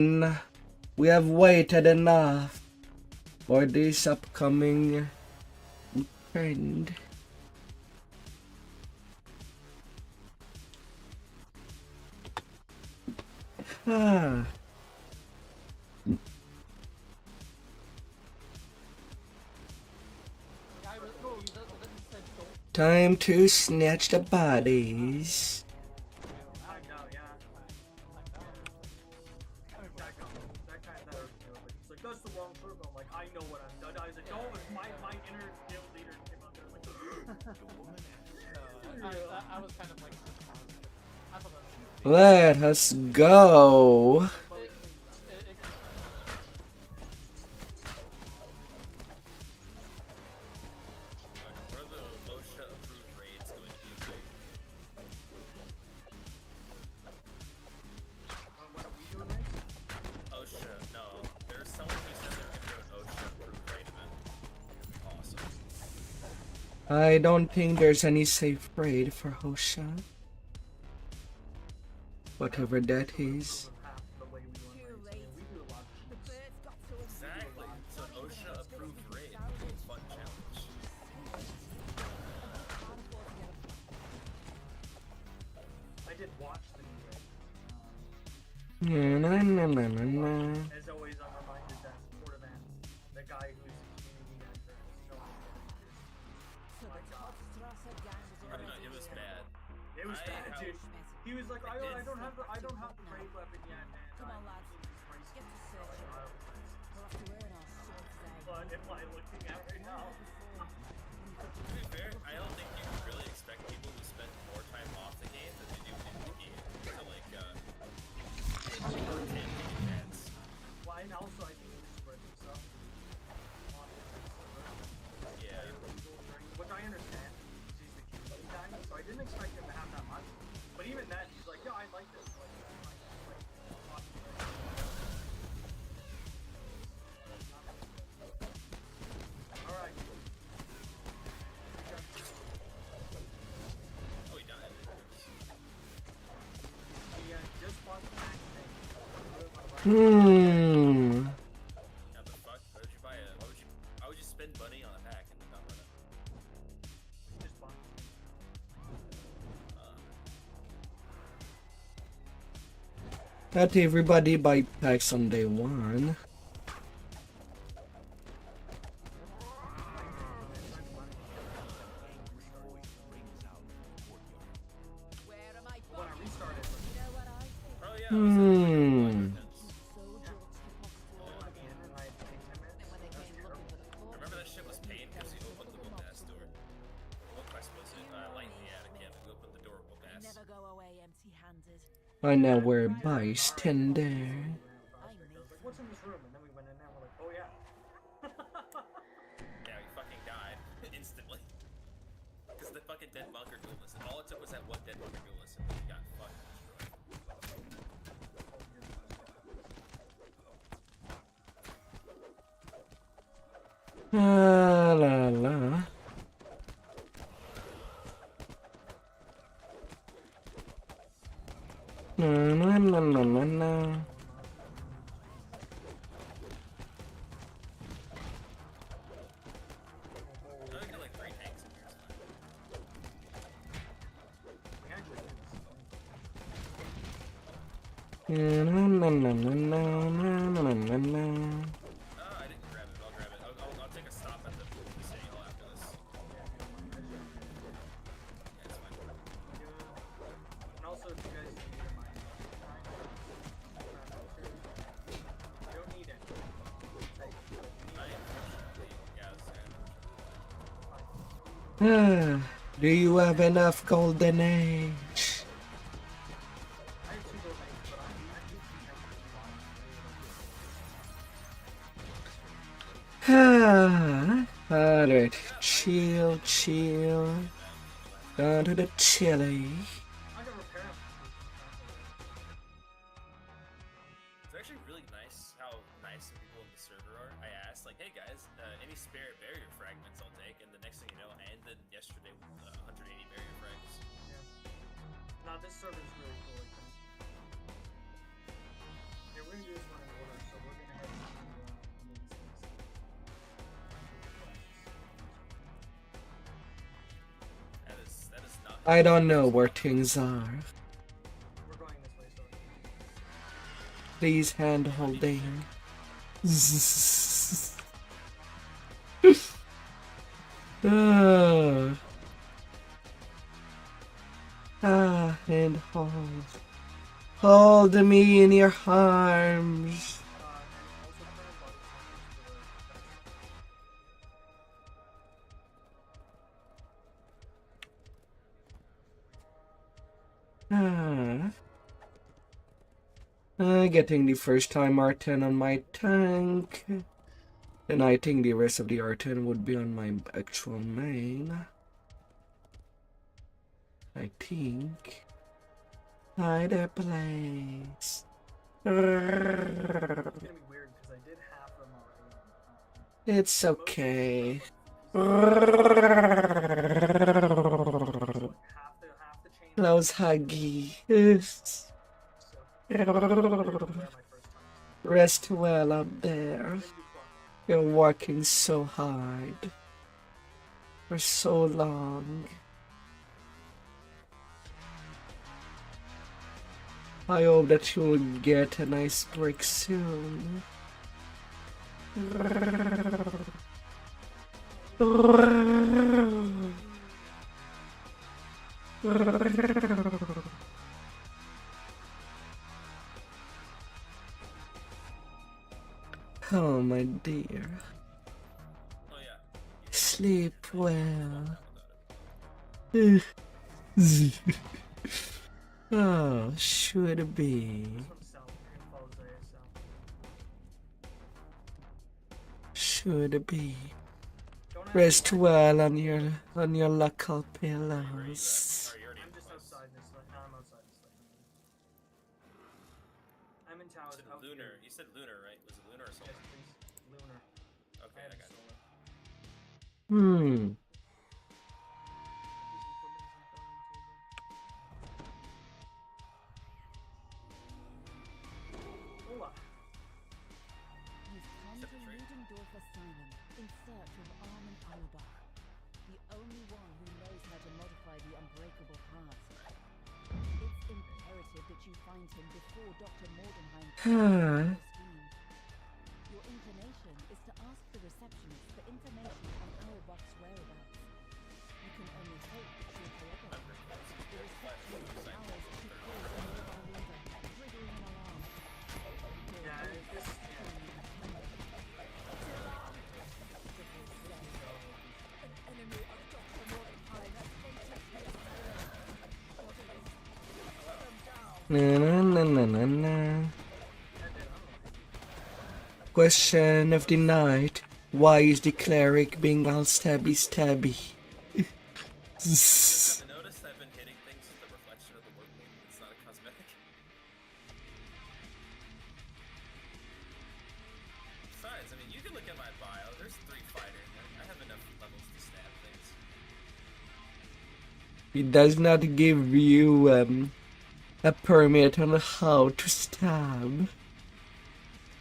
We have waited enough for this upcoming trend. Time to snatch the bodies. Let us go. I don't think there's any safe raid for Hosha. Whatever that is. Exactly. So OSHA approved raid. Fun challenge. I did watch the new raid. As always, I'm reminded that support event, the guy who's community manager, it was bad. It was bad, dude. He was like, I don't have the raid weapon yet, man. Come on, lads. Get to search. But am I looking at right now? To be fair, I don't think you can really expect people to spend more time off the game than they do in the game to like well, and also I think it's spread stuff. Yeah. Which I understand. He's the community guy, so I didn't expect him to have that much. But even then, he's like, yeah, I like this. Alright. Oh, he done it. He just bought the pack thing. How the fuck? Why would you buy a... Why would you spend money on a pack and not run it? Just bought it. Not everybody buy packs on day one. Remember that shit was pain because he opened the whoop ass door. What quest was it? Light in the attic, yeah, we opened the door whoop ass. Never go away empty-handed. I know where bystander. What's in this room? And then we went in there and we're like, oh yeah. Yeah, we fucking died instantly. Because the fucking dead bunker duelist. All it took was that one dead bunker duelist and we got fucking destroyed. La la. Na. I didn't grab it. I'll grab it. I'll take a stop at the city hall after this. Yeah, it's fine. And also, if you guys need a mine, you don't need it. Do you have enough golden age? Alright, chill. Down to the chili. It's actually really nice how nice the people in the server are. I asked, like, hey guys, any spare barrier fragments I'll take, and the next thing you know, I ended yesterday with 180 barrier frags. Yeah. Nah, this server is really cool. It we're gonna do this one in order, so we're gonna head to these things. That is not. I don't know where things are. We're going this way, so. Please hand holding. Hand hold. Hold me in your arms. Getting the first time R10 on my tank. And I think the rest of the R10 would be on my actual main. I think. Hide a place. It's gonna be weird because I did half them already. It's okay. Half the chain. Close huggy. Rest well up there. You're working so hard. For so long. I hope that you'll get a nice break soon. Oh, my dear. Oh yeah. Sleep well. Oh, should be. Should be. Rest well on your local pillows. Are you already I'm just close? outside this light. I'm outside this light. I'm in tower. Was it lunar? You said lunar, right? Was it lunar or solar? Yes, please. Lunar. Okay, I got it. Hola. You've come to Ludendorff Asylum in search of Armin Albach, the only one who knows how to modify the unbreakable heart. It's imperative that you find him before Dr. Mordenheim Huh. scheme. Your inclination is to ask the receptionist for information on Auerbach's whereabouts. You can only hope that she'll cooperate. The receptionist has hours to call a mobile leader, triggering an alarm. Yeah, this. Na. Question of the night. Why is the cleric being all stabby? Have you noticed I've been hitting things with the reflection of the workload? It's not a cosmetic. Besides, I mean, you can look at my bio. There's 3 fighter in there. I have enough levels to stab things. It does not give you a permit on how to stab.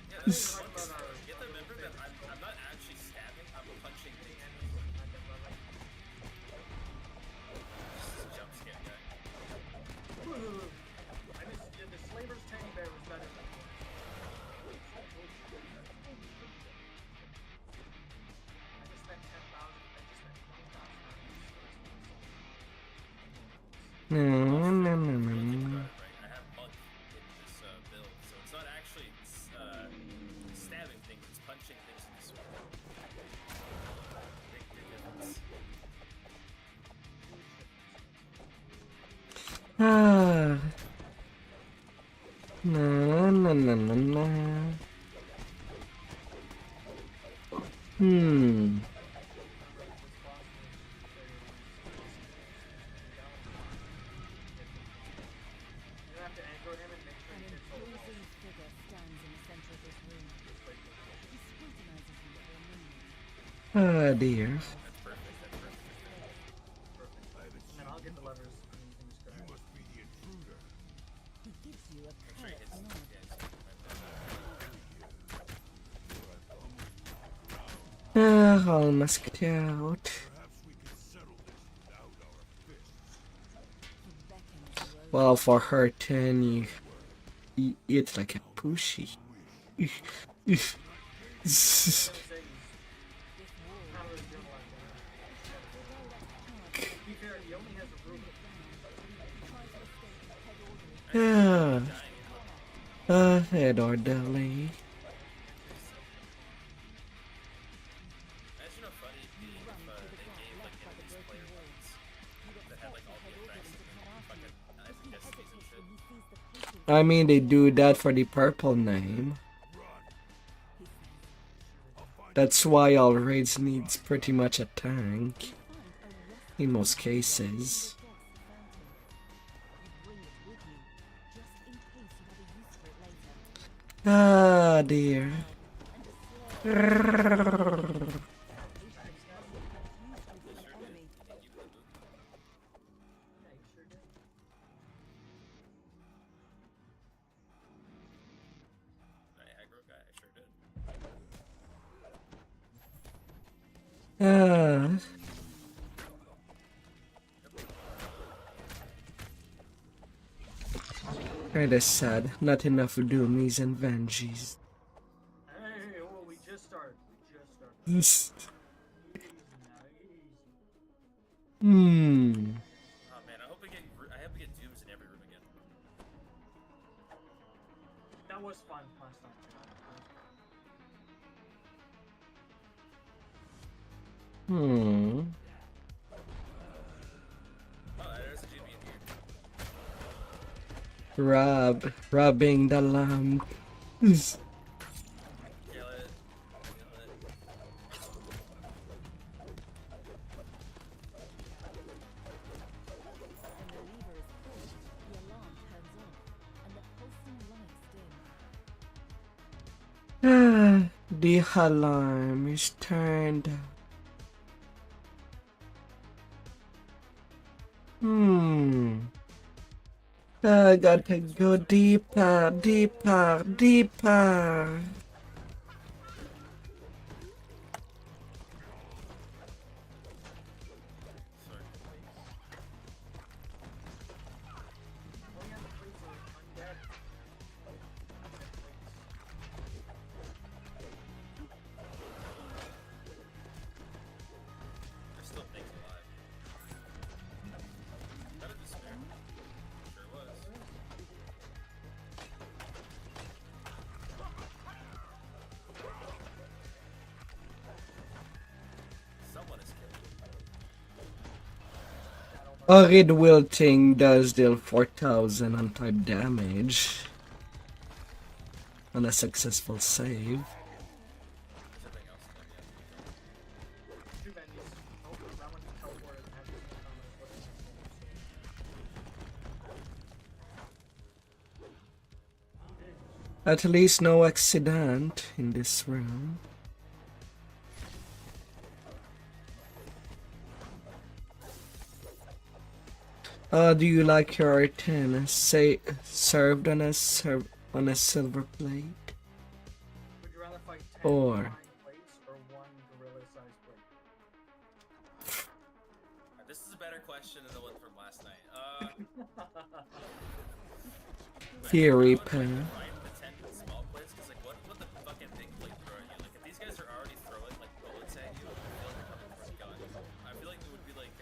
Yeah, that's you have to remember that I'm not actually stabbing. I'm punching things. Just jump scare guy. The slaver's teddy bear was better than I just spent 10,000. I just spent 20,000. No. I have monk in this build, so it's not actually stabbing things, it's punching things with the sword. Big difference. Na. You have to anchor him and make sure An he gets all the balls. imposing figure stands in the center of this room. He scrutinizes you for a moment. Ah, dear. That's perfect, that's perfect. And then I'll get the levers and you can just grab it. He gives you a Make sure he curt hits nod. yeah, it's right there. All masked out. Well, for her 10, you eat like a pushy. To be fair, he only has a room. Head or Delhi. Imagine how funny it'd be if they gave like enemies player ones that had like all the effects and fucking SPs and shit. I mean, they do that for the purple name. That's why all raids needs pretty much a tank. In most cases. Ah, dear. Aggro guy, I sure did. Kinda sad. Not enough Doomies and Vanjis. Hey, oh, we just started. Hmm. Oh man, I hope we get dooms in every room again. That was fun last time. Hmm. Oh, there's a dude being here. Robbing the lamb. Kill it. Kill it. The alarm is turned. I gotta go deeper, deeper, deeper. Sorry. Oh yeah, the plates are undead. There's still things alive. That is despair. Sure was. Someone is killed. Arid wilting does deal 4,000 on-type damage on a successful save. There's something else in there, yeah. Two bendies. Oh, that one teleported and has the same comment as what it is. At least no accident in this room. Do you like your R10 served on a silver plate? Would you rather fight 10 Or flying plates or one gorilla-sized plate? This is a better question than the one from last night. theory I would pen. find the 10 small plates, because like, what the fucking big plate throw at you? Like, if these guys are already throwing like bullets at you, I feel like they're coming from a gun. I feel like it would be like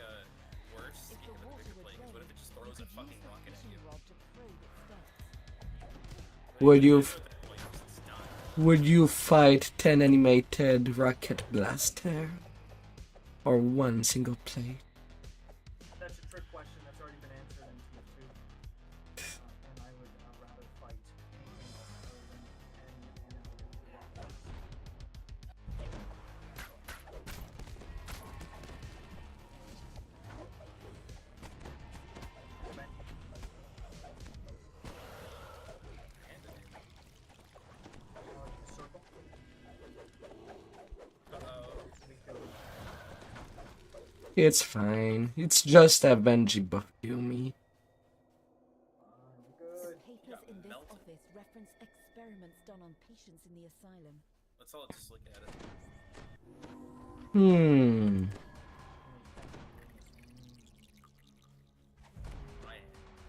worse getting with a bigger plate. 'Cause what if it just throws a fucking rocket at you? Would you fight 10 animated rocket blaster or one single plate? That's a trick question that's already been answered in Tier 2. And I would rather fight anything else other than 10 animated rockets. Circle. It's fine. It's just a Benji buff you me. Good. Papers in this office reference experiments done on patients in the asylum. Let's all just look at it.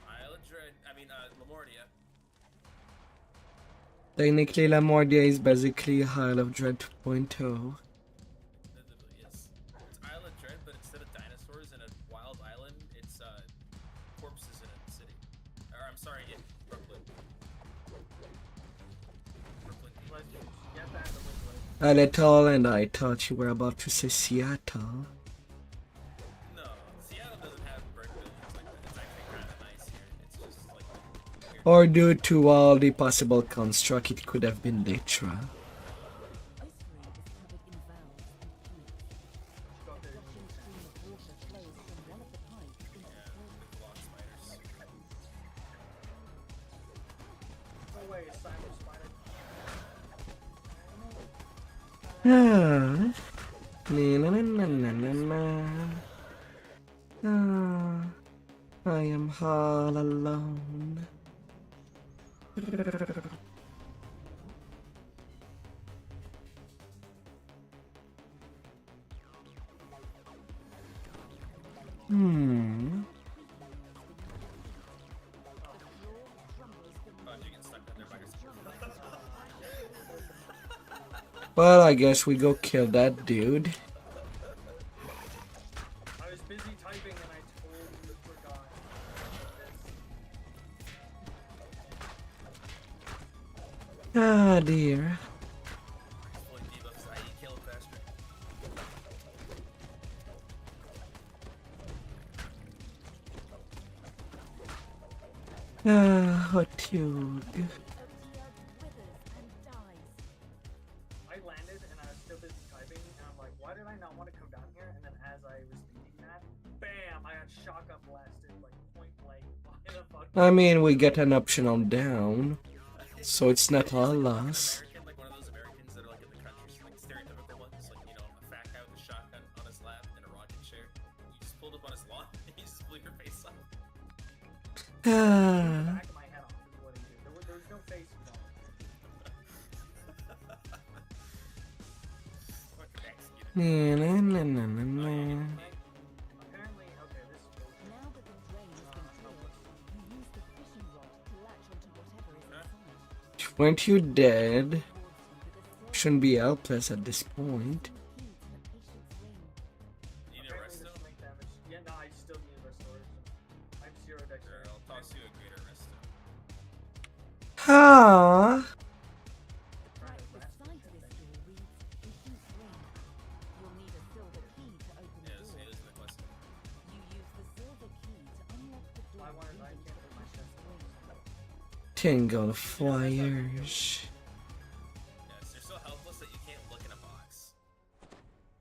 Isle of Dread. I mean, Lamordia. Technically, Lamordia is basically Isle of Dread 2.0. Yes. It's Isle of Dread, but instead of dinosaurs in a wild island, it's corpses in a city. Or I'm sorry, in Brooklyn. Brooklyn. Let's get that to Wicklow. A little, and I thought you were about to say Seattle. No, Seattle doesn't have bird buildings like that. It's actually kind of nice here. It's just like weird. Or due to all the possible construct, it could have been Detra. This room is covered in valves and pipes. Go there. Rushing stream of water flows from one of the pipes into the Yeah, with block spiders. No way, Simon Spider. Ah. Na, na, na, na, na, na. Ah. I am all alone. Hmm. Oh, you get stuck down there by yourself. Well, I guess we go kill that dude. I was busy typing and I totally forgot. Ah, dear. Fully debuffs IE kill faster. Ah, what you? Otia withers and dies. I landed and I was still busy typing and I'm like, why did I not want to come down here? And then as I was thinking that, bam, I got shotgun blasted like point blank by the fucking. I mean, we get an optional down, so it's not all loss. American, like one of those Americans that are like in the country, like stereotypical ones, like you know, a fat guy with a shotgun on his lap in a rocking chair. You just pulled up on his lawn and you just blew your face off. Ah. Back of my head off is what he did. There was no face involved. Fucking executed. Na, na, na, na, na, na. Apparently, okay, this is bullshit. Now that the drain has been drilled, you use the fishing rod to latch onto whatever is inside. Weren't you dead? Towards you with a silver Shouldn't be helpless at this point. key to the patient's ring. You need a Apparently rest this still? will make damage. Yeah, no, I still need a restoration. I have 0 Sure, dexterity. I'll toss you a greater rest still. Ah. Right beside this door reads Patient's Ring. You'll need a silver key to open the Yeah, so door. he lives in the quest. You use the silver key to unlock the door I wanted, I leading can't to put the my shit patient's ring. Tingle flyers. Yes, you're so helpless that you can't look in a box.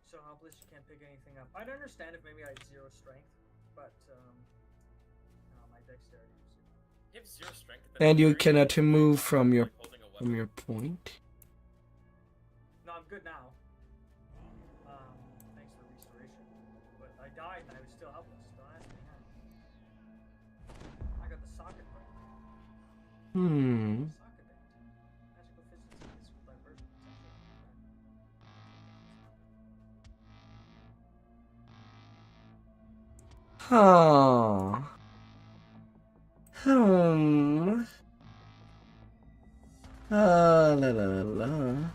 So helpless, you can't pick anything up. I'd understand if maybe I had 0 strength, but no, my dexterity is 0. You have 0 strength. But And you very cannot good, move like, from your holding a weapon. point. No, I'm good now. Thanks for restoration. But I died and I was still helpless. Don't ask me how. I got the socket break. Hmm. Socket break. Magical physics is with diverse potential. Huh. Hmm. Ah, la la la la.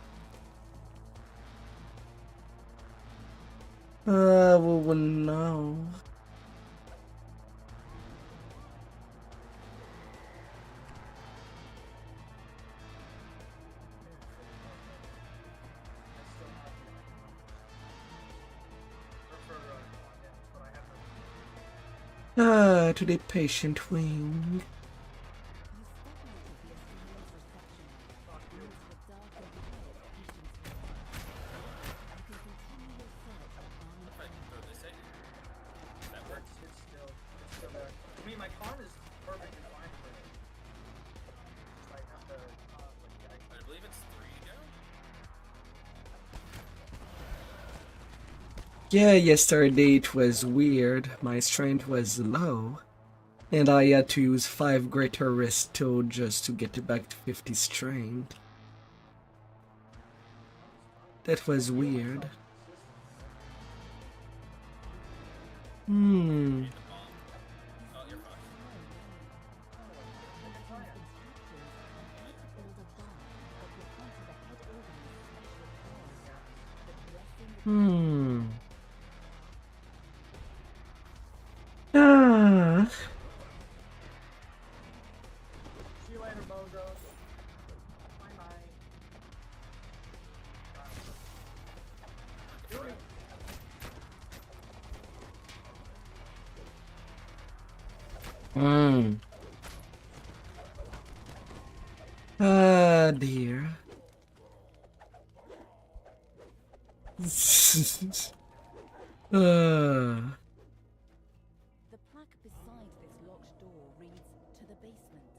We wouldn't know. I still have for damage, but I have no. Ah, to the patient wing. You step out of the assailant's reception into the dark and quiet patient's ring. You can continue your search for armed If I can throw this at you, that works. It's still there. I mean, my con is perfectly fine for it. Just I have to, I believe it's 3 now. Yeah, yesterday it was weird. My strength was low. And I had to use 5 greater resto just to get it back to 50 strength. That was weird. Hmm. The bomb. Oh, you're fucked. Hmm. Ah. See you later, Bozo. Bye bye. Do it. Hmm. Ah, dear. Ah. The plaque beside this locked door reads, "To the basement."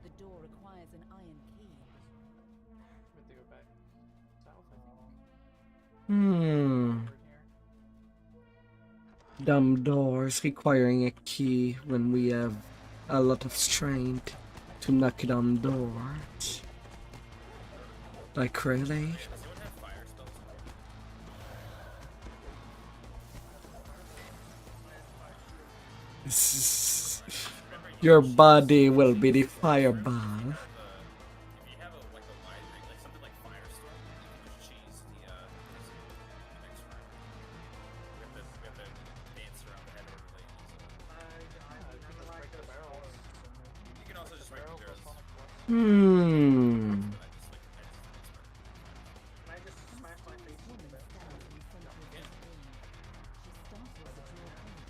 The door requires an iron key. We have to go back south, I think. Hmm. Over here. Dumb doors requiring a key when we have a lot of strength to knock down doors. Like really? Does anyone have fire spells? Your body will be the fireball. If you have a like a wide ring, like something like Firestorm, you can just cheese the next round. We have to dance around the head order like You can just break the barrels. You can also just break Barrel the plus barrels. sonic plus. Hmm. But I just Can I just smash my face Woman into it? stands in front of his room. She startles at your approach.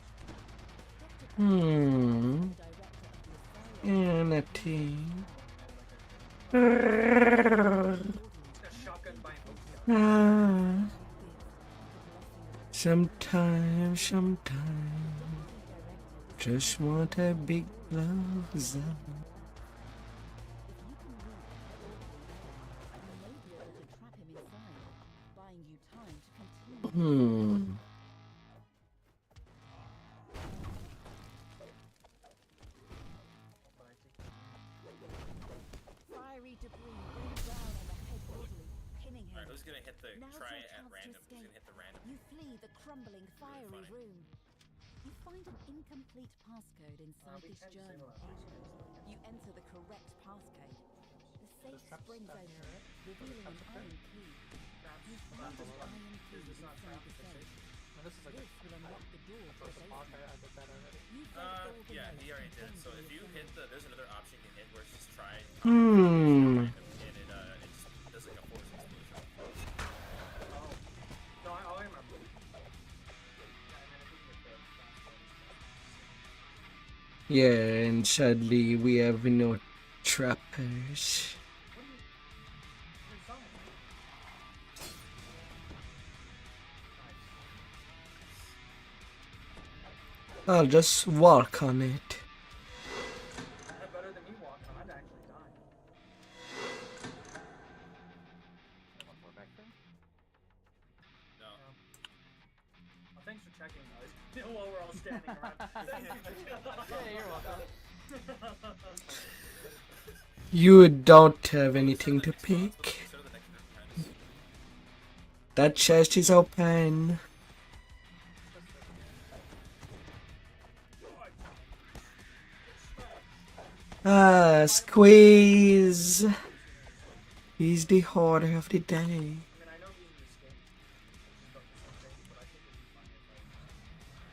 Dr. Hmm. the director of the asylum, Anything. A shotgun by an oak. Ah. Sometimes, just want a big close up. If you can read all three letters, you may be able to trap him inside, buying you time to continue. Fiery debris rain down on the head orderly, pinning him. Alright, who's gonna hit the Now's try your at chance to random? Who's gonna escape. hit the random? You flee the crumbling, fiery funny. room. You find an incomplete passcode inside this journal. You enter the correct passcode. The safe There's traps springs down open, here, right? revealing an traps up there? iron key. You find Traps an below. iron key Is this not inside the traps? safe. I mean, this is like This will unlock the door to a the block. basement. I did that already. You fed all the Yeah, notes he already and did. then So do if you your hit thing. there's another option you can hit where it's just try Hmm. and it just does like a force explosion. No, I remember. Yeah, and then if we can get the fast ones. Yeah, and sadly we have no trappers. I'll just walk on it. Better than me walking. I'd actually die. One more back there. No. Well, thanks for checking, guys. While we're all standing around. Yeah, you're welcome. You don't have anything to pick. So the next apprentice. That chest is open. Ah, squeeze. He's the order of the day. I mean, I know he's in the skin, which is about the same thing, but I think it'd be funny if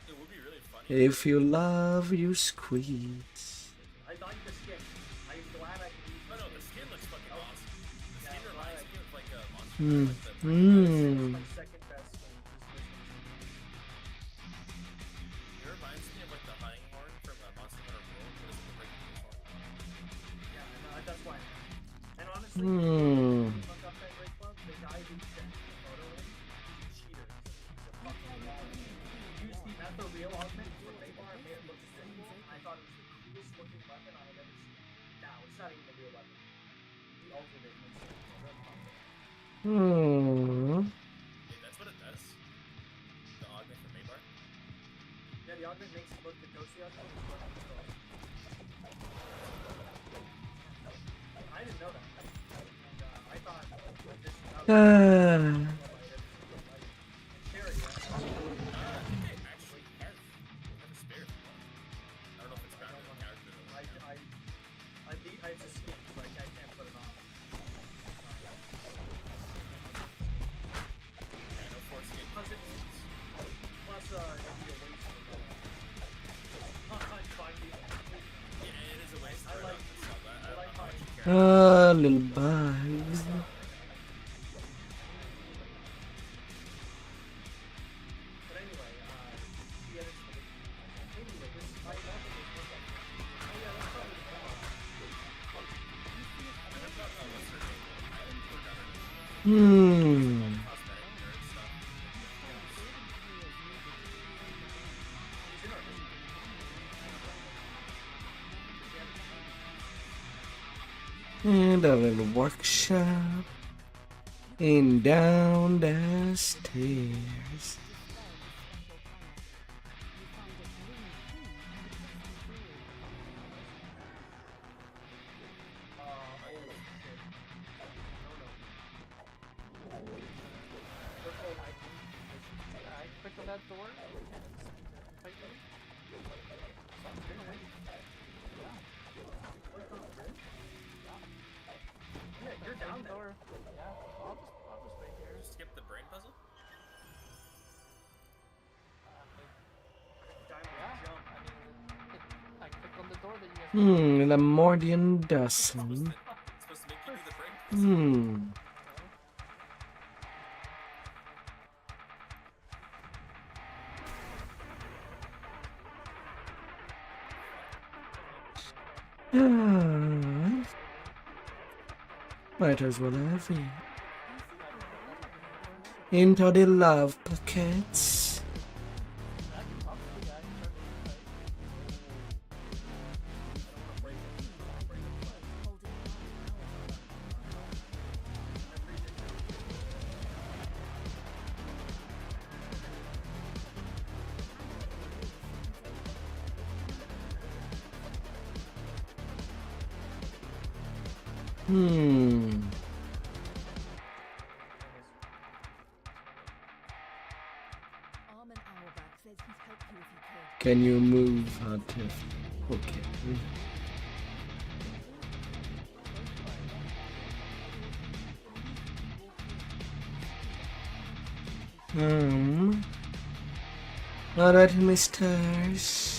It would be really funny. If you love, you squeeze. I like the skin. I'm glad I can use Oh no, the skin looks fucking awesome. The skin reminds me of like a monster. Hmm. Like the Hmm. my second best thing. It reminds me of like the hunting horn from Monster Hunter World, but it's the regular horn. Yeah, and that's why. And honestly, Hmm. look up that Great Club, the guy who sent me the photo in, he's a cheater. He's a fucking liar. He used the Metho Real augment for Maybar and made it look simple, and I thought it was the coolest looking weapon I had ever seen. Now, it's not even a real weapon. The ultimate makes it a red pump. Hmm. Wait, that's what it does? The augment from Maybar? Yeah, the augment makes it look the Dosia augment is what it's called. I didn't know that. And I thought like, this Ah. Little bugs. But anyway, he edits the anyway, this my nothing is working. Oh yeah, that's probably the one. Hmm. And a little workshop. And down the stairs. I clicked on that door. Yeah, you're down there. Door. Yeah, I'll just wait here. Skip the brain puzzle? Diamond jump. I clicked on the door that you guys. Lemordian dozen. Supposed to make you do the brain puzzle. Might as well have it. Into the love pockets. Armin Auerbach says he'd help you if he could. Can you move out of? Okay. Alright, misters.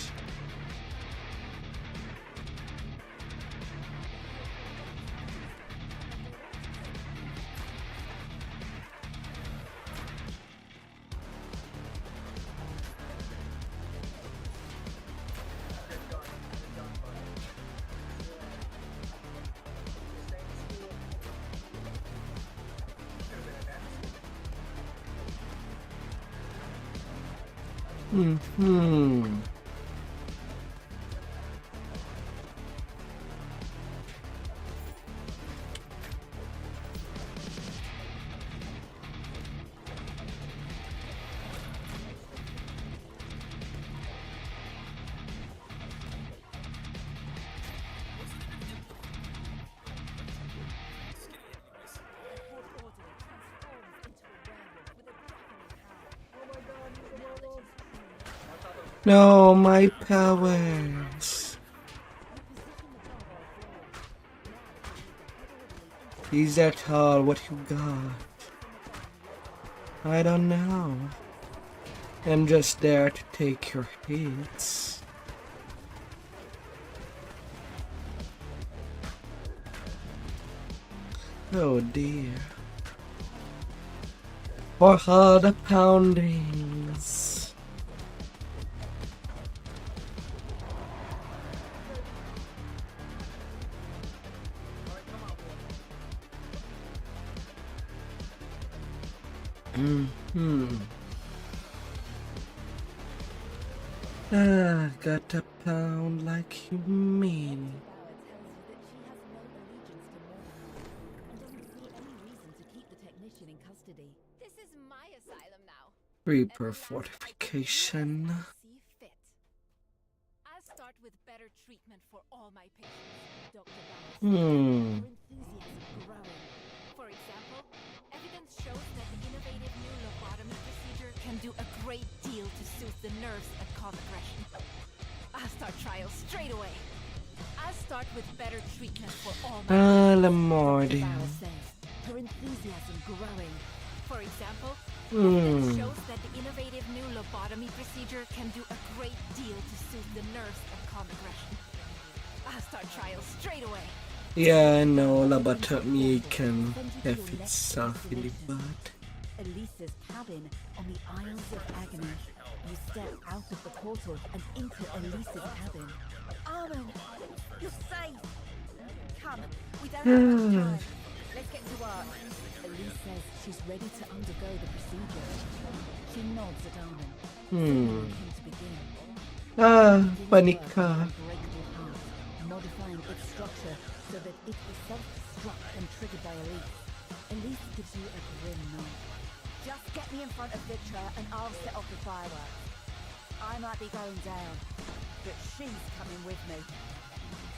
No, my powers. Is that all what you got? I don't know. I'm just there to take your hits. Oh dear. For all the poundings. Got a pound like you mean. This is my asylum now. Reaper fortification. I'll start with better treatment for all my patients. Dr. Bowers. For example, evidence shows that the innovative new lobotomy procedure can do a great deal to soothe the nerves and calm aggression. I'll start trials straight away. I'll start with better treatment for all my Lamordi. Bowers says, her enthusiasm growing. For example, evidence shows that the innovative new lobotomy procedure can do a great deal to soothe the nerves and calm aggression. I'll start trials straight away. Yeah, I know all about me can if it's really bad. Elisa's cabin on the Isles of Agony. You step out of the portal and into Elisa's cabin. Armin, you're safe. Come, we don't have much time. Let's get to work. Elise says she's ready to undergo the procedure. She nods at Armin. Signaling him to begin. Panika. Unbreakable heart, modifying its structure so that it will self-destruct when triggered by Elise. Elise gives you a grim nod. Just get me in front of Victra and I'll set off the fireworks. I might be going down, but she's coming with me.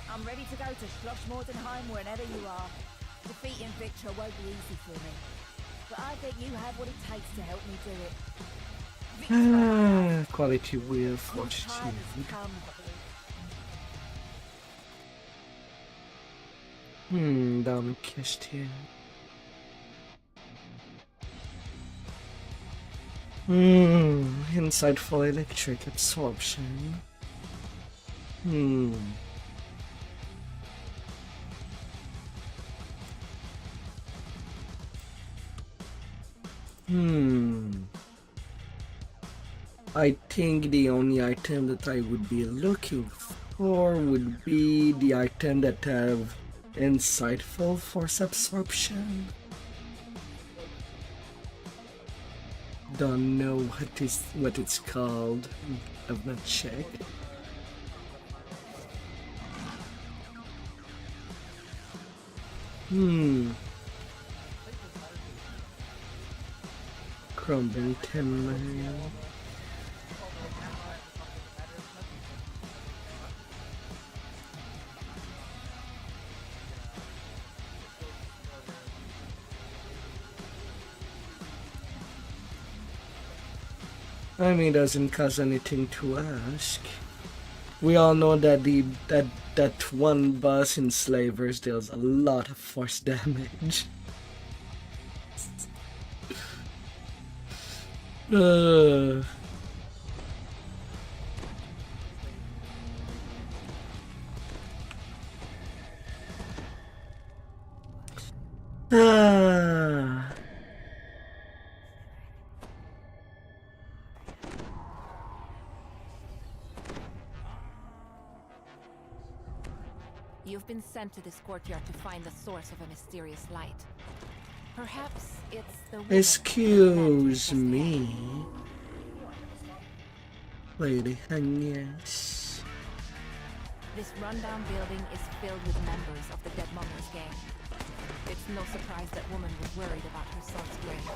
I'm ready to go to Schlossmordenheim whenever you are. Defeating Victra won't be easy for me, but I think you have what it takes to help me do it. Victra, Quality will your fortitude. time has come. Down kissed here. Insightful electric absorption. I think the only item that I would be looking for would be the item that have insightful force absorption. Don't know what it's called. I've not checked. Crumbling timber. I mean, it doesn't cost anything to ask. We all know that that one boss in Slavers deals a lot of force damage. You've been sent to this courtyard to find the source of a mysterious light. Perhaps it's the woman Excuse me, Lady Agnes. This rundown building is filled with members of the Deadmongers gang. It's no surprise that woman was worried about her son's grave.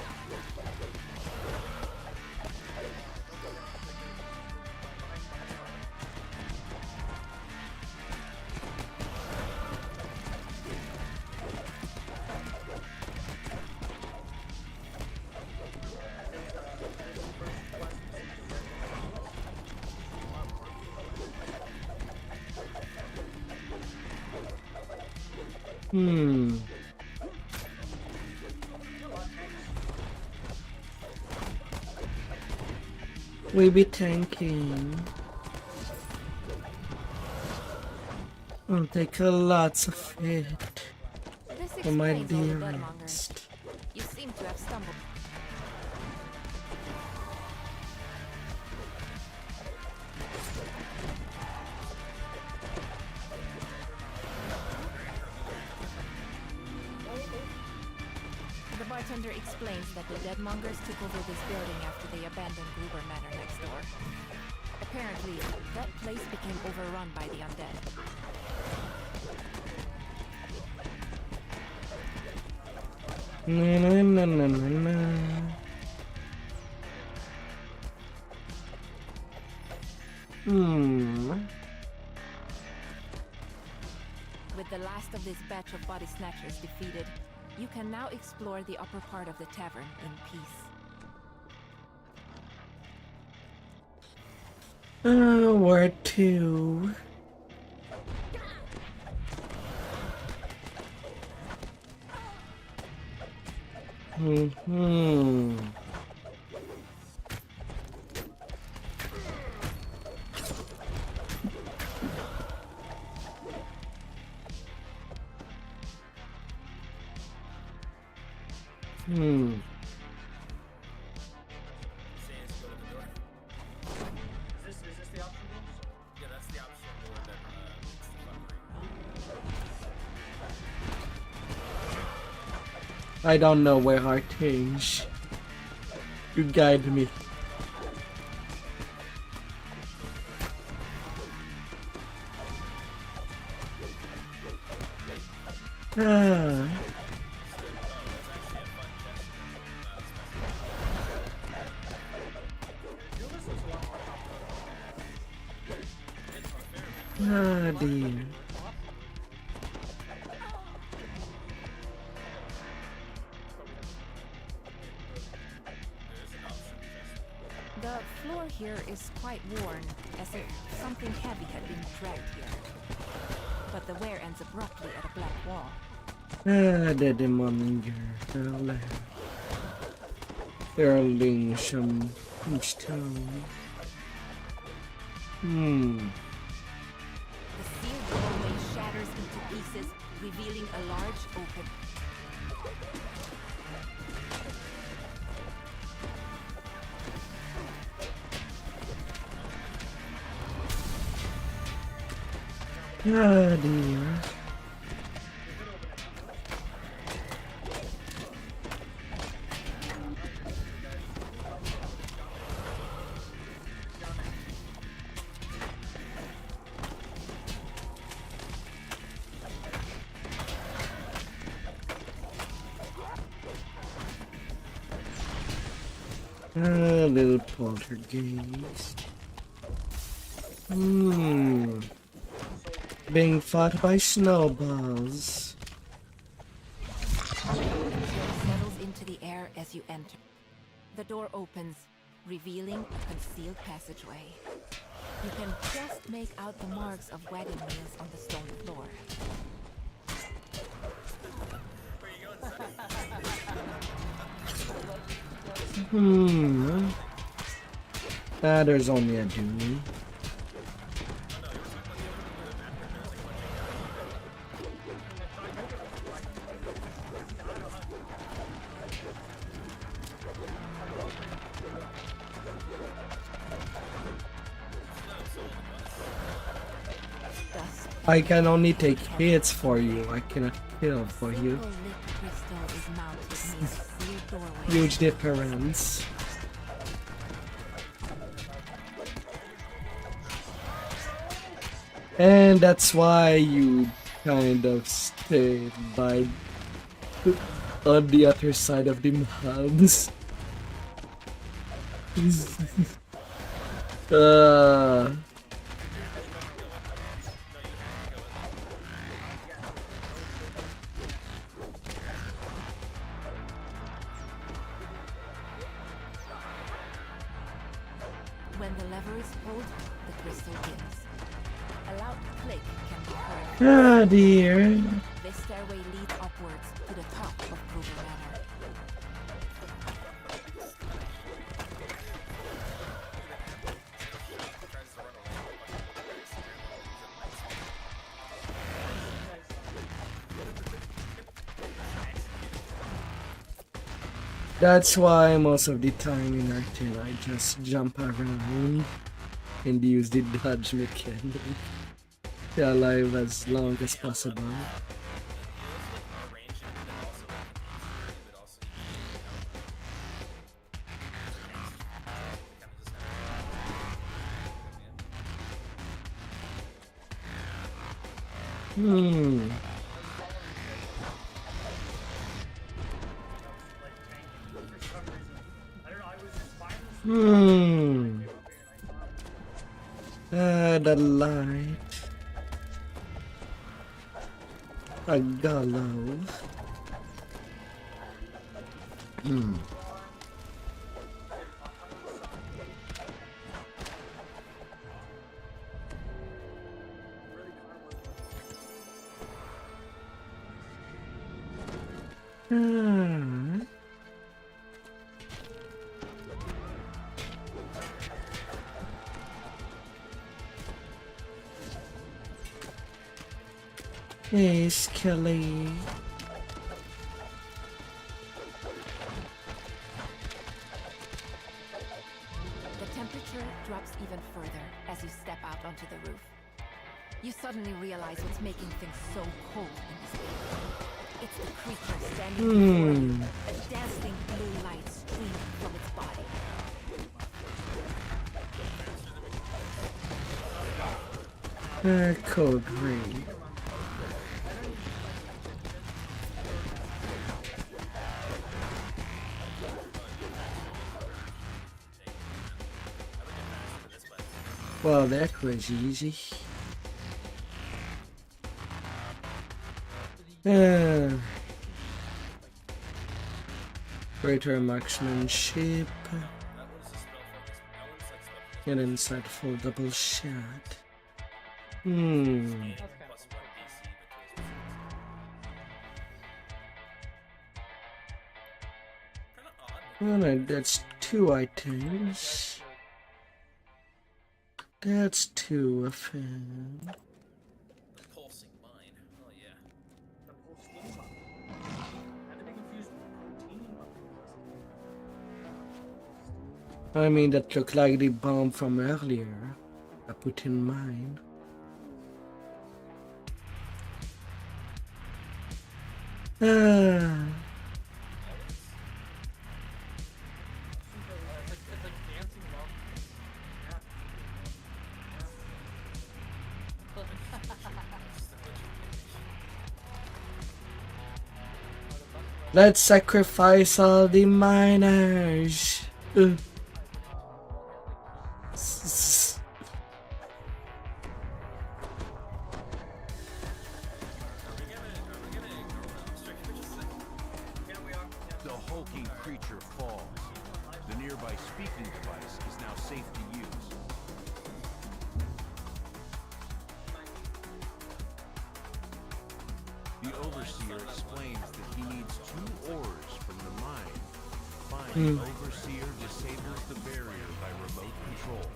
We be tanking. I'll take a lots of it. This For my explains all the dearest. Deadmongers. You seem to have stumbled. The bartender explains that the Deadmongers took over this building after they abandoned Gruber Manor next door. Apparently, that place became overrun by the undead. Na, na, na, na, na, na. With the last of this batch of body snatchers defeated, you can now explore the upper part of the tavern in peace. Where to? Hmm. Saying to go to the door. Is this the option door? Yeah, that's the optional door that leads to fuckery. I don't know where R10. You guide me. Ah. Ah, dear. The floor here is quite worn, as if something heavy had been dragged here. But the wear ends abruptly at a black wall. Ah, det är demonen gör. Erling som town. The sealed doorway shatters into pieces, revealing a large open. Ah, dear. Little poltergeist. Being fought by snowballs. Chill settles into the air as you enter. The door opens, revealing a concealed passageway. You can just make out the marks of wagon wheels on the stone floor. There's only a dude. I can only take hits for you. I cannot kill for you. Huge difference. And that's why you kind of stay by on the other side of the mobs. When the lever is pulled, the crystal dims. A loud click can be heard. Ah, dear. This stairway leads upwards to the top of Gruber Manor. That's why most of the time in R10 I just jump around and use the dodge mechanic to alive as long as possible. The light. A gallows. Hey, Skelly. pressure drops even further as you step out onto the roof. You suddenly realize what's making things so cold in this building. It's the creature standing before you, a dazzling blue light streaming from its body. Code green. Well, that was easy. Greater marksmanship. An insightful double shot. Alright, that's 2 items. That's 2 of him. The pulsing mind. Oh yeah. The pulsing button. Not to be confused with the protein button. I mean, that looked like the bomb from earlier. I put in mine. It's like dancing love. Let's sacrifice all the miners. The hulking creature falls. The nearby speaking device is now safe to use. The Overseer explains that he needs 2 ores from the mine. The Overseer disables the barrier by remote control,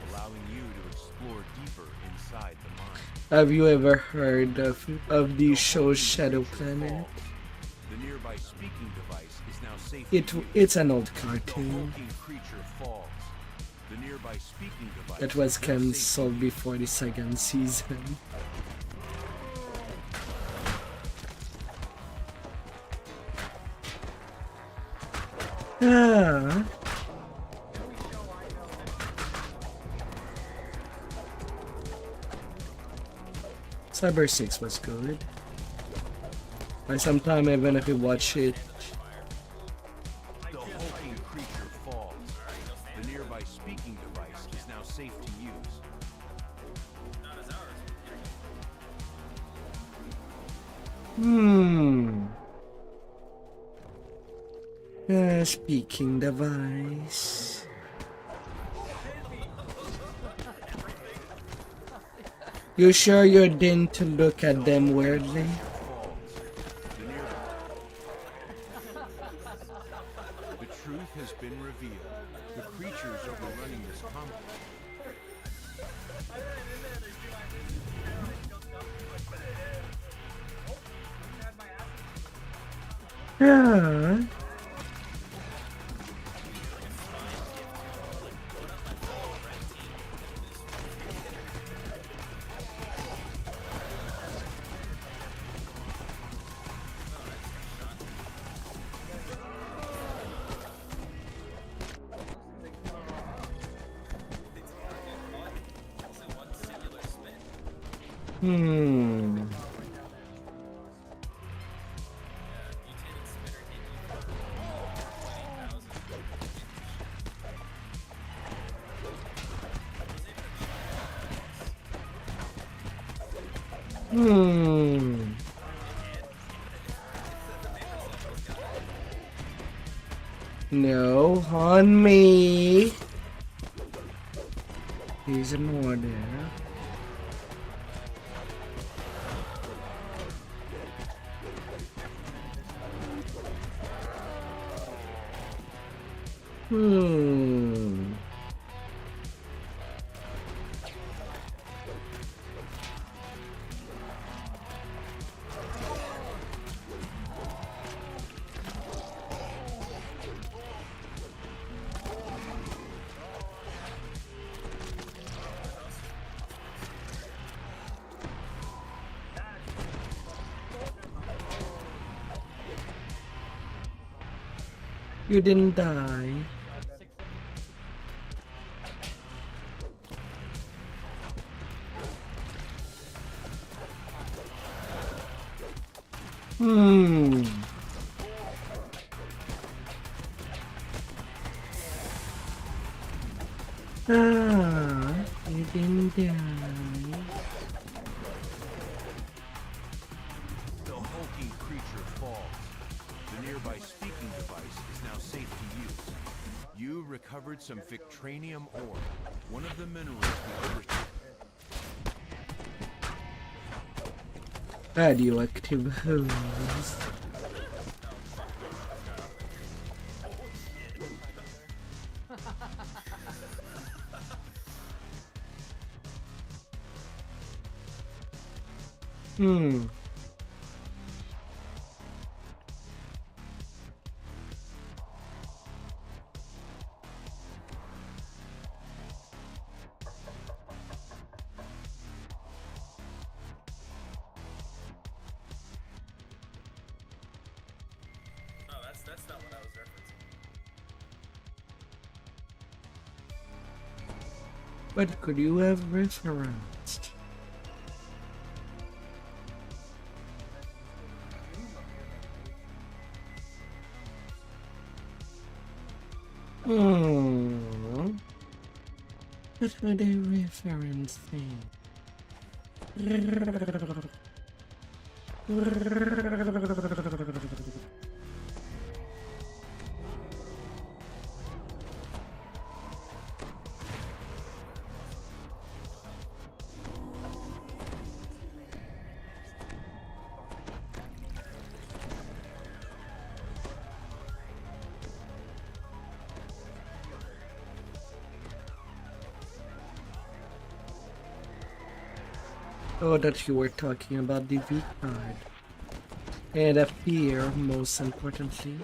allowing you to explore deeper inside the mine. Have you ever heard of the show Shadow Planet? The nearby speaking device is now safe to use. It's an old The cartoon hulking creature falls. The nearby speaking device that was is now safe to cancelled before the 2nd season. Cyber 6 was good. I sometime even if you watch it. The hulking creature falls. The nearby speaking device is now safe to use. Speaking device. You sure you didn't look at them weirdly? The truth has been revealed. The creatures overrunning this complex. Yeah. No, on me. He's an order. You didn't die. Hmm. Ah, you didn't die. The hulking creature falls. The nearby speaking device is now safe to use. You recovered some Victranium ore, one of the minerals we overseer. Radioactive hose. Hmm. No, that's not what I was referencing. What could you have referenced? Hmm. What were they referencing? Oh, that you were talking about the V card. And a fear, most importantly.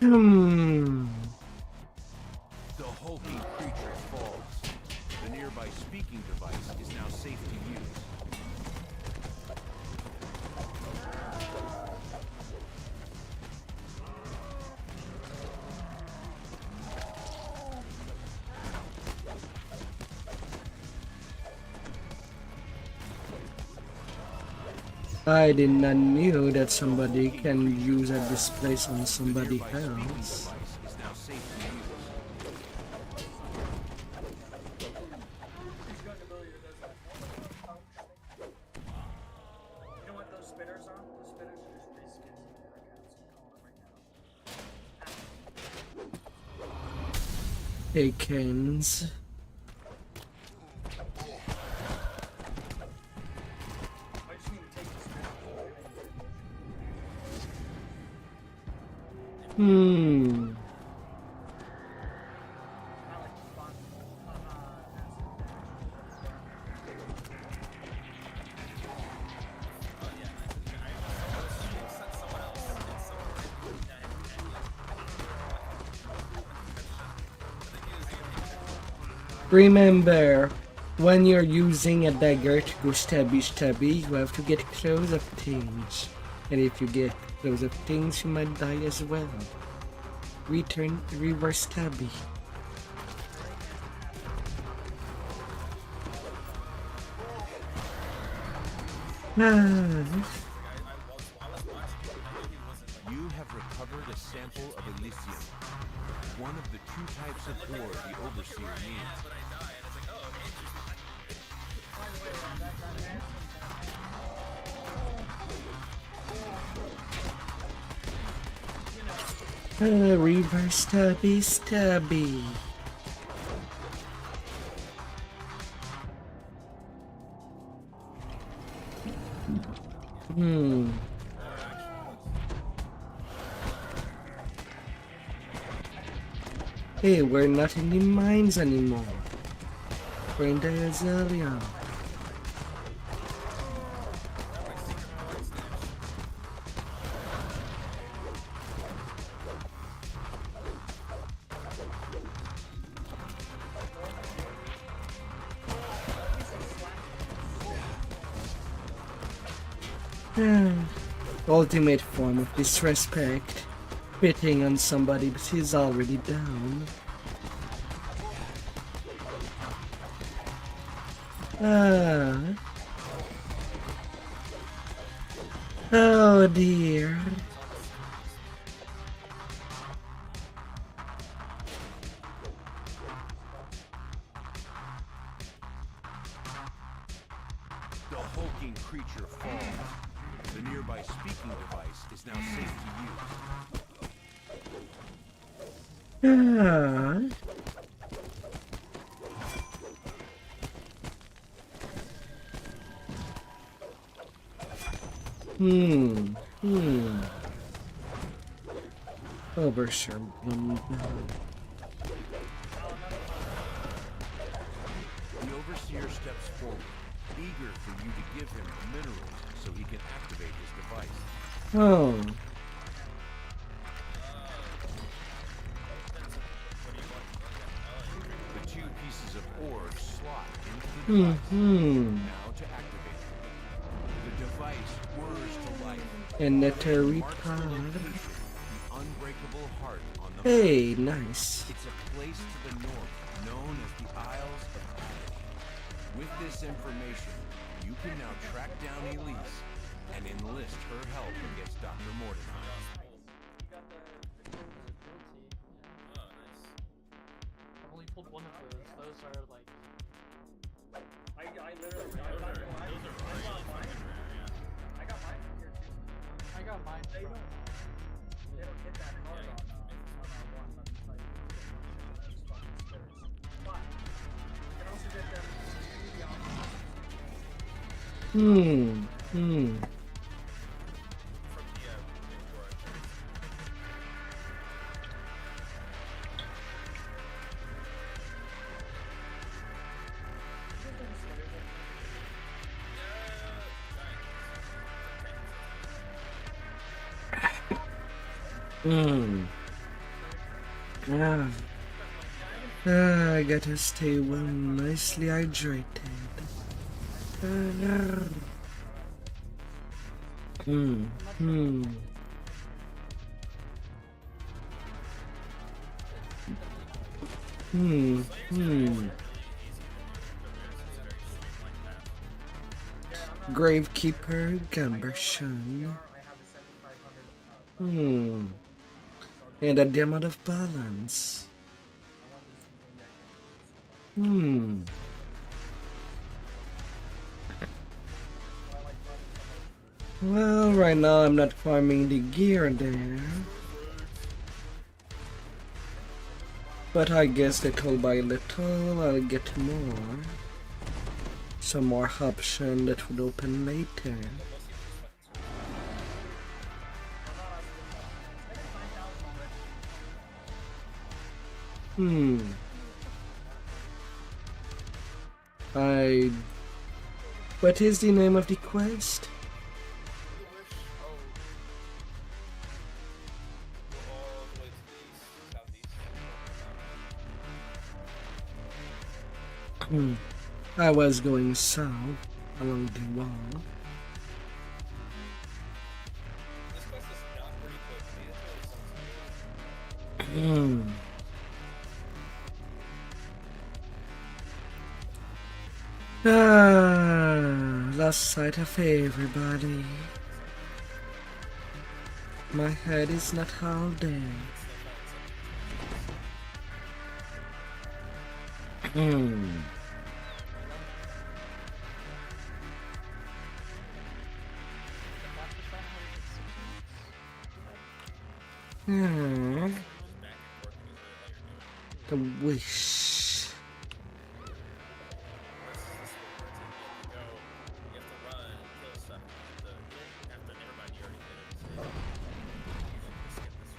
Hmm. The hulking creature falls. The nearby speaking device is now safe to use. I did not knew that somebody can use a displace on somebody else. Device is now safe to use. He's got an ability that does that. Pouch thing. You know what those spinners are? Those spinners are just reskins of your accounts. I'm calling it right now. Hey, Kens. I just need to take the spinners. Hmm. Not like fun. Remember, when you're using a dagger to go stabby, you have to get close of things. And if you get close of things, you might die as well. Reverse stabby. You have recovered a sample of Elysium, one of the two types of ore the Overseer needs. Reverse stabby. Hmm. Hey, we're not in the mines anymore. We're in the Azalia. Ultimate form of disrespect. Spitting on somebody but he's already down. Oh dear. The hulking creature falls. The nearby speaking device is now safe to use. Oversure. The overseer steps forward, eager for you to give him the minerals so he can activate his device. Oh. The two pieces of ore slot into the device. Now to activate it. The device whirs to life. And the turret Marks the pod. location, the unbreakable heart on the Hey, nice. It's a place to the north, known as the Isles of Agony. With this information, you can now track down Elise and enlist her help against Dr. Mordenheim. You got the ability. Yeah. Oh, nice. I've only pulled one of those. Those are like. I literally, I'm not gonna lie. Those are really fucking rare, yeah. I got mine from here too. I got mine. They from- don't hit that hard on one-on-one. Let me tell you, those fucking spitters. But you can also get them through the options. From the Pandora charts. I gotta stay well nicely hydrated. Gravekeeper Gumbershan. I have a 7,500. And a demon of balance. Well, right now I'm not farming the gear there. But I guess little by little I'll get more. Some more option that would open later. What is the name of the quest? I was going south along the wall. This quest is not pretty quick to me. It's really something. Lost sight of everybody. My head is not all day. The wish. You have to run, kill stuff, you have to never mind, you already did it. So usually just skip this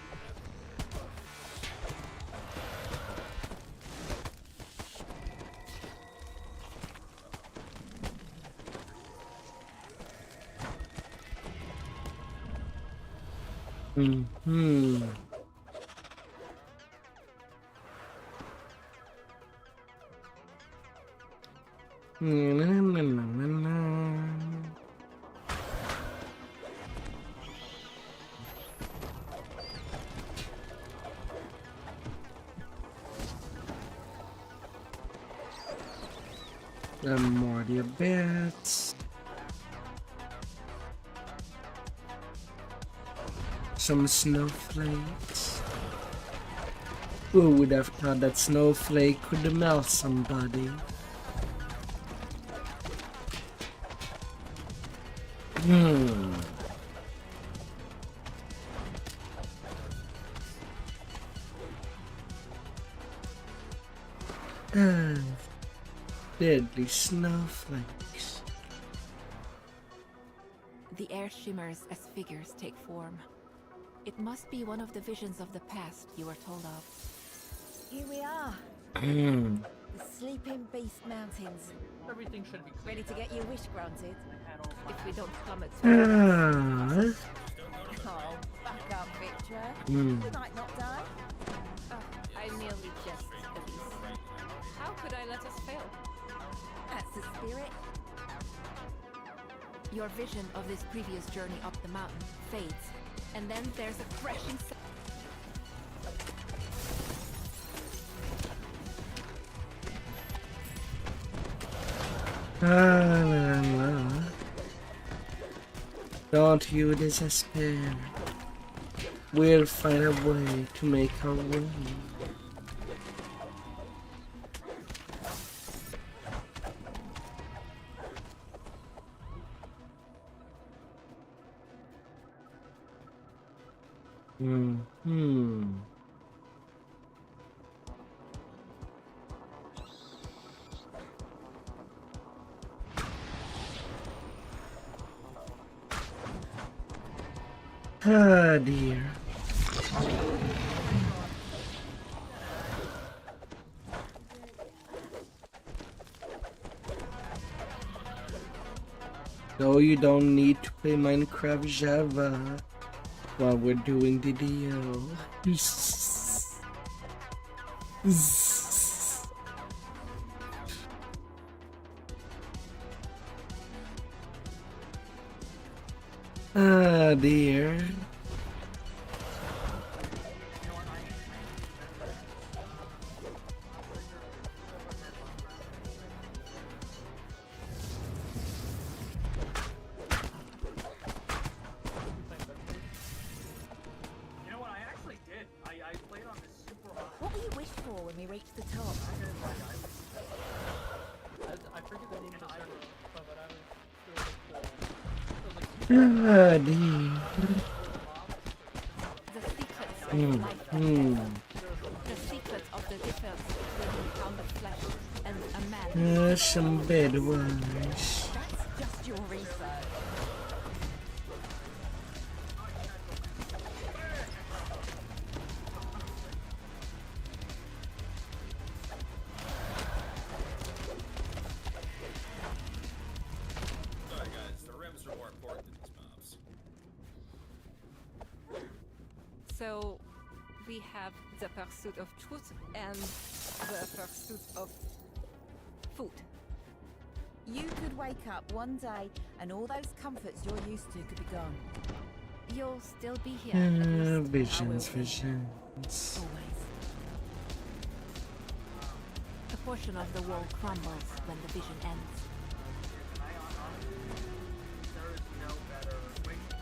More the bits. Some snowflakes. Who would have thought that snowflake could melt somebody? Deadly snowflakes. The air shimmers as figures take form. It must be one of the visions of the past you were told of. Here we are. The Sleeping Beast Mountains. Everything should be clear. Ready to get your wish granted? If we don't plummet Ah. Oh, back up, Victor. Hmm. We might not die. I merely jest, Elise. How could I let us fail? That's the spirit. Your vision of this previous journey up the mountain fades, and then there's a crashing sound. Don't you despair. We'll find a way to make our way. Ah dear. No, you don't need to play Minecraft Java while we're doing DDO. Ah dear. You know what? I actually did. I played on this super hot. What will you wish for when we reach the top? I forget the name of the server, but I was Ah dear. The secrets of life. The secrets of the difference between a pound of flesh and a man. Some bad ones. That's just your research. Sorry guys, the rims are more important than these mobs. So, we have the pursuit of truth and the pursuit of food. You could wake up one day and all those comforts you're used to could be gone. You'll still be here. at least. Visions, visions. Always. A portion of the wall crumbles when the vision ends. There is no better way to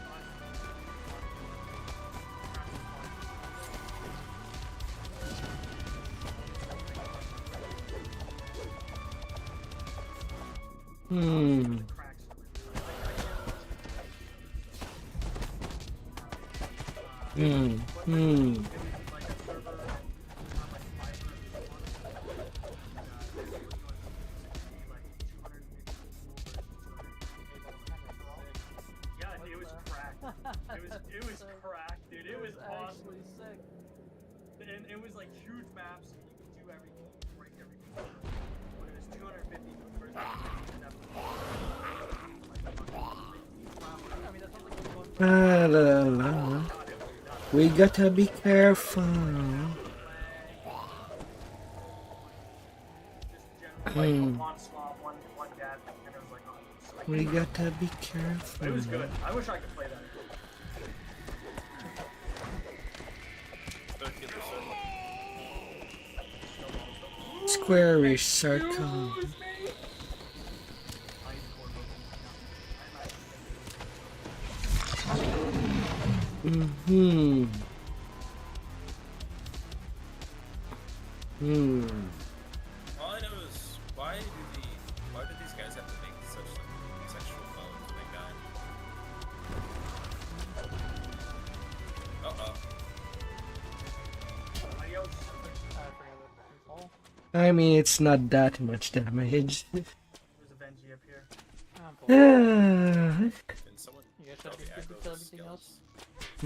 Yeah, it was cracked. It was cracked, dude. It was awesome. actually sick. And it was like huge maps, and you could do everything, break everything. But it was 250 movers. I mean, that sounds like what's going Ah, la, la. We gotta be careful. Just generally like one swamp, one death, and it was like, oh, it was so We gotta be But careful. it was good. I wish I could play that. Squarish circle. Hmm. All I know is why do these guys have to make such like sexual moans when they die? Adios. I forgot that all. I mean, it's not that much damage. There's a Benji up here. Can someone You guys tell try to me be good aggro to those everything skills? else? No.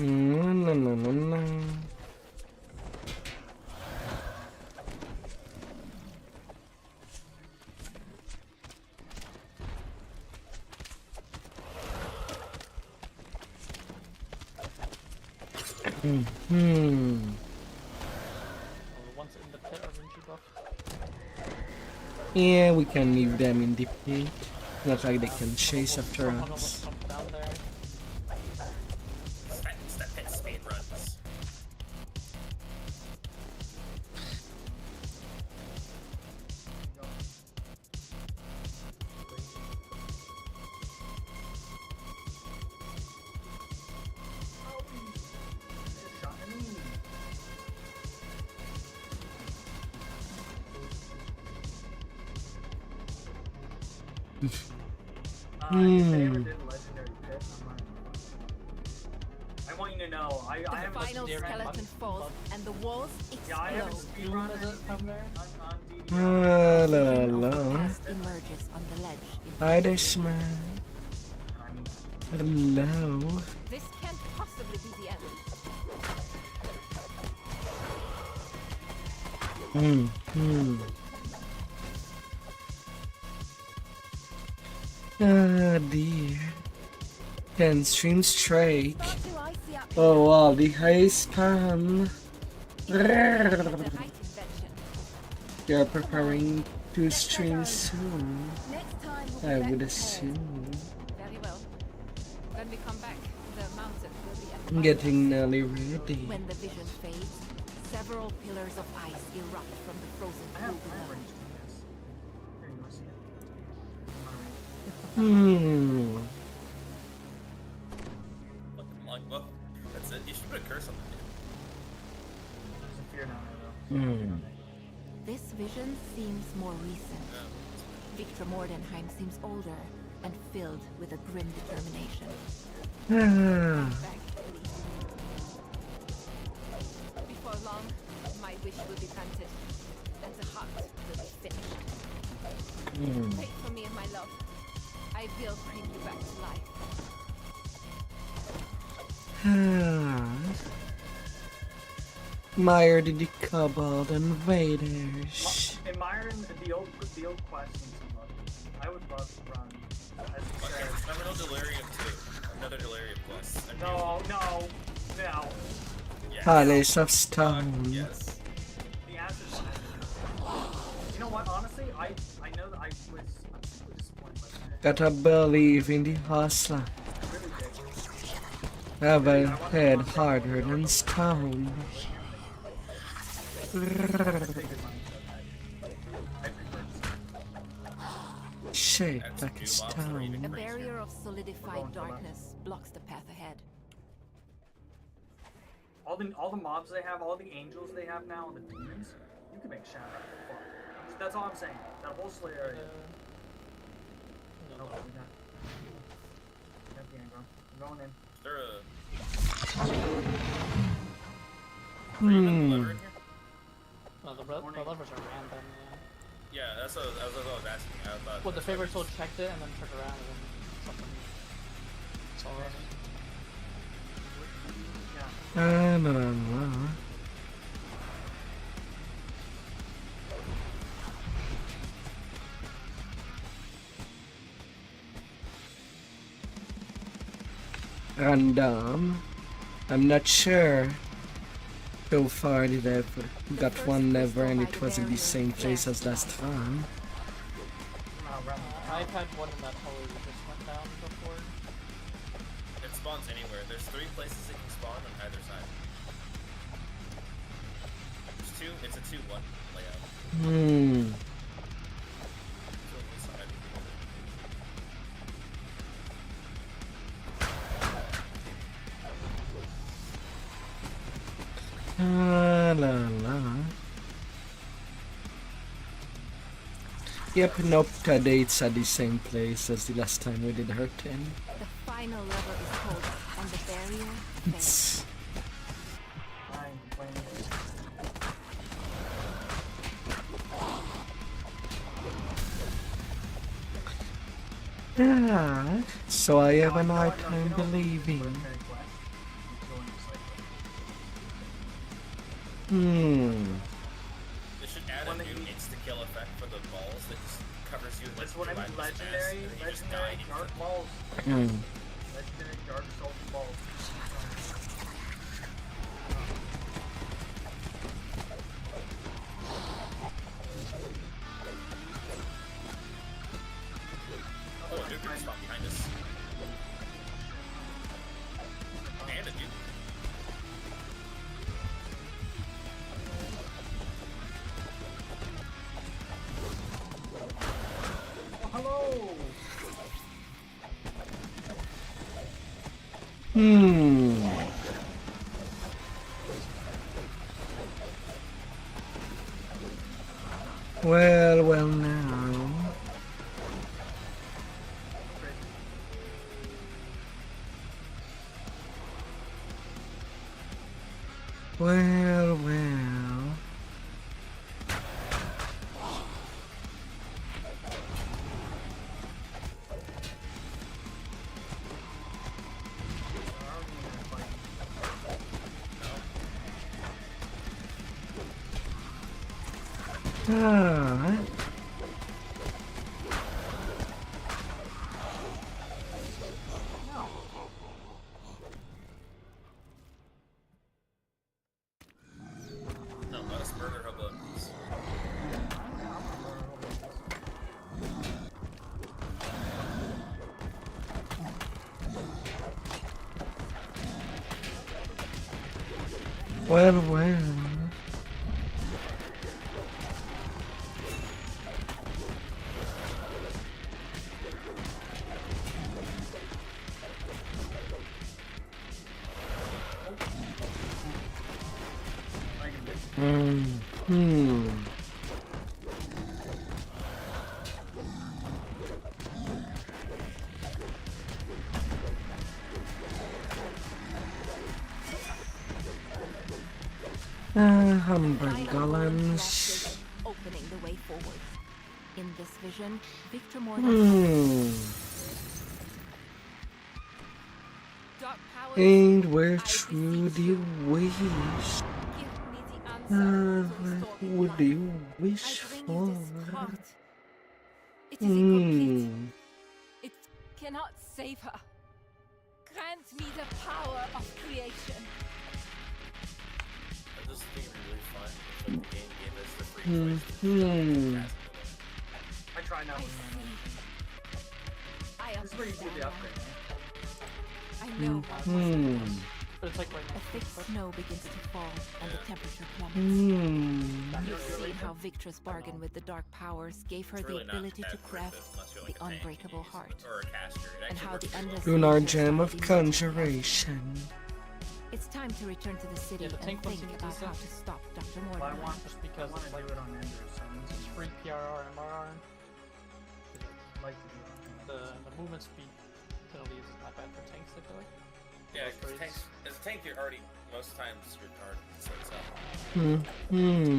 Or the ones in the pit are Vinci buff. Yeah, we can leave them in the pit. Not like they can chase after Someone us. almost jumped down there. It's that pit speed runs. Shot me. If they ever did a legendary pit, I want you to know, I The haven't final Deer and skeleton Buck- falls Buck. and the walls Yeah, I haven't explode. speedrun Doom is it from there? on DDO. La The la. past emerges on the ledge. in Hi there, Sman. I mean, Hello. This can't possibly be the end. Ah, dear. 10 stream strike. Start your icy up Oh wow, the high spam. the height invention. They're preparing to stream soon. Next time we'll be I back would prepared. assume. Very well. When we come back, the mountain will be at the I'm getting nearly ready. When the vision fades, several pillars of ice erupt from the frozen I have pool below. range on this. Here, you wanna see it? Like, well, that's it. You should put a curse on the dude. There's a fear down there, though. This vision seems more recent. Victor Mordenheim seems older and filled with a grim determination. Back, Elise. Before long, my wish will be granted, and the hunt will be finished. Wait for me, my love. I will bring you back to life. Mire the Kobold invaders. In Myron, the old quest seems to love it. I would love to run. As you Okay, said. Terminal Delirium 2. Another Delirium quest. No. Yes. Palace of Stone. Yes. The acid one. You know what? Honestly, I know that I'm super disappointed by that. Gotta believe in the hustler. I really did. Have a head harder than stone. I prefer this. Shaped That's like a new mobs that are even stone. A crazier. barrier of solidified darkness blocks the path ahead. All the mobs they have, all the angels they have now, and the demons, you can make Shadow fun. That's all I'm saying. That whole Slayer area. No, Oh, we got the aggro. I'm going in. Is there a... Are you in the lever in here? no, the levers are random. Yeah, that's what I was asking. I thought... Well, the favorite soul checked it and then turned around and then something. It's all right. Yeah. Random. I'm not sure. So far did I got one lever and it was in the same place as last time. I've had one in that hole we just went down before. It spawns anywhere. There's 3 places it can spawn on either side. There's 2. It's a 2-1 layout. 2 on each side. Yep, nope, today it's at the same place as the last time we did R10. The final lever is pulled, and the barrier fades. It's... I'm playing this. Yeah, so I have an No, hard no, time you know, believing. Very flat. I'm going just like They should add a new insta-kill effect for the balls that just covers you with That's what I mean. Duality's mask, Legendary, and then you just die legendary dark balls. Legendary dark soul balls. Oh, a nuke is spawned behind us. And a nuke. Oh, hello. Well now. Well. Ah. No, let us murder hobos. Well. Humber golems. Opening the way forward. In this vision, Victor Morgan. Dark powers, And we're I through beseech the you, wish. give me the answer to restore What would life. you wish I bring for? you this heart. It is incomplete. Hmm. It cannot save her. Grant me the power of creation. I just think it'd be really fun if the game gave us the free choice to cast it. I try not I to. see. I This is where you do the understand upgrade, man. now. I know how But it's like right a now. thick snow begins to fall and the temperature plummets. You've seen how Victra's bargain with the dark powers gave her It's the really not ability to that craft effective unless you're the like a tank unbreakable and heart. or a caster. It And actually how works the really well. endless Lunar winter gem of studies conjuration. It's time to return to the city Yeah, the and tank think one's about decent. how to stop Dr. Well, I Morgan. want Just I because want it's to like do it on Ender, so it's free PRR, MRR. I'd like to do it on Ender. The movement speed penalty is not bad for tanks, I feel like. Yeah, Most 'cause rates. as a tank, you're already most times you're already so it's up.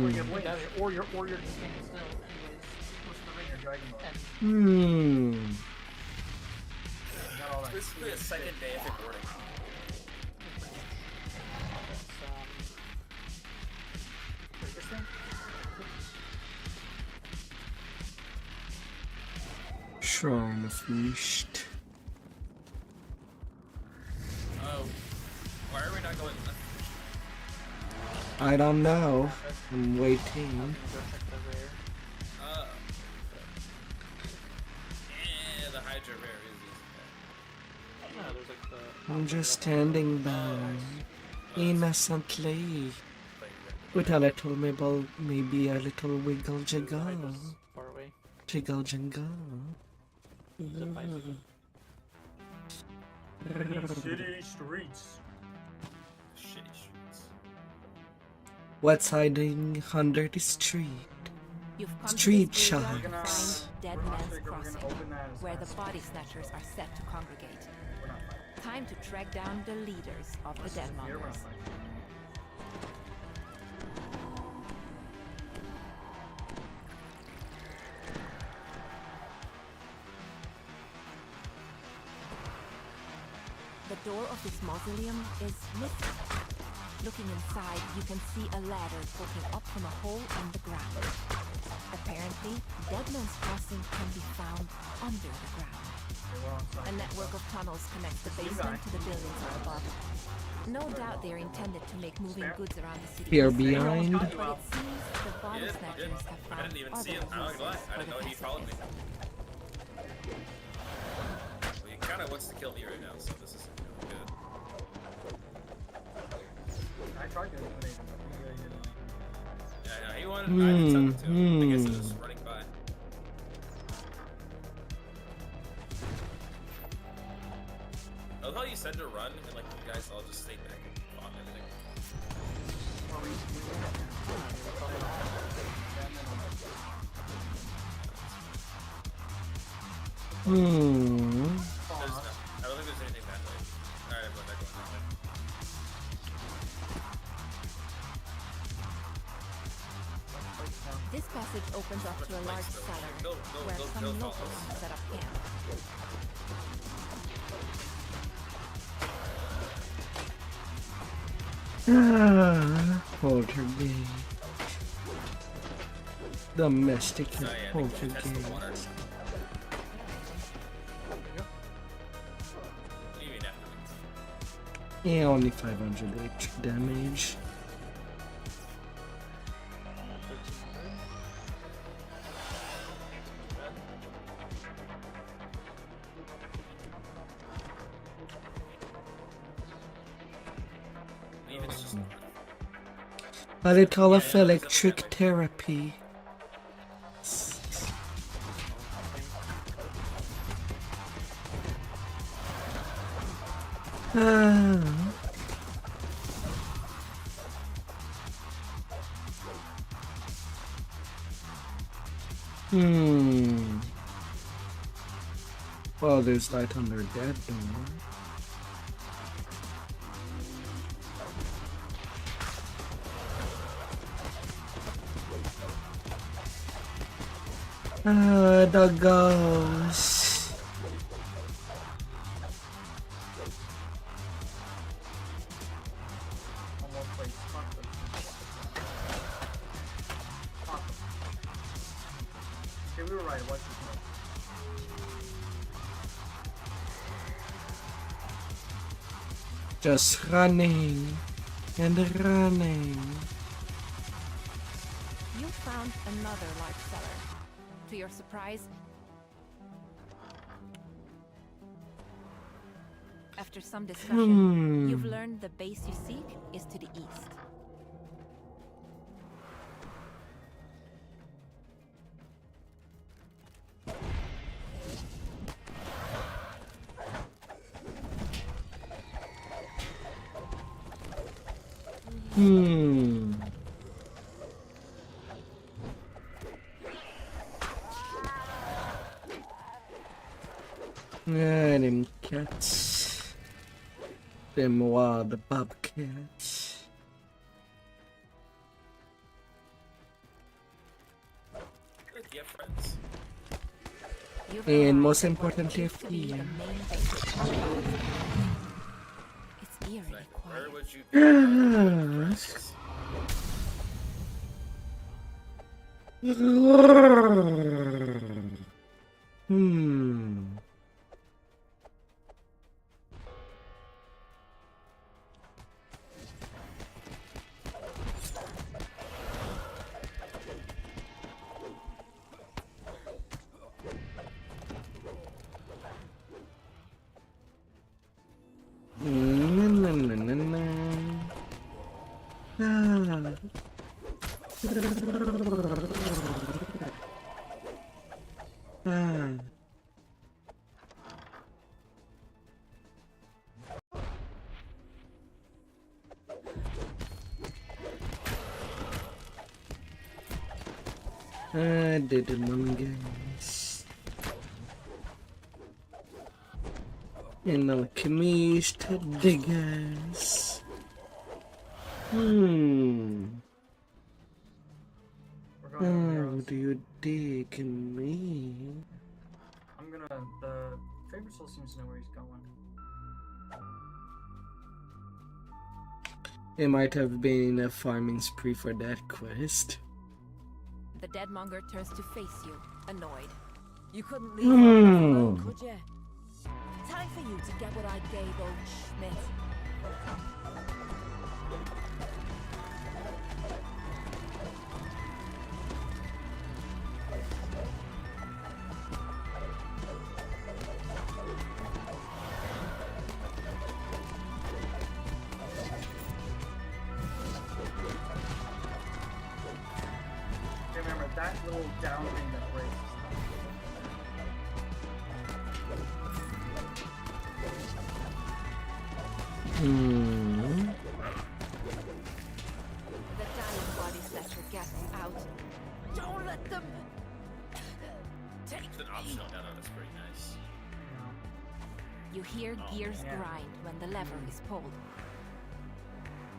Or you have Like wings. that, or you're just standing still anyways. Push the ring or dragon mode. And Not all that. Basically, a second day of recording. that's Wait, this thing? Shrine of Mist. Oh, why are we not going left? I don't know. I'm waiting. go check the rear. The Hydra rare is Yeah, there's like the I'm just standing by innocently with a little maybe a little wiggle jiggle. far away. Jiggle jingle. Zip line. City streets. shitty streets. What's hiding under the street? You've come Street to this graveyard to shots. find Dead We're not Man's trigger, we're Crossing, gonna open that as where the fast body snatchers are set to congregate. We're not fighting. Time to track down the leaders of the Dead Here, we're not Mongers. fighting. The door of this mausoleum is missing. Looking inside, you can see a ladder poking up from a hole in the ground. Apparently, Dead Man's Crossing can be found under the ground. Okay, we're on A site. network of tunnels connects the basement to the buildings up above. No doubt they're intended to make moving goods around the city. Here easier. behind. But it seems the body Yeah, snatchers have I found didn't even other see him. I'm not gonna lie. uses I for didn't the know he followed me. passageway. Well, he kind of wants to kill me right now, so this is really good. I tried to eliminate him, but he didn't. Yeah, he wanted. I didn't tell him to. I guess he was running by. I love how you said to run, and like you guys all just stayed back and fought everything. Well, we Hmm. There's no, I don't think there's anything that way. Alright, I'm going back that way. This passage opens up to a large cellar Go, where go, some go, locals follow. have set up camp. Poltergeist. Domestic Oh, yeah, they can test the poltergeist. water. What do you mean afterwards? Yeah, only 500 electric damage. Even it's just But they call it electric therapy. Ah. Well, there's light under that door. The ghost. almost like fuck them. Fuck them. Okay, we were right. What's this note? Just running and running. You found another large cellar. To your surprise, after some discussion, you've learned the base you seek is to the east. Yeah, them cats. Them wild bobcats. like you have friends. You've And arrived most at what importantly, appears to be the fear. main base of the Mongers. It's eerily Like, quiet. where would you be? Friends? Na, na, na, na. Ah. Ah. I did Among Us. An alchemist diggers. We're going over How heroes. do you dig me? I'm gonna. The favorite soul seems to know where he's going. It might have been a farming spree for that quest. The deadmonger turns to face you, annoyed. You couldn't leave long enough alone, Hmm. could you? Time for you to get what I gave old Schmidt. Remember that little down thing that breaks. Hmm. The dying body snatcher gasps out. Don't let them take It's an optional. No, that's pretty nice. You hear gears yeah. grind when the lever is pulled.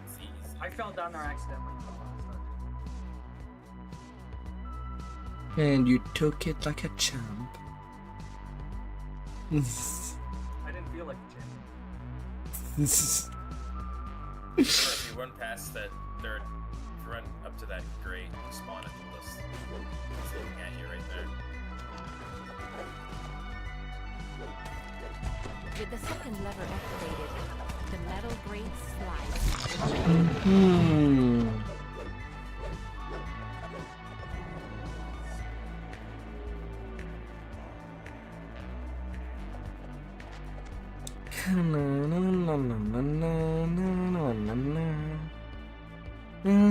It's easy. I fell down there accidentally. And you took it like a champ. I didn't feel like a champion. If you run past that third, if you run up to that grate, you spawn at the list. It's looking at you right there. With the second lever activated, the metal grate slides. Hmm.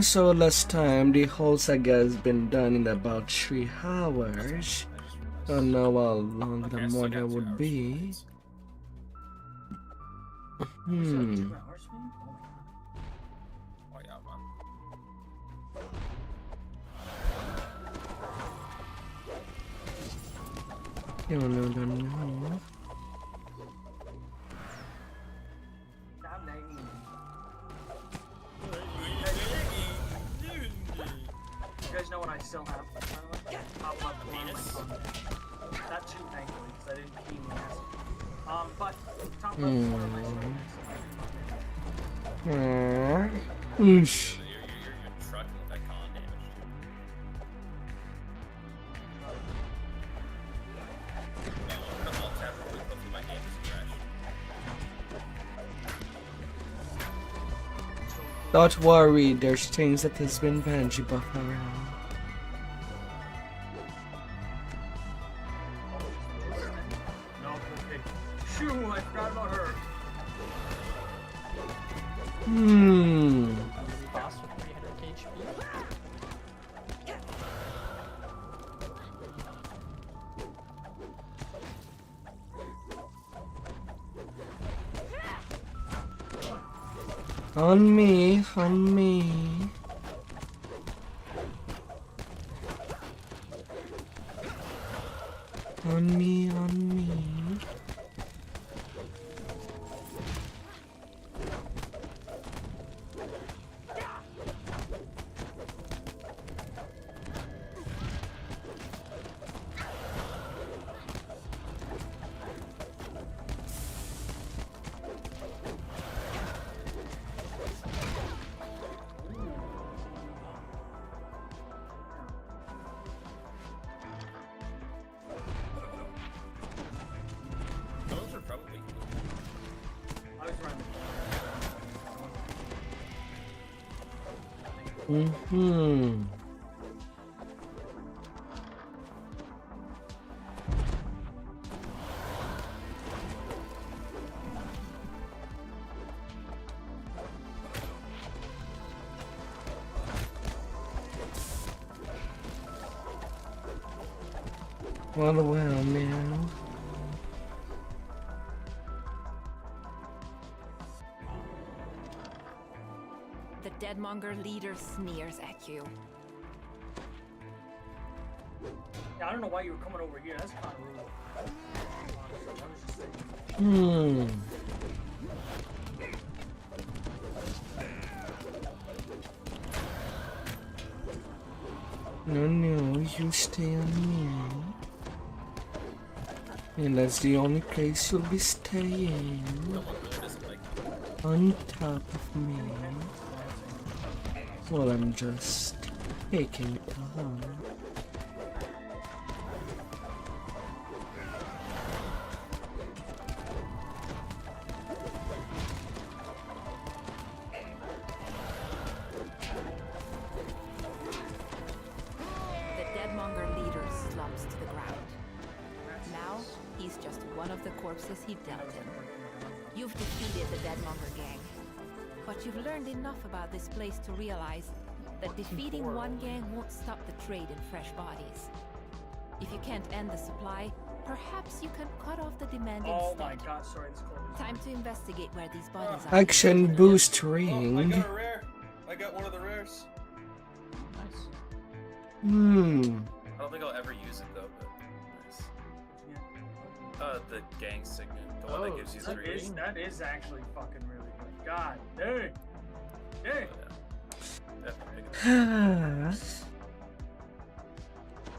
So last time the whole saga has been done in about 3 hours. Don't know how long the Okay, I still model got 2 would hours be. You still have Hmm. 2 hours, man? Oh my god. Oh yeah, man. You don't know. Stop nagging me. You guys know what I still have? Pop up on my phone. Not too thankfully, because I didn't key my ass. But top left is one of my Oosh. So you're trucking with that con damage. I'm gonna alt tab really quickly. My game is crashed. Don't worry, there's things that has been Banshee buff around. No, okay. Shoo, I forgot about her. Hmm. Boss with 300 HP. On me, on me. On me, on me. Those are probably I was running. Mm-hmm. Well, now. The deadmonger leader sneers at you. Yeah, I don't know why you were coming over here. That's kind of rude. Honestly, I was just saying. No, you stay on me. And that's the only place you'll be staying. On top of me. Well, I'm just taking it on. The Deadmonger leader slumps to the ground. Now, he's just one of the corpses he dealt in. You've defeated the Deadmonger gang. But you've learned enough about this place to realize that defeating one gang won't stop the trade in fresh bodies. If you can't end the supply, perhaps you can cut off the demand Oh instead. my god, sorry, this club is... Time to investigate where these bodies are. Action boost Oh, I ring. got a rare. I got one of the rares. Nice. I don't think I'll ever use it though, but nice. The gang signet, the one that gives you 3. That is actually fucking really good. God dang. Dang.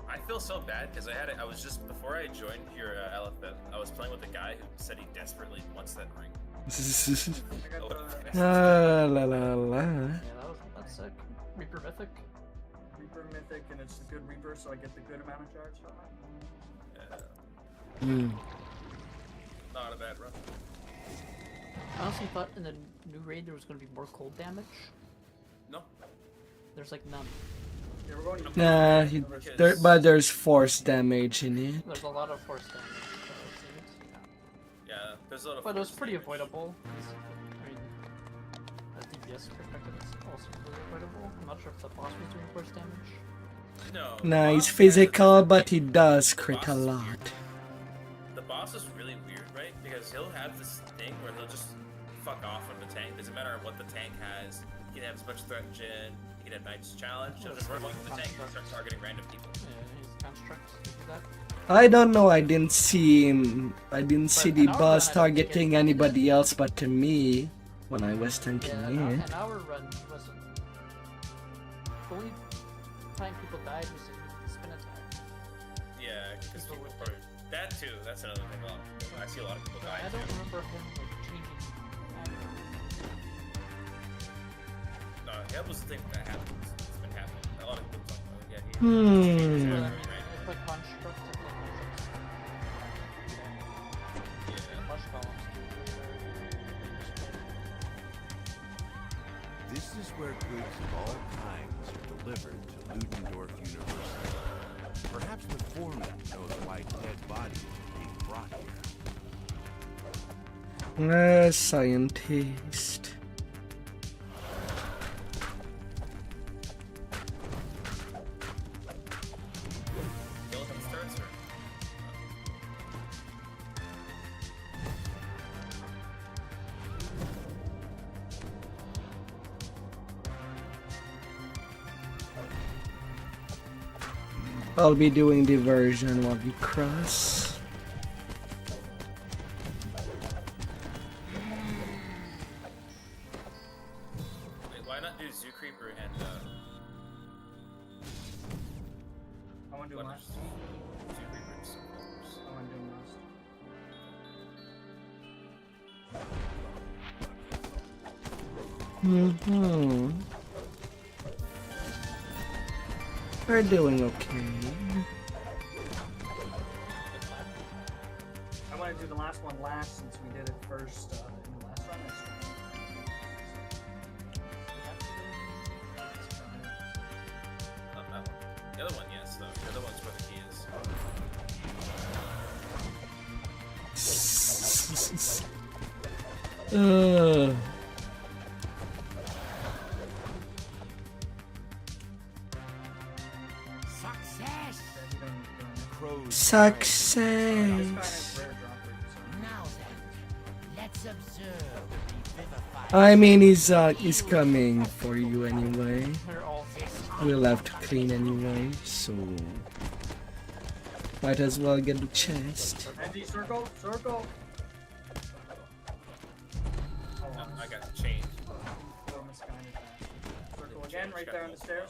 I feel so bad because I was just before I joined your LFF, I was playing with a guy who said he desperately wants that ring. I got the La la la. Yeah, that's sick. Reaper Mythic. Reaper Mythic, and it's the good Reaper, so I get the good amount of charge. Not a bad run. I honestly thought in the new raid there was going to be more cold damage. No. There's like none. Yeah, we're going to Nah, but there's force damage in it. There's a lot of force damage. It seems. Yeah, there's a lot of. But it was force pretty damage. avoidable. I mean, a DPS perspective, it's also really avoidable. I'm not sure if the boss was doing force damage. No. Nah, he's physical, but he does crit a lot. The boss is really weird, right? Because he'll have this thing where he'll just fuck off on the tank. Doesn't matter what the tank has. He can have as much threat gen. He can have Knight's Challenge. He'll just run along with the tank and start targeting random people. Yeah, he's construct. Do that. I don't know, I didn't see him. I didn't see the an hour boss run, I don't think targeting anybody else but to me when I was tanking Yeah, it. an hour run wasn't. The only time people died was in spin attack. Yeah, because People people with probably that too. That's another thing. A lot of people, I see a lot of people die. I too. don't remember him like changing. No, that was the thing that happened. It's been happening. A lot of people talk about it. Yeah, he But I changes mean, every if random. like construct and then Yeah. flush columns. This is where goods of all kinds are delivered to Ludendorff University. Perhaps the foreman knows why dead bodies are being brought here. Scientist. Skeleton starts her. I'll be doing diversion while we cross. Wait, why not do Zoo Creeper and I want to do what last. is Zoo Creeper and some others? I want to do last. We're doing okay. I want to do the last one last since we did it first in the last run. Not that one. The other one, yes, though. The other one's where the key is. Success! Crows Success. Now then, let's observe the revivifying. I mean, he's coming for you anyway. They're all We'll have to clean anyway, so Might as well get the chest. Andy, circle, circle. I got the change. Oh, misguided that. Circle again, right there on the stairs.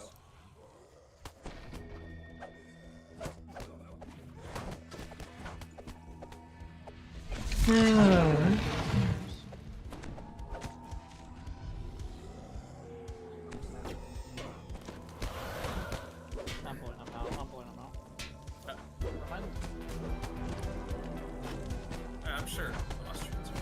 I'm pulling them out. I'm pulling them out. Fine. I'm sure Austrians are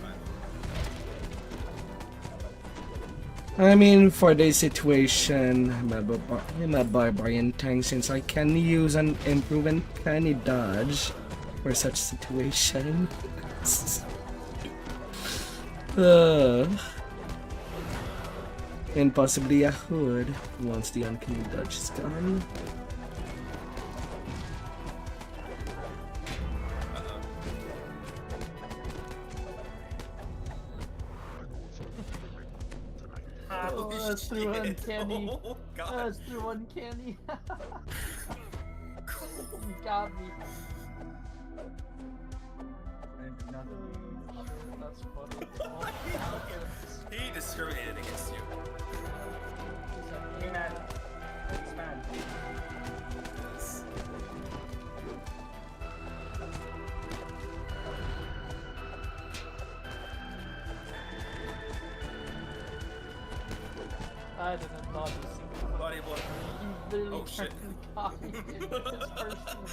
fine. I mean, for this situation, I'm a barbarian tank since I can use an improved penny dodge for such situation. And possibly a hood once the uncanny dodge is gone. Oh, that's through uncanny. Oh, God. That's through uncanny. You got me. That's funny. Oh, He discriminated against you. He's mad. He's mad. Yes. I didn't dodge a single one. Body blow. You literally Oh, shit. turned and caught me in his personal.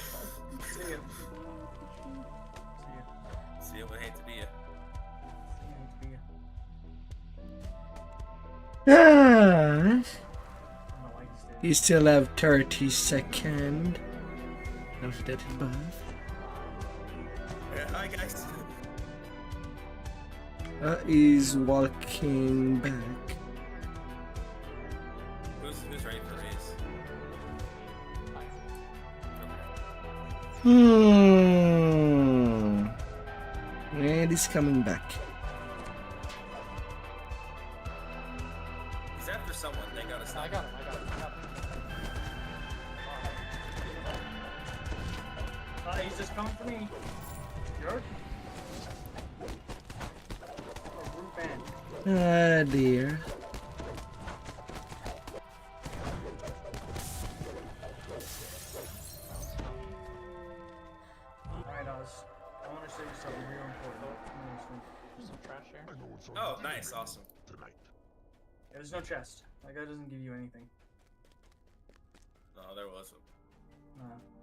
See ya. See, it would hate to be you. See ya. Ah, I don't know why he's there. you still have 30 seconds of that buff. Yeah, hi guys. He's walking back. Who's ready for raise? And he's coming back. He's after someone. They gotta I stop. got him. I got him. He's just coming for me. You're group band. Ah, dear. Alright, Oz. I want to show you something real important. There's some trash here. Oh, nice, awesome. There's no chest. That guy doesn't give you anything. No, there was.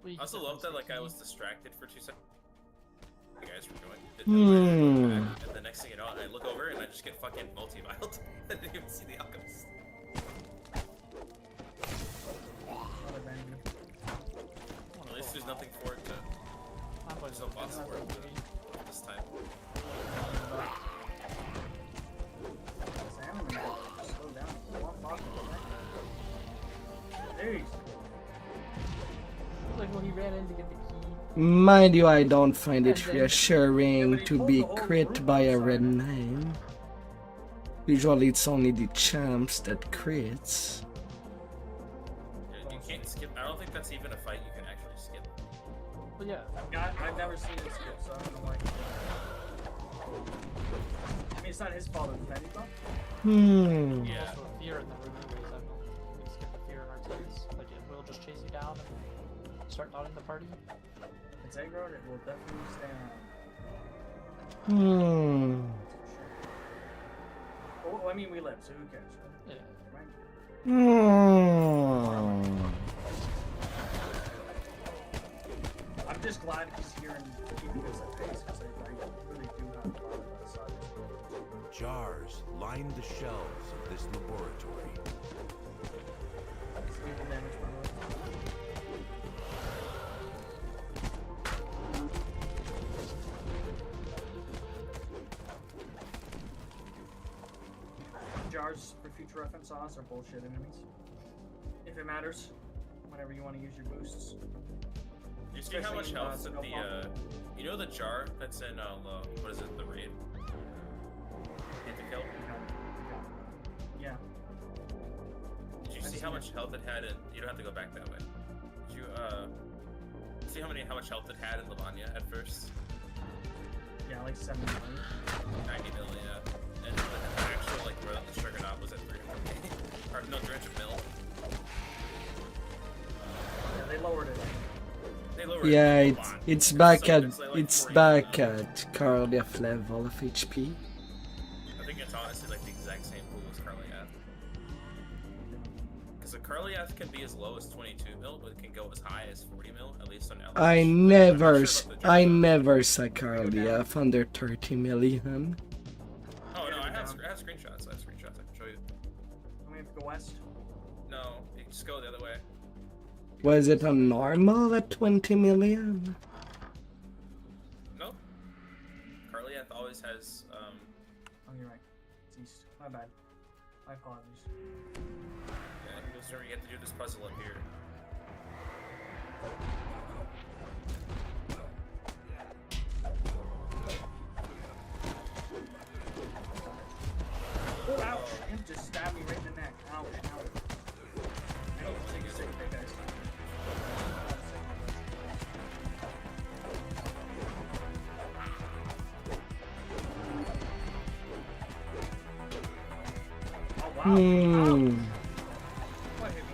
We I also can love that like I see. was distracted for 2 seconds. You guys were doing. Hmm. And the next thing you know, I look over and I just get fucking multi-miled. I didn't even see the alchemist. Another band. At least there's nothing for it to. I'm going There's to no boss for it to this time. Sam, slow down. One box. There he is. Like when he ran in to get the key. Mind you, I don't find it Yeah, reassuring but he to pulled be the whole crit group by a outside. red 9. Usually it's only the champs that crits. You can't skip. I don't think that's even a fight you can actually skip. But yeah, I've never seen it skip, so I don't know why. I mean, it's not his fault, it's Benny's fault. Yeah. also a fear in the room anyways. I don't know. We can skip the fear in our teams. Like it will just chase you down and start dotting the party. If it's aggroed, it will definitely stay Hmm. around. Well, I mean, we live, so who cares? Yeah. Right? Hmm. I'm just glad he's here and keeping us at pace, because I really do have a lot of sides. Jars line the shelves of this laboratory. It's lethal damage, by the way. Jars, for future reference, are bullshit enemies. If it matters, whenever you want to use your boosts. You see how much Especially in, health that Snow the Pump. you know the jar that's in what is it, the raid? Hit to kill? Yeah. Did you I've see seen how it. much health it had? And you don't have to go back that way. Did you see how much health it had in Lavanya at first? Yeah, like 7 million. 90 mil, yeah. And the actual like run the Struggernaut was at 300k. Or no, 300 mil. Yeah, they lowered it. They lowered Yeah, it a it's lot. it's back like- at like it's 40 back mil. at Karlief level of HP. I think it's honestly like the exact same pool as Karliath. Because a Karliath can be as low as 22 mil, but it can go as high as 40 mil, at least on LH. I I'm never not s- sure about the I Juggernaut. never saw Karlief under 30 million. Oh no, I have screenshots. I have screenshots. I can show you. Do we have to go west? No, you just go the other way. Was it on normal at 20 million? No. Karliath always has Oh, you're right. It's east. My bad. My apologies. yeah, you have to do this puzzle up here. Oh, ouch! Him just stabbed me right in the neck. Ouch, ouch. I need to take a sick day, guys. Oh, wow. Hmm. What hit me?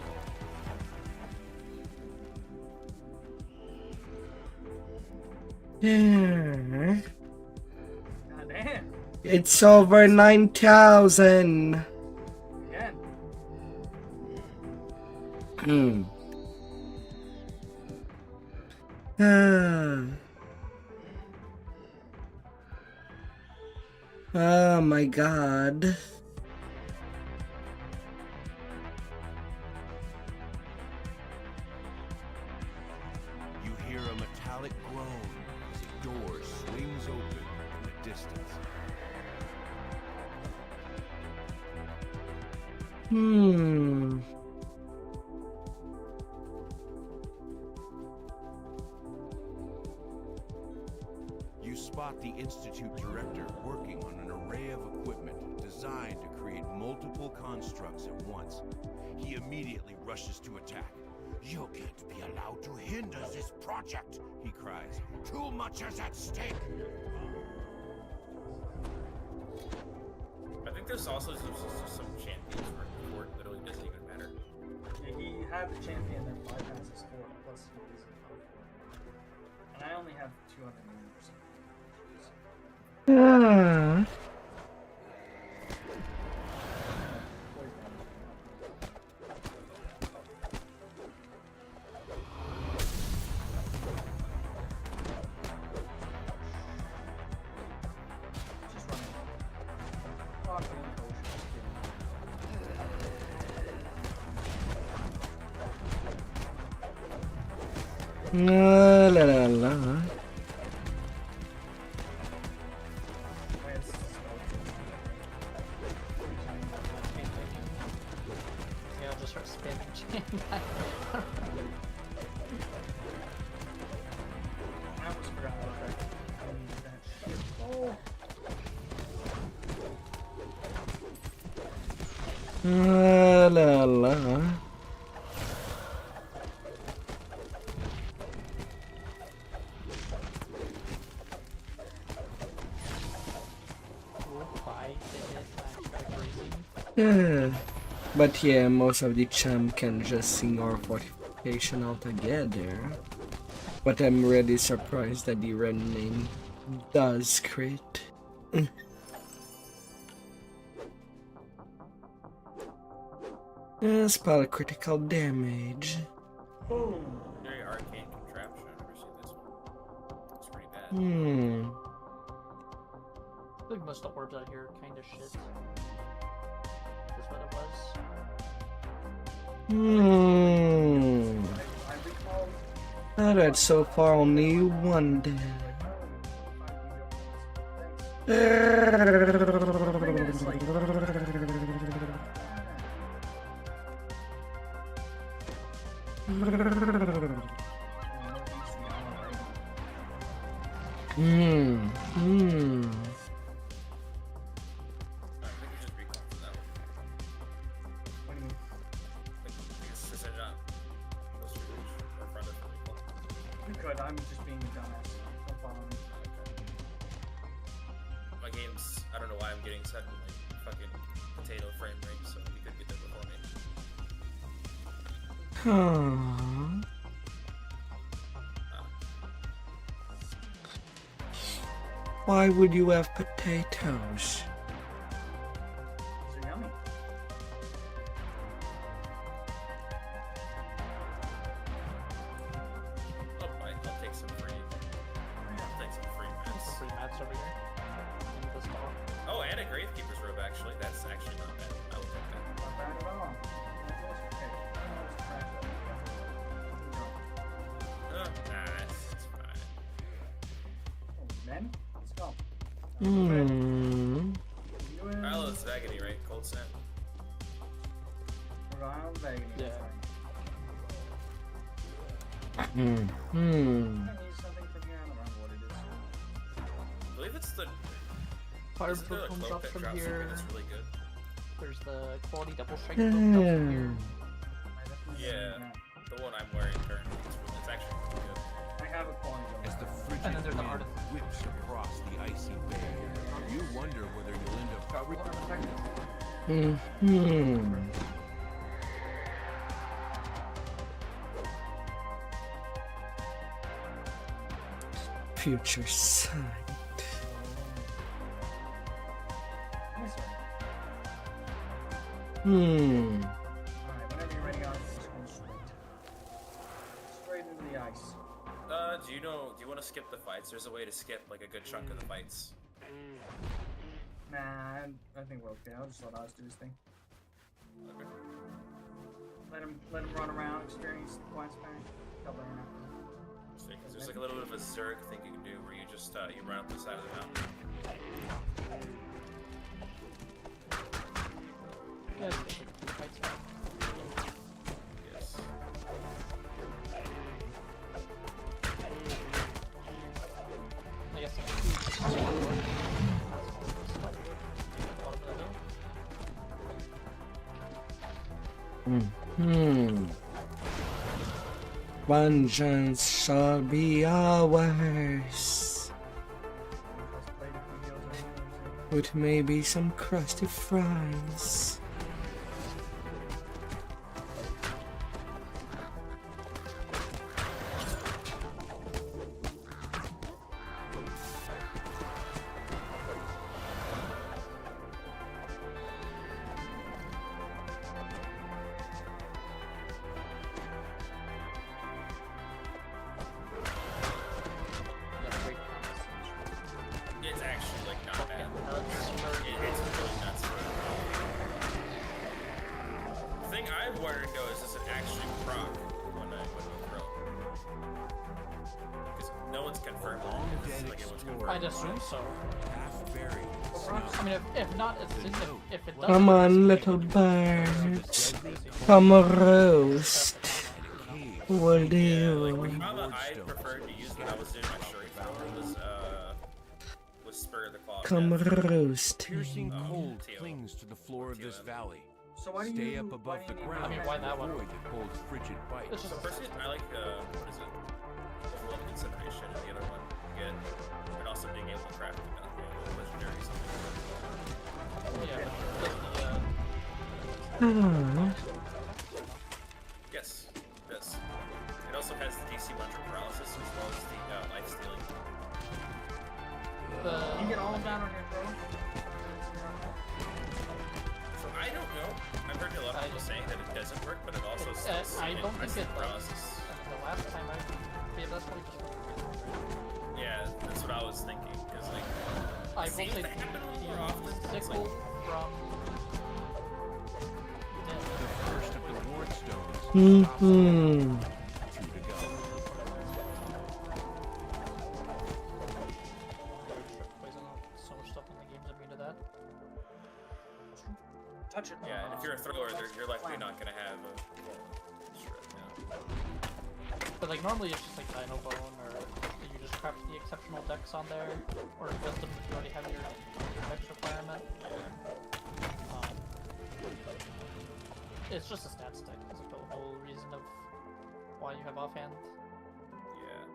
Yeah. God damn. It's over 9,000. Again. Hmm. Ah. Oh my god. You hear a metallic groan as a door swings open in the distance. Hmm. You spot the Institute director working on an array of equipment designed to create multiple constructs at once. He immediately rushes to attack. You can't be allowed to hinder this project, he cries. Too much is at stake. I think there's also some champions where it literally doesn't even matter. Yeah, he had the champion that bypasses 4 plus he's above 4. And I only have 200 million percent. Ah. Just running. Fuck me, coach. Just kidding. La la la la. Wait, this is Yeah, I'll just start spamming chain. I almost forgot about that. I need that shit. Oh! La la la. Why did it back racing? Yeah. But yeah, most of the champ can just ignore fortification altogether. But I'm really surprised that the red name does crit. Spell critical damage. Boom! Very arcane contraption. I've never seen this one. It's pretty bad. Hmm. I think most of the orbs out here are kind of shit. That's what it was. Hmm. I recall. Alright, so far only one dead. Hmm. Hmm. I think we just recall from that one. What do you mean? I think it's just a jump. Close to reach or farther from recall. good. I'm just being a dumbass. Don't follow me. My game's, I don't know why I'm getting set in like fucking potato frame rate, so you could get that before me. Aww. Why would you have potatoes? They're yummy. Oh, I'll take some free. I'll take some free Some mats. free mats over here. In this ball. Oh, and a Gravekeeper's robe actually. That's actually not bad. I will take that. Not bad at all. Nah, it's fine. Men, let's go. Hmm. Alright, let's Vagony, right? Cold snap. We're going on Vegas. Yeah. Hmm. I need something from here. I don't remember what it is. I believe it's the. Fire Isn't there a book comes cloak up that from drops something here. that's really good? There's the quality double strike book comes from here. I definitely Yeah. need that. The one I'm wearing currently. It's actually really good. I have a quality As the though. frigid And then there's the wind R10. whips across the icy bay, you wonder whether you'll end up Hmm. Future sight. Hmm. Alright, whenever you're ready, I'll just go straight. Straight into the ice. Do you want to skip the fights? There's a way to skip like a good chunk of the fights. Nah, I think we're okay. I'll just let Oz do his thing. Okay. Let him run around, experience the quest back. Double him out. See, 'cause there's like a little bit of a Zerg thing you can do where you just you run up the side of the mountain. Yeah, it's just like 2 fights back. Yes. I guess it's Hmm. Vengeance shall be ours. Just played a few heals anyway, With maybe some crusty fries. It's actually like not bad. It's really nuts. The thing I wondered though is does it actually proc when we throw? Because no one's confirmed long it. dead Like it was explorer. I'd assume so. half buried in snow. I mean, if not, if it does. Come on, little birds. Come roast. Will do. How that I preferred to use when I was doing my shuriken was Spur of the Claw. Come Death. roast. Piercing cold Teal. clings to the floor of this valley. So why do Stay you up above the need ground I mean, why that one? to avoid the cold's frigid bite. It's So just first, I like what is it? Overload Incineration, and the other one good. And also being able to craft legendary something. yeah, but Ah. Yes, yes. It also has the DC Muncher Paralysis as well as the life stealing. You get all of that on your throw? So I don't know. I've heard a lot of people saying that it doesn't work, but it also steals I don't think it does. paralysis. The last time that's what he just. Yeah, that's what I was thinking. Because like, I it will seems say to happen more often. It's sickle like, from. The first of the ward stones. Hmm. Two to go. Poison, so much stuff in the game's immune to that. Touch it. yeah, and if you're a thrower, you're likely not going to have a. But like normally it's just like Dino Bone, or you just craft the exceptional decks on there, or Wisdom if you already have your dex requirement. It's just a stat stick, as a whole reason of why you have offhand. Yeah.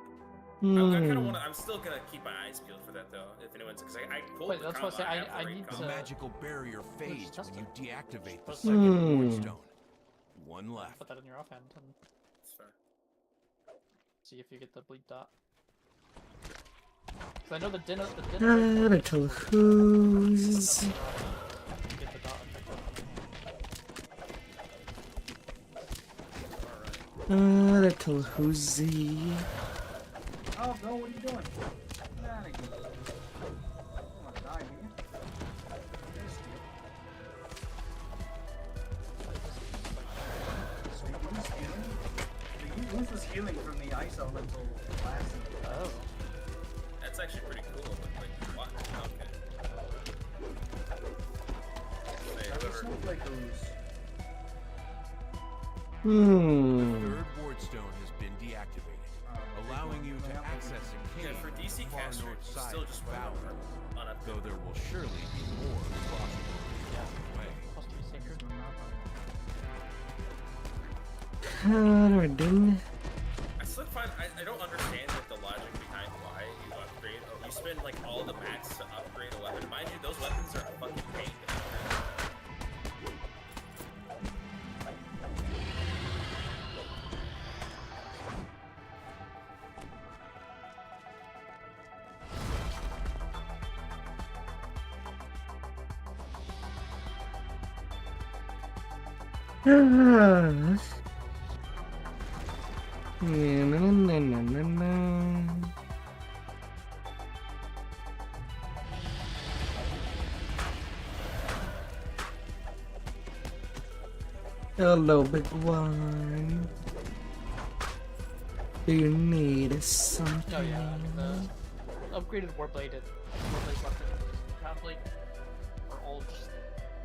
I kind of Hmm. want to. I'm still gonna keep my eyes peeled for that though. If anyone's, because I pulled Wait, the that's what I combo, say, have the I raid need combo. The to- magical barrier fades test when you it. deactivate the Let's second Hmm. ward stone. One left. Put that in your offhand and It's fair. see if you get the bleed dot. 'Cause I know the dinner. The Little who's. You get the dot effect on the Little whoosy. Oh, no, what are you doing? Get out of here. I don't want to die, do you? There's you. So you lose healing? You lose this healing from the ice elemental blast. Oh. That's actually pretty cool. But like, what? Okay. Say, That's a whoever. snowflake ooze. Hmm. Third ward stone has been deactivated, allowing you to access a Yeah, cave for DC far casters, north you side still of just the valley, on a though there will surely be more possibilities Yeah. along the way. Supposed to be sacred. Carding. I still find I don't understand like the logic behind why you upgrade or you spend like all the mats to upgrade a weapon. Mind you, those weapons are a fucking pain to upgrade. Ah. Na, na, na, na, na, na. Hello, big one. Do you need something? Oh yeah, the upgraded warblade weapons, Crown Blade, are all just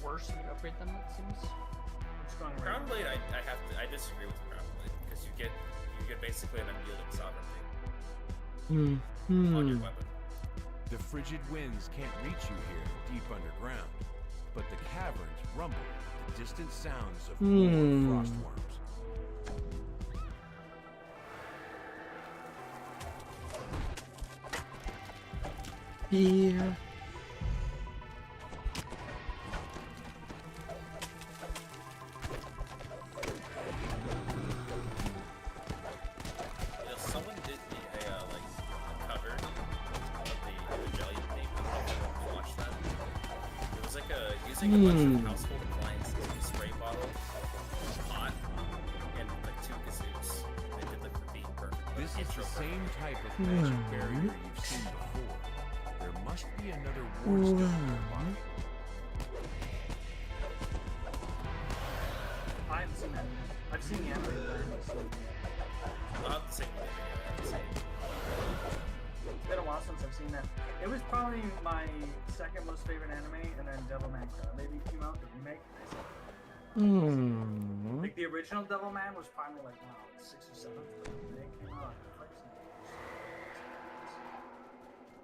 worse when you upgrade them. It seems. What's going on? Crown Blade, I disagree with Crown Blade because you get basically an unyielding sovereignty on your Hmm. weapon. The frigid winds can't reach you here deep underground, but the caverns rumble with the distant sounds of more frostworms. Yeah. You know, someone did me a like a cover of the Rebellion theme. I don't know if everyone watched that. It was like using a bunch of household appliances, a spray bottle, a pot, and like 2 kazoos. They did like the beat perfect. This is intro the perfect. same type of magic barrier you've seen before. There must be another ward stone nearby. I haven't seen that. I've seen the anime, but I haven't seen it. I'll have to say one thing. I haven't seen it. It's been a while since I've seen that. It was probably my second most favorite anime, and then Devilman Crybaby came out, the remake. Like the original Devilman was probably like, wow, 6th or 7th. The remake came out on Netflix.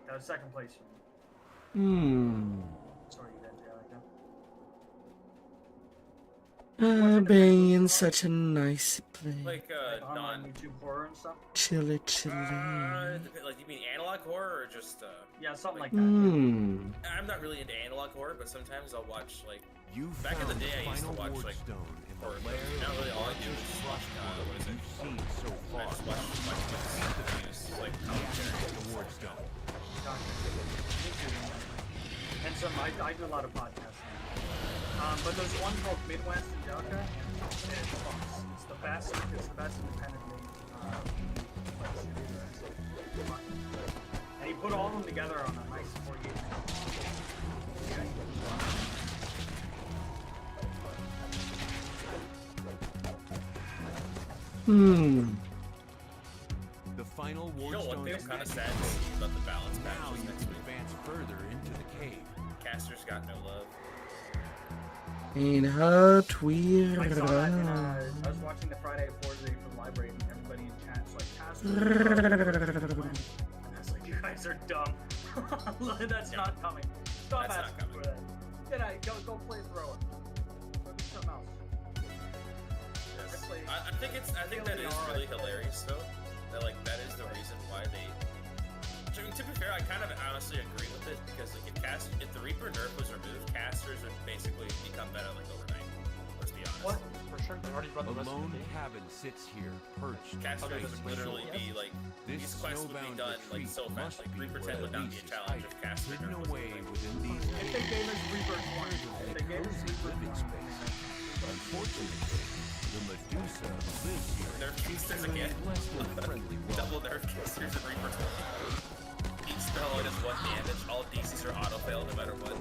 That was second place for me. Sorry, you didn't like that. Being in such a nice place. Like Like online non. YouTube horror and stuff. Chilly, chilly. Like you mean analog horror or just Yeah, something like that. I'm not really into analog horror, but sometimes I'll watch like You back in the found day I used to final watch ward like stone in the horror lair movies. Not really all I of do is just watch what is it? you've seen so I far. just watch movies, like commentary. Deactivate the ward stone. And some, I do a lot of podcasts now. But there's one called Midwest and Delta. It's the best. It's the best independent made. And he put all of them together on a nice 48 The final You ward know one stone thing is I'm kind of magic. sad to see about the balance Now patches you next can week. advance further into the cave. Casters got no love. In Hot Wheels. I saw that in, I was watching the Friday Forgery from the library, and everybody in chat's like, Casper. And I was like, you guys are dumb. That's not coming. Stop That's not asking coming. for that. Get out, go play thrower. Go do something else. Yes. I think that is really hilarious though. That like that is the reason why they I kind of honestly agree with it because like if the Reaper nerf was removed, casters would basically become better like overnight. Let's be honest. What? For sure, they already run A the rest of lone the game. cabin sits here, perched Casters face would to literally shore. be like This these quests would be snowbound done like retreat so fast. must Like be Reaper where 10 would not be a Elise's challenge if item caster hidden nerf was away removed. within these If they caves. gave us Reaper 20, if they gave us Cozy Reaper living 20, space. Unfortunately, the Medusa who lives here Nerf casters again. less than a friendly Double welcome. nerf casters and Reaper 20. Each spell only does 1 damage. All DCs are auto fail no matter what.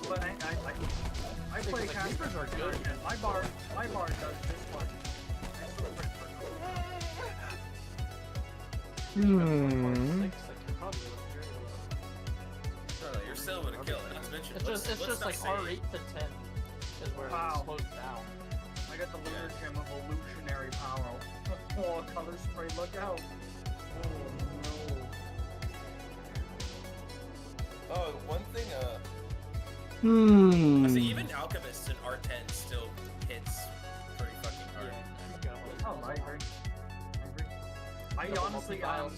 But I play like, casters Reapers are good. and my bar does this much. I still crit for Hmm. Like, you're probably No, you're still gonna kill it. Not to mention, It's just not like say- R8 to 10 is where Wow. it slows down. I got the Lunar Gem evolutionary power. Oh, color spray, look out. Oh Oh, one thing, Hmm. I see even Alchemists in R10 still hits pretty fucking hard. no. Oh, I agree. I honestly, spam.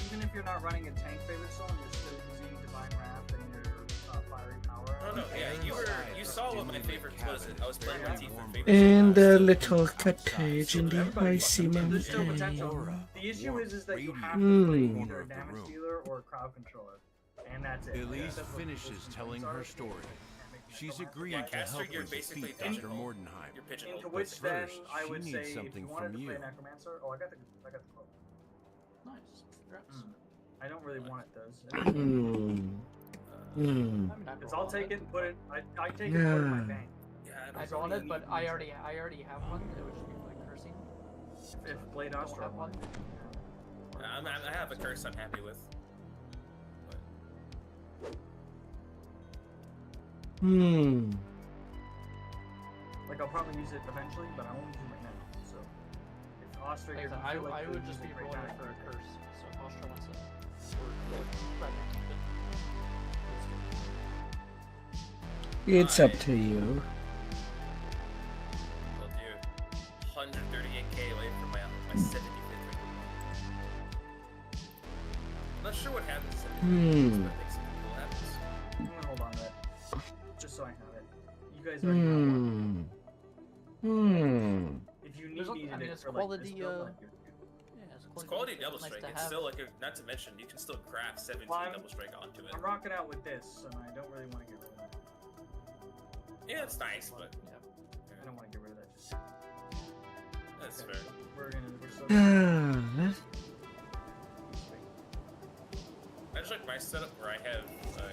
even if you're not running a tank favorite song, you're still using Divine Wrath and your fiery power. No, yeah, you saw what my favorite was. I was playing with Tifa favorite. In the song. little cottage in the Everybody icy fucking- there's still mountain. potential. The issue is that you have to Hmm. play Corner either a of the damage room. dealer or a crowd controller. And that's it. Elise That's what finishes people's telling complaints her are. story. She's agreed Yeah, to caster, help you're her basically defeat Dr. pigeonholed. Mordenheim. You're pigeonholed. Into which then first, I she would needs say if something you wanted from to play you. Necromancer, oh I got the quote. Nice. Congrats. I don't really want it though. Hmm. Hmm. I mean, I'd Because roll I'll on take it it. and put it. I take it and put it in my Yeah. bank. Yeah, I'd roll on it, but I already have one. It would just be like cursing. If Blade Don't Astra have one. wanted. I have a curse I'm happy with. Hmm. Like I'll probably use it eventually, but I won't use it right now. So if Astra, Like, if you I feel like would you'll just use be it right rolling now, it for a you can. curse. So if Astra wants it, or rather keep it. It's up to you. Well, dude, 138k away from my 75th rank. I'm not sure what happens. Hmm. But I think something cool happens. I'm gonna hold on to it, just so I have it. You guys already have one. Hmm. If you There's needed I mean, it it's for quality, like this build, like, Yeah, It's quality double nice strike. to It's have. still like a, not to mention you can still craft 17 Well, I'm- double strike onto it. I'm rocking out with this, and I don't really want to get rid of that. Yeah, it's nice, but Yeah. I don't want to get rid of that. Just that's okay. fair. We're still. Ah. I just like my setup where I have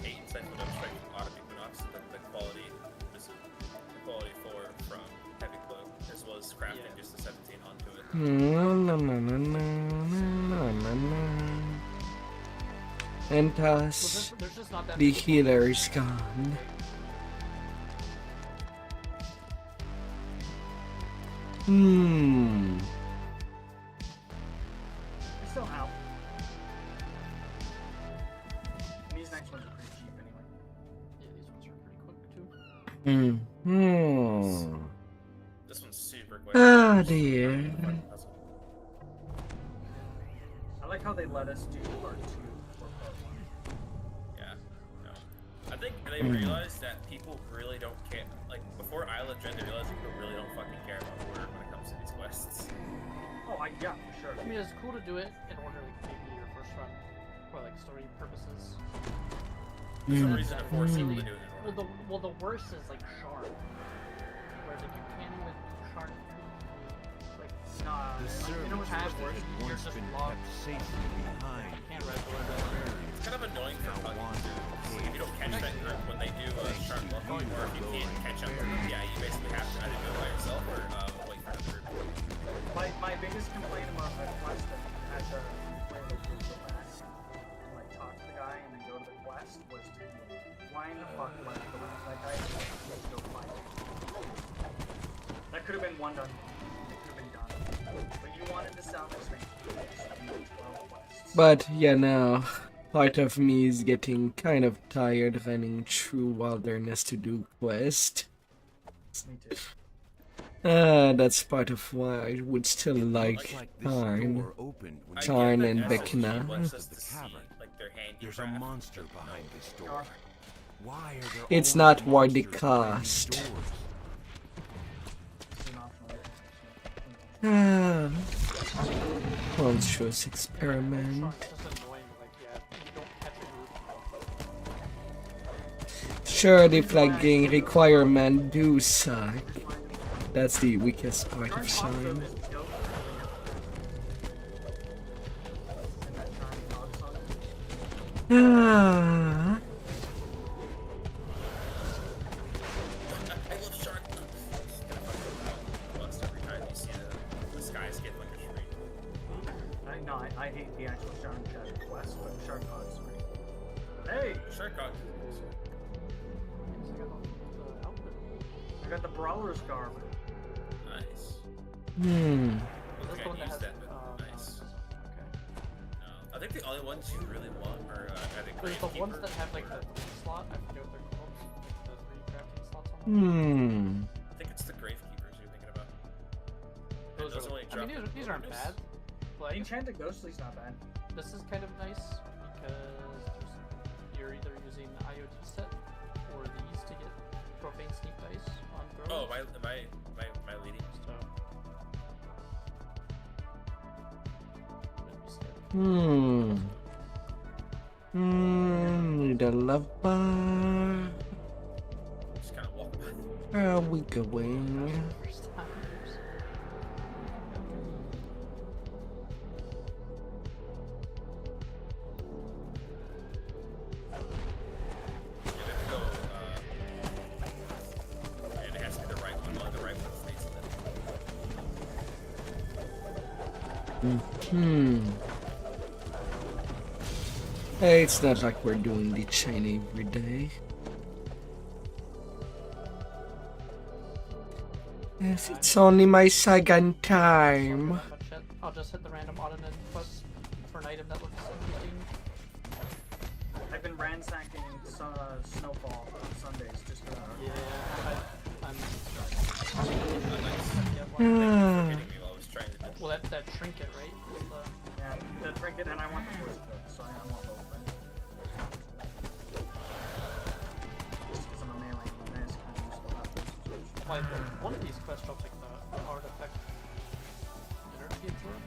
8 insightful double strike from Autumn Equinox, the quality is the quality 4 from Heavy Cloak, as well as crafting Yeah. just the 17 onto it. Na, na, na, na, na, na, na. And Well, thus, there's just not that the many healer is gone. Hmm. It's still out. And these next ones are pretty cheap anyway. Yeah, these ones are pretty quick too. Hmm. This one's super quick. Ah, dear. I like how they let us do part 2 for part 1. Yeah, no. I think they realized that people really don't care. Like, before Isle of Dread, they realized people really don't fucking care about order when it comes to these quests. Oh, yeah, for sure. I mean, it's cool to do it in order, like maybe your first run, for like story purposes. There's no reason to force people to do it in order. Well, the worst is like Shard, where like you can't even do Shard. Like, Nah, The you know servants what's have the to- worst? you're once just been locked. kept safely behind. you can't red door. It's kind of annoying for Now pugging wander too. the If you don't catch that group when they do sharp welcome, or if you can't catch up with them, yeah, you basically have to either do it by yourself or wait for another group. My biggest complaint about that quest that you had to play like go back and like talk to the guy and then go to the quest was to why in the fuck let me go back to that guy and let's go find him. That could have been one done. It could have been done. But you wanted to sound like strange. You just need 12 quests. But yeah, now part of me is getting kind of tired running through wilderness to do quest. Me too. That's part of why I would still Looks like like this Tarn. door opened when I you get Tarn that and SSG Vecna. wants us the to see, cavern. like, their There's a handicraft. monster behind this door. Why are there It's always not worth the monsters behind these cost. doors? This is an optional. Monstrous experiment. It's just annoying, like, yeah, you don't catch a group. Sure, the flagging requirement do suck. That's the weakest part of Charm Shine. is dope. And that charm dog song. Ah, I love shark. Bust every time you see the skies get like a shriek. I hate the actual Shark quest, but Shark Dog's great. Hey, Shark dog. I got the Brawler's Garb. Nice. hmm. Is this Okay, the one that use has... that, but nice. I think the only ones you really want are either There's the ones Gravekeeper. that have, like, the slot, I forget what they're called. The 3 crafting slots on them. I think it's the Gravekeepers you're thinking about. Those Those are, only I mean, Oh, drop these aren't bonus. bad. Like, Enchanted Ghostly's not bad. this is kind of nice because you're either using the IoT set or these to get profane sneak dice on throws. Oh, am I leading? So, Need a love bar. Just kind of walk by. Where are we going? first timers. You have to go, and it has to be the right one. The right one stays in it. Hey, it's not like we're doing the chain every day. Yes, it's only my second time. But shit, I'll just hit the random Autonin quest for an item that looks interesting. I've been ransacking Snowfall on Sundays just for Yeah, I'm Forgetting me while I was trying to do. well, that trinket, right? Is the- yeah, the trinket, and I want the force book, so I'm all over it. Just because I'm a melee mask, I just have those. like one of these quests drops like the artifact energy absorb.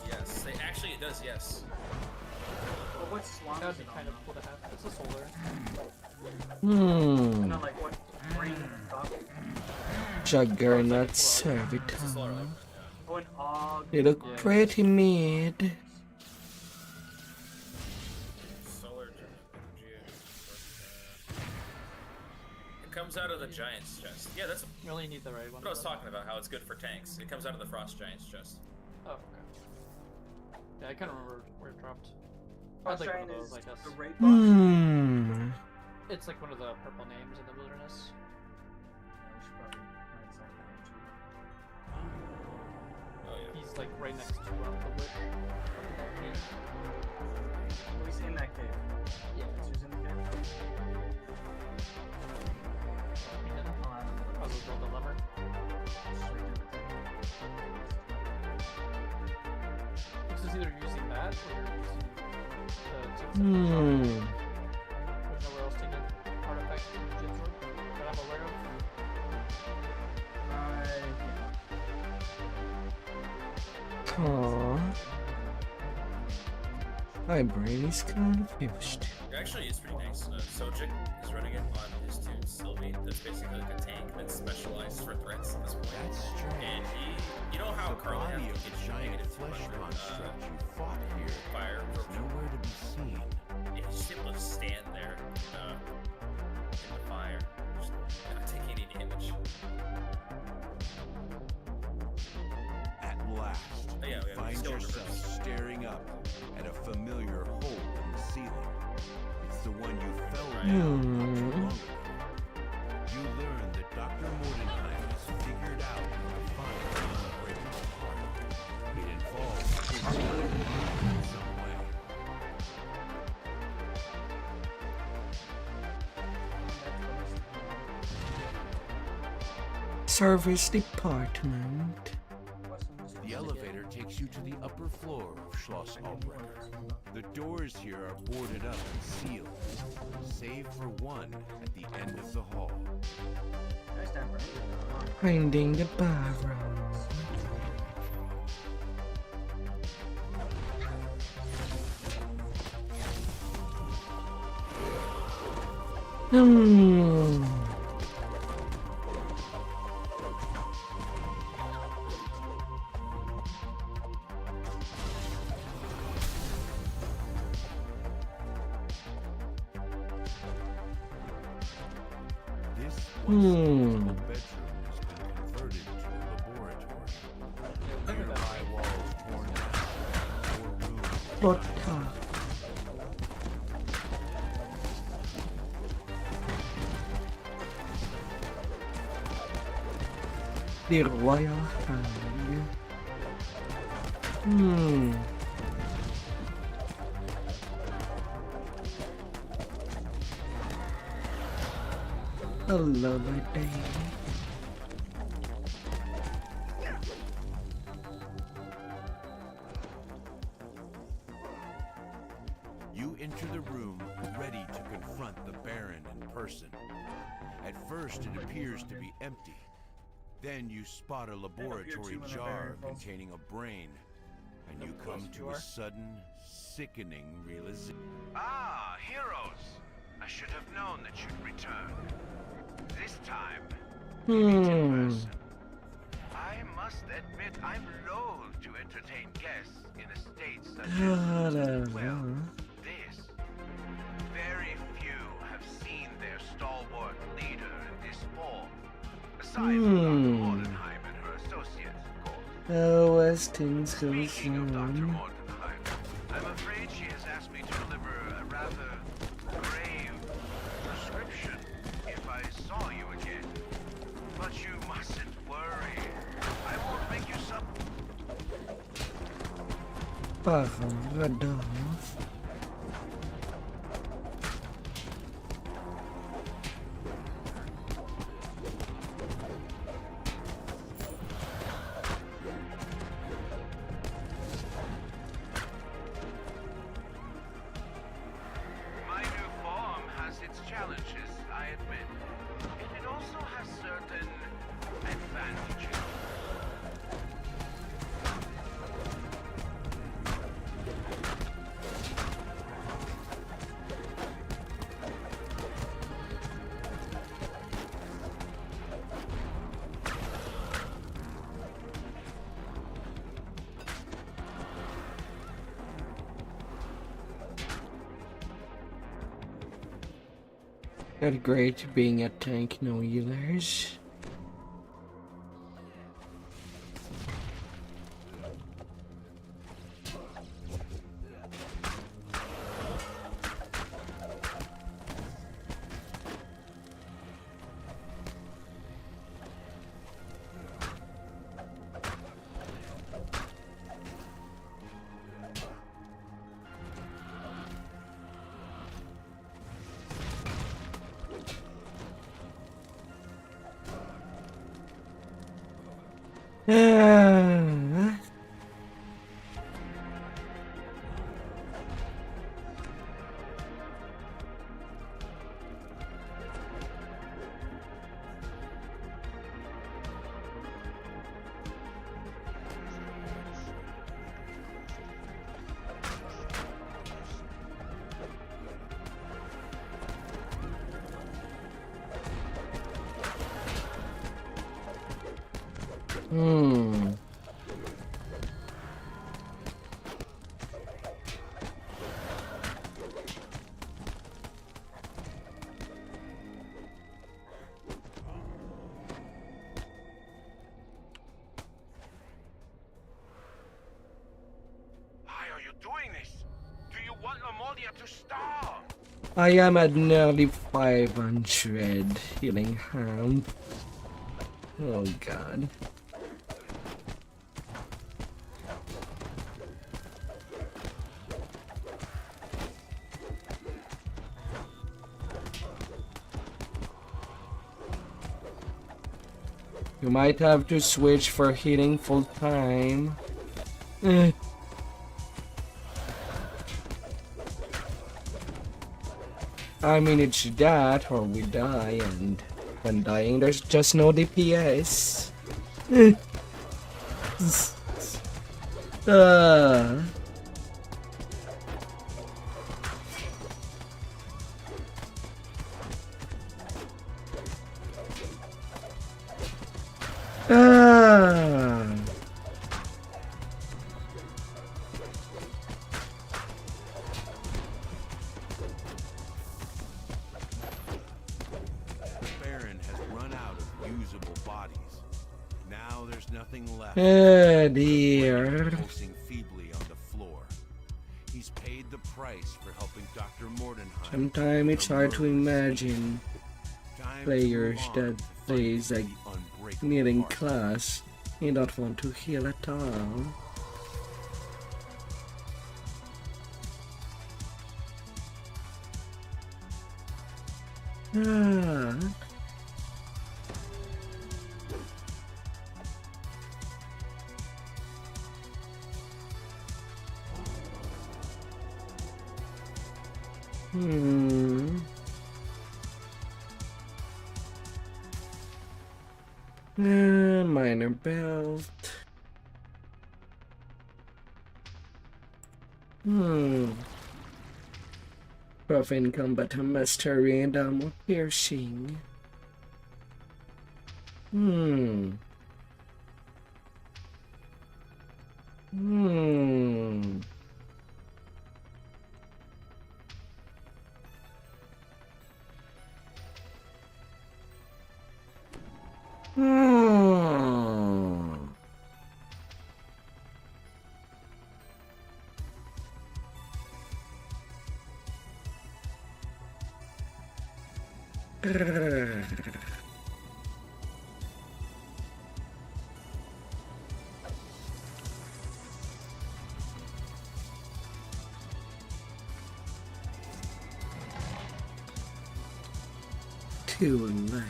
Yes, actually it does. Yes. Well, what slum That is would be it kind on? of cool to have. It's a solar. No, like what brain fuck? Juggernaut Solar Servitor. element, Oh, an Og. They look Yeah. pretty mid. yeah. Solar energy. It comes out of the giant's chest. Yeah, that's You only need the right one. what I was talking about. How it's good for tanks. It comes out of the frost giant's chest. Oh, okay. Yeah, I can't remember where it dropped. I'd Frost like one Giant of is those, I guess. the raid boss. It's like one of the purple names in the wilderness. Yeah, we should probably ransack that one too. Oh yeah. He's like right next to the witch. Oh, he's in that cave. Yeah. It's who's in the cave. I'll add him to the Probably list. build a lever. Straight to the cave. This is either using that or you're using the two Hmm. There's nowhere else to get artifacts and energy absorb that I'm aware of. Aww. My brain is confused. Actually, it's pretty nice. Sojik is running it on his tune Sylvie. That's basically like a tank that's specialized for threats at this point. That's strange. And you know how The Carl body has of to the get giant negative flesh 200 construct you fought here fire is absorption. nowhere to be seen. And he's just able to stand there in the fire, just not taking any damage. At last, Oh, yeah, you we find still yourself reverse. staring up at a familiar hole in the ceiling. It's the one you fell Right. down not too long ago. You learn that Dr. Mordenheim has figured out how to find the unbreakable part. It involves his own mind in some way. service department. The elevator takes you to the upper floor of Schloss Albrecher. The doors here are boarded up and sealed, save for one at the end of the hall. Finding the barrel. This once bedroom has been converted to a laboratory. Nearby walls torn down, more rooms. Lotta. The royal hag. Hello, my baby. You enter the room ready to confront the Baron in person. At first, it appears to be empty. Then you spot a laboratory jar containing a brain, and you come to a sudden, sickening realization. Ah, heroes! I should have known that you'd return. This time, in person. I must admit, I'm loath to entertain guests in a state such as, well, this. Very few have seen their stalwart leader in this form. Aside from Dr. Mordenheim and her associates, of course. How as things go Speaking of Dr. on. Mordenheim, I'm afraid she has asked me to deliver a rather grave prescription if I saw you again. But you mustn't worry. I won't make you suffer. Parang Radolf. My new form has its challenges, I admit. And it also has certain advantages. Not great being a tank, no healers. Why are you doing this? Do you want Lamodia to starve? I am at nearly 500 healing hand. Oh god. You might have to switch for hitting full time. I mean, it's that or we die, and when dying, there's just no DPS. uh. Baron has run out of usable bodies. Now there's nothing left. Oh dear. Pulsing feebly on the floor. He's paid the price for helping Dr. Mordenheim. Sometimes it's hard to imagine Time players to move on that to fight plays like the unbreakable kneeling heart. class. You don't want to heal at all. Ah. Minor belt. Profane combat mastery and armor piercing. Two left.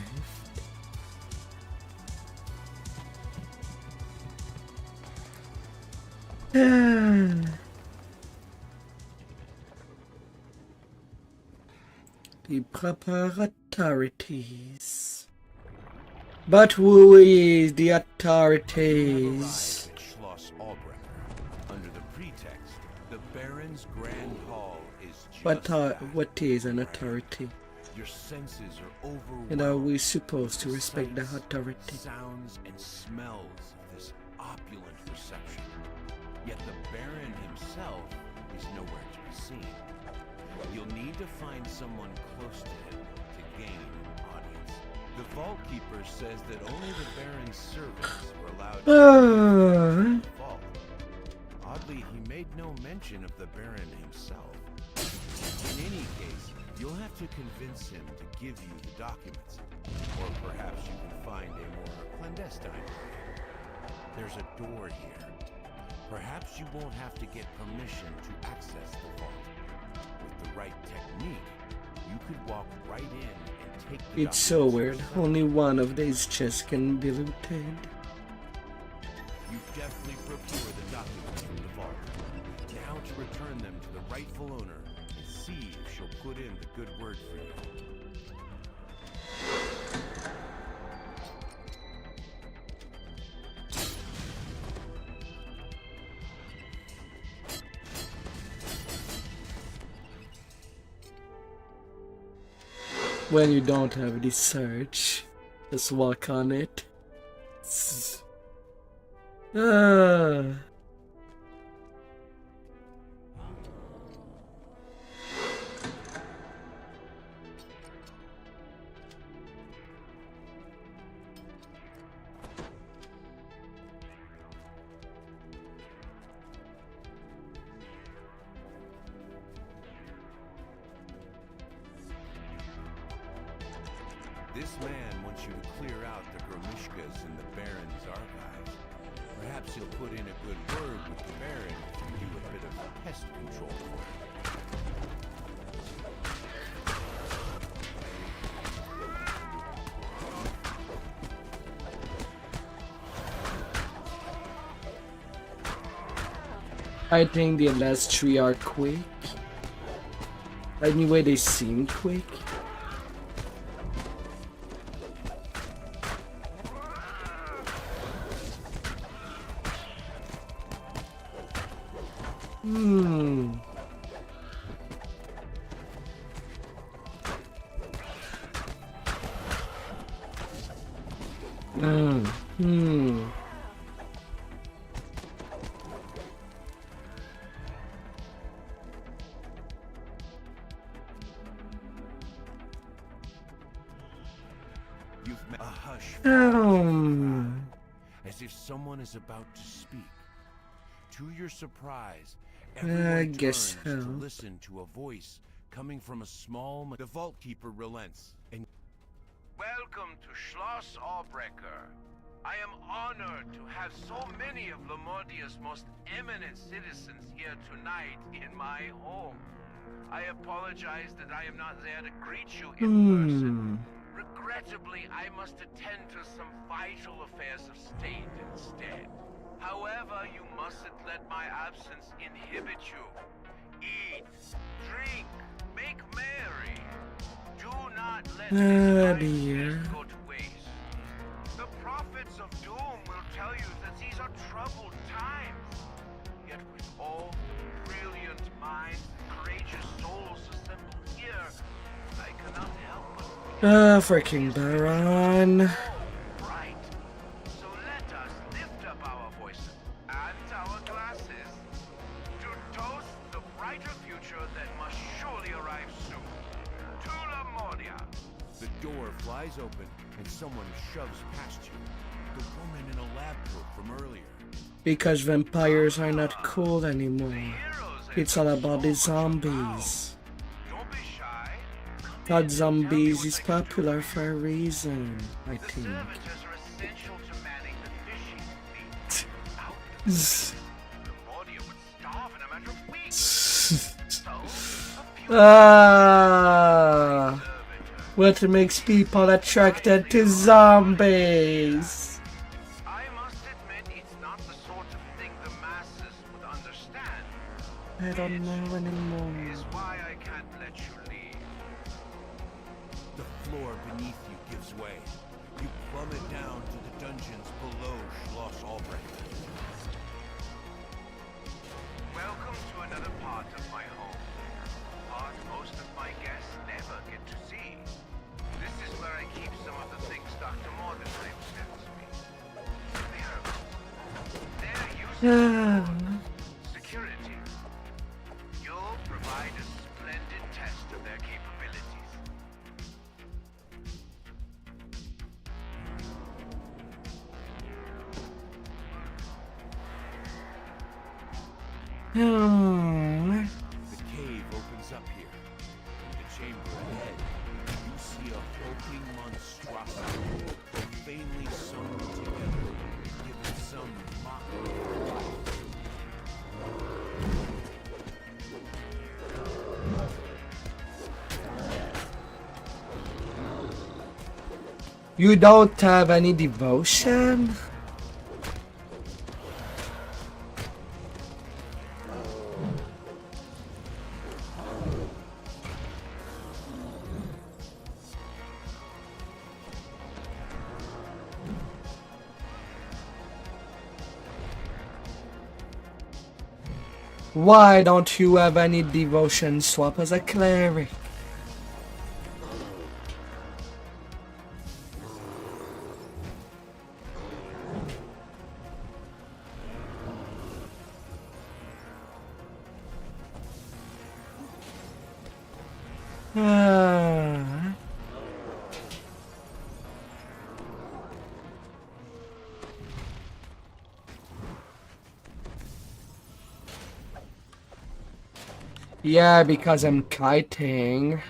The proper authorities. But who is the authorities? Arrived at Schloss Albrecht. Under the pretext, the Baron's Grand Hall is just What is an authority? Your senses are overwhelmed. And are we supposed to with respect the sights, authority? sounds and smells of this opulent reception. Yet the Baron himself is nowhere to be seen. You'll need to find someone close to him to gain an audience. The Vault Keeper says that only the Baron's servants were allowed to enter the vault. Oddly, he made no mention of the Baron himself. In any case, you'll have to convince him to give you the documents. Or perhaps you can find a more clandestine way. There's a door here. Perhaps you won't have to get permission to access the vault. With the right technique, you could walk right in and take the It's so documents weird. yourself. Only one of these chests can be looted. You deftly procure the documents from the vault. Now to return them to the rightful owner and see if she'll put in the good word for you. When you don't have the search, just walk on it. Ah. This man wants you to clear out the Gromishkas in the Baron's archives. Perhaps he'll put in a good word with the Baron if you do a bit of pest control for him. I think the last 3 are quick. Anyway, they seem quick. Hmm. Hmm. You've met a hush, as if someone is about to speak. To your surprise, everyone guess turns to so. listen to a voice coming from a small. The vault keeper relents, and Welcome to Schloss Albrecher. I am honored to have so many of Lamordia's most eminent citizens here tonight in my home. I apologize that I am not there to greet you in person. Regrettably, I must attend to some vital affairs of state instead. However, you mustn't let my absence inhibit you. Eat, drink, make merry. Do not let this dear. feast go to waste. The prophets of doom will tell you that these are troubled times. Yet with all brilliant minds and courageous souls assembled here, I cannot help but Freaking Baron. right. So let us lift up our voices and our glasses to toast the brighter future that must surely arrive soon. To Lamordia. the door flies open, and someone shoves past you. The woman in a lab coat from earlier. Because vampires are not cool anymore. Heroes and It's all about the so much about. zombies. Don't be shy. That zombies is popular for a reason, I The think. servitors are essential to manning the fishing fleet. Without them, Lamordia would starve in a matter of weeks. So, a few Ah, servitors. what makes people attracted to zombies? I must admit, it's not the sort of thing the masses would understand. I don't know anymore. Is why I can't let you leave. The floor beneath you gives way. You plummet down to the dungeons below Schloss Albrecht. Welcome to another part of my home. Part most of my guests never get to see. This is where I keep some of the things Dr. Mordenheim sends me. They're useful. Security. You'll provide a splendid test of their capabilities. The cave opens up here. In the chamber ahead, you see a hulking monstrosity, profanely sewn together, given some mockery of life. You don't have any devotion? Why don't you have any devotion? Swap as a cleric. Ah. Yeah, because I'm kiting.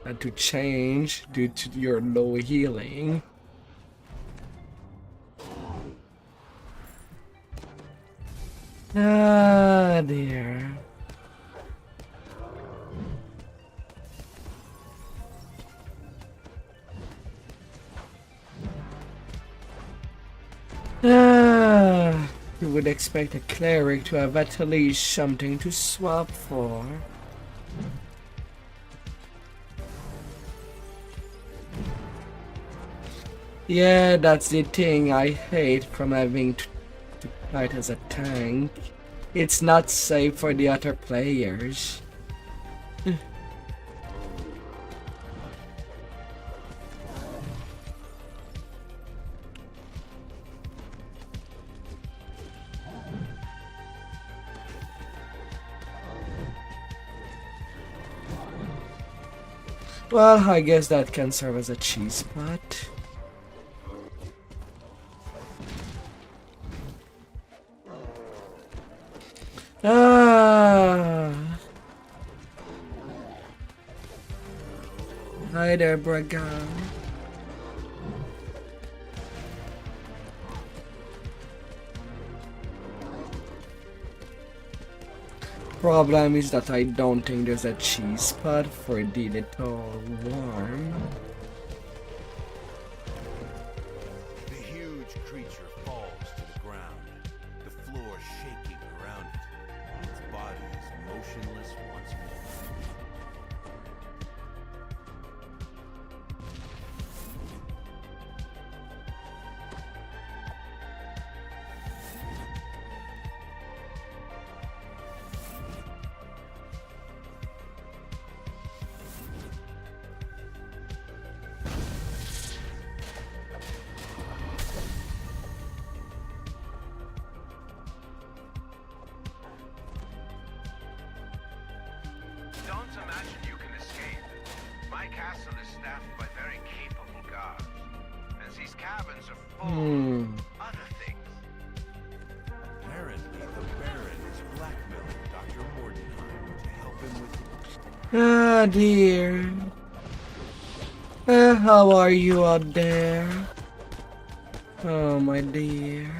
Had to change due to your low healing. Ah, dear. Ah, would expect a cleric to have at least something to swap for. Yeah, that's the thing I hate from having to fight as a tank. It's not safe for the other players. Well, I guess that can serve as a cheese spot. Ah. Hi there, Braga. Problem is that I don't think there's a cheese spot for the little worm. The huge creature falls to the ground, the floor shaking around it. Its body is motionless once more. Don't imagine you can escape. My castle is staffed by very capable guards, and these cabins are full of other things. Apparently, the Baron is blackmailing Dr. Mordenheim to help him with... Ah, dear. How are you out there? Oh, my dear.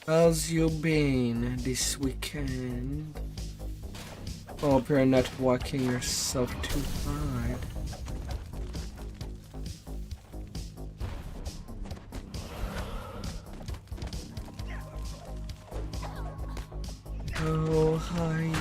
How's you been this weekend? Hope you're not working yourself too hard. Oh, how are you?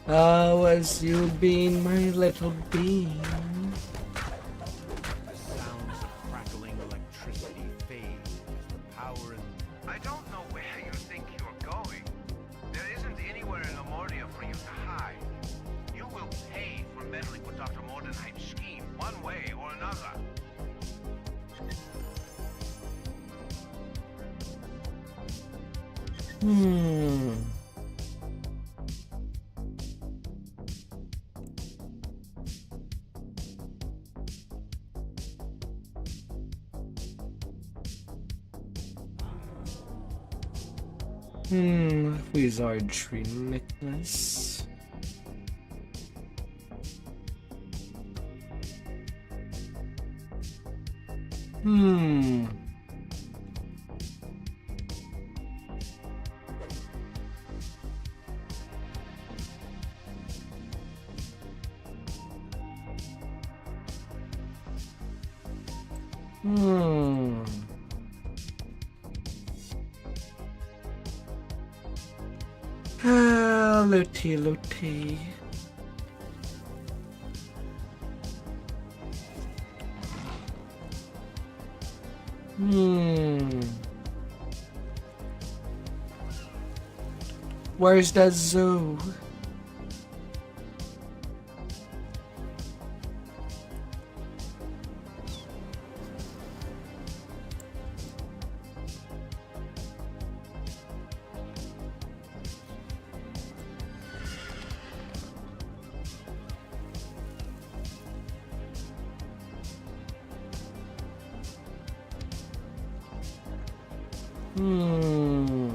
How has you been, my little bean? The sounds of crackling electricity fade as the power and... I don't know where you think you're going. There isn't anywhere in Amordia for you to hide. You will pay for meddling with Dr. Mordenheim's scheme, one way or another. Wizardry necklace. Looty looty. Where's that zoo? Hmm.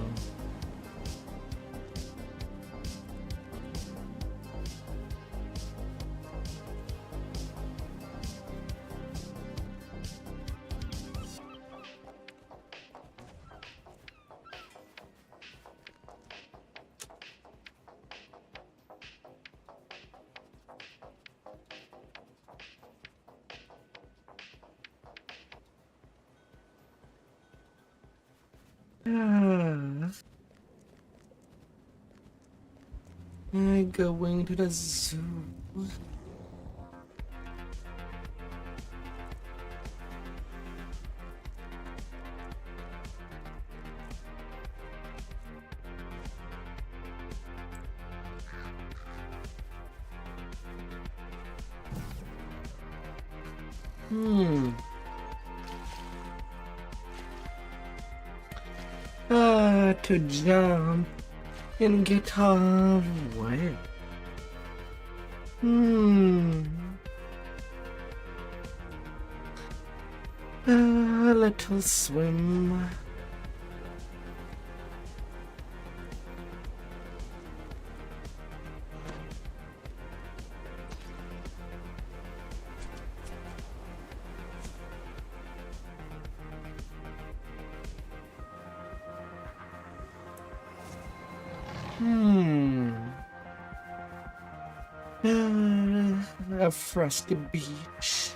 Ah. I'm going to the zoo. Hmm. To jump and get away. Hmm. A little swim. A frosty beach.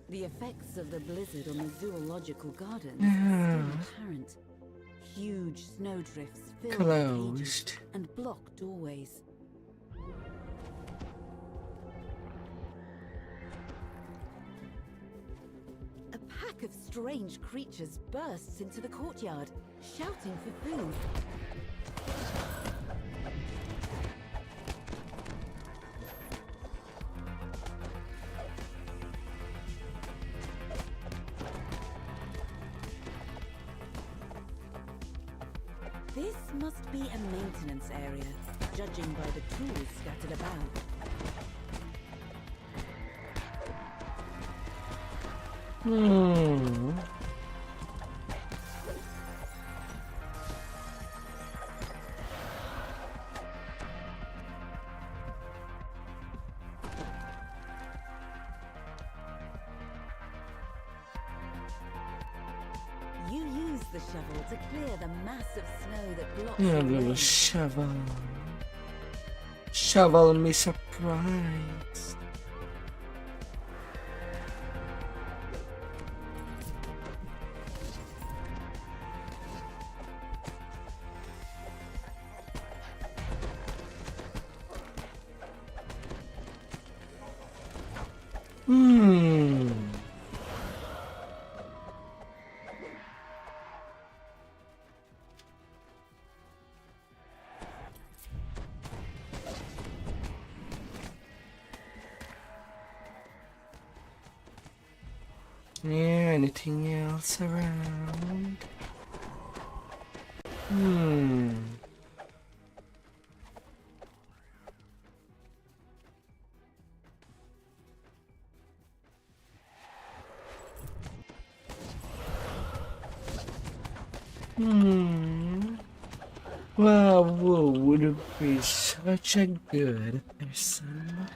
The effects of the blizzard on the zoological gardens are still apparent. Huge snowdrifts fill the cages Closed. and block doorways. A pack of strange creatures bursts into the courtyard, shouting for food. This must be a maintenance area, judging by the tools scattered about. You use the shovel to clear the massive snow that blocks Yeah, the little way. shovel. Shovel me surprise. Yeah, anything else around? Well, Wu would be such a good person.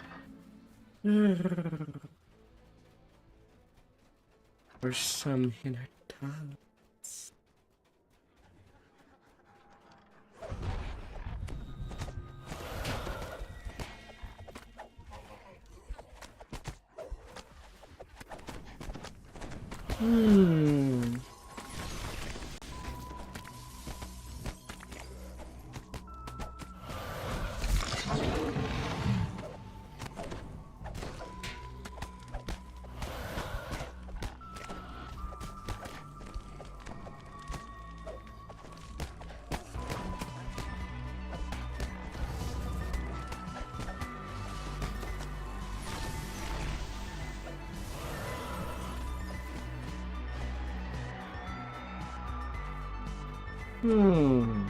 For some inner talents. Hmm.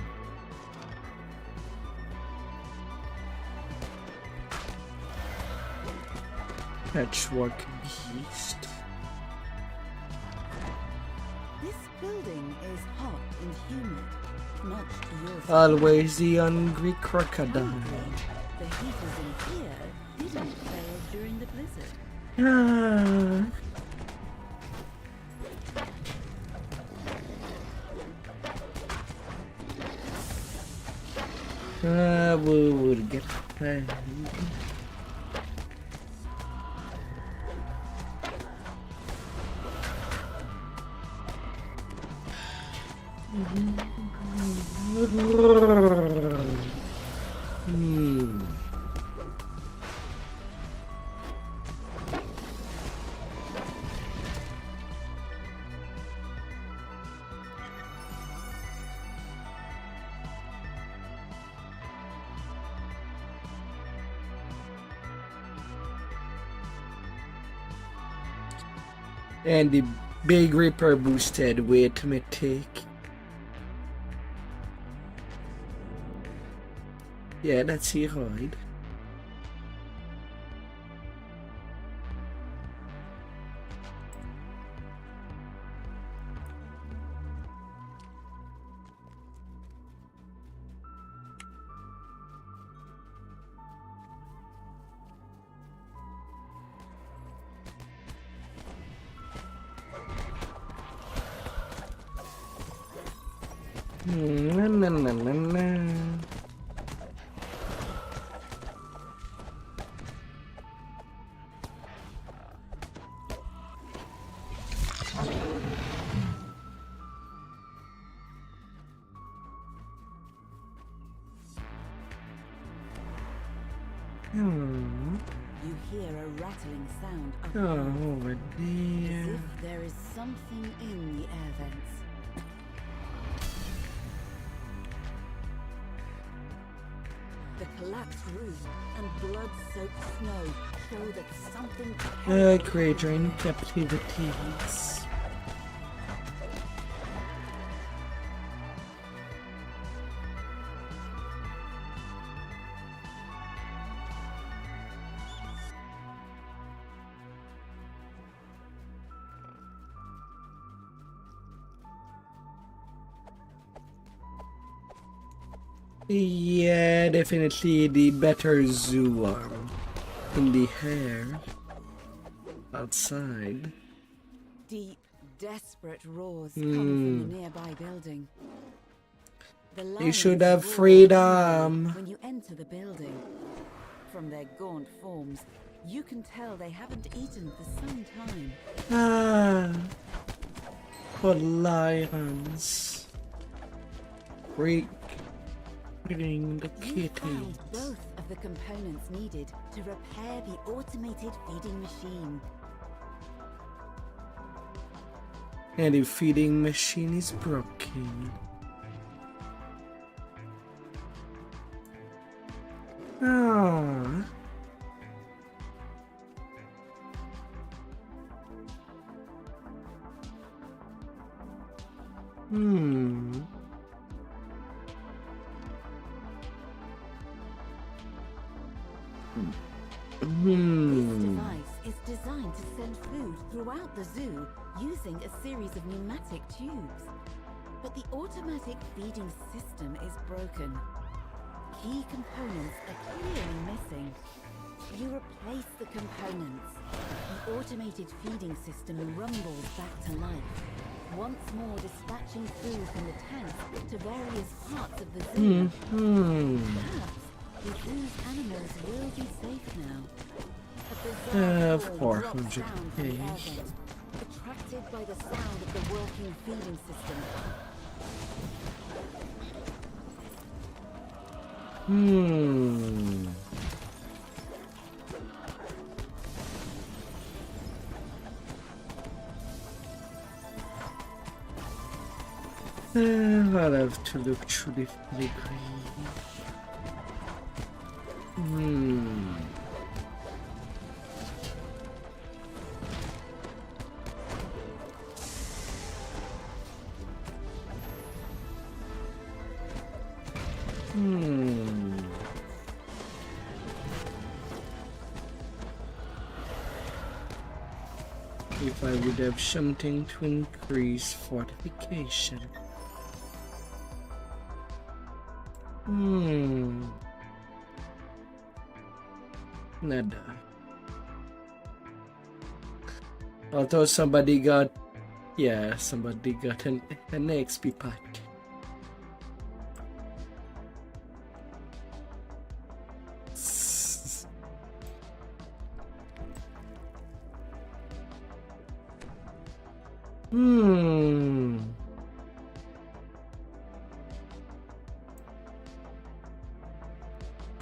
Patchwork beast. This building is hot and humid, much to your Always the hungry crocodile. surprise. The heaters in here didn't fail during the blizzard. Ah. We would get paid. Hmm. And the Big Ripper boosted weight mythic. Yeah, that's it, right? Na na na na na. Hmm. You hear a rattling sound up Oh above, as dear. if there is something in the air vents. The collapsed roof and blood-soaked snow show that something Creator in captivity. Yeah, definitely the better zoo arm in the hair outside. deep, desperate roars come from the nearby building. The lions should have roar freedom. when you enter the building. From their gaunt forms, you can tell they haven't eaten for some time. Ah, for lions. Bring the You kitty. found both of the components needed to repair the automated feeding machine. And the feeding machine is broken. Ah. Hmm. This Hmm. device is designed to send food throughout the zoo using a series of pneumatic tubes. But the automatic feeding system is broken. Key components are clearly missing. You replace the components. The automated feeding system rumbles back to life, once more dispatching food from the tanks to various parts of the zoo. Perhaps the zoo's animals will be safe now. A bizarre form drops 400 down from the air page. vent, attracted by the sound of the working feeding system. Hmm. I'll have to look through the filigree. Hmm. Hmm. If I would have something to increase fortification. Nada. Although somebody got an XP pack.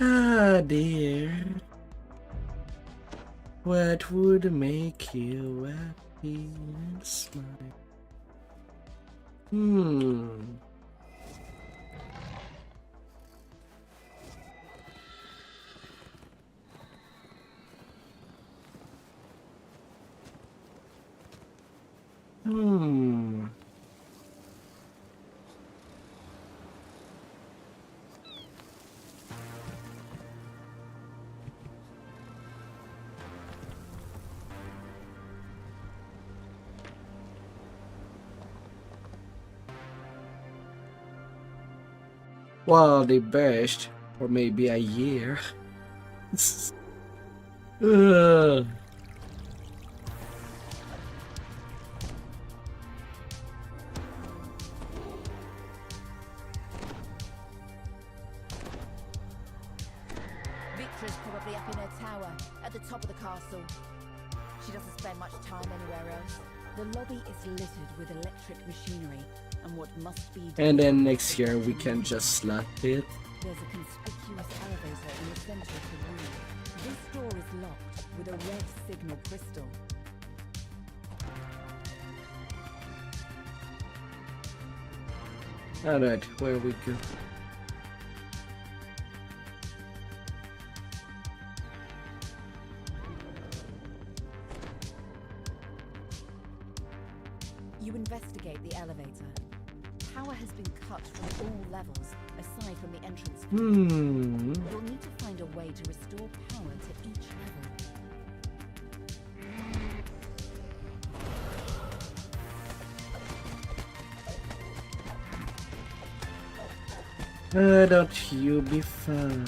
Ah dear. What would make you happy and smile? Well, they best for maybe a year. Ugh. Victra's probably up in her tower, at the top of the castle. She doesn't spend much time anywhere else. The lobby is littered with electric machinery, and what must be done. And then next year we can just slap it. There's a conspicuous elevator in the center of the room. This door is locked with a red signal crystal. Alright, where we go? You investigate the elevator. Power has been cut from all levels, aside from the entrance. You'll need to find a way to restore power to each level. Don't you be fun.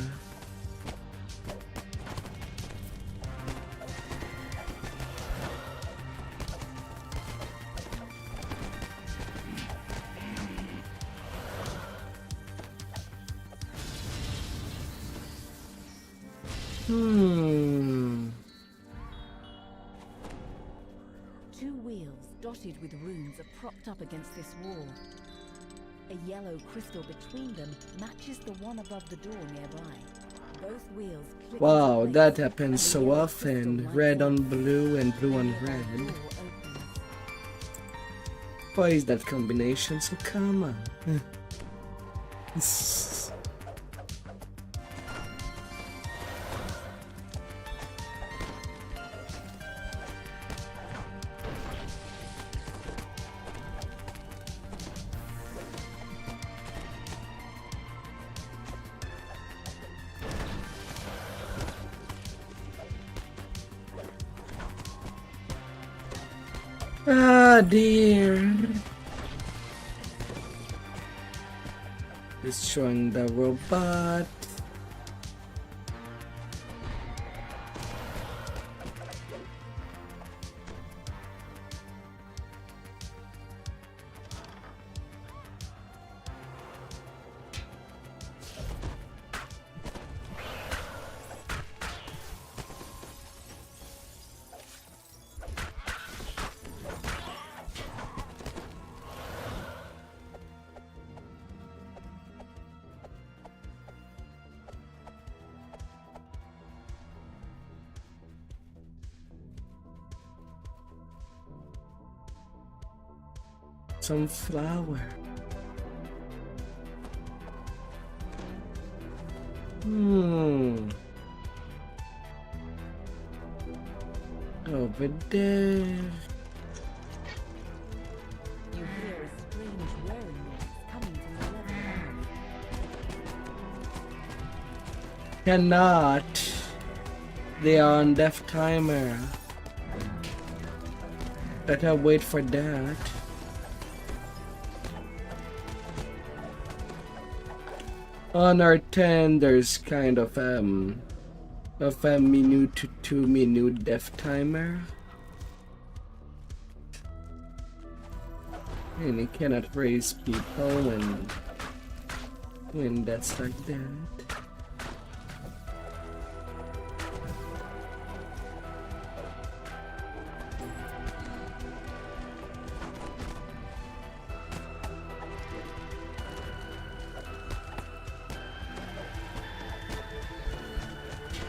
Two wheels dotted with runes are propped up against this wall. A yellow crystal between them matches the one above the door nearby. Both wheels click Wow, into that place, happens and the so yellow often. crystal Red lights on up. blue and blue on The red. door opens. Why is that combination so common? Ah dear. Destroying the robot. Some flower. Over there. You hear a strange whirring noise coming from the left hand. Cannot. They are on death timer. Better wait for that. On R10, there's kind of a minute to 2 minute death timer. And you cannot raise people when that's like that.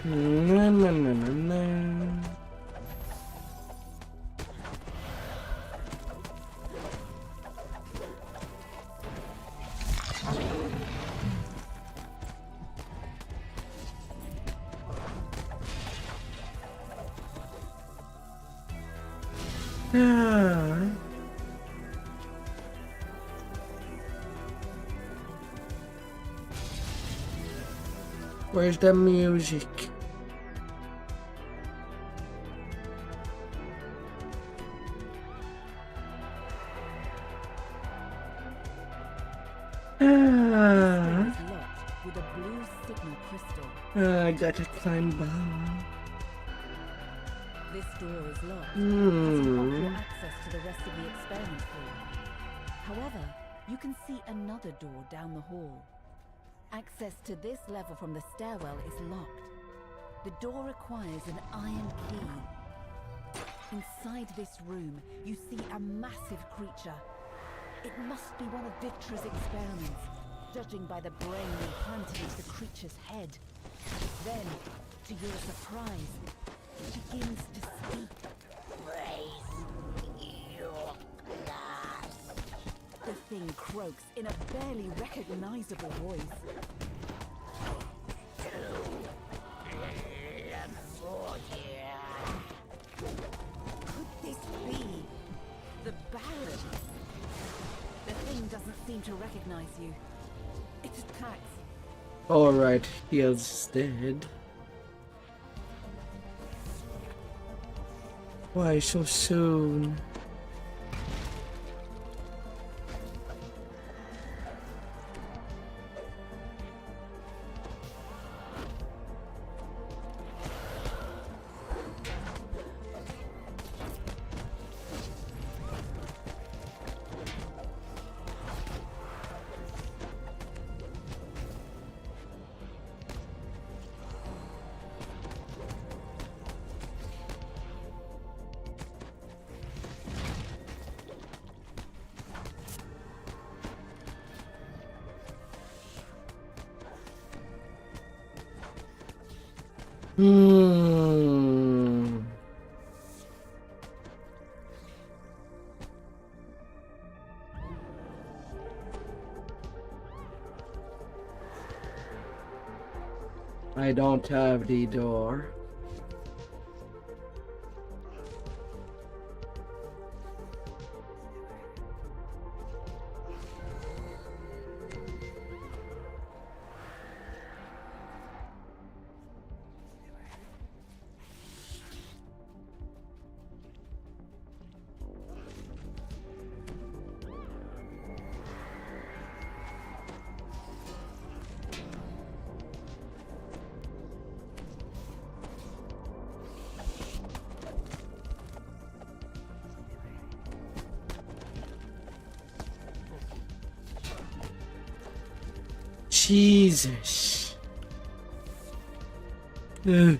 No, no, no, no, no. Ah. Where's the music? With a blue signal crystal. I gotta climb down. This door is locked. Cutting off your Hmm. access to the rest of the experiment hall. However, you can see another door down the hall. Access to this level from the stairwell is locked. The door requires an iron key. Inside this room, you see a massive creature. It must be one of Victra's experiments, judging by the brain implanted into the creature's head. Then, to your surprise, it begins to speak. The thing croaks in a barely recognizable voice. Could this be the Baron? The thing doesn't seem to recognize you. It attacks. Alright, he is dead. Why so soon? Hmm. I don't have the door. Jesus. Ugh.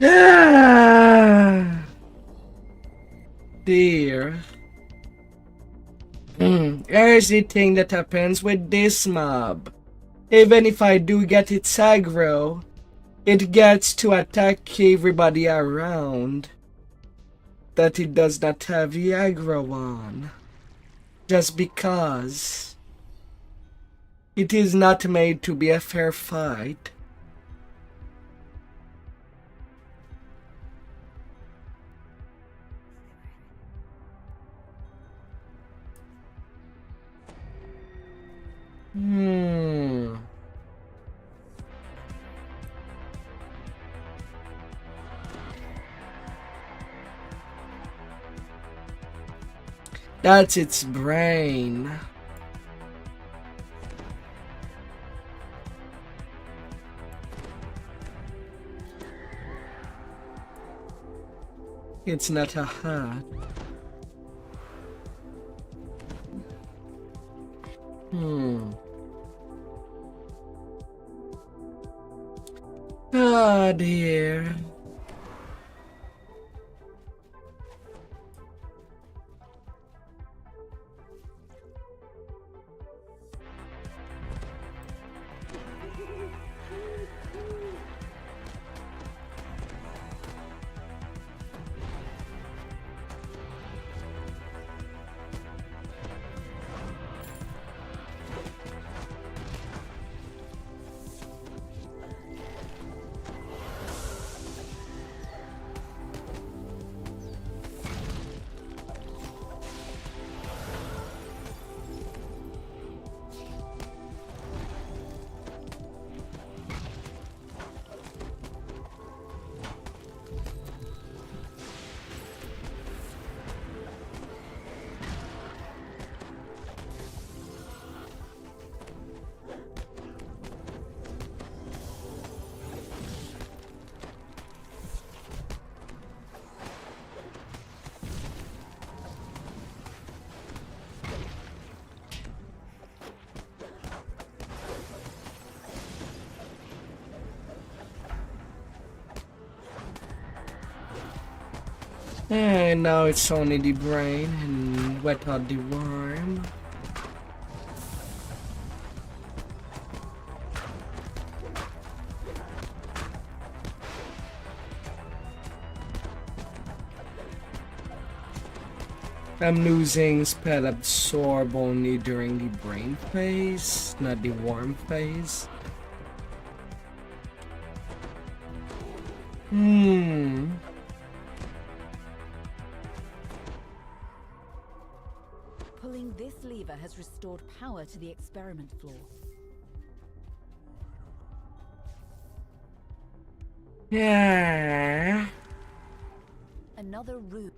Ah! Dear. Here's the thing that happens with this mob. Even if I do get its aggro, it gets to attack everybody around that it does not have the aggro on. Just because It is not made to be a fair fight. Hmm. That's its brain. It's not a hat. Oh dear. And now it's only the brain and wet out the worm. I'm losing spell absorb only during the brain phase, not the worm phase. Pulling this lever has restored power to the experiment floor. Yeah. Another room.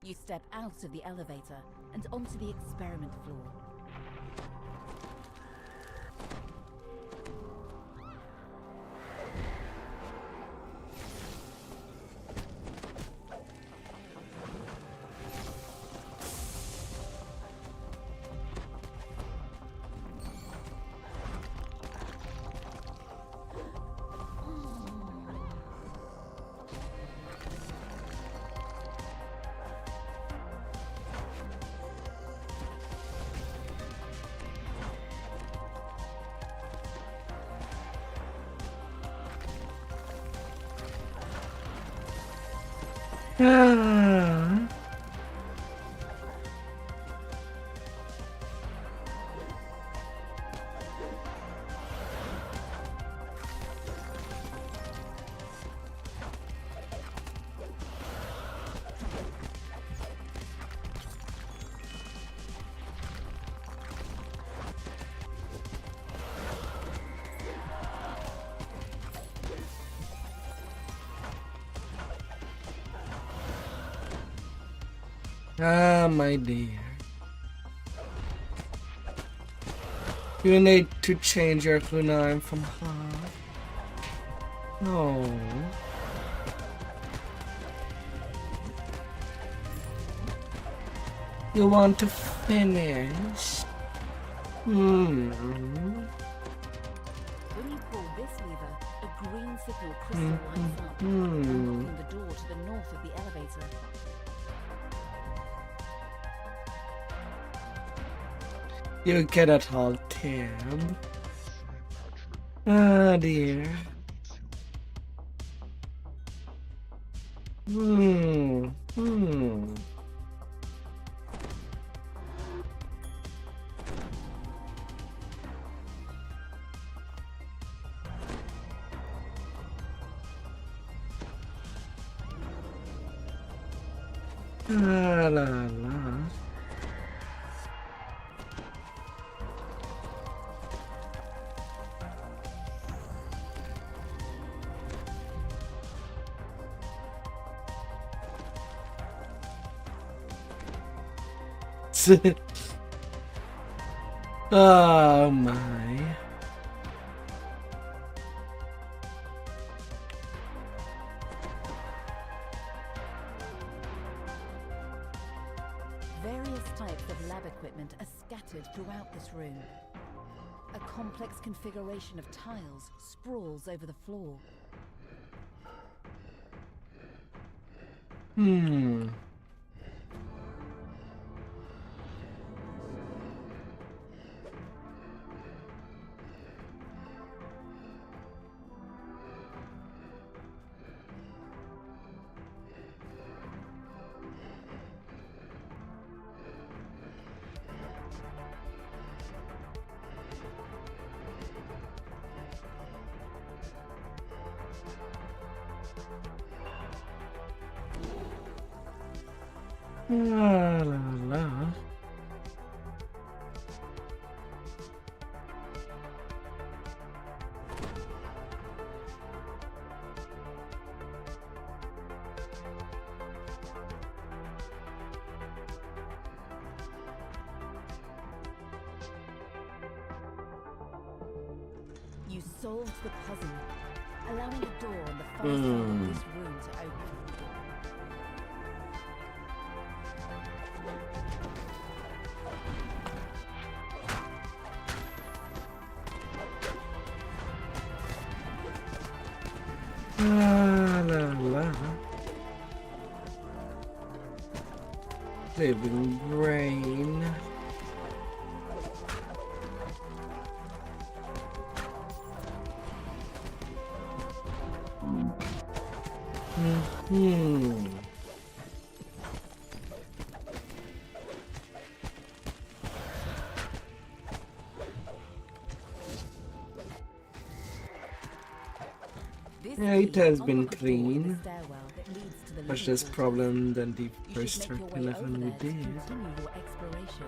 You step out of the elevator and onto the experiment floor. Ah. Ah, my dear. You need to change your kunai from hot. No. You want to finish? When you pull this lever, a green signal crystallizes up, unlocking the door to the north of the elevator. You cannot halt him. Ah, dear. Hmm. La la la. Oh my. Various types of lab equipment are scattered throughout this room. A complex configuration of tiles sprawls over the floor. Hmm. La la la. You solved the puzzle, allowing a door on the far side of this room to open. La la la. Living brain. Hmm. This Yeah, it key has been unlocks a door in the clean. stairwell that leads to the Much living less quarters. problem than the You first should make your way 11 over we there to did. continue your exploration.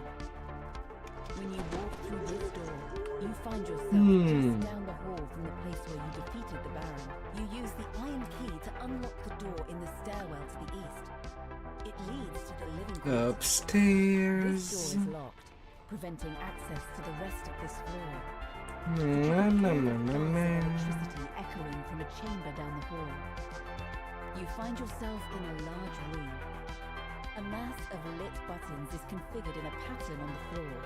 When you walk through this door, you find yourself Hmm. just down the hall from the place where you defeated the Baron. You use the iron key to unlock the door in the stairwell to the east. It leads to the living quarters. This door Upstairs. is locked, preventing access to the rest of this floor. Na, You na, can na, hear the na, buzz of na. electricity echoing from a chamber down the hall. You find yourself in a large room. A mass of lit buttons is configured in a pattern on the floor.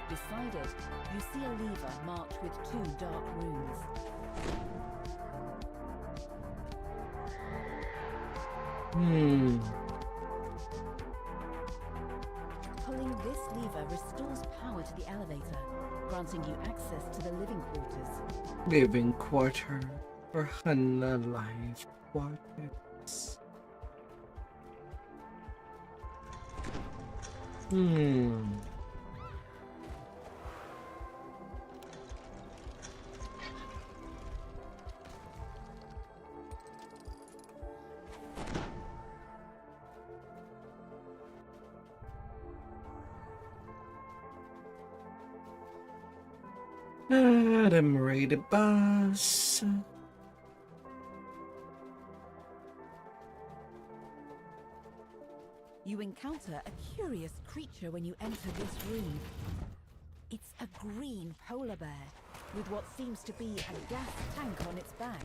Beside it, you see a lever marked with 2 dark runes. Hmm. Pulling this lever restores power to the elevator, granting you access to the living quarters. Living quarter or unalive quarters. Hmm. Adam Ray the boss. You encounter a curious creature when you enter this room. It's a green polar bear with what seems to be a gas tank on its back.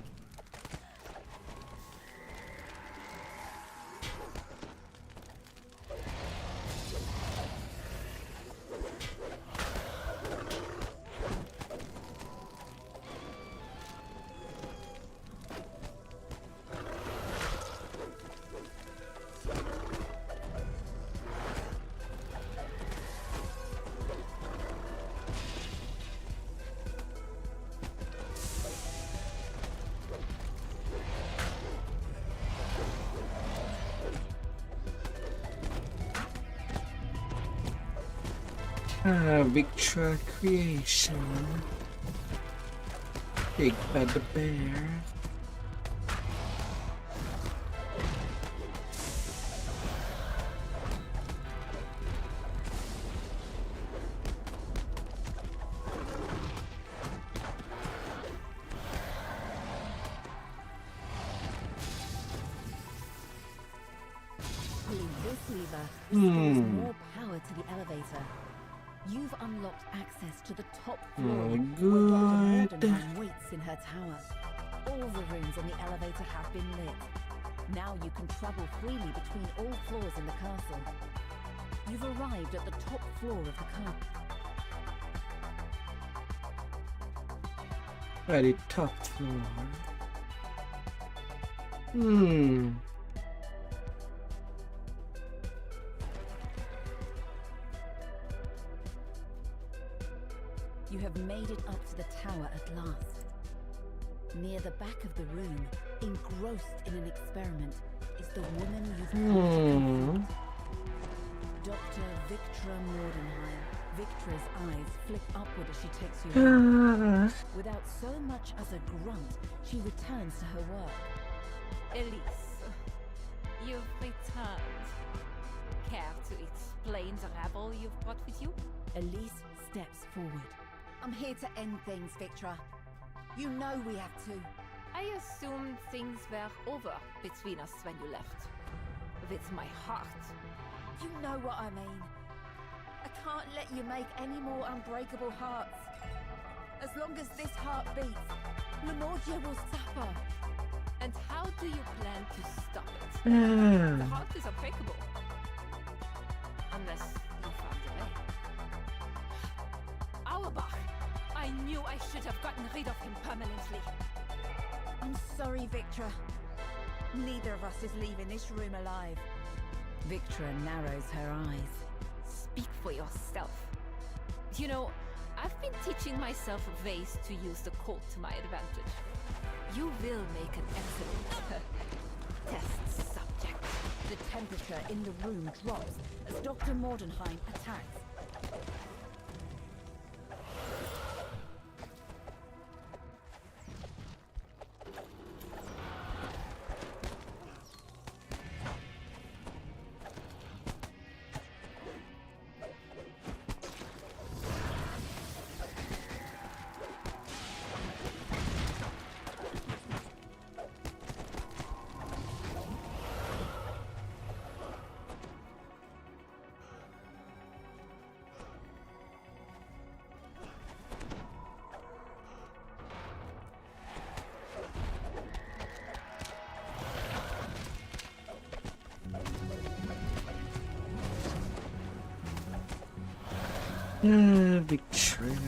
Victra creation. Big Bad the Bear. Pulling this lever restores more power to the elevator. You've unlocked access to the top floor where Dr. Good. Mordenheim waits in her tower. All the rooms in the elevator have been lit. Now you can travel freely between all floors in the castle. You've arrived at the top floor of the castle. At the top floor. You have made it up to the tower at last. Near the back of the room, engrossed in an experiment, is the woman you've come to confront. Dr. Victra Mordenheim. Victra's eyes flick upward as she takes you in. Without so much as a grunt, she returns to her work. Elise, you've returned. Care to explain the rabble you've brought with you? Elise steps forward. I'm here to end things, Victra. You know we have to. I assumed things were over between us when you left. With my heart. You know what I mean. I can't let you make any more unbreakable hearts. As long as this heart beats, Lemorgia will suffer. And how do you plan to stop it? The heart is unbreakable. Unless you found a way. Auerbach! I knew I should have gotten rid of him permanently. I'm sorry, Victra. Neither of us is leaving this room alive. Victra narrows her eyes. Speak for yourself. You know, I've been teaching myself ways to use the cult to my advantage. You will make an excellent test subject. The temperature in the room drops as Dr. Mordenheim attacks. Victoria.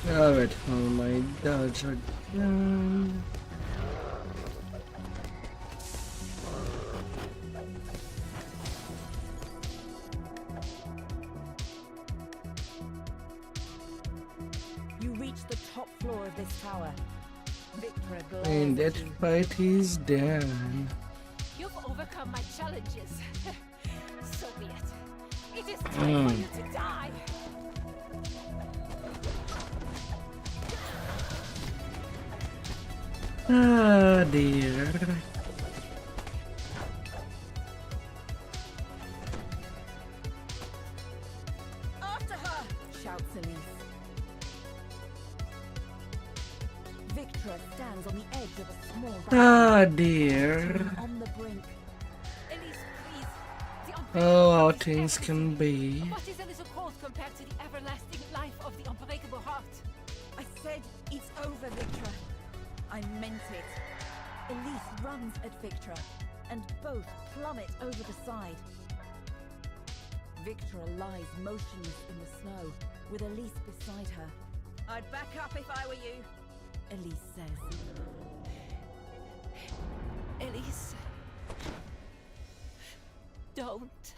Alright, oh my dogs are done. You reach the top floor of this tower. Victra glares And at that you. fight is done. You've overcome my challenges. So be it. It is time for you to die. Ah dear. After her! Shouts Elise. Victra Victra stands on the edge of a small Ah, dear. on the brink. Elise, please. The Oh, how unbreakable things is can be. What is a little cold compared to the everlasting life of the unbreakable heart? I said it's over, Victra. I meant it. Elise runs at Victra, and both plummet over the side. Victra lies motionless in the snow, with Elise beside her. I'd back up if I were you, Elise says. Elise, don't.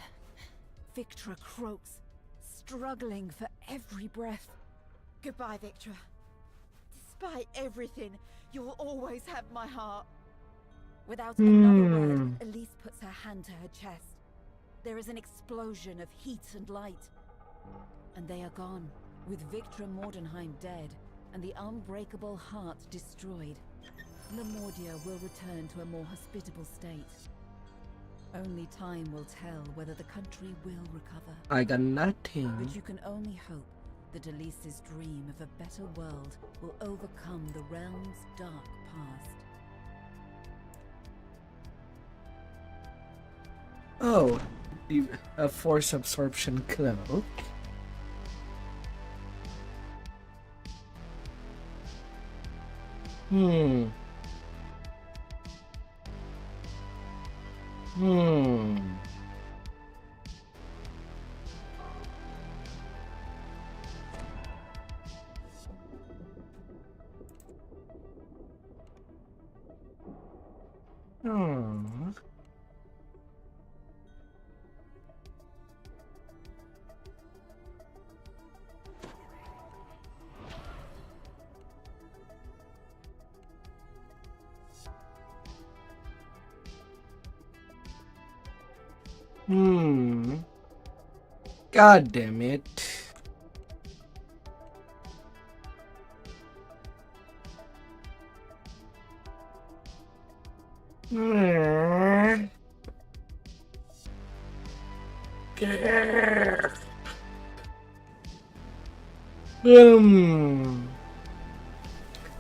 Victra croaks, struggling for every breath. Goodbye, Victra. Despite everything, you will always have my heart. Without another word, Elise puts her hand to her chest. There is an explosion of heat and light. And they are gone, with Victra Mordenheim dead, and the unbreakable heart destroyed. Lemordia will return to a more hospitable state. Only time will tell whether the country will recover. I got nothing. But you can only hope that Elise's dream of a better world will overcome the realm's dark past. Oh, a force absorption cloak. Hmm. God damn it.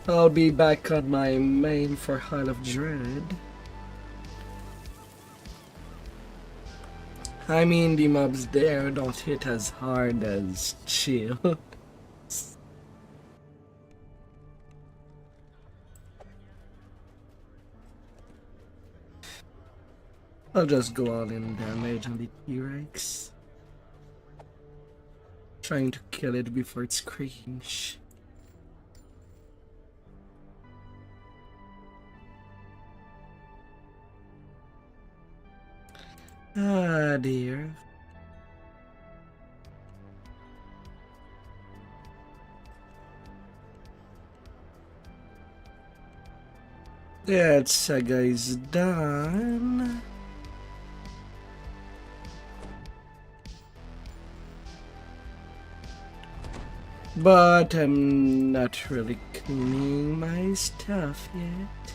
I'll be back on my main for Heart of Dread. I mean, the mobs there don't hit as hard as Chill. I'll just go all in damage on the T-Rex. Trying to kill it before it screams. Ah, dear. That saga is done. But I'm not really cleaning my stuff yet.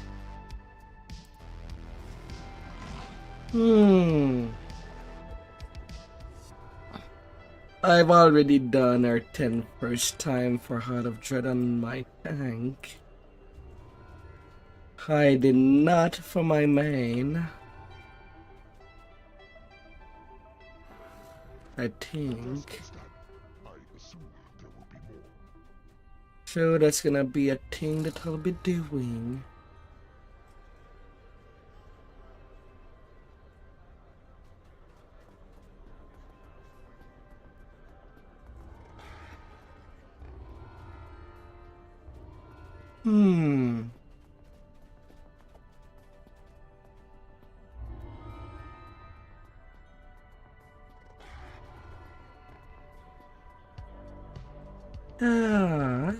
I've already done R10 first time for Heart of Dread on my tank. I did not for my main. I think. So that's gonna be a thing that I'll be doing. Ah.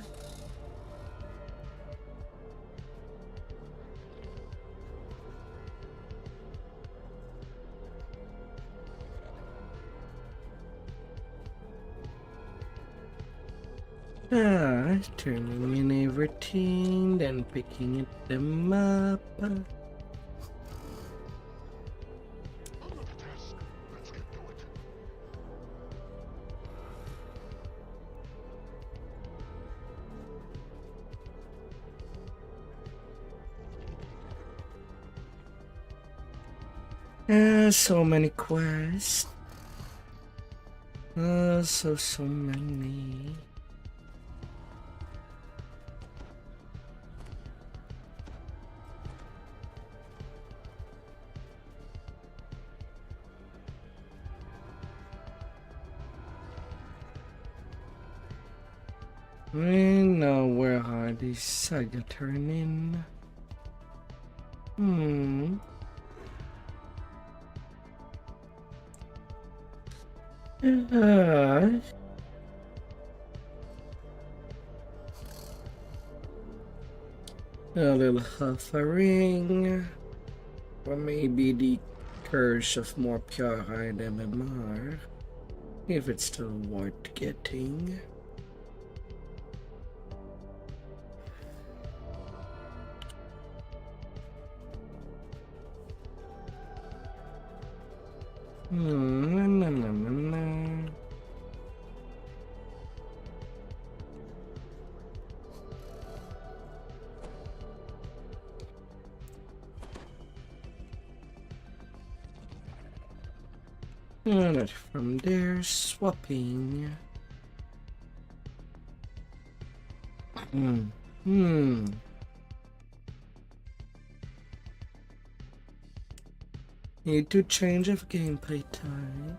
Turning in everything, then picking them up. So many quests. So many. Now where are these saga turning? A little buffering, or maybe the curse of more pure-eyed MMR, if it's still worth getting. And from there, swapping. Need to change of gameplay time.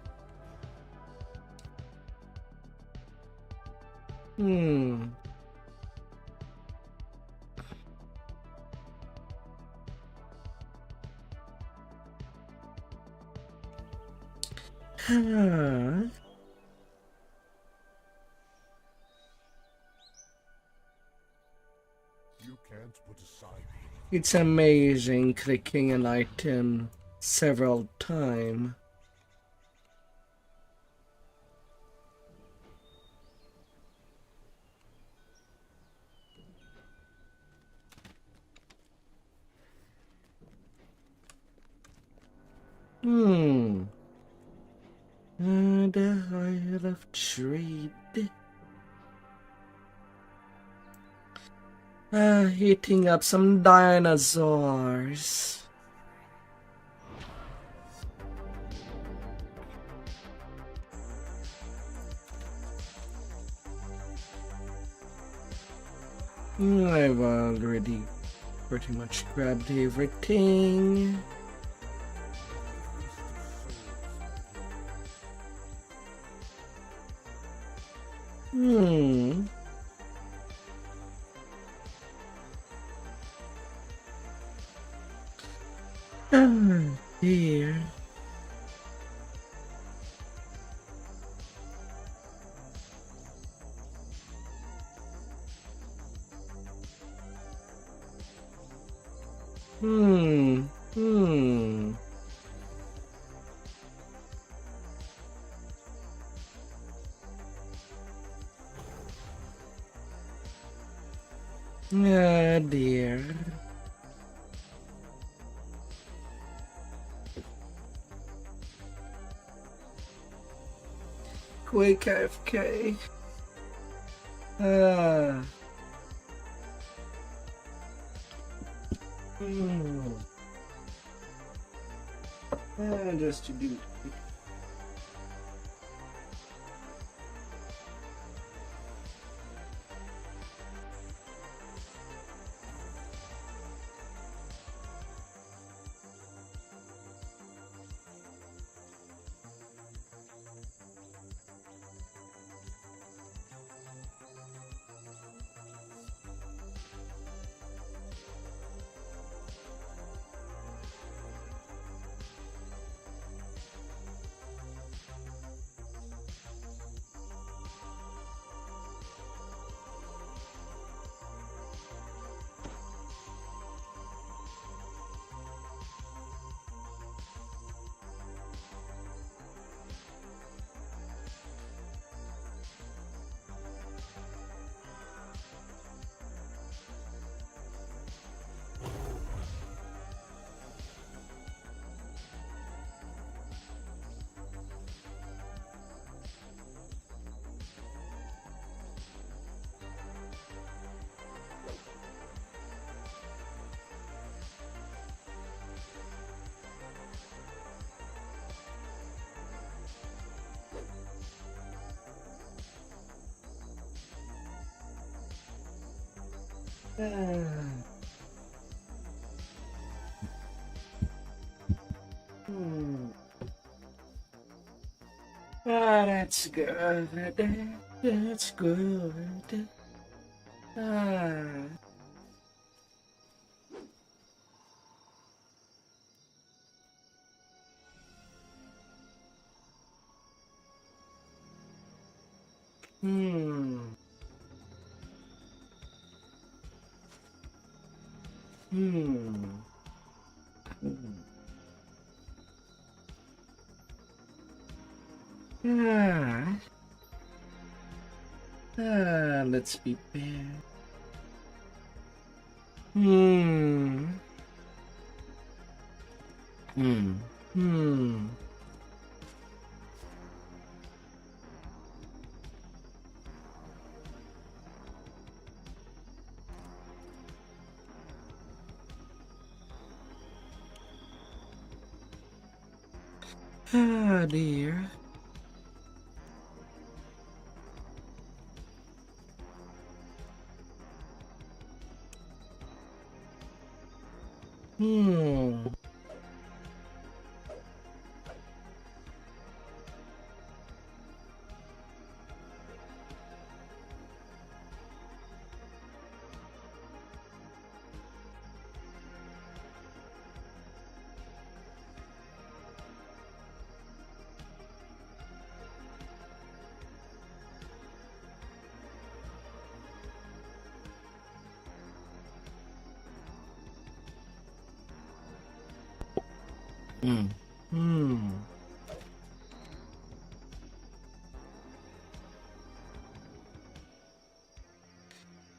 It's amazing clicking an item several times. The Isle of Trade. Eating up some dinosaurs. I've already pretty much grabbed everything. Oh dear. Ah dear. Quick AFK. Just to do. Ah, that's good. That's good. Ah. Hmm. Hmm. Ah. Ah, let's be fair. Hmm. Hmm. Hmm. Ah, dear. Hmm. Hmm. Hmm.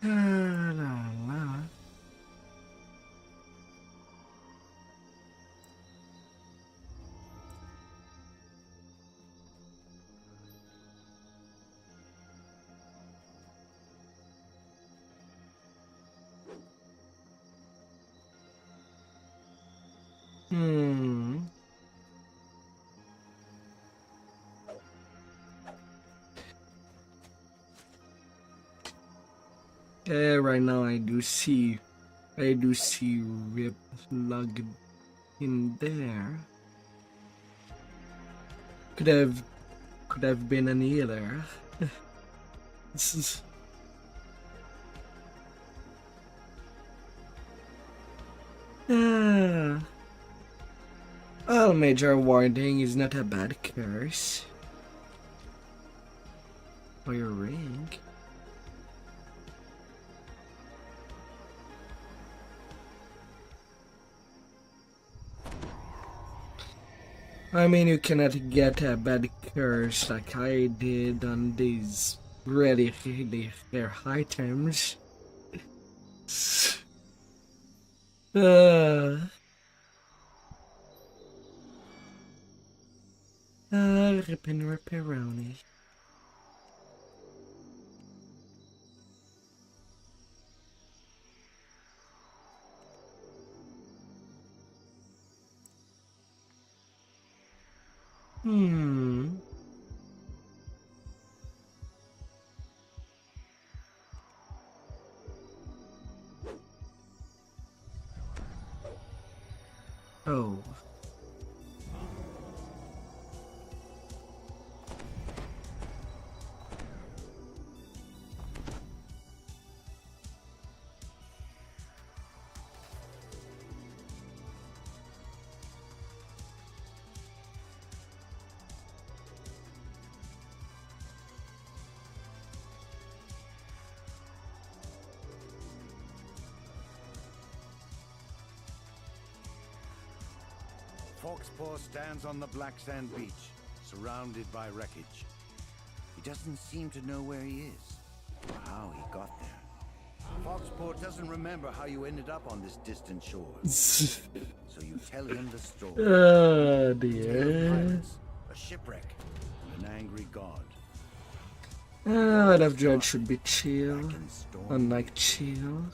Ah, la, la. Hmm. Right now I do see Rip logged in there. Could have been an healer. This is well, major warding is not a bad curse. For your rank. I mean, you cannot get a bad curse like I did on these really rare items. Rip and ripperoni. Hmm. Oh. Foxpaw stands on the black sand beach, surrounded by wreckage. He doesn't seem to know where he is, or how he got there. Foxpaw doesn't remember how you ended up on this distant shore. So you tell him the story. Oh Tale of dear. pirates, a shipwreck, and an angry god. Light of Dread should be chill. Back in storm. Unlike chill.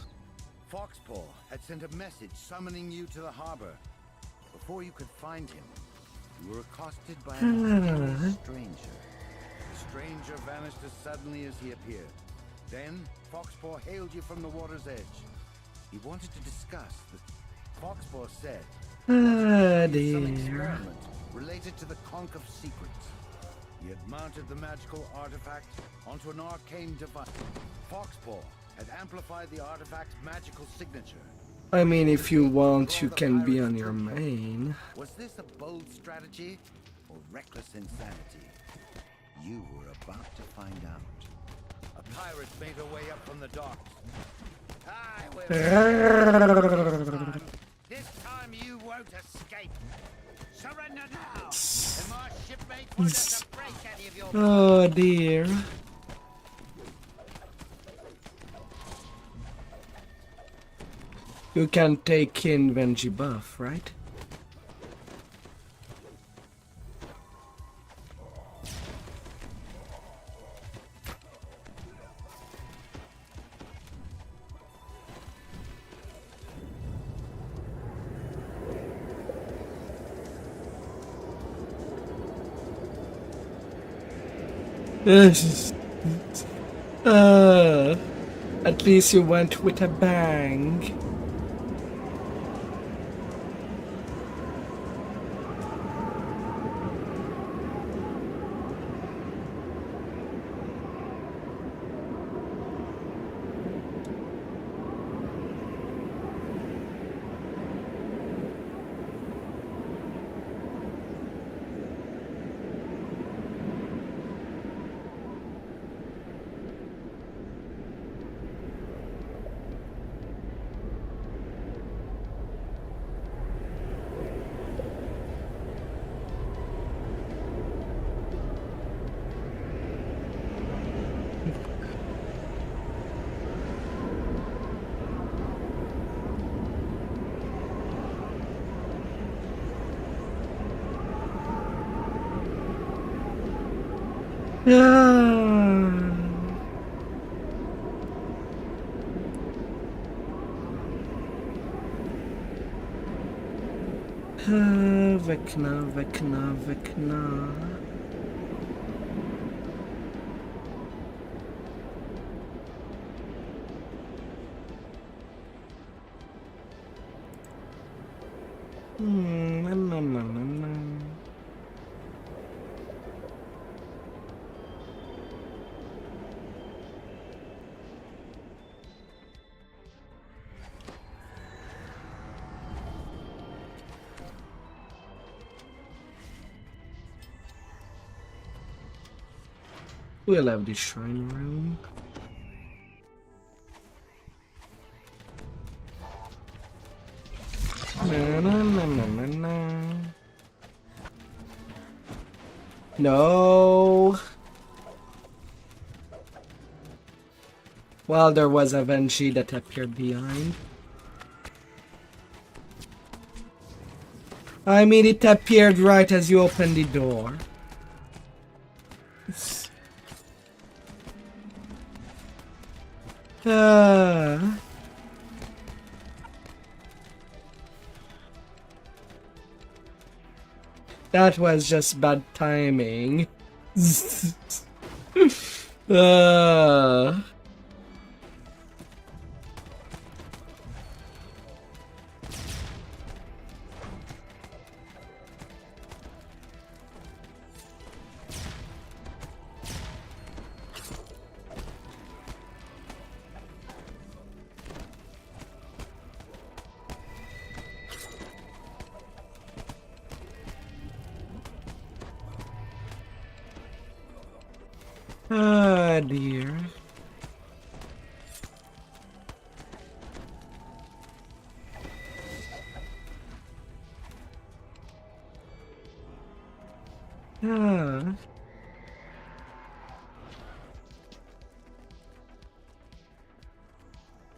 Foxpaw had sent a message summoning you to the harbor. Before you could find him, you were accosted by a mysterious stranger. The stranger vanished as suddenly as he appeared. Then, Foxpaw hailed you from the water's edge. He wanted to discuss the Foxpaw said Ah, some dear. experiment related to the Conch of Secrets. He had mounted the magical artifact onto an arcane device. Foxpaw had amplified the artifact's magical signature. I mean, if you want, you can be on your main. Was this a bold strategy or reckless insanity? You were about to find out. A pirate made her way up from the docks. I will. This time you won't escape. Surrender now, and my shipmates won't have to break any of your. Oh dear. You can take in Venji buff, right? At least you went with a bang. Vecna. No. We'll have the shrine room. Na. No. Well, there was a Venji that appeared behind. I mean, it appeared right as you opened the door. That was just bad timing. Ah, dear. Ah.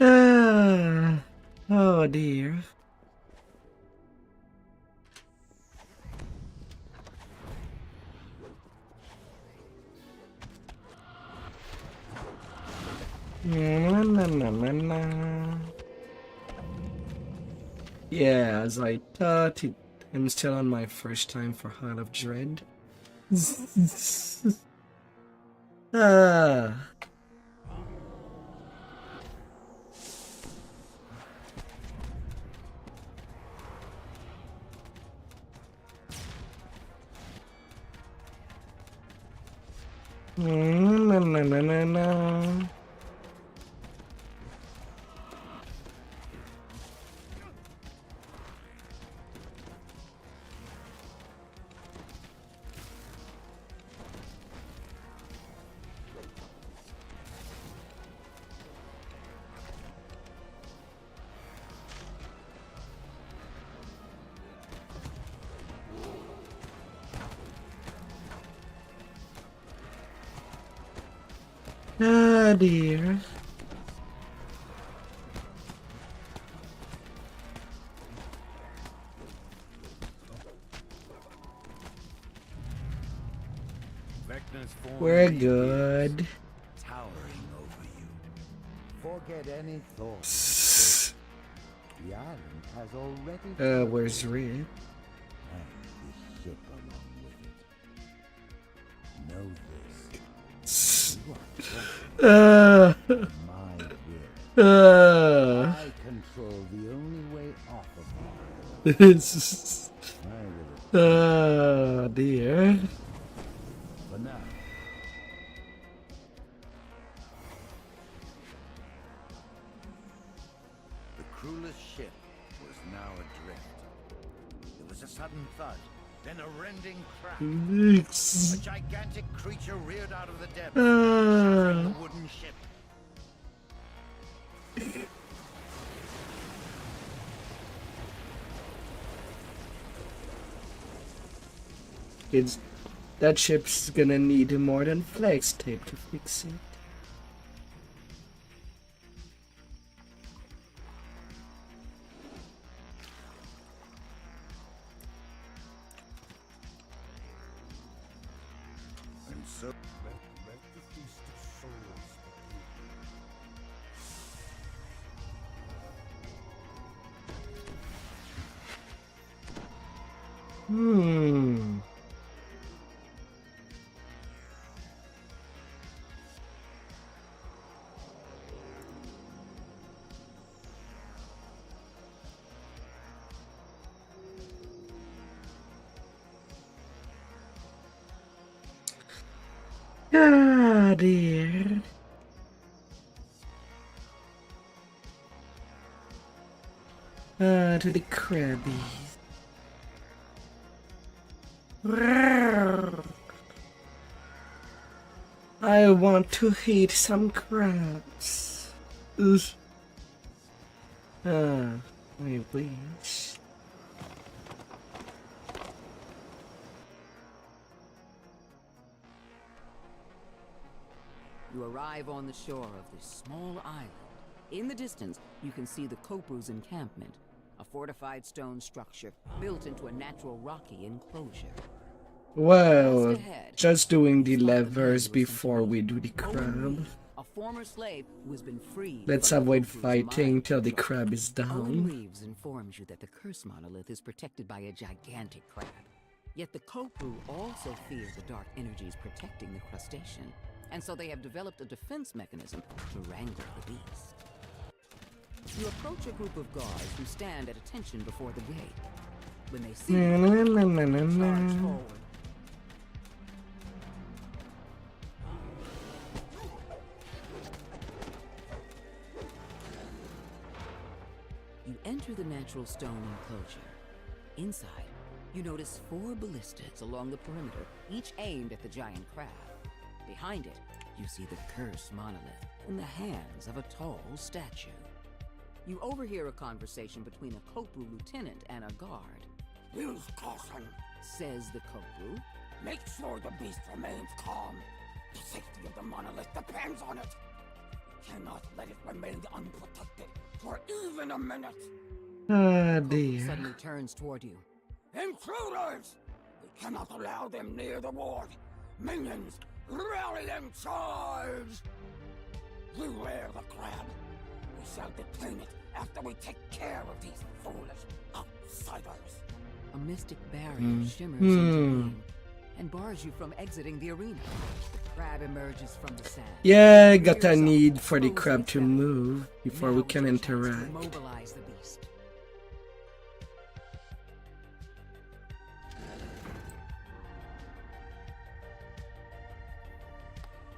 Ah. Oh, dear. Na. Yeah, as I thought, I'm still on my first time for Heart of Dread. Ah. Na, na, na, na, na. Ah, dear. Vecna's form We're may be good. towering over you. Forget any thought. The island has already Where's Rick? and the ship along with it. Know this. You are trapped in my will. I control the only way off of here. I will Dear. for now. The crewless ship was now adrift. There was a sudden thud, then a rending crack. A gigantic creature reared out of the depths, shattering the wooden ship. That ship's gonna need more than flex tape to fix it. And so Let the feast of souls Hmm. Ah, dear. To the crabbies. I want to eat some crabs. Ugh. I wish. You arrive on the shore of this small island. In the distance, you can see the Kopru's encampment, a fortified stone structure built into a natural rocky enclosure. Well, Just ahead, just doing the spot the levers man before we do the Owen crab. Reed, a former slave who has been freed. Let's from the avoid Kopru's fighting mind till the control. crab is Owen down. Reeves informs you that the curse monolith is protected by a gigantic crab. Yet the Kopru also fear the dark energies protecting the crustacean, and so they have developed a defense mechanism to wrangle the beast. You approach a group of guards who stand at attention before the gate. When they see Na, you, na, na, na, na, they charge na. forward. You enter the natural stone enclosure. Inside, you notice 4 ballistas along the perimeter, each aimed at the giant crab. Behind it, you see the cursed monolith in the hands of a tall statue. You overhear a conversation between a Kopru lieutenant and a guard. use caution. Says the Kopru. Make sure the beast remains calm. The safety of the monolith depends on it. We cannot let it remain unprotected for even a minute. Ah, Kopru dear. suddenly turns toward you. Intruders! We cannot allow them near the ward. Minions, rally and charge! Beware the crab. We shall detain it after we take care of these foolish outsiders. A mystic barrier shimmers into being and bars you from exiting the arena. The crab emerges from the sand. Yeah, got a Rears up, need for the closes crab its to belly. move before we Now can is your chance to interact. immobilize the beast.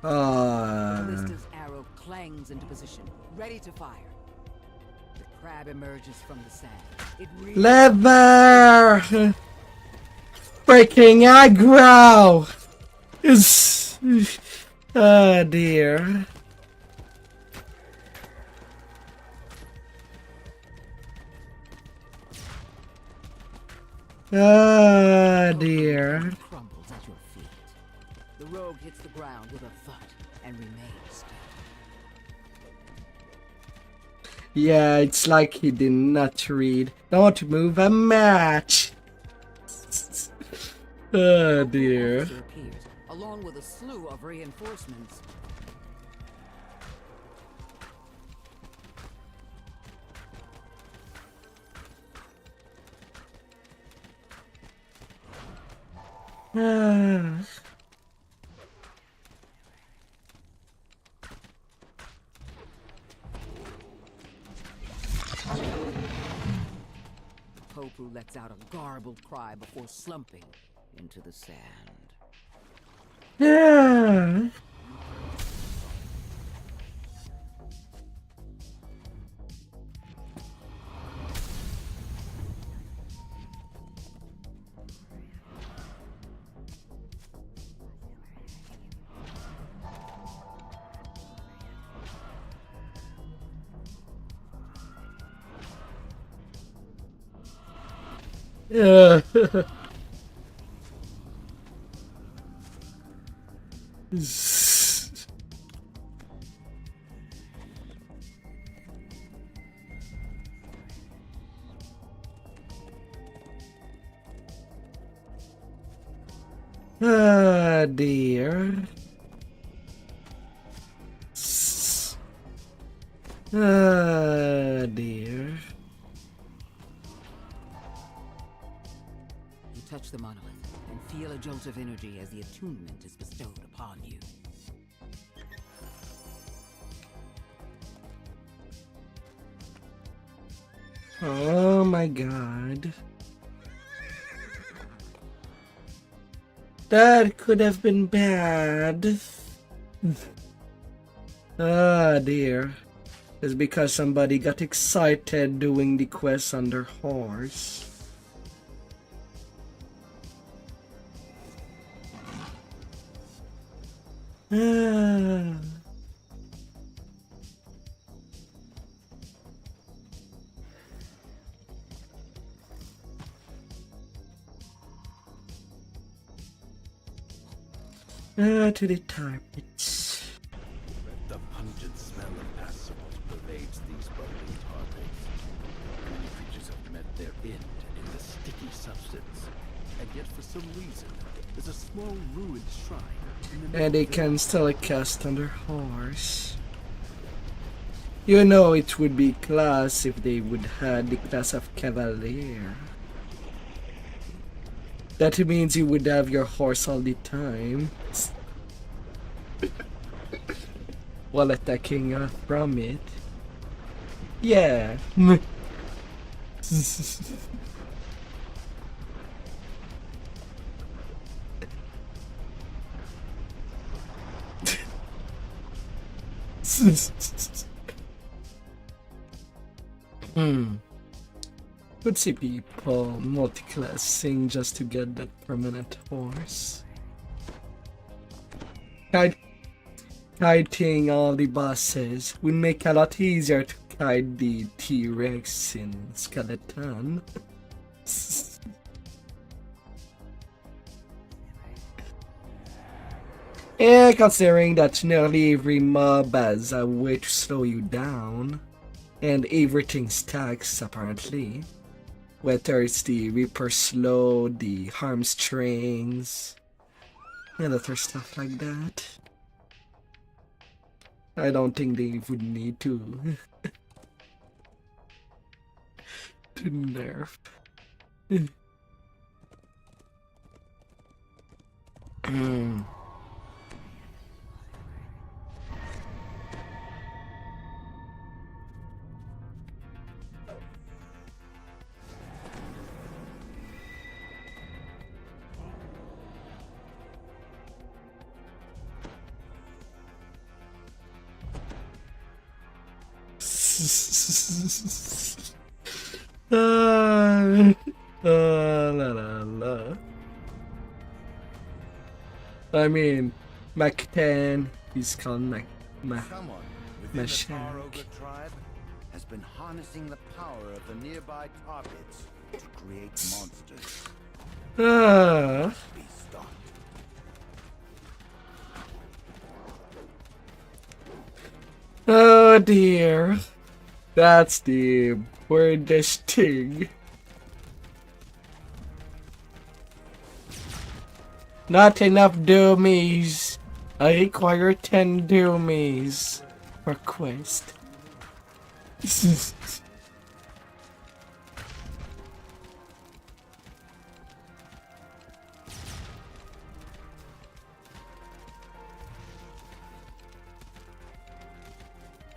The ballista's arrow clangs into position, ready to fire. The crab emerges from the sand. It Lever! Breaking aggro! Is oh dear. Oh dear. crumbles at your feet. The rogue hits the ground with a thud and remains still. Yeah, it's like he did not read. Don't move a match. Oh dear. Officer appears, along with a slew of reinforcements. Ah. Popu lets out a garbled cry before slumping into the sand. Yeah. Yeah. Ah dear. Ah dear. You touch the monolith and feel a jolt of energy as the attunement is bestowed upon you. Oh my god. That could have been bad. Ah dear. It's because somebody got excited doing the quest on their horse. Ah. To the targets. The pungent smell of assault pervades these bubbling targets. Many creatures have met their end in the sticky substance. And yet for some reason, there's a small ruined shrine in the And they can still cast on their horse. You know it would be class if they would have the class of Cavalier. That means you would have your horse all the time. While attacking from it. Yeah. Could see people multi-classing just to get that permanent horse. Kiting all the bosses would make a lot easier to kite the T-Rex in Skeleton. Yeah, considering that nearly every mob has a way to slow you down, and everything stacks apparently. Whether it's the Reaper Slow, the Harmstrings, and other stuff like that. I don't think they would need to to nerf. La, la, la. I mean, Mac 10, he's called Mac. Someone within the Mashak. Taroga tribe has been harnessing the power of the nearby tar pits to create monsters. Ah. Be stopped. Oh dear. That's the weirdest thing. Not enough dummies. I require 10 dummies for quest.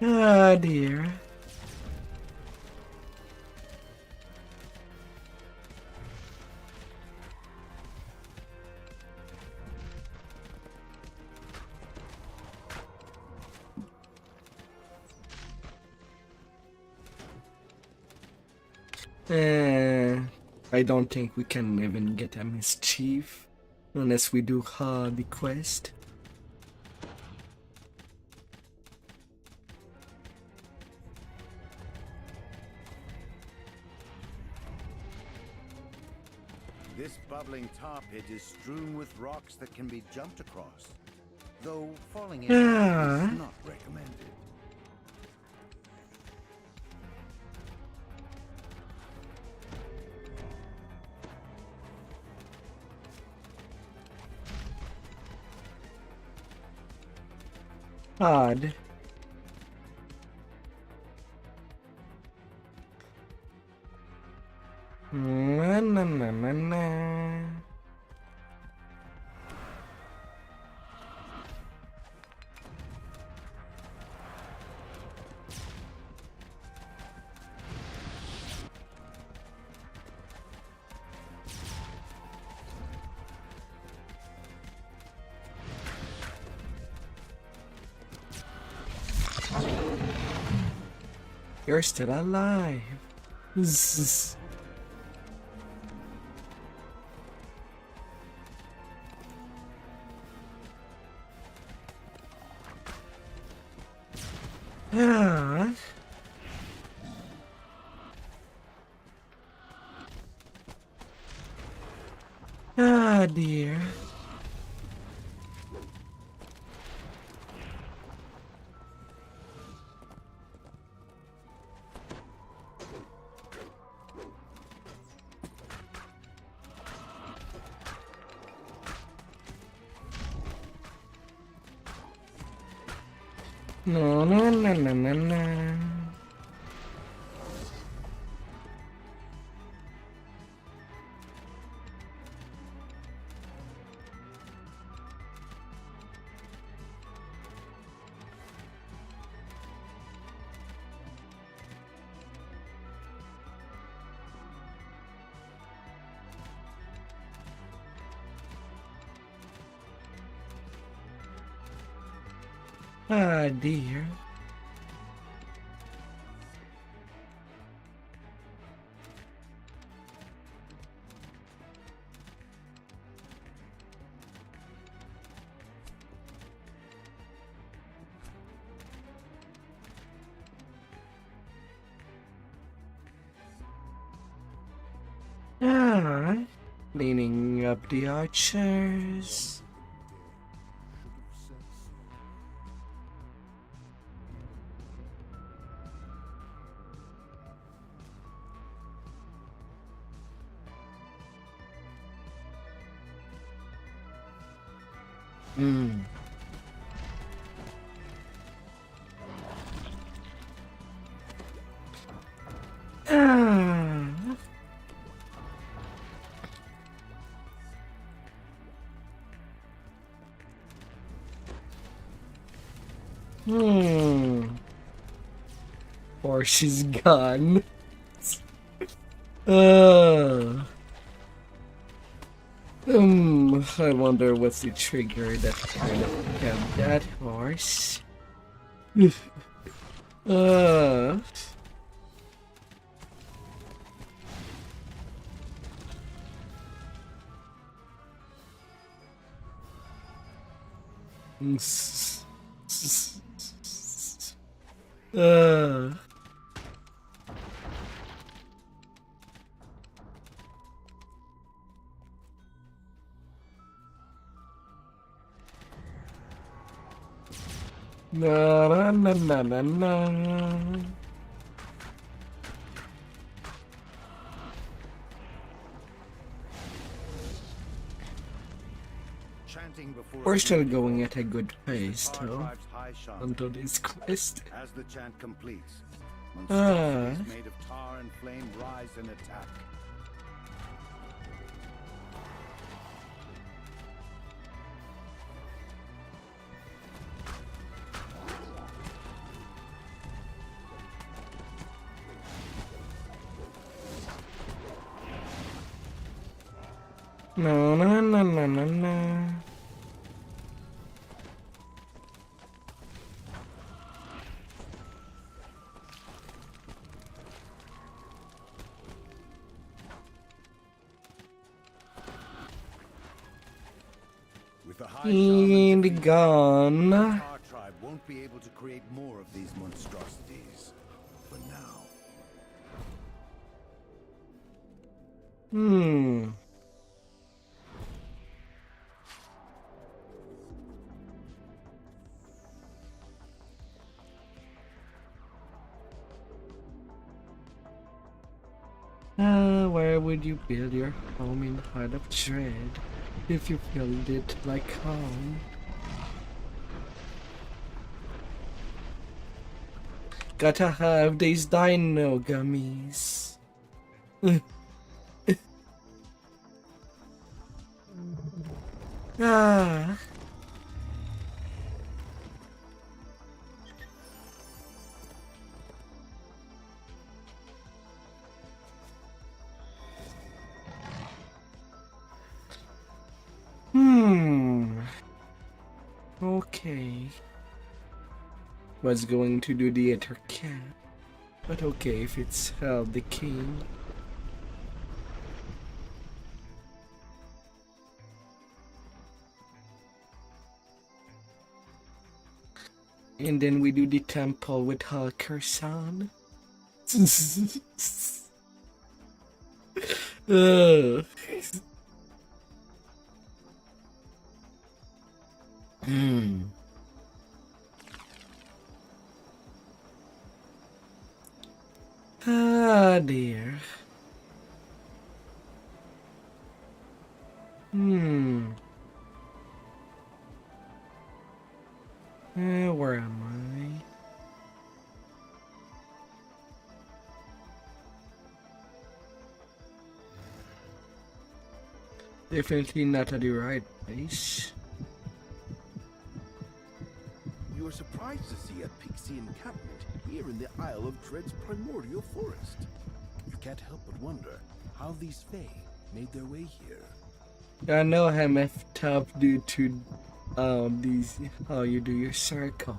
Ah dear. I don't think we can even get a mischief unless we do the quest. This bubbling tar pit is strewn with rocks that can be jumped across, though falling in Ah. is not recommended. Odd. Na na na na na. You're still alive. Zzz. Ah. Ah dear. No, no, no, no, no, no. Ah dear. Ah, cleaning up the archers. Hmm. Ah. Or she's gone. I wonder what's the trigger that kind of kept that horse. Uh. Uh. Na na na na na na. Chanting before We're a still beauty going hall at a good pace, our though, tribe's high shrine. until this quest. As the chant completes, Ah. monstrosities made of tar and flame rise and attack. No, no, no, no, no, no. With the high shaman And defeated, gone. our tribe won't be able to create more of these monstrosities. For now. Hmm. Where would you build your home in Heart of Dread if you build it like home? Gotta have these dino gummies. Ah. Okay. Was going to do the other cat. But okay, if it's held the king. And then we do the temple with Halkersan. Ah dear. Where am I? Definitely not at the right place. You are surprised to see a pixie encampment here in the Isle of Dread's primordial forest. You can't help but wonder how these Fae made their way here. I know I'm effed up due to these how you do your circle.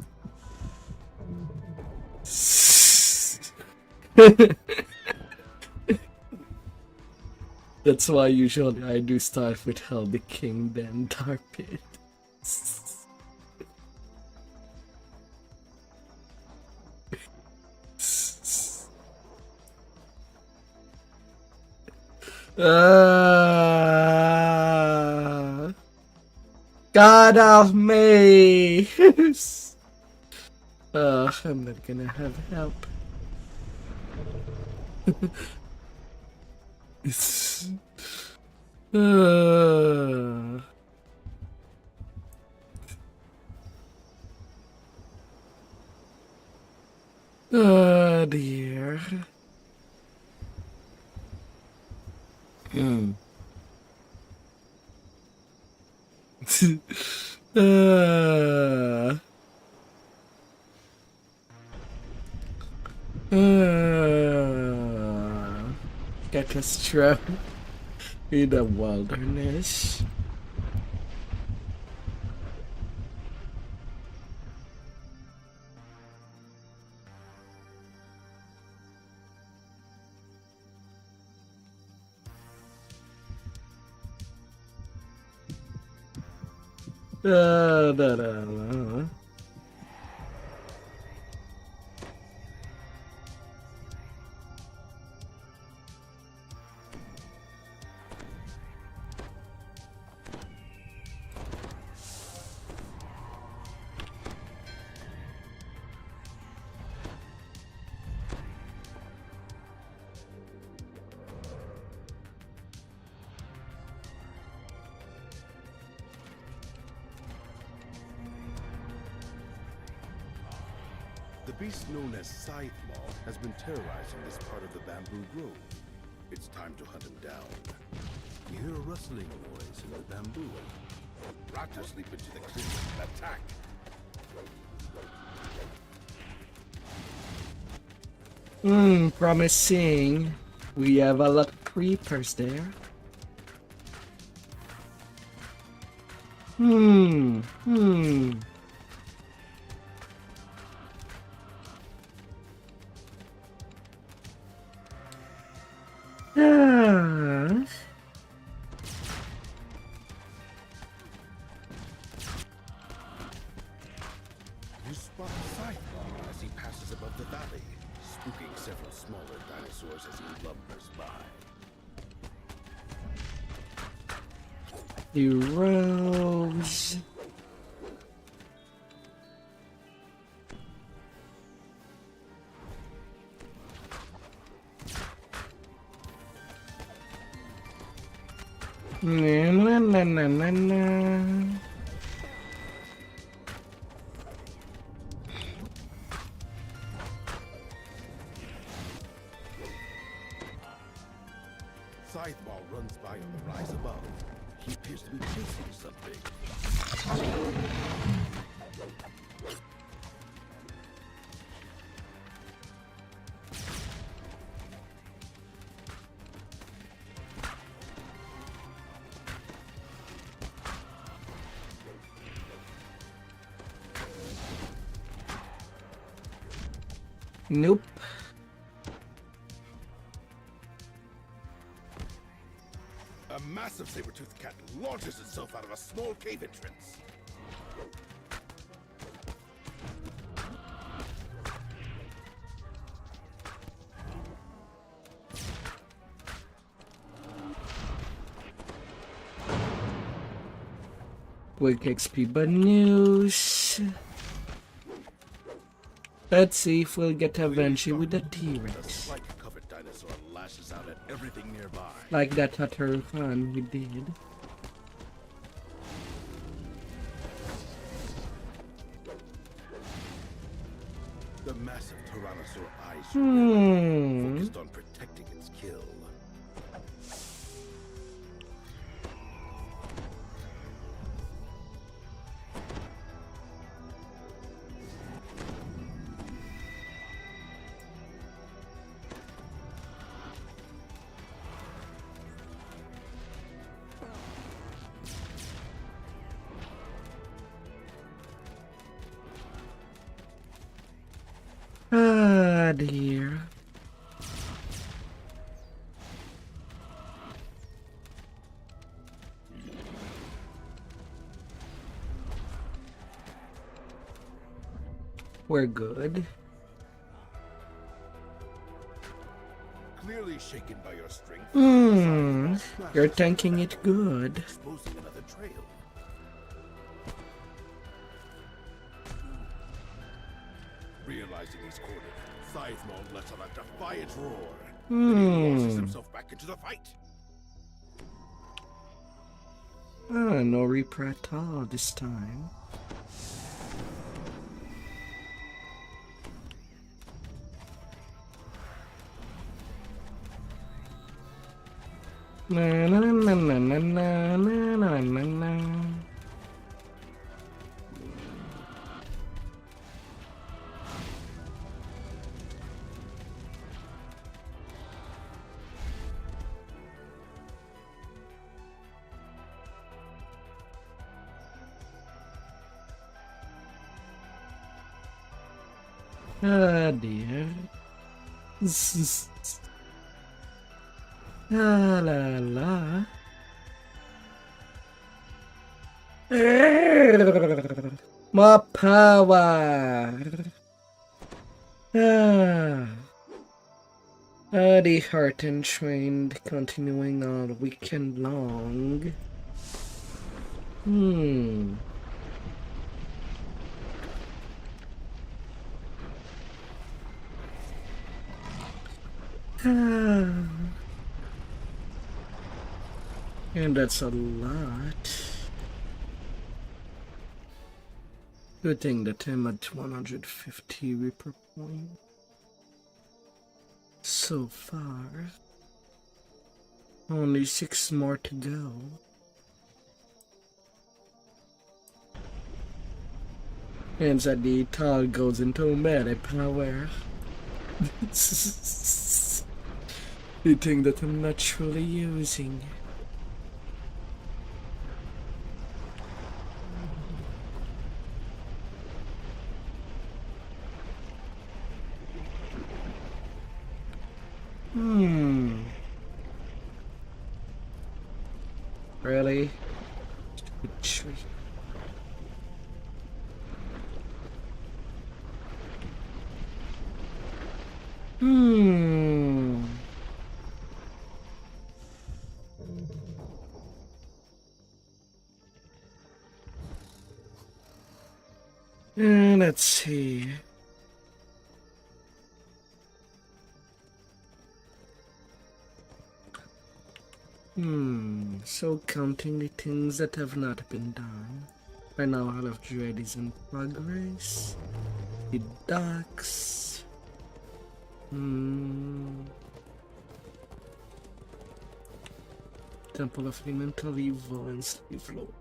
That's why usually I do start with Hell the King, then Dark Pit. God of me! I'm not gonna have help. Oh dear. Get us trapped in the wilderness. Da, da, da. The beast known as Scythe Maw has been terrorizing this part of the bamboo grove. It's time to hunt him down. You hear a rustling noise in the bamboo. Raptors leap into the clearing and attack. Promising. We have a lot of creepers there. Ah. You spot Scythe Maw as he passes above the valley, spooking several smaller dinosaurs as he lumbers by. You rose. Na na na na na na. Scythe Maw runs by on the rise above. He appears to be chasing something. Nope. A massive saber-toothed cat launches itself out of a small cave entrance. Quick XP bad news. Let's see if we'll get Avenchi with the A T-Rex. spike-covered dinosaur lashes out at everything nearby. Like that Hatter fun we did. The massive tyrannosaur eyes Hmm. focused on protecting its kill. Ah, dear. We're good. Clearly shaken by your strength. You're tanking it good. Exposing another trail. Realizing he's cornered, Scythe Maw lets out a defiant roar. Then he launches himself back into the fight. No Reaper at all this time. Na na na na na na na na na. Ah, dear. La la la. More power. Ah. The R10 train continuing all weekend long. And that's a lot. Good thing that I'm at 150 Reaper point. So far. Only 6 more to go. And that the tall goes into melee power. The thing that I'm not truly using. Really? Stupid tree. Let's see. So counting the things that have not been done. Right now all of Dread is in progress. The docks. Temple of Elemental Evil and Slave Lord.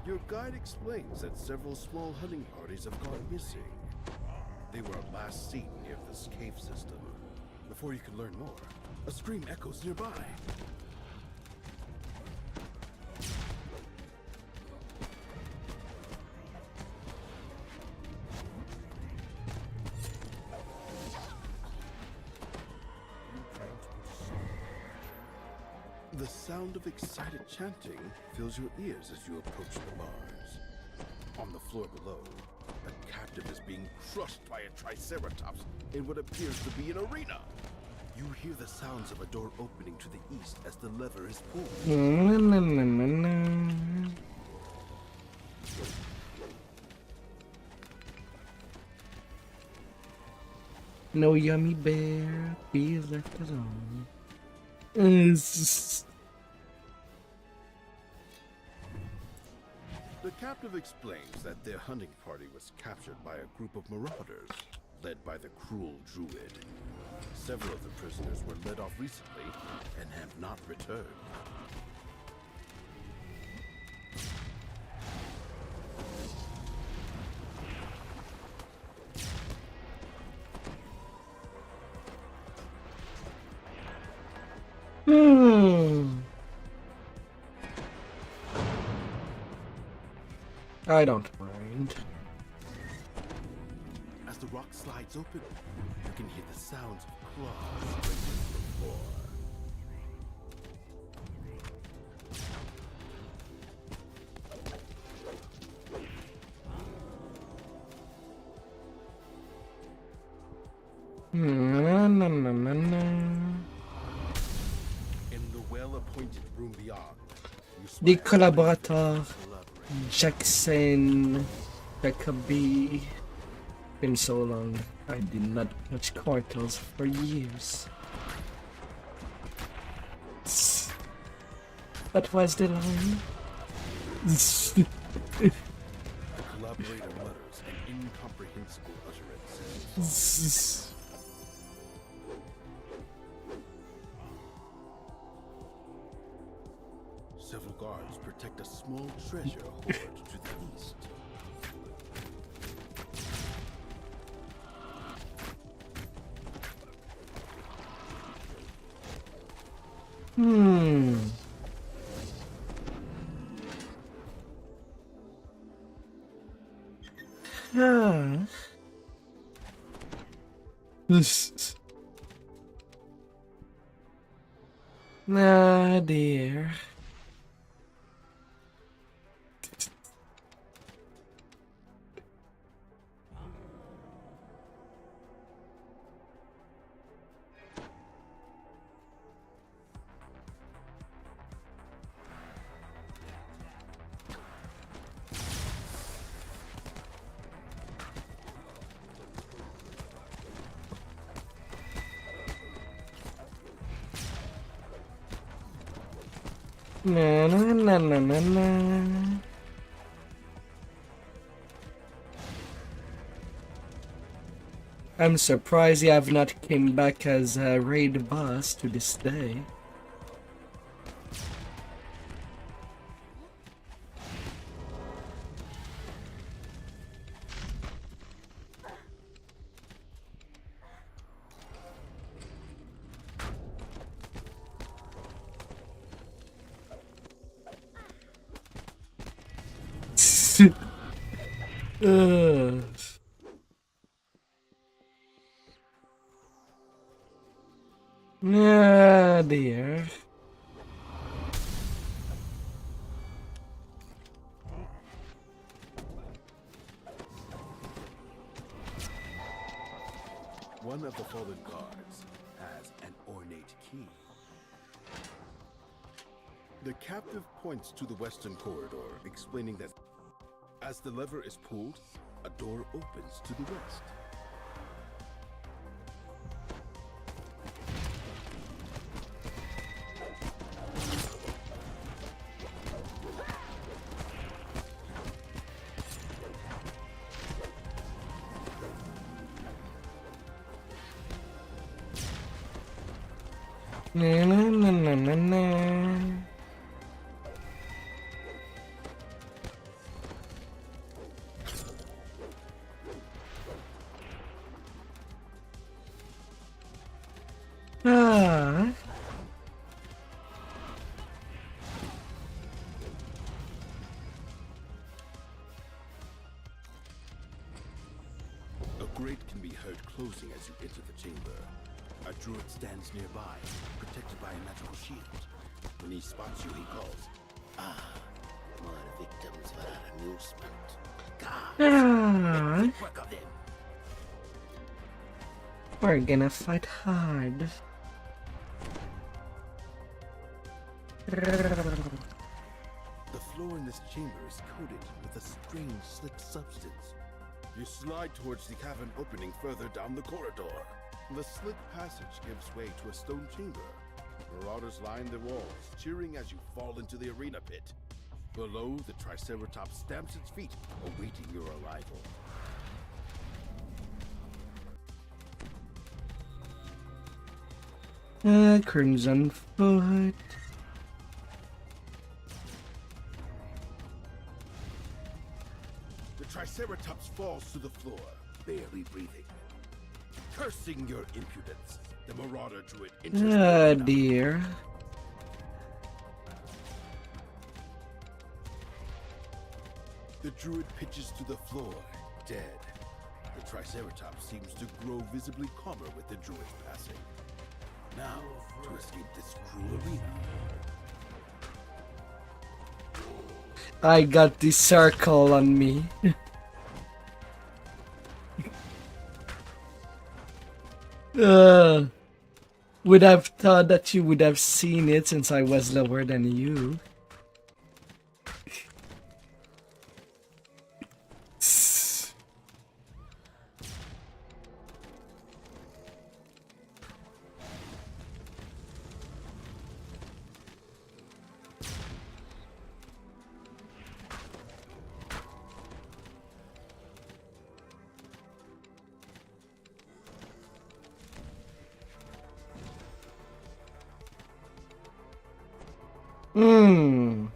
Your guide explains that several small hunting parties have gone missing. They were last seen near this cave system. Before you can learn more, a scream echoes nearby. The sound of excited chanting fills your ears as you approach the bars. On the floor below, a captive is being crushed by a triceratops in what appears to be an arena. You hear the sounds of a door opening to the east as the lever is pulled. No yummy bear, be left alone. The captive explains that their hunting party was captured by a group of marauders, led by the cruel druid. Several of the prisoners were led off recently and have not returned. I don't mind. As the rock slides open, you can hear the sounds of claws breaking the floor. In the well-appointed room beyond, you The spy collaborator Jackson Jacoby. Been so long. I did not touch quarters for years. That was the line. the collaborator mutters an incomprehensible utterance. Several guards protect a small treasure hoard to the east. Ah. Ah, dear. Na na na na na na. I'm surprised you have not came back as a raid boss to this day. Ugh. Ah, dear. One of the fallen guards has an ornate key. The captive points to the western corridor, explaining that as the lever is pulled, a door opens to the west. Na na na na na na. Ah. A grate can be heard closing as you enter the chamber. A druid stands nearby, protected by a magical shield. When he spots you, he calls, "Ah, more victims for our amusement. God, Ah. make quick work of them." We're gonna fight hard. The floor in this chamber is coated with a strange, slick substance. You slide towards the cavern opening further down the corridor. The slick passage gives way to a stone chamber. Marauders line the walls, cheering as you fall into the arena pit. Below, the Triceratops stamps its feet, awaiting your arrival. Crimson Foot. The Triceratops falls to the floor, barely breathing. Cursing your impudence, the Marauder Druid enters the Ah, arena. dear. The Druid pitches to the floor, dead. The Triceratops seems to grow visibly calmer with the Druid's passing. Now, to escape this cruel arena. I got the circle on me. Would have thought that you would have seen it since I was lower than you. Hmm.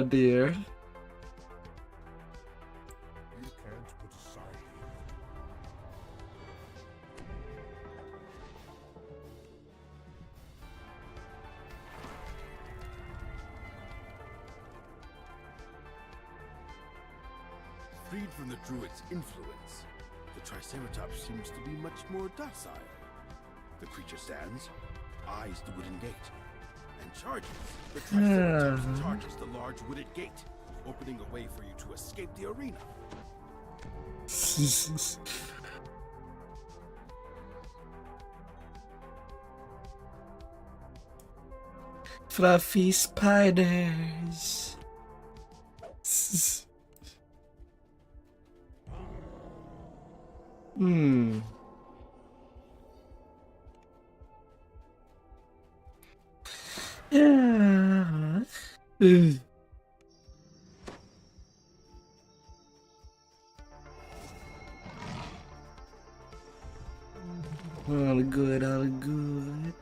Dear. Freed from the druid's influence, the Triceratops seems to be much more docile. The creature stands, eyes the wooden gate, and charges. The Triceratops charges the large wooded gate, opening a way for you to escape the arena. Fluffy spiders. Yeah. All good, all good.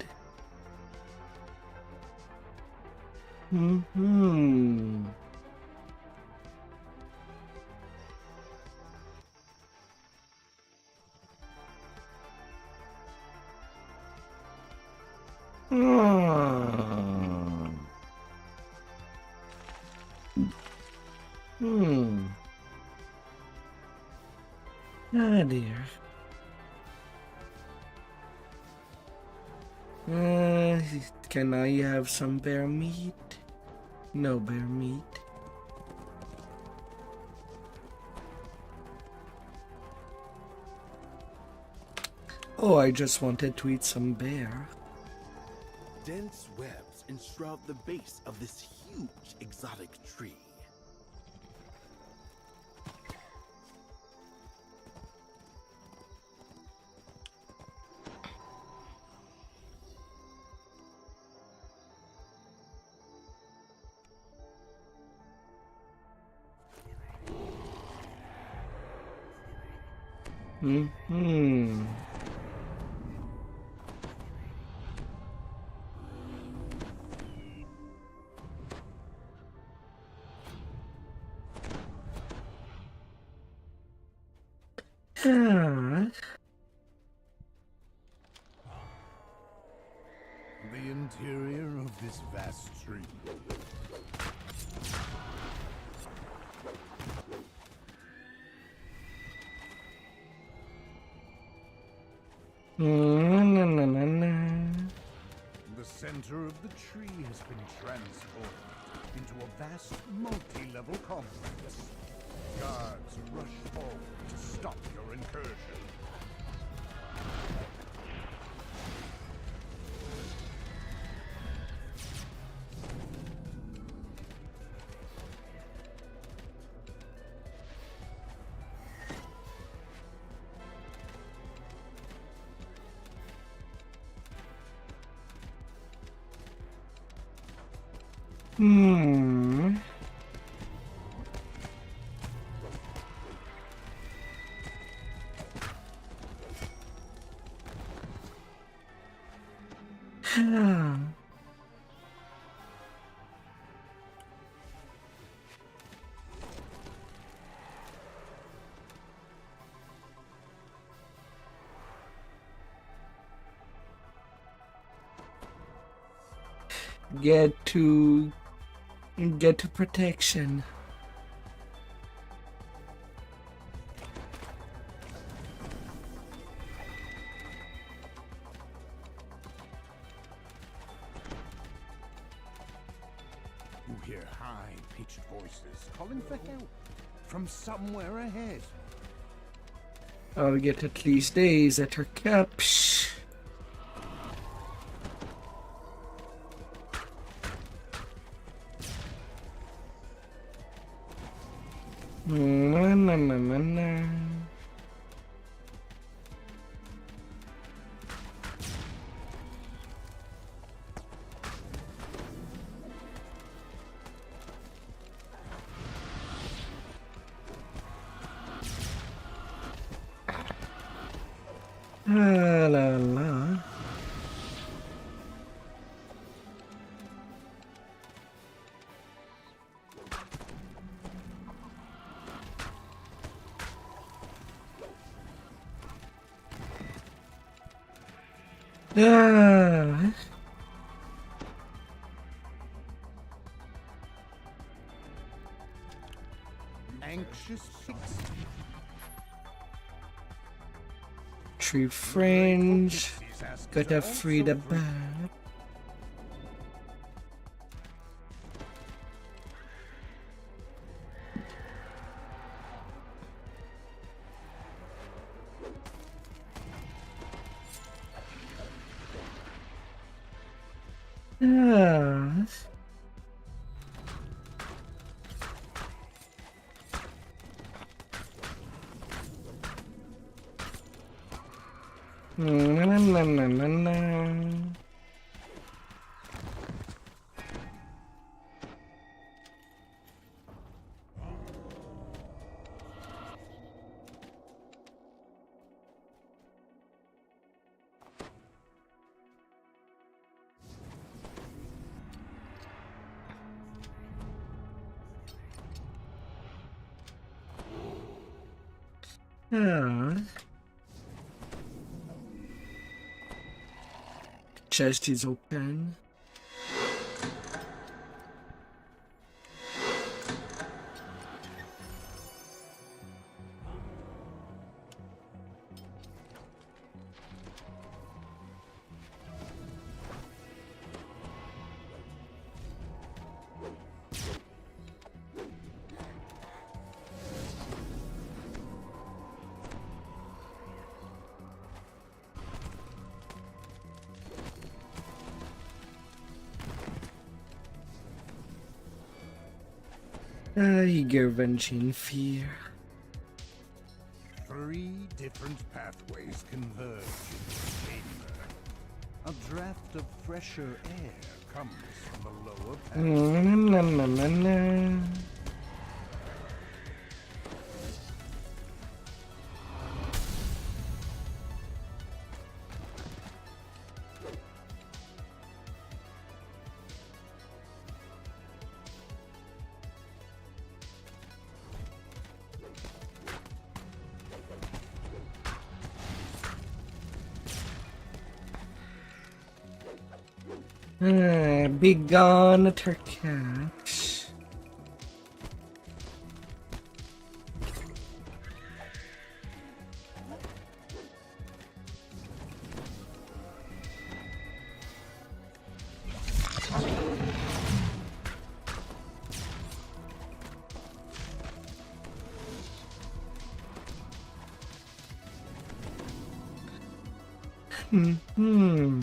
Ah, dear. Can I have some bear meat? No bear meat. Oh, I just wanted to eat some bear. Dense webs enshroud the base of this huge exotic tree. The interior of this vast tree. The center of the tree has been transformed into a vast multi-level complex. Guards rush forward to stop your incursion. Get to protection. You hear high-pitched voices calling for help from somewhere ahead. I'll get at least days at her caps. La la. Ah. anxious pixie. Tree fringe. Gotta free the bat. Yeah. Na, na, na, na, na, na. Yeah. Chest is open. Eager venging fear. 3 different pathways converge in the chamber. A draft of fresher air comes from the lower path. Na, na, na, na. Be gone, Turkash. Hmm.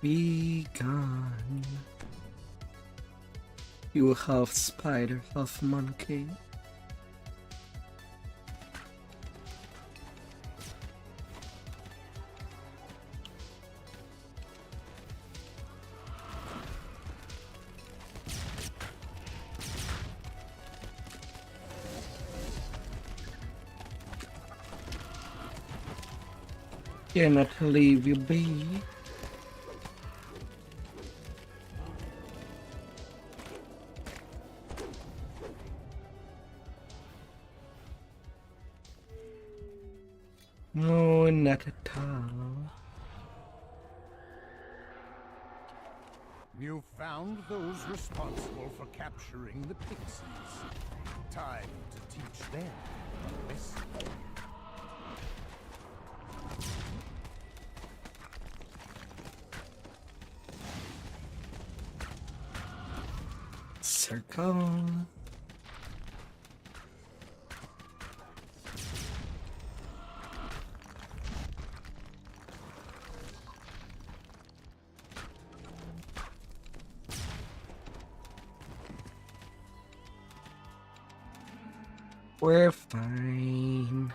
Be gone. You half spider, half monkey. Cannot leave you be. No, not at all. You found those responsible for capturing the pixies. Time to teach them a lesson. Circle. We're fine.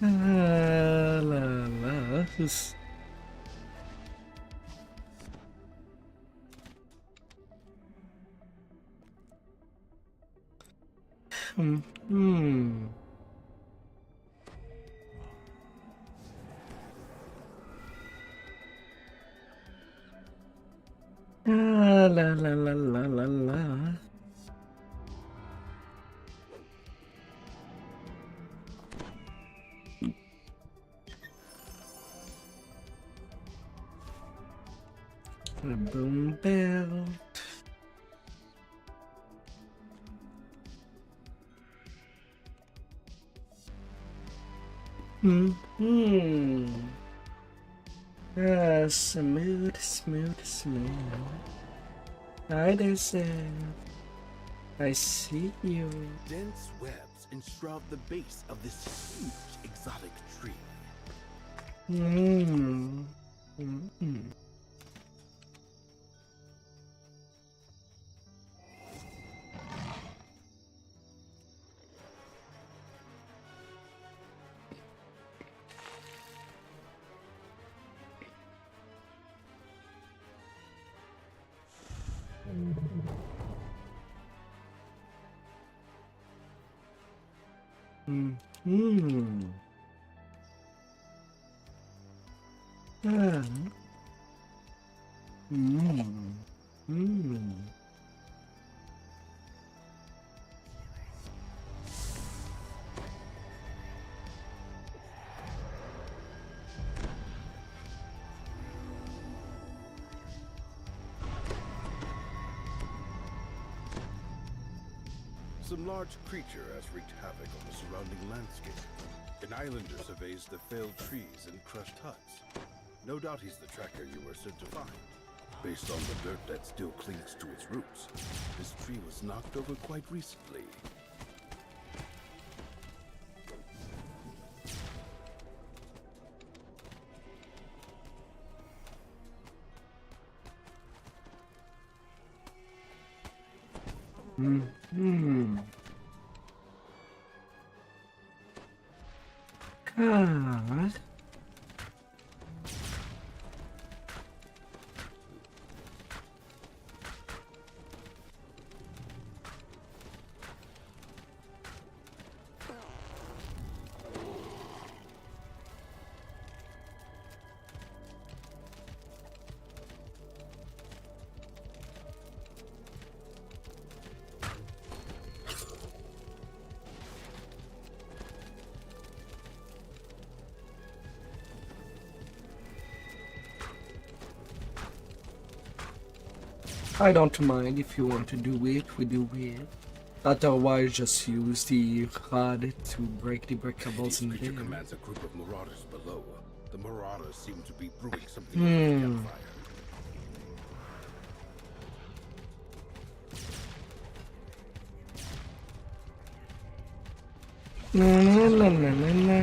La la. Hmm. la la la la la la. A boom belt. Ah, smooth, smooth, smooth. Hi there, Sam. I see you. Dense webs enshroud the base of this huge exotic tree. Mm. Mm. Mm. Ah. Mm. Some large creature has wreaked havoc on the surrounding landscape. An islander surveys the felled trees and crushed huts. No doubt he's the tracker you were sent to find. Based on the dirt that still clings to its roots, this tree was knocked over quite recently. God. I don't mind if you want to do it, we do it. Otherwise, just use the rod to break the breakables This in creature there. commands a group of marauders below. The marauders seem to be brewing something over the campfire. Na na na na na na.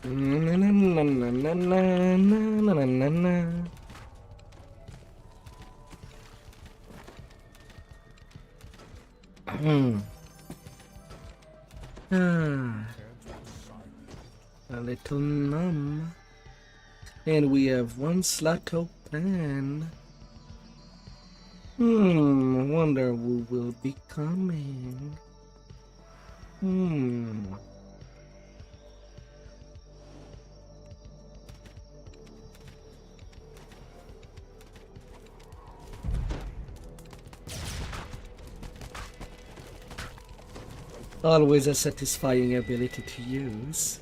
Na na na na na na na na na. A little numb. And we have one slot open. Wonder who will be coming. Always a satisfying ability to use.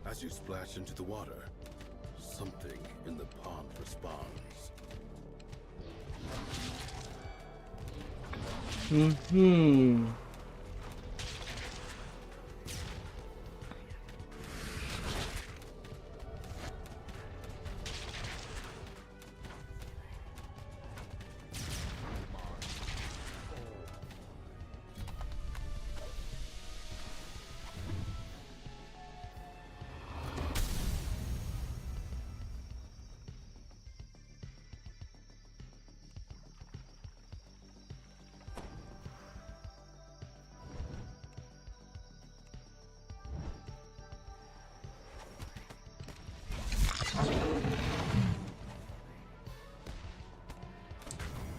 As you splash into the water, something in the pond responds.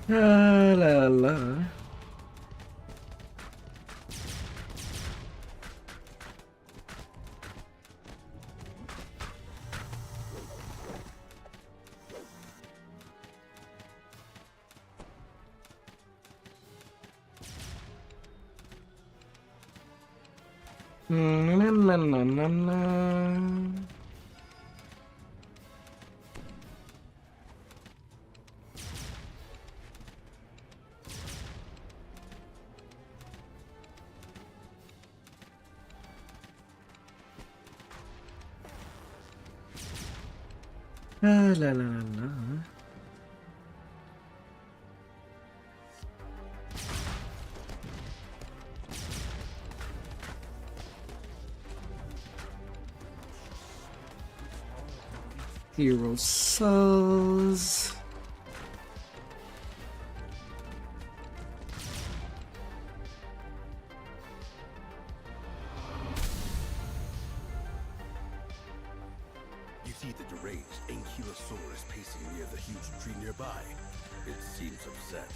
La la la. Na, na, na, na, na. La la la la. Hero souls. You see the deranged Ankylosaurus pacing near the huge tree nearby. It seems upset.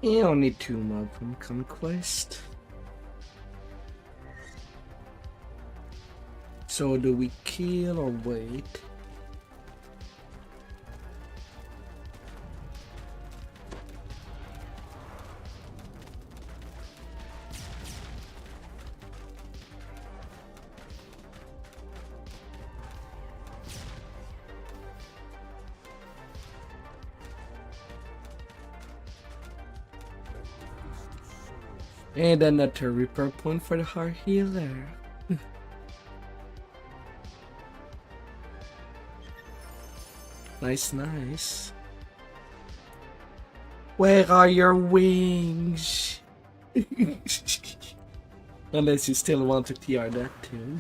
You don't need two more from Conquest. So do we kill or wait? And another repair point for the heart healer. Nice, nice. Where are your wings? Unless you still want to TR that too.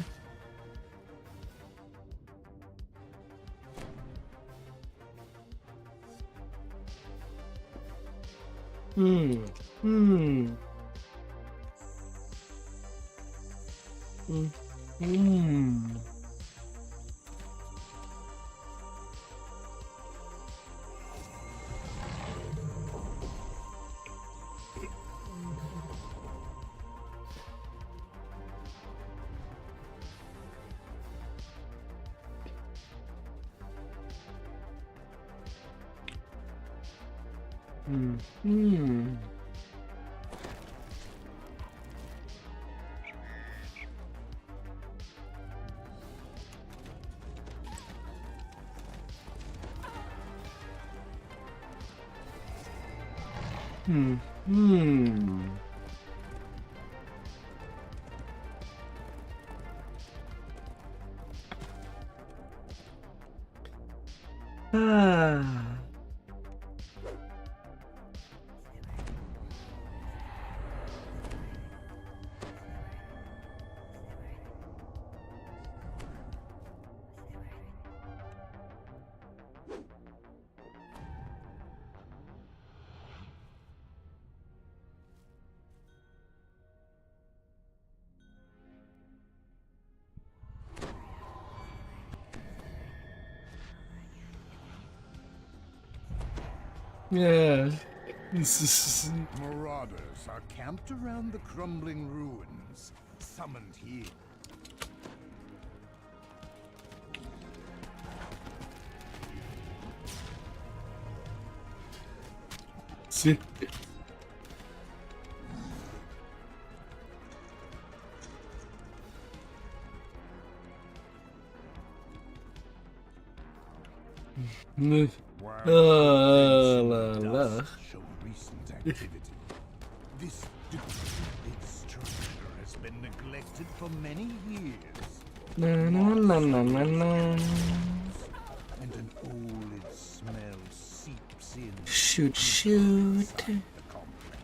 Hmm. Ah. Yeah. Marauders are camped around the crumbling ruins, summoned here. See. La. Show recent activity. This depleted structure has been neglected for many years. Na na na na na na. And an old smell seeps in. Shoot. inside the complex.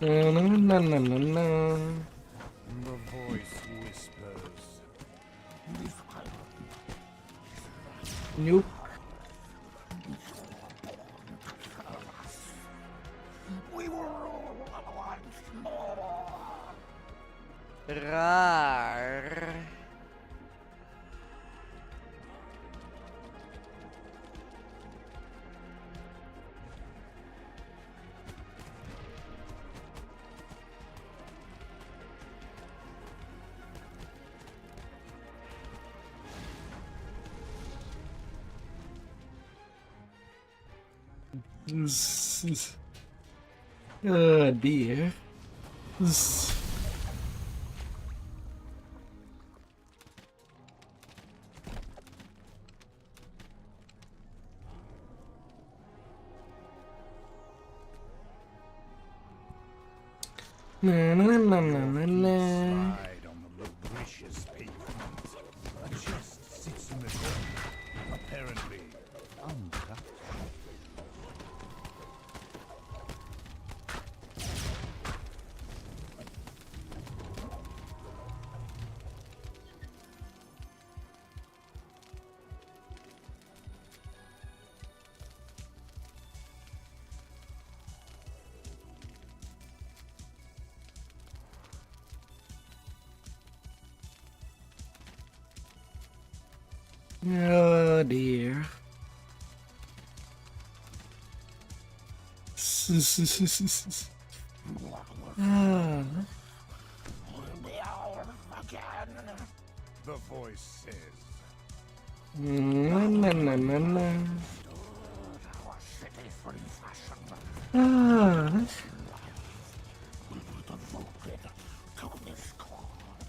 Na, na, na, na, na, na. The voice whispers. Nope. We will rule once more. Rar. Oh dear. Na na na na na na. Slide on the lubricious patrons. A chest sits in the corner, apparently untouched. Oh dear. Ah. The voice says. Na na na na na. Our city free fashion. Ah. We will devote it to this cause.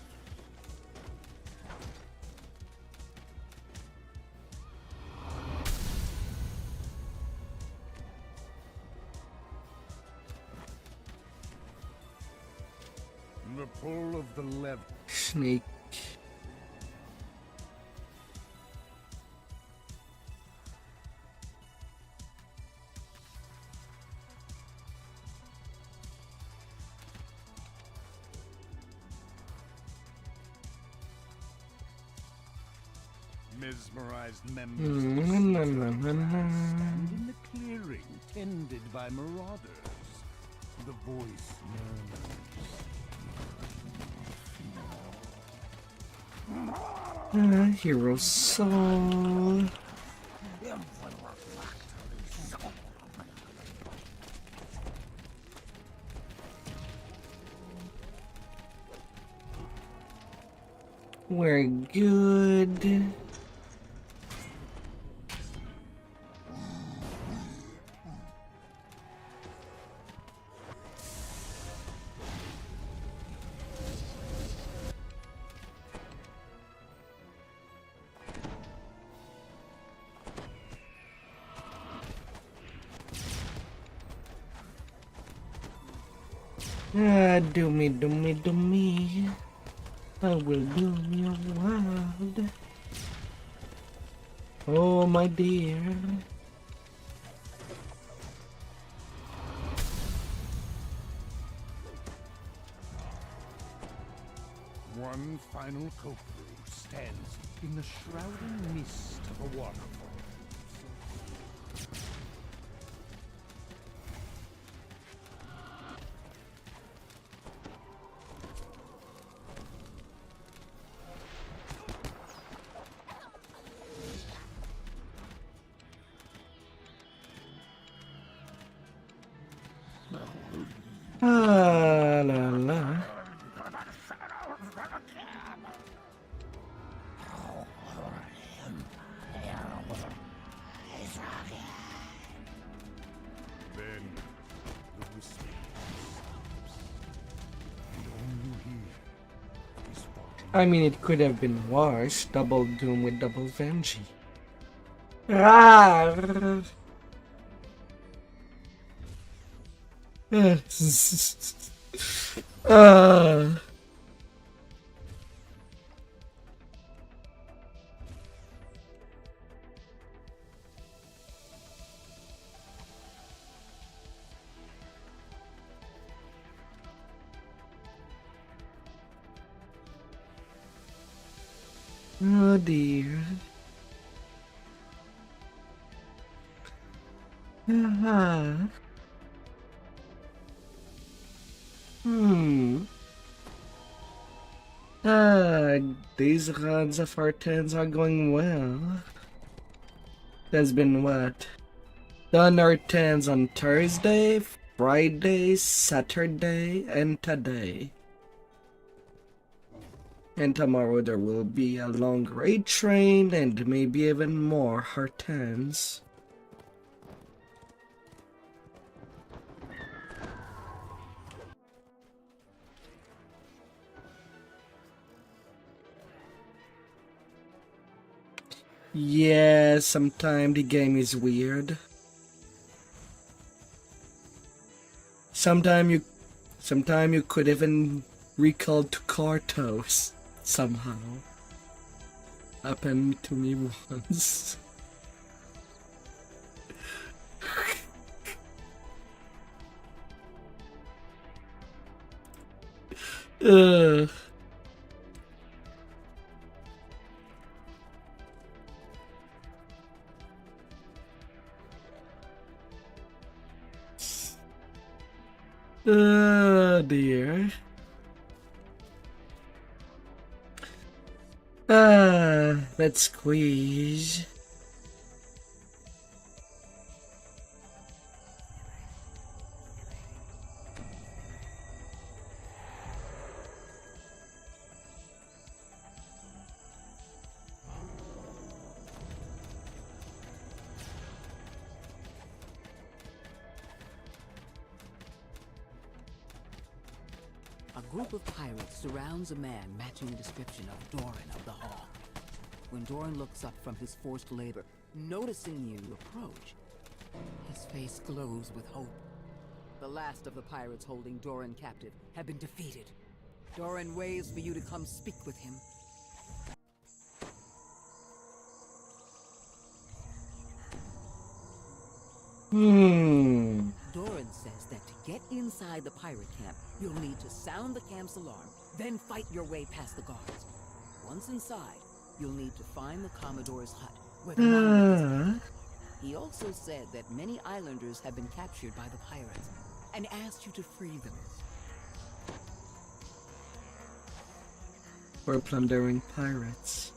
The pull of the lever. Snake. Mesmerized members Na of the na Sea na Turtle na na. stand in the clearing tended by marauders. The voice murmurs. Hero soul. We're good. Do me, do me, do me. I will do your world. Oh, my dear. One final Koku stands in the shrouding mist of a waterfall. Ah, la la. Then the whisper stops, and all you hear is falling. I mean, it could have been worse. Double Doom with double Venji. Rar. Ah. Oh dear. Uh-huh. Hmm. These runs of R10s are going well. There's been what? Done R10s on Thursday, Friday, Saturday, and today. And tomorrow there will be a long raid train and maybe even more R10s. Yeah, sometimes the game is weird. Sometimes you could even recall to Kartos somehow. Happened to me once. Ugh. Oh dear. Let's squeeze. A group of pirates surrounds a man matching the description of Doran of the Hall. When Doran looks up from his forced labor, noticing you approach, his face glows with hope. The last of the pirates holding Doran captive have been defeated. Doran waits for you to come speak with him. Doran says that to get inside the pirate camp, you'll need to sound the camp's alarm, then fight your way past the guards. Once inside, you'll need to find the Commodore's hut, where the monolith is. He also said that many islanders have been captured by the pirates, and asked you to free them. We're plundering pirates.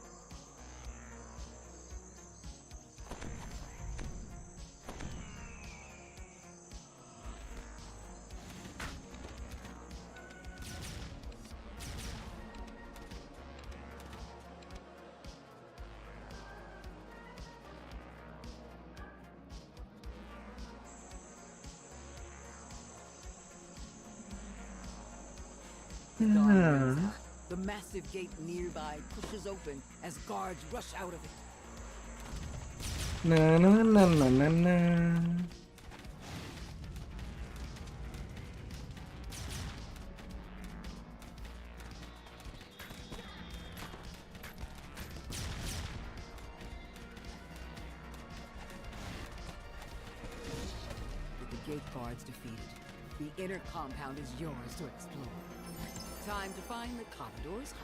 The massive gate nearby pushes open as guards rush out of it. Na na na na na na. With the gate guards defeated, the inner compound is yours to explore. Time to find the Commodore's hut.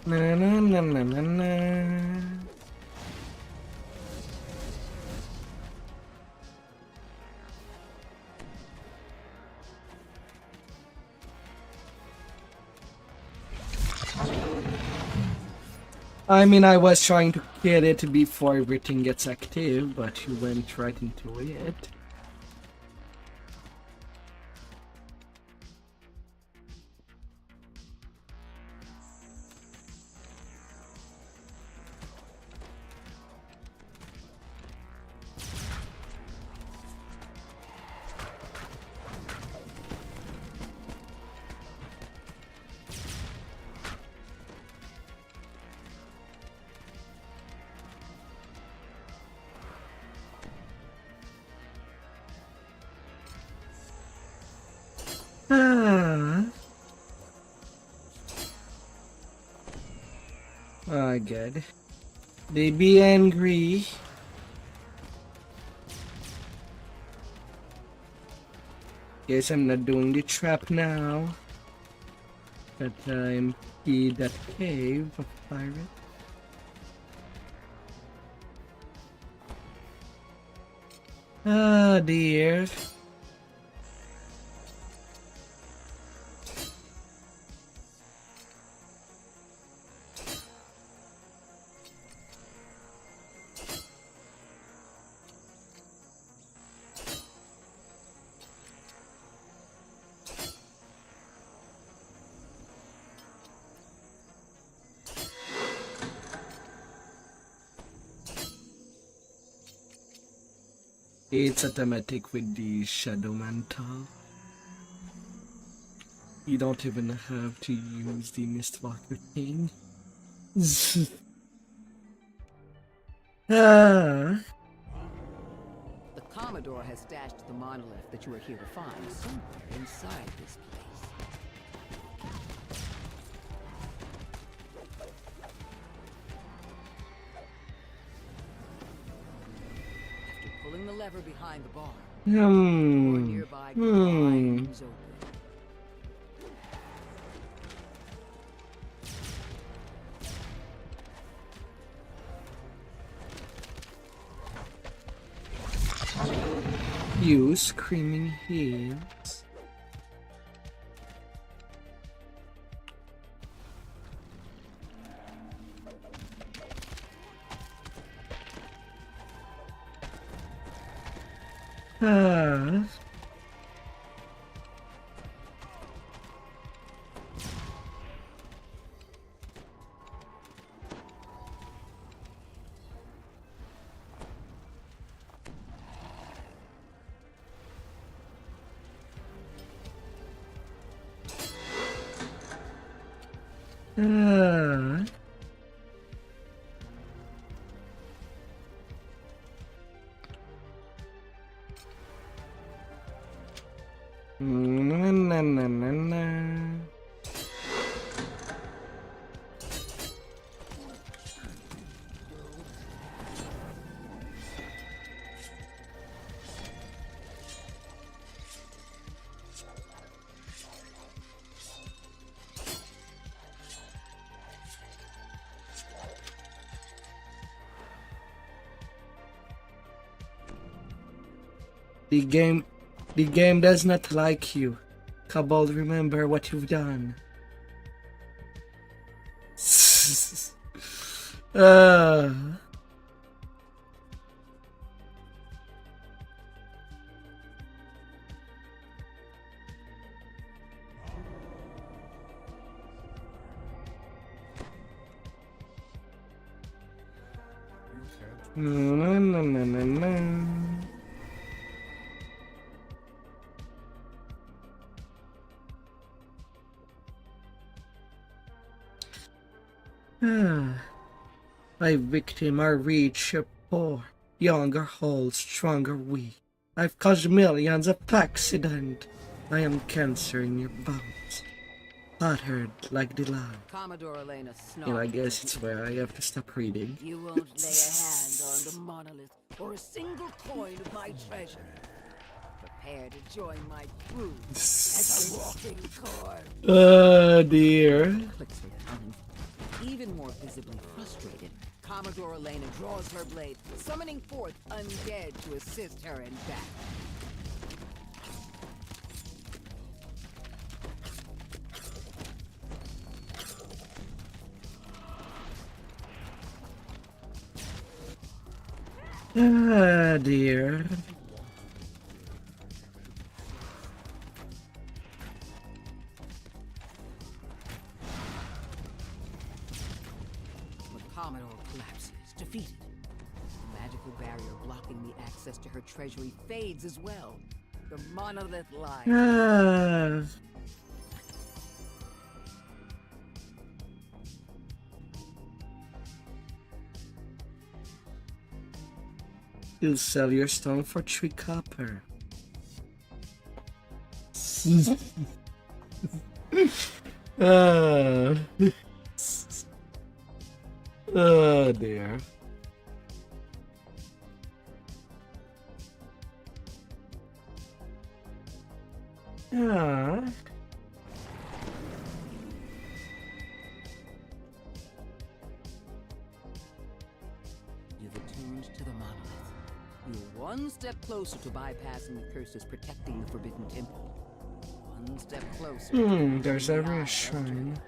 Na na na na na na. I mean, I was trying to get it before everything gets active, but you went right into it. my god. They be angry. Guess I'm not doing the trap now. That I'm in that cave of pirate. Ah dear. It's automatic with the shadow mantle. You don't even have to use the Mistwalker thing. Ah. The Commodore has stashed the monolith that you are here to find somewhere inside this place. After pulling the lever behind the bar, the door nearby glides open. You screaming heels. Ah. Ah. Na na na na na. The game does not like you. Kobold, remember what you've done. Na, na, na, na, na. My victim are rich or poor, young or old, strong or weak. I've caused millions of accidents. I am cancer in your bones, battered like the lava. Commodore Elena snarked. You know, I guess it's where I have to stop reading. You won't lay a hand on the monolith or a single coin of my treasure. Prepare to join my crew as a walking corpse. Oh dear. Clicks her tongue. Even more visibly frustrated, Commodore Elena draws her blade, summoning forth undead to assist her in battle. Ah dear. Commodore collapses, defeated. The magical barrier blocking the access to her treasury fades as well. The monolith lies. Ah. You'll sell your stone for 3 copper. Oh dear. Ah. You've attuned to the monolith. You're one step closer to bypassing the curses protecting the Forbidden Temple. One step closer. There's ever a shrine.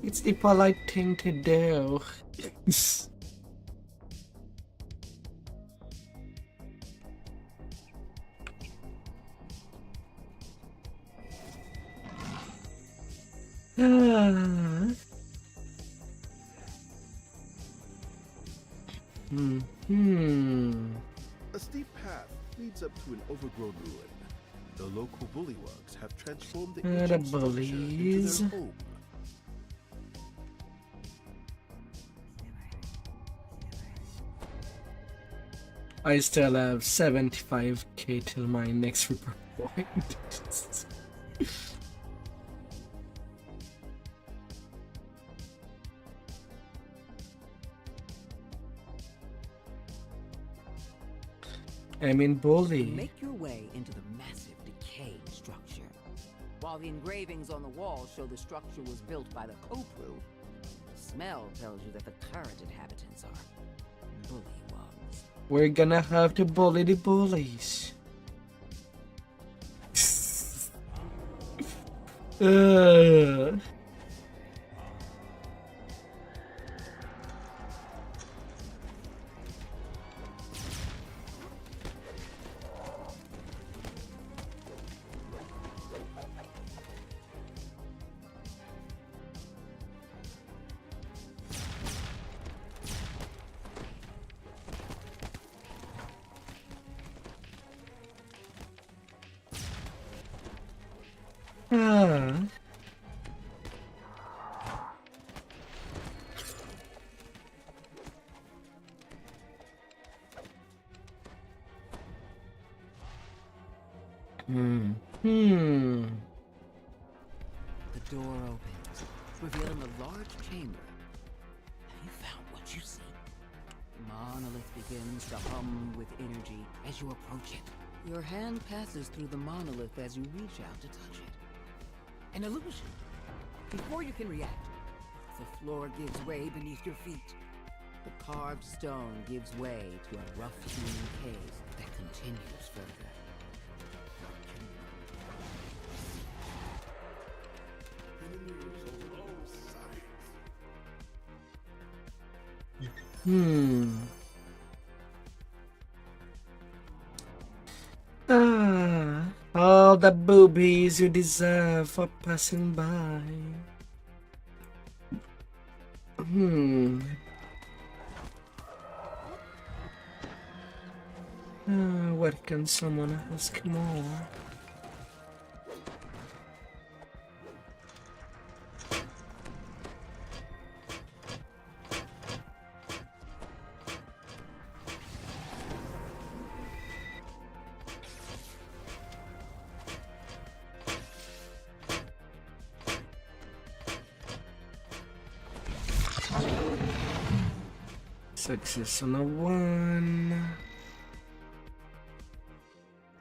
It's the polite thing to do. Ah. A steep path leads up to an overgrown ruin. The local bullywugs have transformed the The ancient structure bullies. into their home. I still have 75k till my next report point. I mean, bully. Make your way into the massive decayed structure. While the engravings on the wall show the structure was built by the Kopru, the smell tells you that the current inhabitants are bullywugs. We're gonna have to bully the bullies. Ah. The door opens, revealing a large chamber. Have you found what you seek? The monolith begins to hum with energy as you approach it. Your hand passes through the monolith as you reach out to touch it. An illusion. Before you can react, the floor gives way beneath your feet. The carved stone gives way to a rough-hewn cave that continues further. All the boobies you deserve for passing by. What can someone ask more? Success on a 1.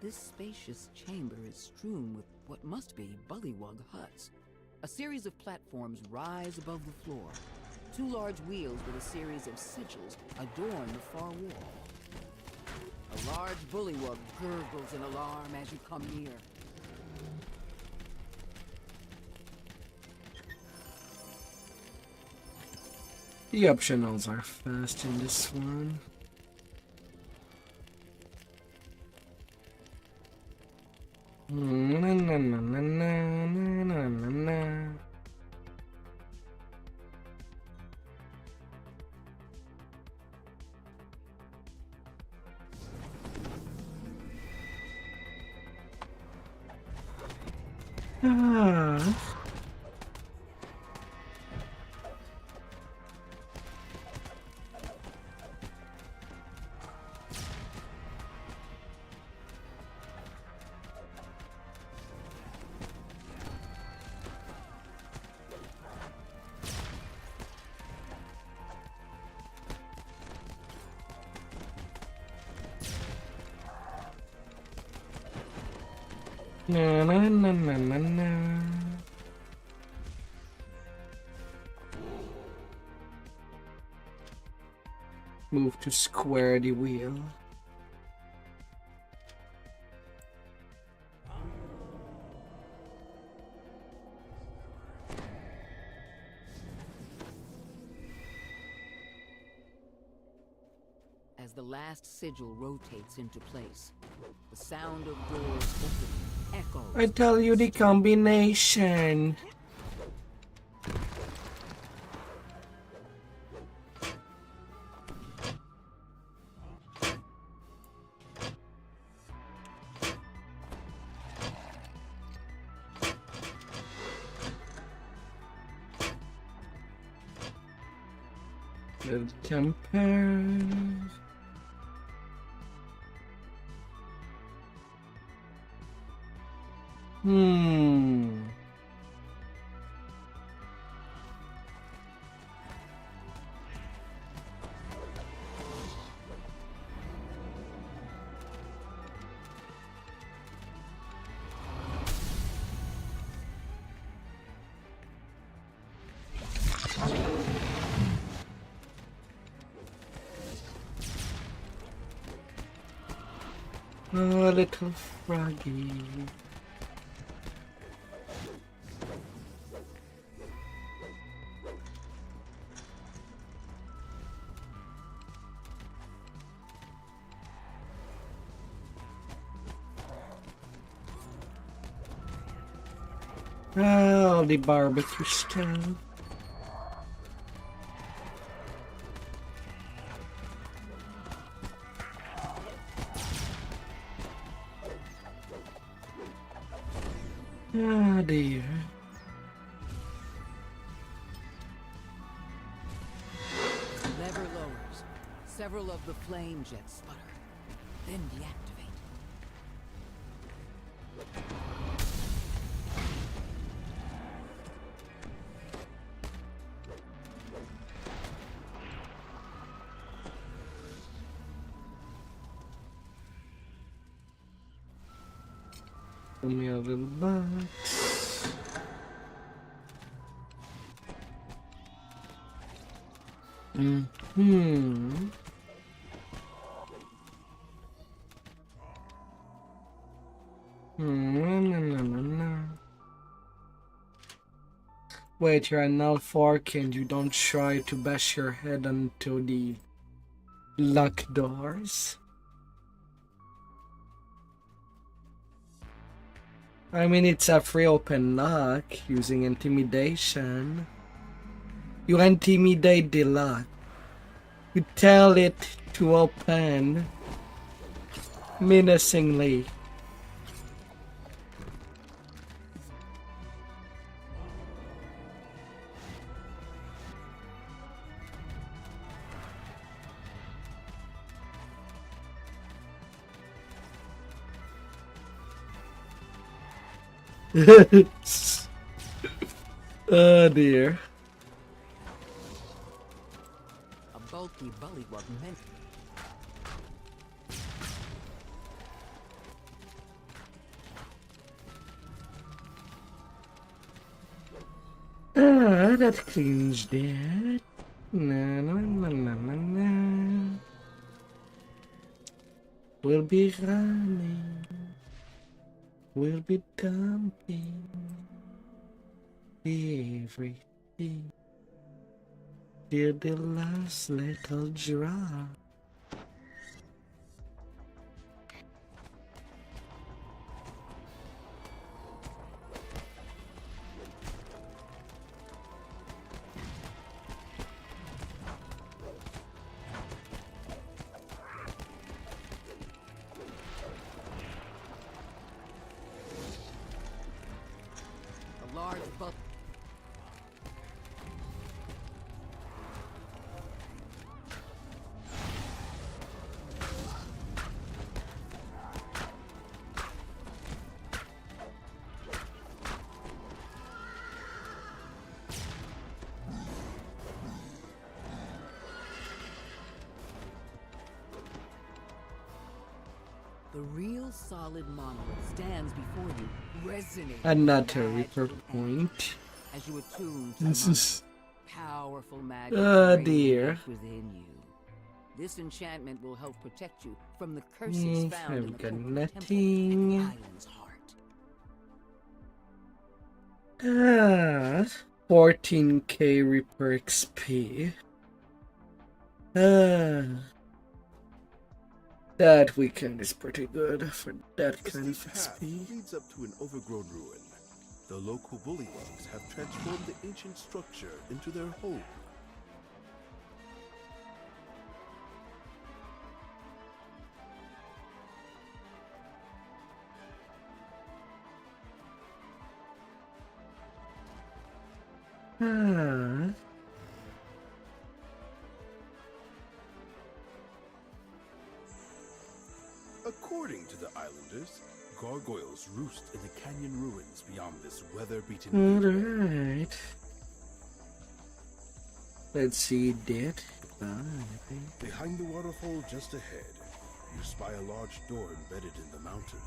This spacious chamber is strewn with what must be bullywug huts. A series of platforms rise above the floor. 2 large wheels with a series of sigils adorn the far wall. A large bullywug gurgles in alarm as you come near. The optionals are fast in this one. Na, na, na, na, na, na, na, na. Ah. Na na na na na na. Move to square the wheel. As the last sigil rotates into place, the sound of doors opening echoes. I tell you the combination. Let's compare. Oh, little froggy. Oh, the barbecue stove. Ah, dear. Lever lowers. Several of the flame jets sputter, then deactivate. Give me a little box. Wait, you're an L4 and you don't try to bash your head onto the lock doors? I mean, it's a free open lock using intimidation. You intimidate the lock. You tell it to open menacingly. Oh dear. A bulky bullywug meant. Ah, that cleans that. Na na na na na na. We'll be running. We'll be dumping everything till the last little drop. Large bulk. The real solid monolith stands before you, resonating. Another with Reaper magical point. energy. As you attune to This the is powerful magic dear. within you. This enchantment will help protect you from the curses found in I've the got Purple Temple at nothing. the island's heart. 14k Reaper XP. That weekend is pretty good for that The kind of steep path XP. leads up to an overgrown ruin. The local bullywugs have transformed the ancient structure into their home. Ah. According to the islanders, gargoyles roost in the canyon ruins beyond this weather-beaten gateway. Alright. Let's see that. Behind the waterfall just ahead, you spy a large door embedded in the mountain.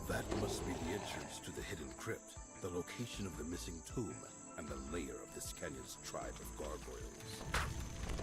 That must be the entrance to the hidden crypt, the location of the missing tomb, and the lair of this canyon's tribe of gargoyles.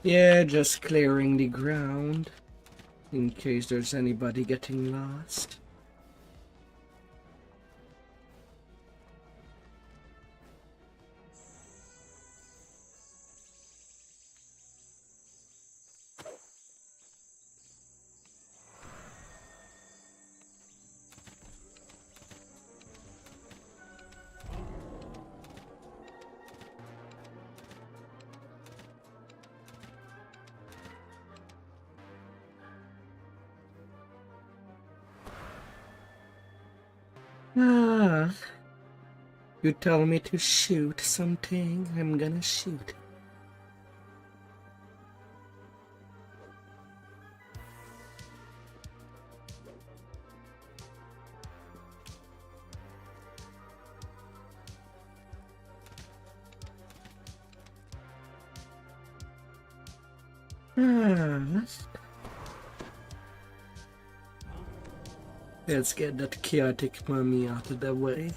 Yeah, just clearing the ground in case there's anybody getting lost. Ah, you tell me to shoot something, I'm gonna shoot. Ah. Let's get that chaotic mummy out of the way.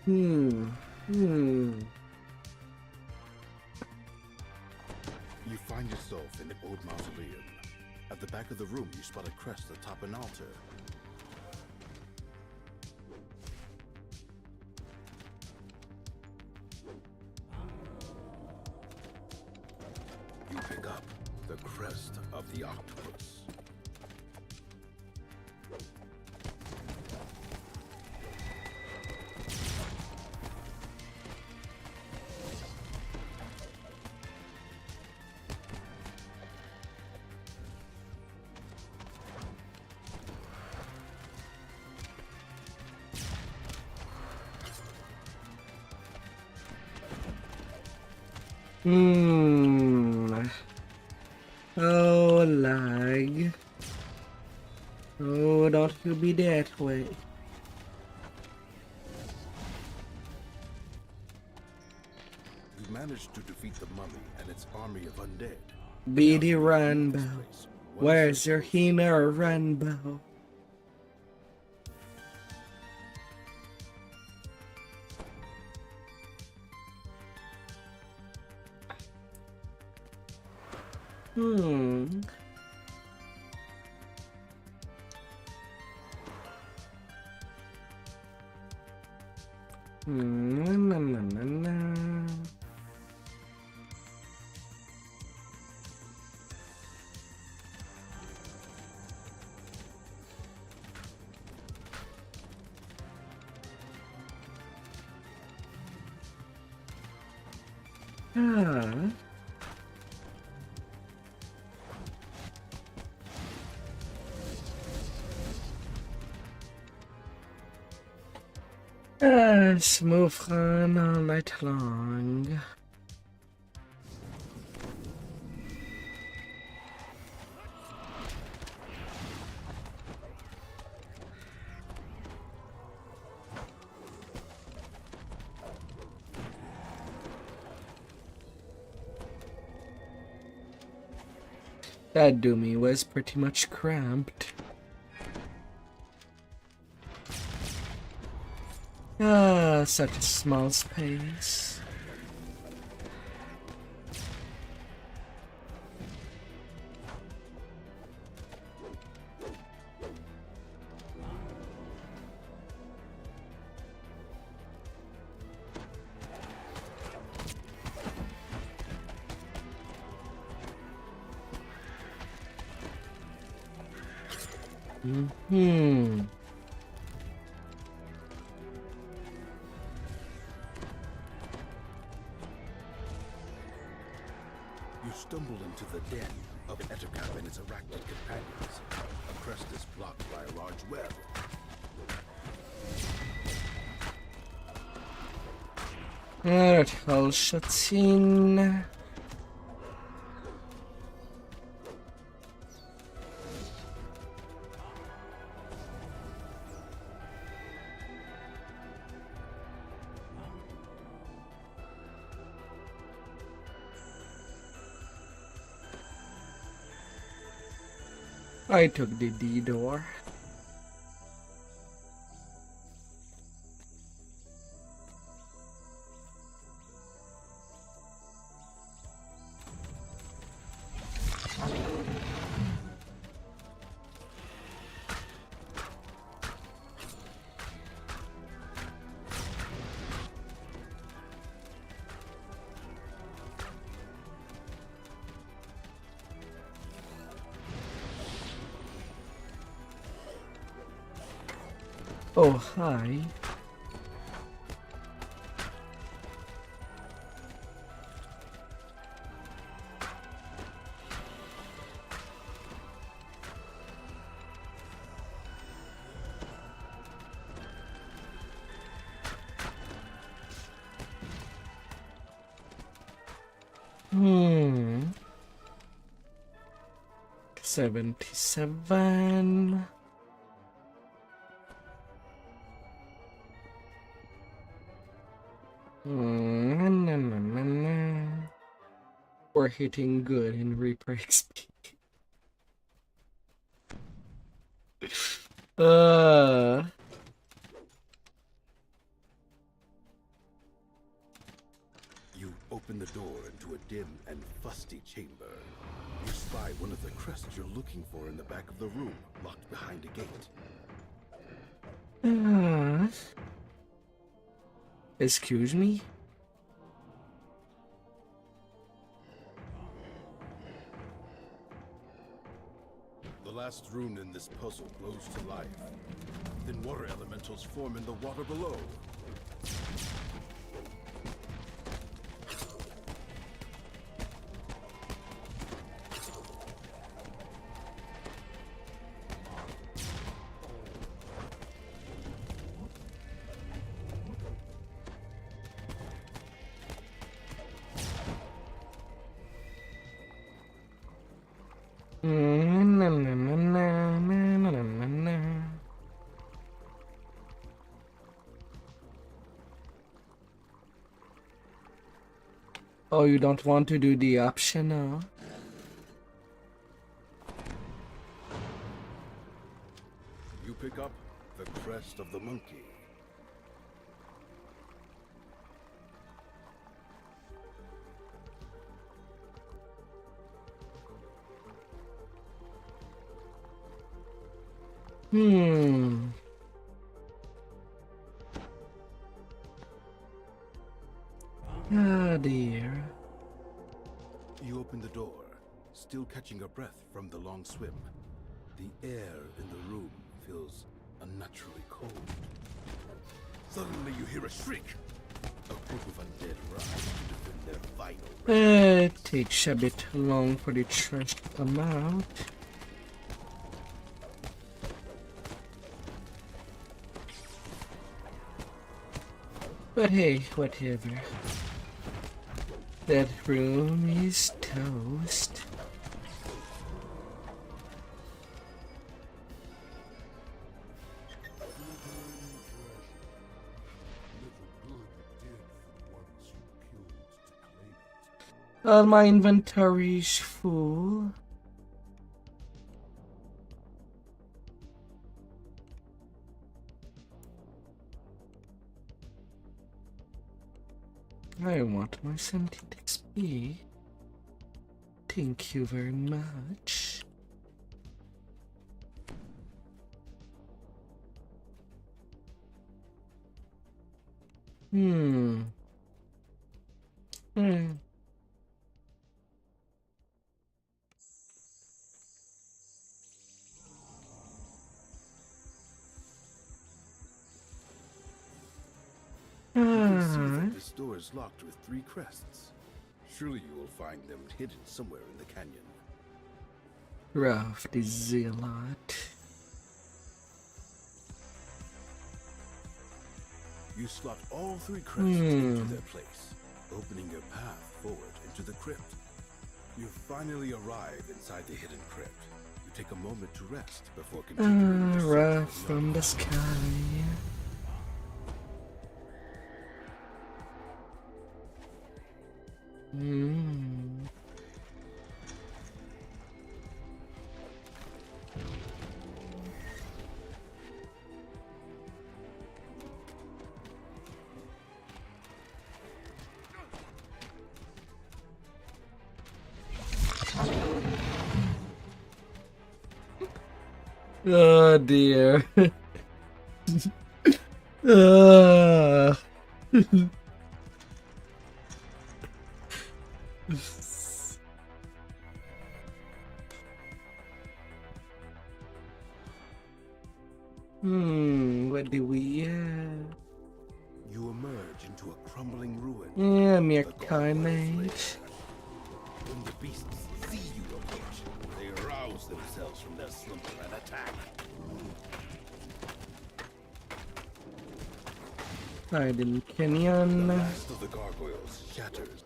Hmm. You find yourself in an old mausoleum. At the back of the room, you spot a crest atop an altar. You pick up the crest of the octopus. Oh, lag. Oh, don't you be that way. You managed to defeat the mummy and its army of undead. Be the Runbow. Where's your Hina or Runbow? Na, na, na, na. Ah. Smooth run all night long. That Doomy was pretty much cramped. Such a small space. Hmm. You stumble into the den of Ettercap and its arachnid companions. A crest is blocked by a large web. Alright, all shuts in. I took the D door. Oh, hi. Hmm. 77. We're hitting good in Reaper XP. You open the door into a dim and fusty chamber. You spy one of the crests you're looking for in the back of the room, locked behind a gate. Excuse me? The last rune in this puzzle glows to life. Then water elementals form in the water below. Oh, you don't want to do the optional? You pick up the crest of the monkey. Ah, dear. You open the door, still catching your breath from the long swim. The air in the room feels unnaturally cold. Suddenly you hear a shriek. A group of undead rise to defend their vital. It takes a bit long for the trash to come out. But hey, whatever. That room is toast. All my inventory's full. I want my 17 XP. Thank you very much. Hmm. You can see that this door is locked with 3 crests. Surely you will find them hidden somewhere in the canyon. Ralph the Zealot. You slot all 3 crests into their place, opening your path forward into the crypt. You finally arrive inside the hidden crypt. You take a moment to rest before continuing your search Ralph for from the sky. Oh dear. What do we have? You emerge into a crumbling ruin. Yeah, mere The gargoyles carnage. When the beasts see you approach, they arouse themselves from their slumber and attack. Hidden The Canyon. last of the gargoyles shatters.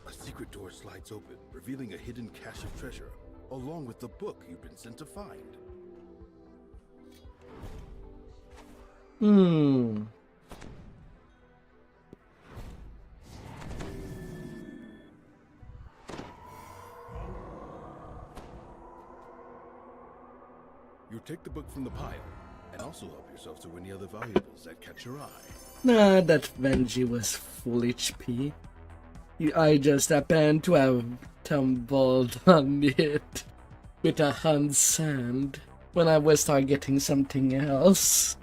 A secret door slides open, revealing a hidden cache of treasure, along with the book you've been sent to find. You take the book from the pile, and also help yourself to any other valuables that catch your eye. Nah, that Benji was full HP. I just happened to have tumbled on it with a hand sand when I was targeting something else.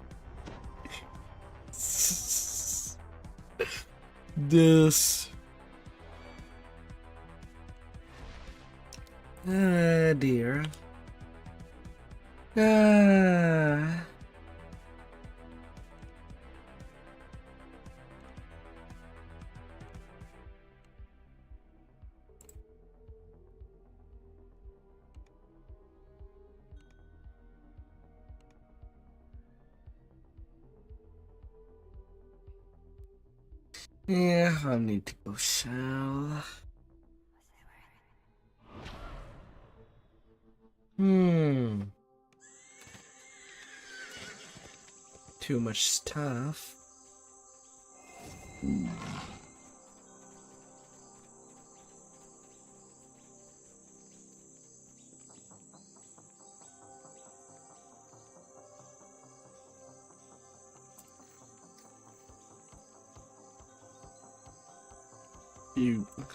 This. Ah, dear. Ah. Yeah, I need to go shower. Too much stuff.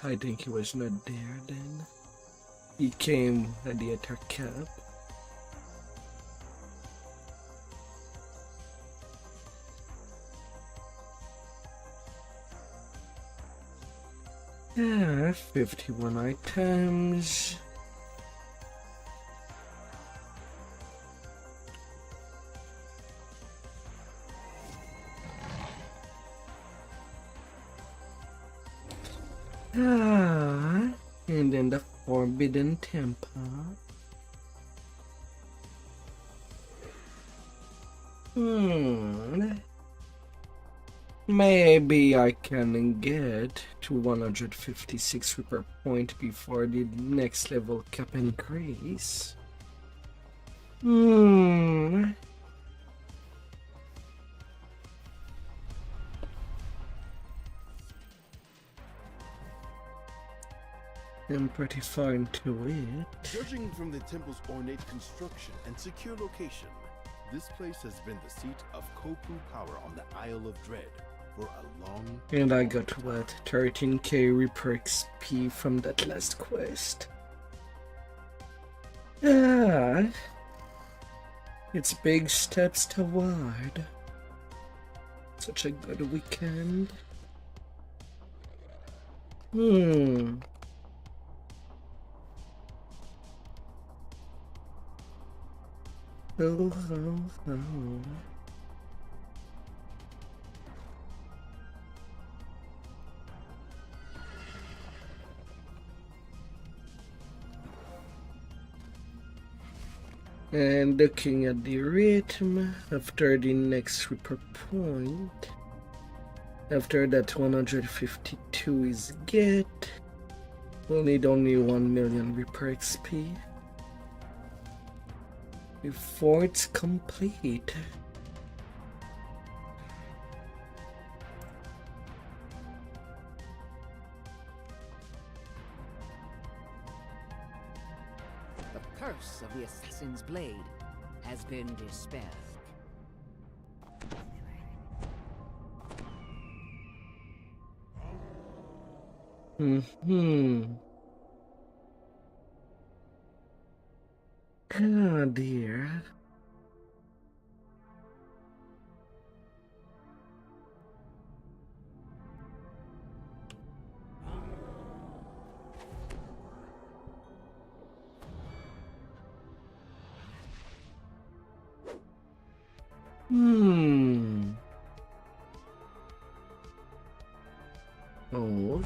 I think he was not there then. He came at the attack camp. Yeah, 51 items. And then the Forbidden Temple. Maybe I can get to 156 Reaper point before the next level cap increase. I'm pretty far into it. Judging from the temple's ornate construction and secure location, this place has been the seat of Kopu power on the Isle of Dread for a long time. And I got what? 13k Reaper XP from that last quest. Yeah. It's big steps toward such a good weekend. Oh. And looking at the rhythm after the next Reaper point, after that 152 is get, we'll need only 1 million Reaper XP before it's complete. The curse of the assassin's blade has been dispelled. Oh dear. Oh.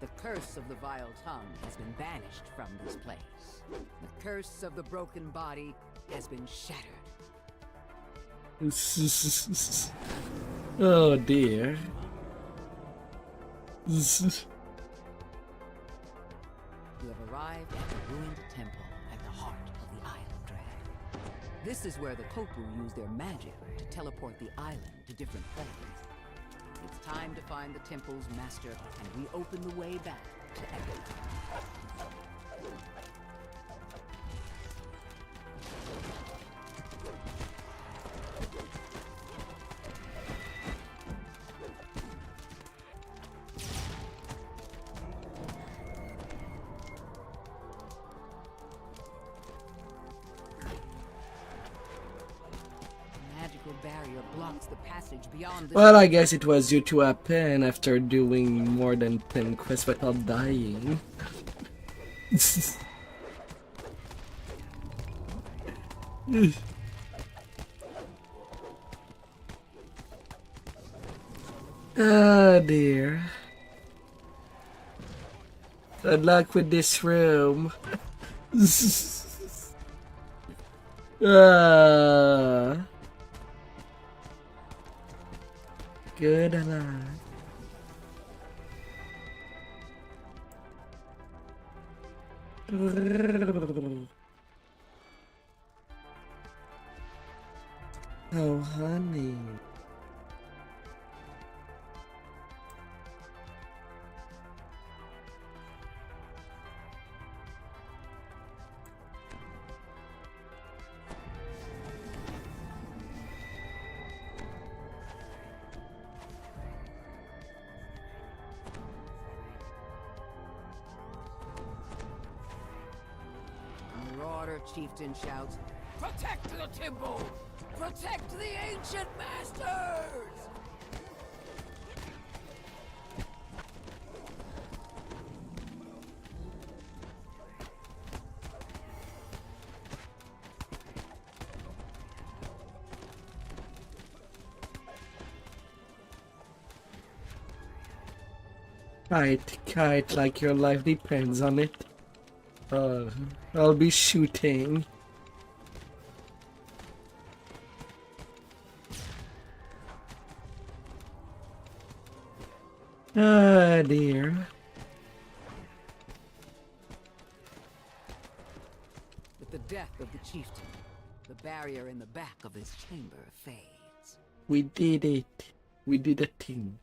The curse of the vile tongue has been banished from this place. The curse of the broken body has been shattered. Oh dear. You have arrived at the ruined temple at the heart of the Isle of Dread. This is where the Kopu use their magic to teleport the island to different planes. It's time to find the temple's master and reopen the way back to Echo. Barrier blocks the passage beyond this. Well, I guess it was due to a pen after doing more than 10 quests without dying. Oh dear. Good luck with this room. Good luck. Oh, honey. Chieftain shouts, "Protect the temple! Protect the ancient masters!" Kite like your life depends on it. I'll be shooting. Ah, dear. With the death of the chieftain, the barrier in the back of this chamber fades. We did it. We did a thing.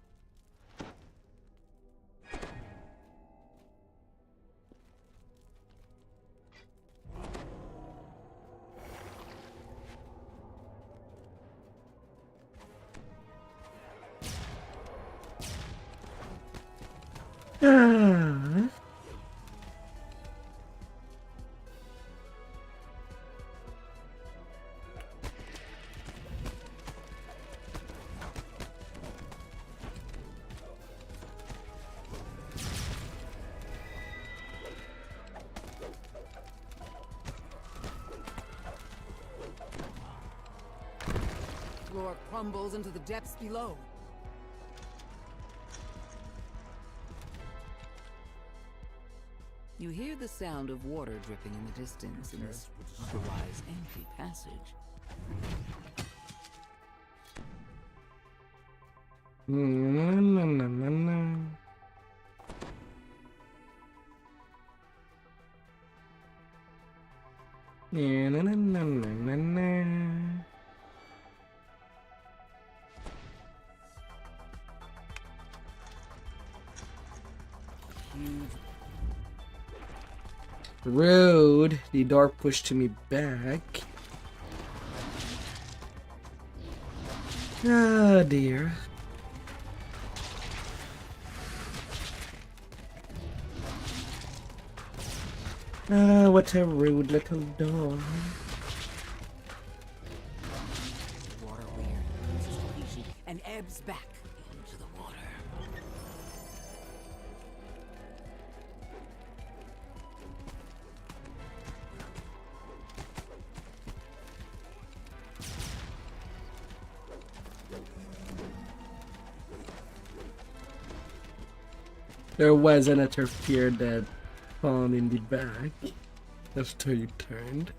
Ah. Floor crumbles into the depths below. You hear the sound of water dripping in the distance in this otherwise empty passage. Na, na, na, na, na. Na, na, na, na, na, na. Huge. Rude. The door pushed me back. Ah, dear. Ah, what a rude little door. Water weird, squeezy, and ebbs back into the water. There was another fear that found in the back after you turned.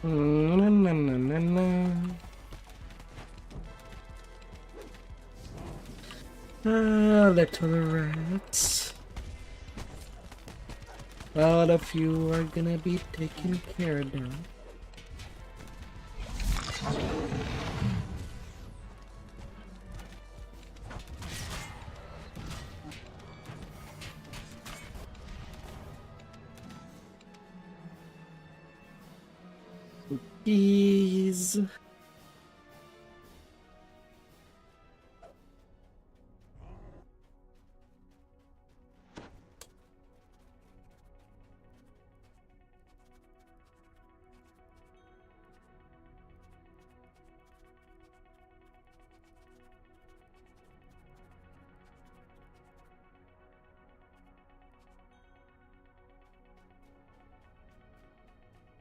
Na, na, na, na, na. Ah, little rats. All of you are gonna be taken care of now. Cookies.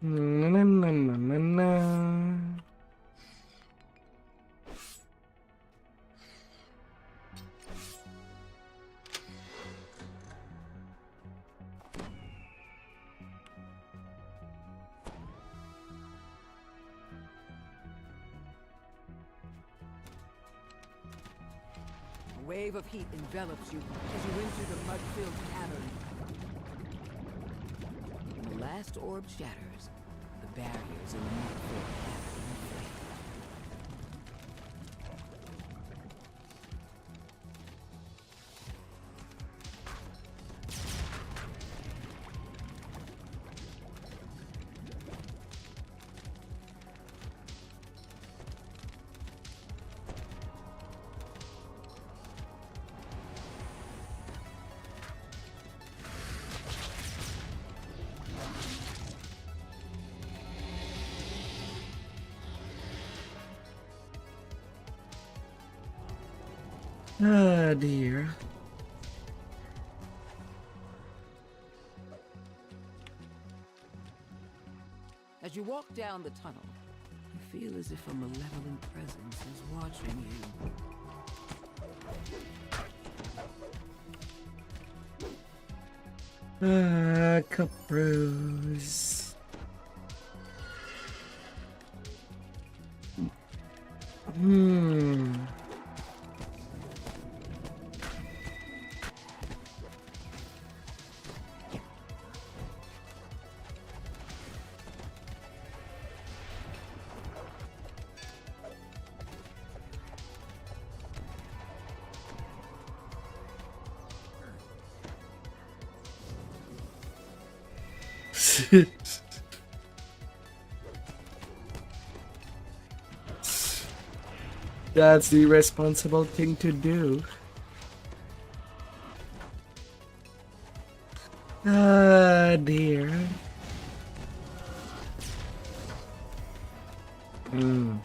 Na na na na na na. A wave of heat envelops you as you enter the mud-filled cavern. When the last orb shatters, the barriers in the mud-filled cavern inflate. Ah, dear. As you walk down the tunnel, you feel as if a malevolent presence is watching you. Ah, Caprose. Hmm. That's the responsible thing to do. Ah, dear. Hmm.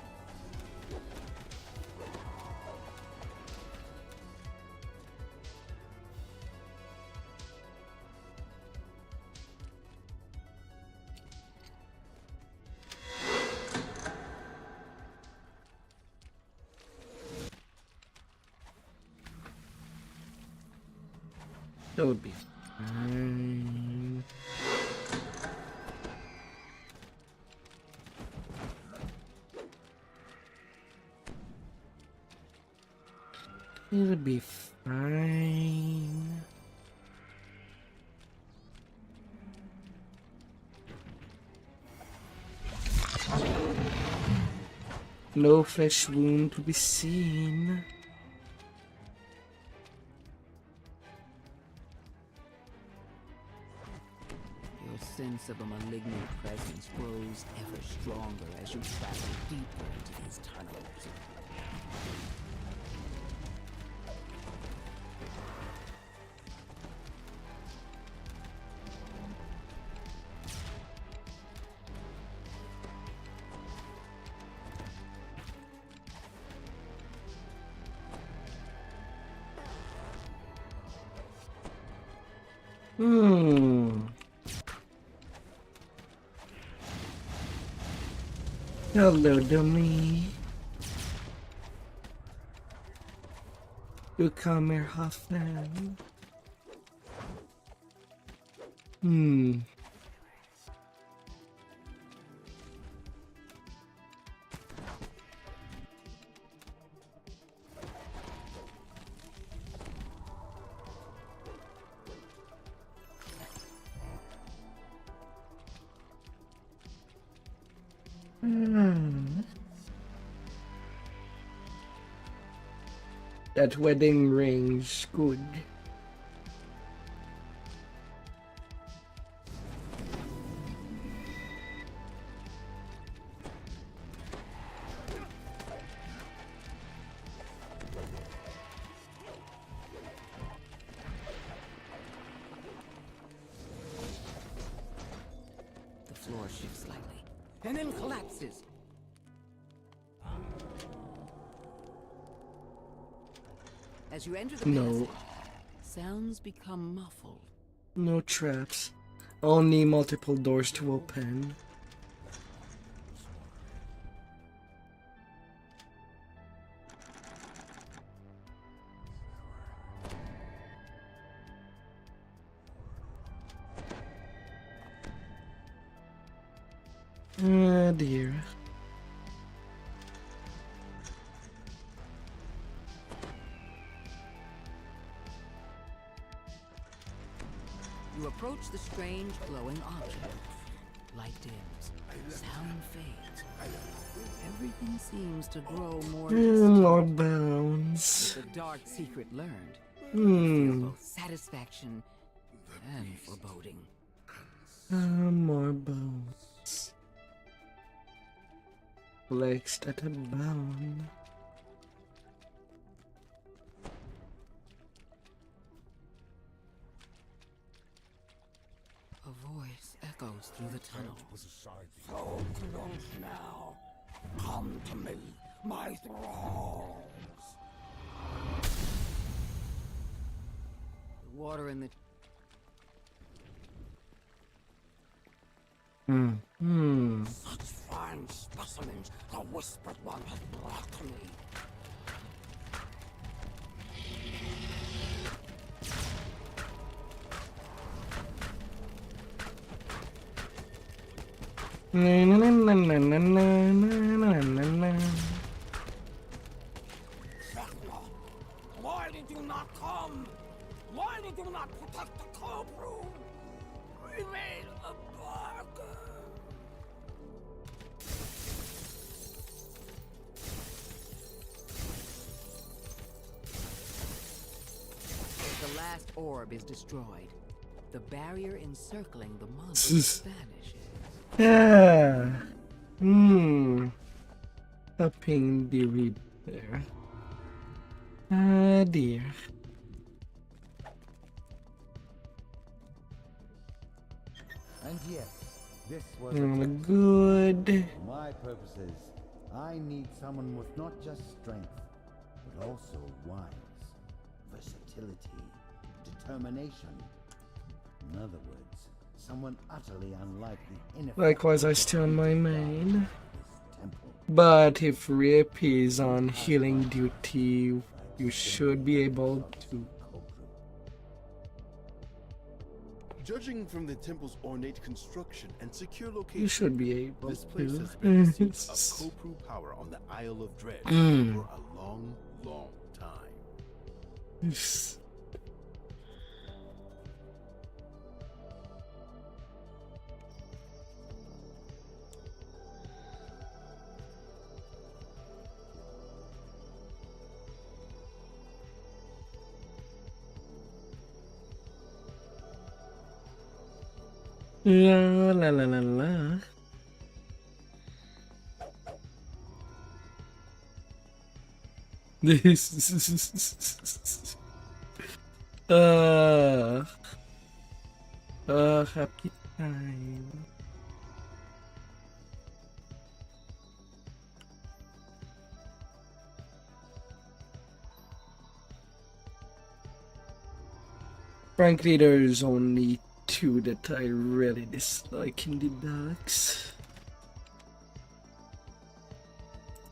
That would be fine. It'll be fine. No flesh wound to be seen. Your sense of a malignant presence grows ever stronger as you travel deeper into these tunnels. Hello, dummy. You come here often. That wedding ring's good. The floor shifts slightly, and then collapses. As you enter the No. passage, sounds become muffled. No traps. Only multiple doors to open. Ah, dear. You approach the strange glowing object. Light dims, sound fades. Everything seems to grow more distant. More bones. With the dark secret learned, you feel both satisfaction and foreboding. More bones. Flexed at a bone. A voice echoes through the tunnel. So close now. Come to me, my thralls. Water in the... Such fine specimens the Whispered One has brought to me. Vecna, why did you not come? Why did you not protect the cold room? Remain a bargain. The last orb is destroyed. The barrier encircling the monster vanishes. Yeah. Upping the read there. Ah dear. And yes, this was Good. For my purposes. I need someone with not just strength, but also wise, versatility, determination. In other words, someone utterly unlike the ineffective... Likewise, I stay on my main. this temple. But if Rip is on healing duty, you should be able to. Judging from the temple's ornate construction and secure location, You should be able this place to. has been the seat of Kopru power on the Isle of Dread for a long, long time. La la la la la. This happy time. Frankly, there's only two that I really dislike in the decks.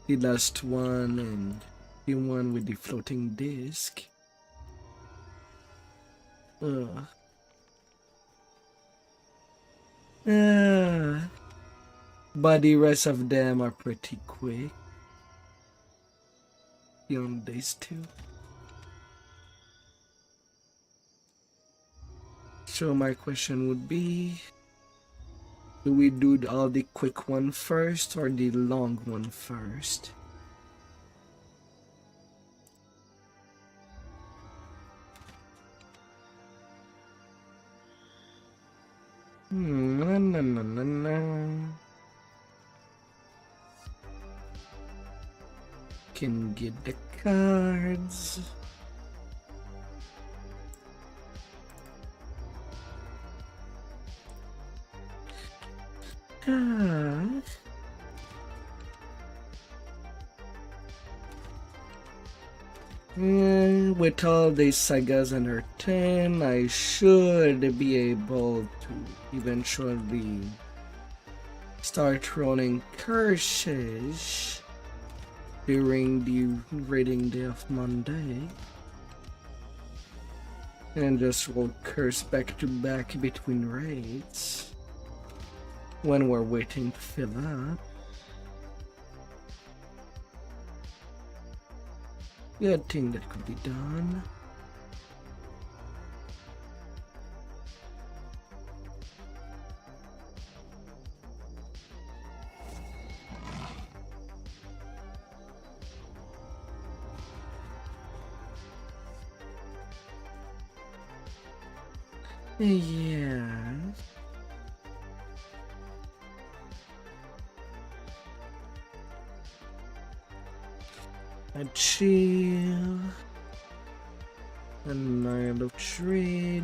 The last one and the one with the floating disc. But the rest of them are pretty quick. Beyond these two. So my question would be, do we do all the quick one first or the long one first? Can get the cards. With all these sagas and R10, I should be able to eventually start rolling curses during the raiding day of Monday. And just roll curse back to back between raids when we're waiting to fill up. Good thing that could be done. Yeah. A chill. A night of trade.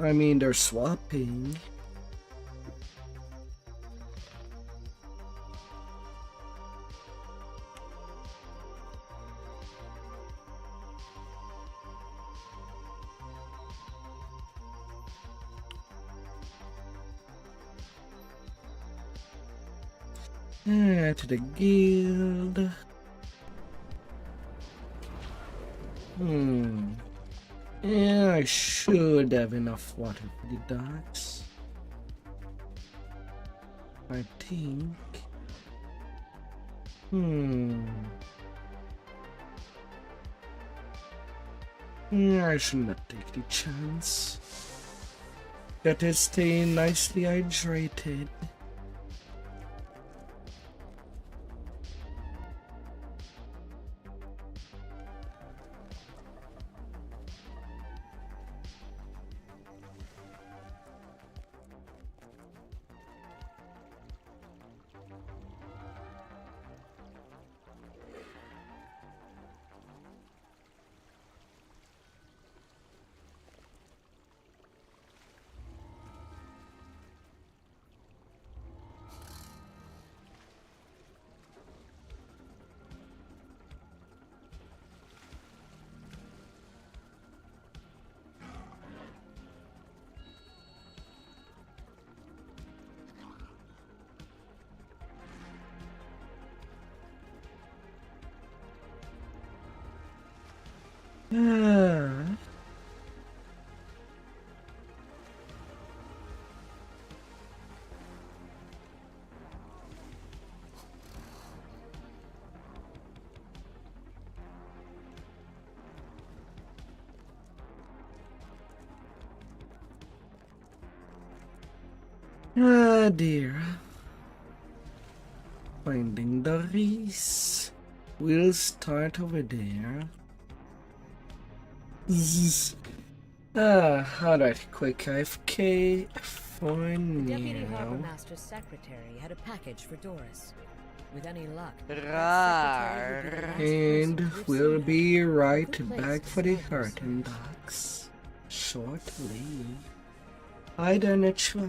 I mean, they're swapping. To the guild. Yeah, I should have enough water for the docks. I think. Yeah, I should not take the chance. Gotta stay nicely hydrated. Ah dear. Finding the Reese. We'll start over there. Alright, quick AFK for Deputy now. Harbor Master's secretary had a package for Doris. With any luck, And we'll be right back for the R10 docks shortly. Hi there, Natural.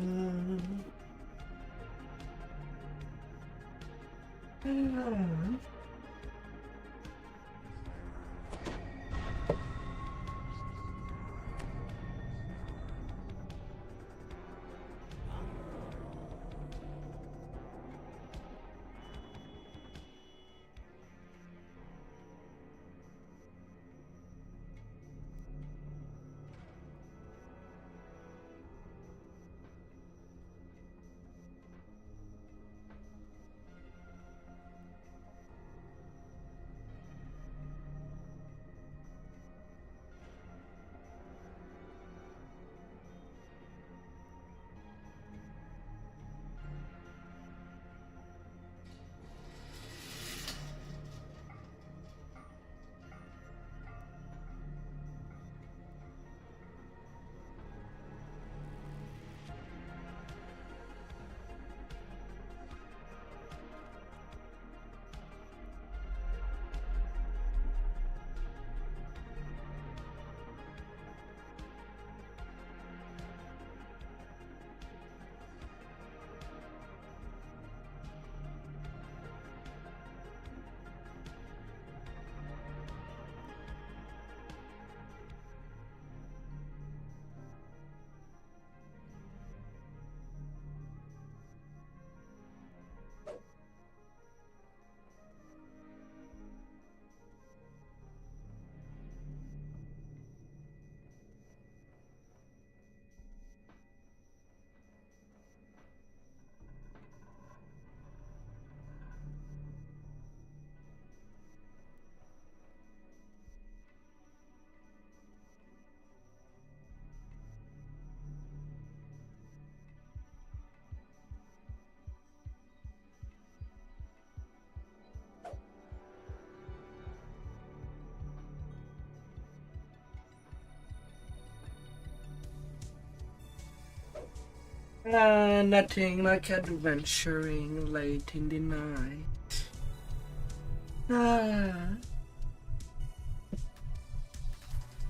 Nothing like adventuring late in the night.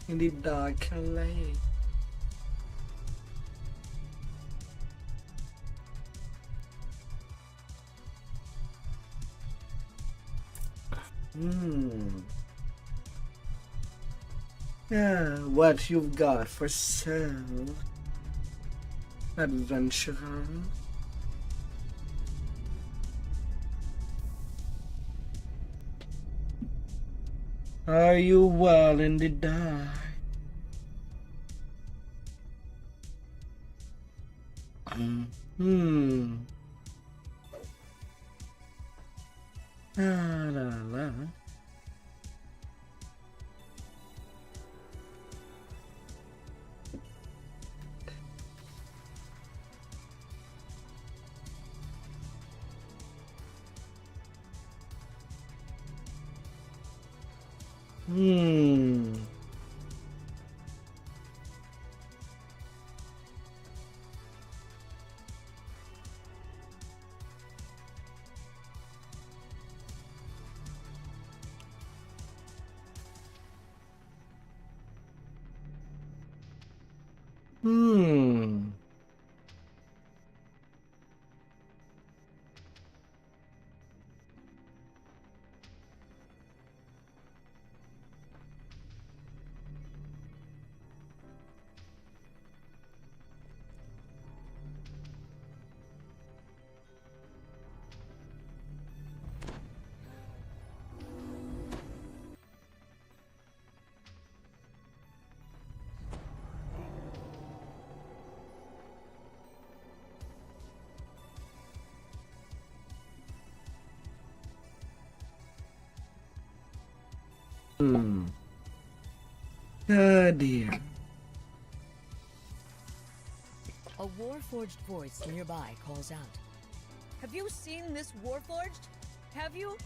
In the dark lake. Hmm. Yeah, what you've got for sale, adventurer? Are you well in the dark? Hmm. La la la. Hmm. Hmm. Hmm. Oh dear. A warforged voice nearby calls out. Have you seen this warforged? Have you?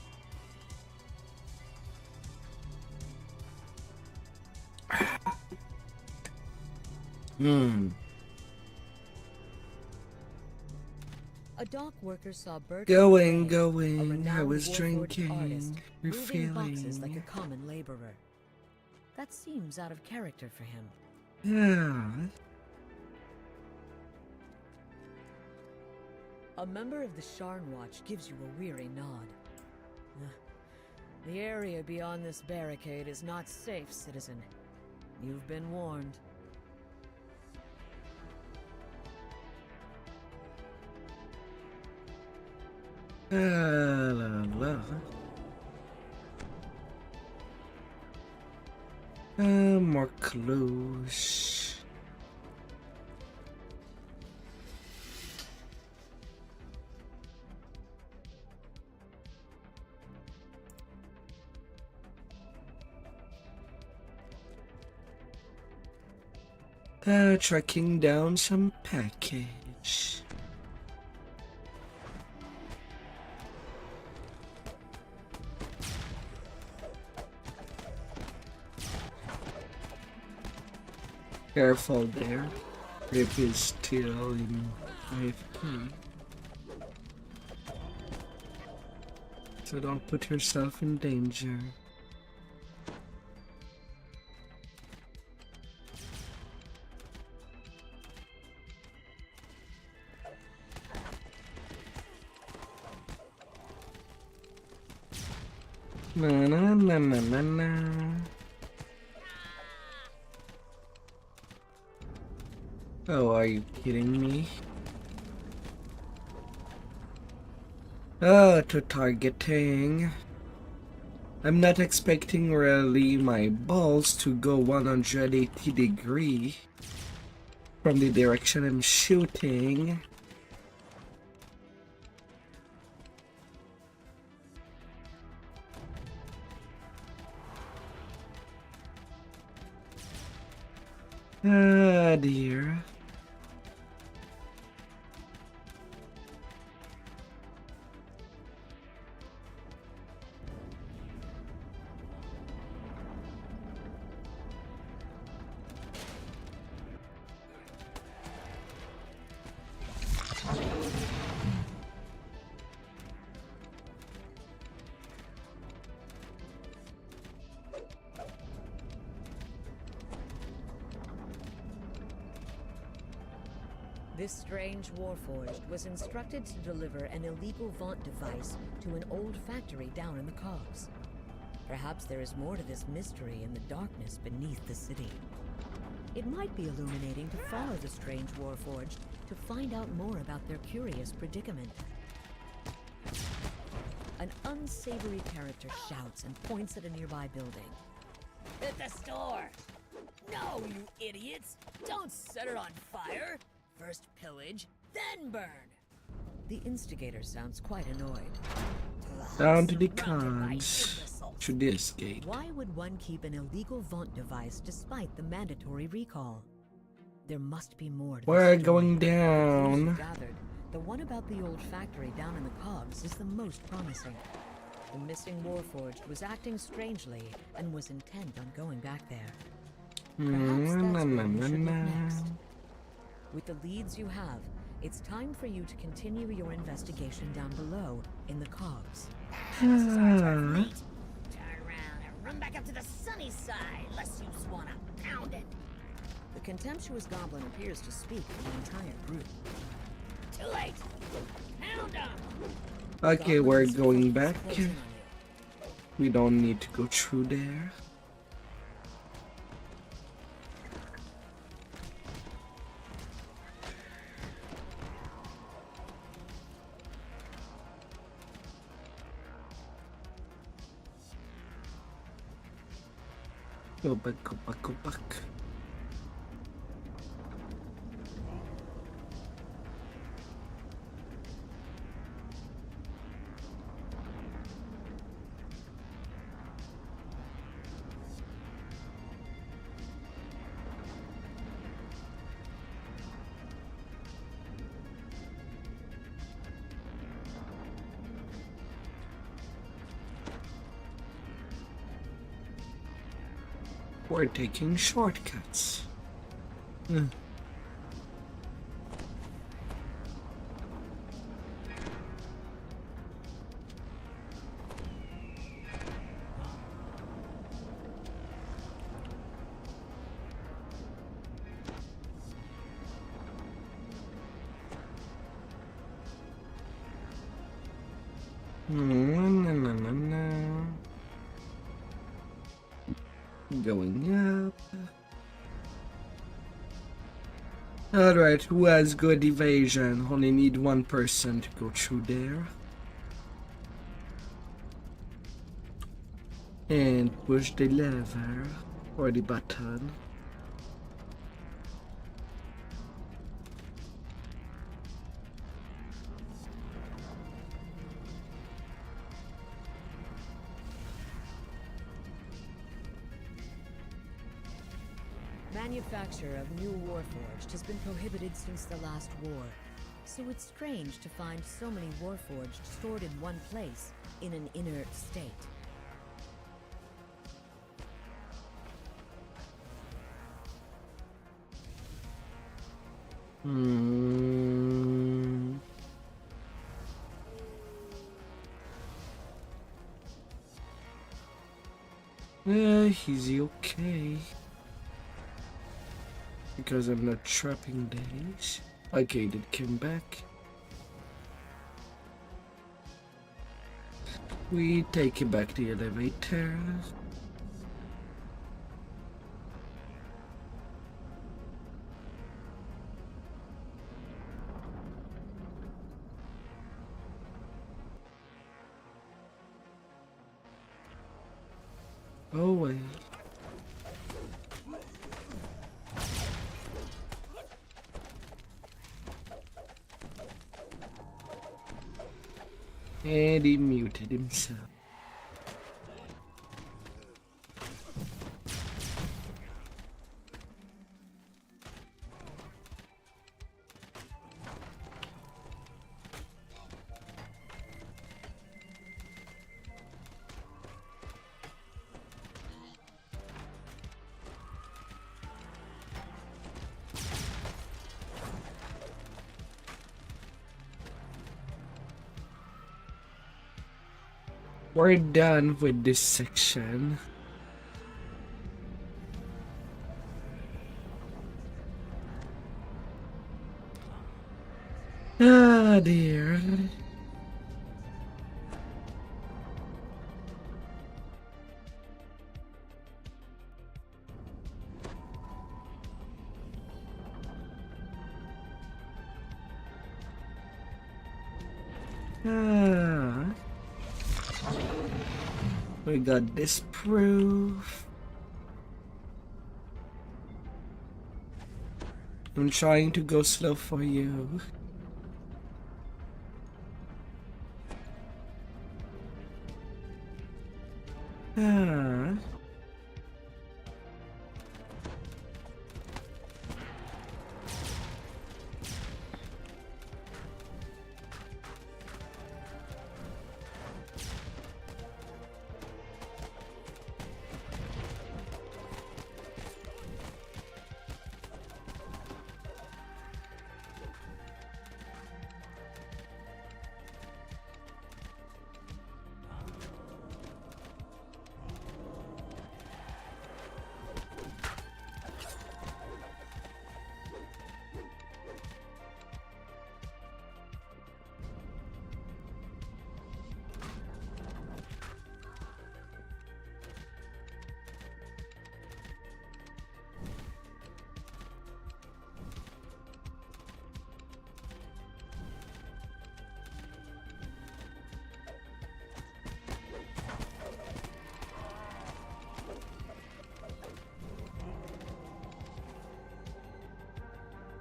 Hmm. A dock worker saw Bert Going, Ray, a going. I renowned was warforged artist, drinking, moving boxes like a refilling. common laborer. That seems out of character for him. Yeah. A member of the Sharn Watch gives you a weary nod. The area beyond this barricade is not safe, citizen. You've been warned. La la. More clues. Tracking down some package. Careful there. Rip is still in AFK. So don't put yourself in danger. Na na na na na na. Oh, are you kidding me? Oh, to targeting. I'm not expecting really my balls to go 180 degree from the direction I'm shooting. Ah, dear. This strange warforged was instructed to deliver an illegal Vaunt device to an old factory down in the cogs. Perhaps there is more to this mystery in the darkness beneath the city. It might be illuminating to follow the strange Warforged to find out more about their curious predicament. An unsavory character shouts and points at a nearby building. Hit the store! No, you idiots! Don't set it on fire! First pillage, then burn! The instigator sounds quite annoyed. Down to the cons. To this gate. Why would one keep an illegal Vaunt device despite the mandatory recall? There must be more to We're this going story. down. Gathered, the one about the old factory down in the cogs is the most promising. The missing Warforged was acting strangely and was intent on going back there. Perhaps that's where we should look next. With the leads you have, it's time for you to continue your investigation down below in the cogs. Turn around and run back up to the sunny side, unless you just wanna pound it. The contemptuous goblin appears to speak for the entire group. Too late! Pound 'em! Okay, we're going back. We don't need to go through there. Go back, go back, go back. We're taking shortcuts. Going up. Alright, who has good evasion? Only need one person to go through there. And push the lever or the button. Manufacture of new Warforged has been prohibited since the last war, so it's strange to find so many Warforged stored in one place in an inert state. He's okay. Because I'm not trapping days. Okay, that came back. We take it back the elevator. Oh wait. And he muted himself. We're done with this section. Ah dear. Ah. We got disproof. I'm trying to go slow for you. Ah.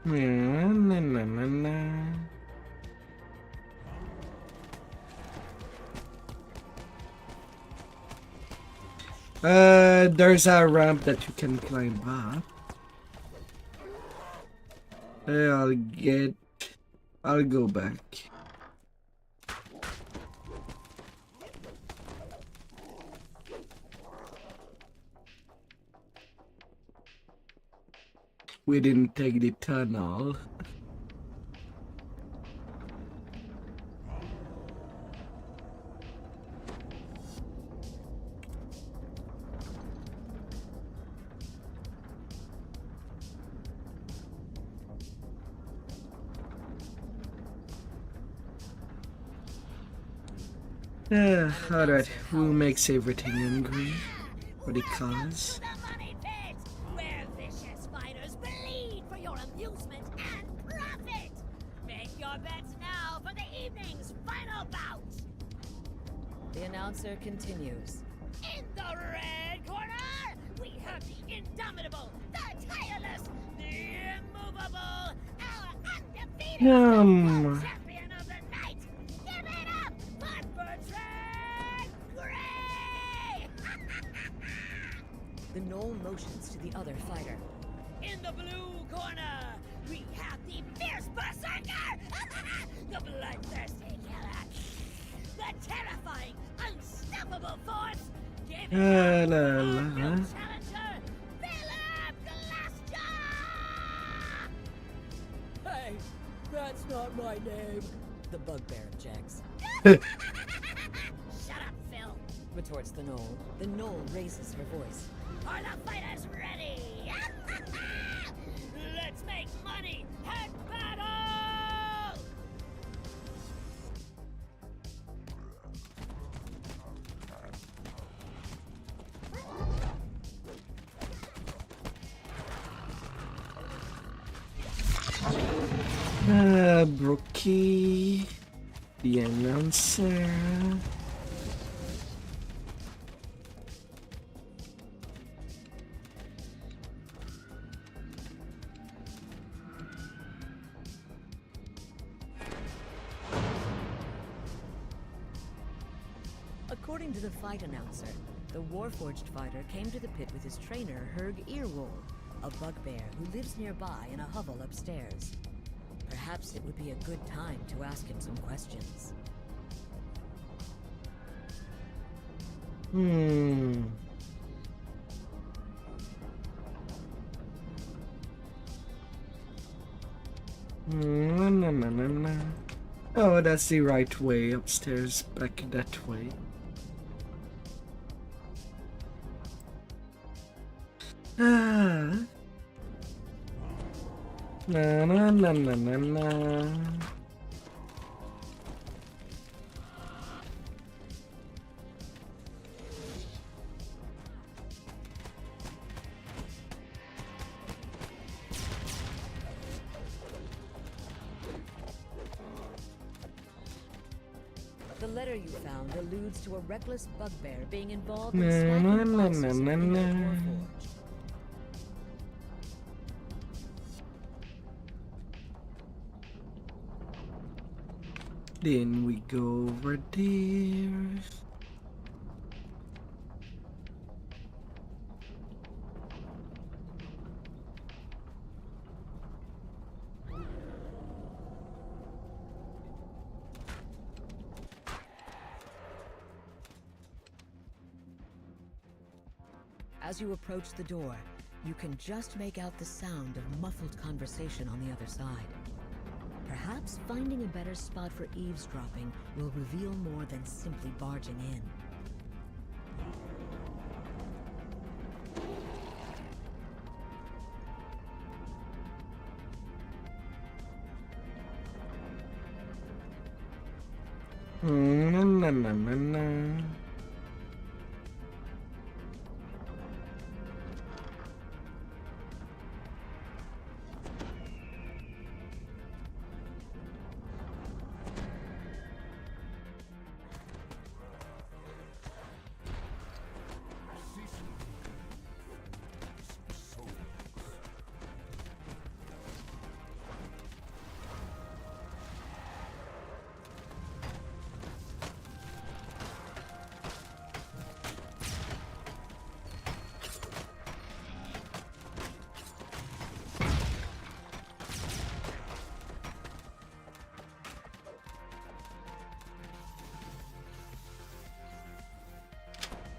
Na, na, na, na, na. There's a ramp that you can climb up. I'll go back. We didn't take the tunnel. Alright, who makes everything angry? For the cause? Where vicious fighters bleed for your amusement and profit! Make your bets now for the evening's final bout! The announcer continues. In the red corner, we have the indomitable, the tireless, the immovable, our undefeated champion of the night! Give it up for Bertrand Gray! The gnoll motions to the other fighter. In the blue corner, we have the fierce berserker! The bloodthirsty killer! The terrifying, unstoppable force! Give it up for our new challenger, Philip Glassjaw! Hey, that's not my name. The bugbear objects. Shut up, Phil! Retorts the gnoll. The gnoll raises her voice. Are the fighters ready? Let's make money and battle! Brookie, the announcer. According to the fight announcer, the Warforged fighter came to the pit with his trainer, Herg Earwool, a bugbear who lives nearby in a hovel upstairs. Perhaps it would be a good time to ask him some questions. Oh, that's the right way upstairs, back that way. Ah. Na na na na na na. The letter you found alludes to a reckless bugbear being involved Na, in na, smacking na, bosses na, in the na. Warforged. Then we go over there. As you approach the door, you can just make out the sound of muffled conversation on the other side. Perhaps finding a better spot for eavesdropping will reveal more than simply barging in. Na, na, na, na, na.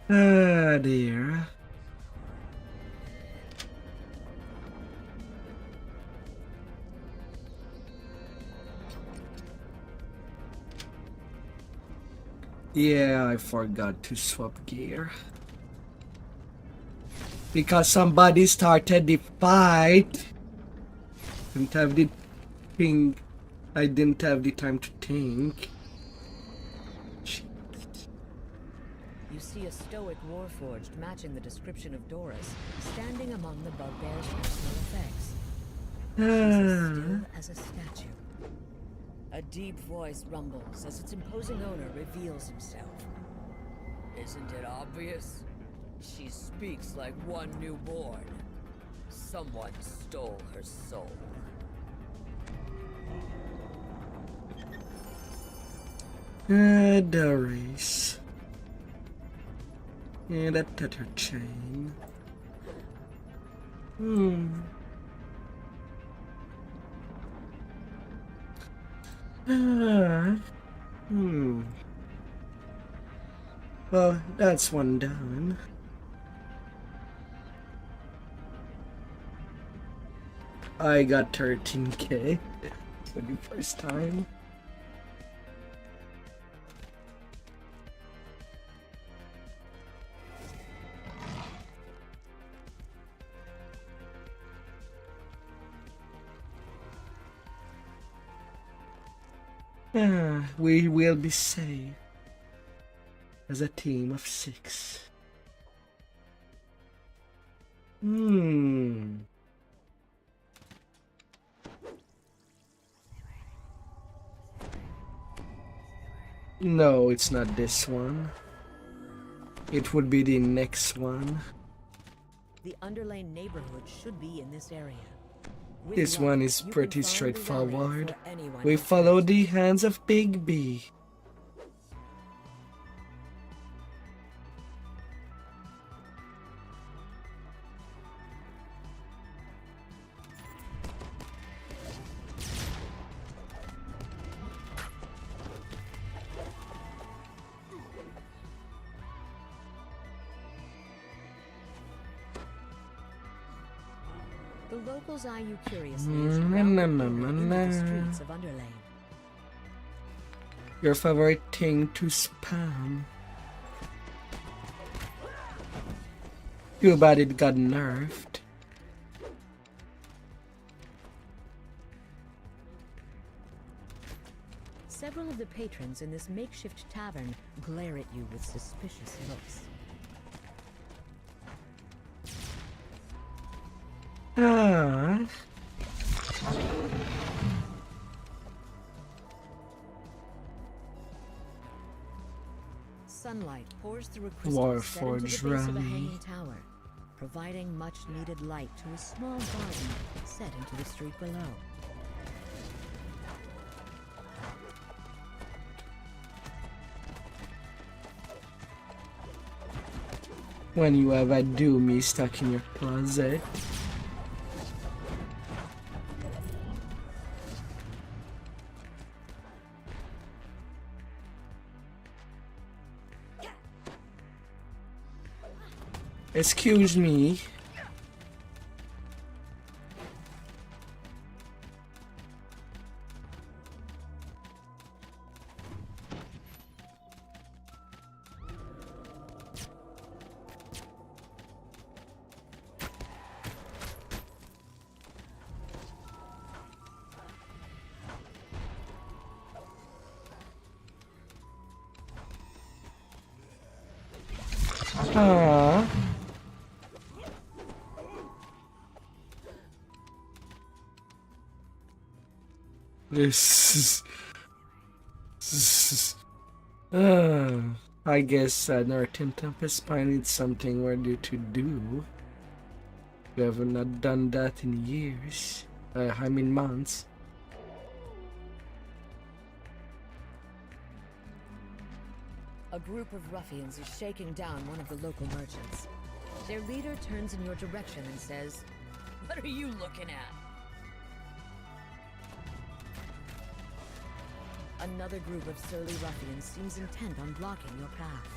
Ah, dear. Yeah, I forgot to swap gear. Because somebody started the fight. Didn't have the thing. I didn't have the time to think. You see a stoic Warforged matching the description of Doris, standing among the bugbear's personal effects. She's as still as a statue. A deep voice rumbles as its imposing owner reveals himself. Isn't it obvious? She speaks like one newborn. Someone stole her soul. Doris. Yeah, that tether chain. Well, that's one down. I got 13k for the first time. We will be safe as a team of 6. No, it's not this one. It would be the next one. The Underlane neighborhood should be in this area. With This luck, one is you can pretty find the straightforward. area for anyone We who follow chooses. the hands of Big B. The locals eye you curiously as you Na, round na, the na, corner na, into the na. streets of Underlane. Your favorite thing to spam. Too bad it got nerfed. Several of the patrons in this makeshift tavern glare at you with suspicious looks. sunlight pours through a crystal set into the base Warforged of a rally. hanging tower, providing much-needed light to a small garden set into the street below. When you have a doomy stuck in your closet. Excuse me. Ah. This is I guess R10 Tempest Spine needs something we're due to do. We have not done that in years. I mean months. A group of ruffians is shaking down one of the local merchants. Their leader turns in your direction and says, "What are you looking at?" Another group of surly ruffians seems intent on blocking your path.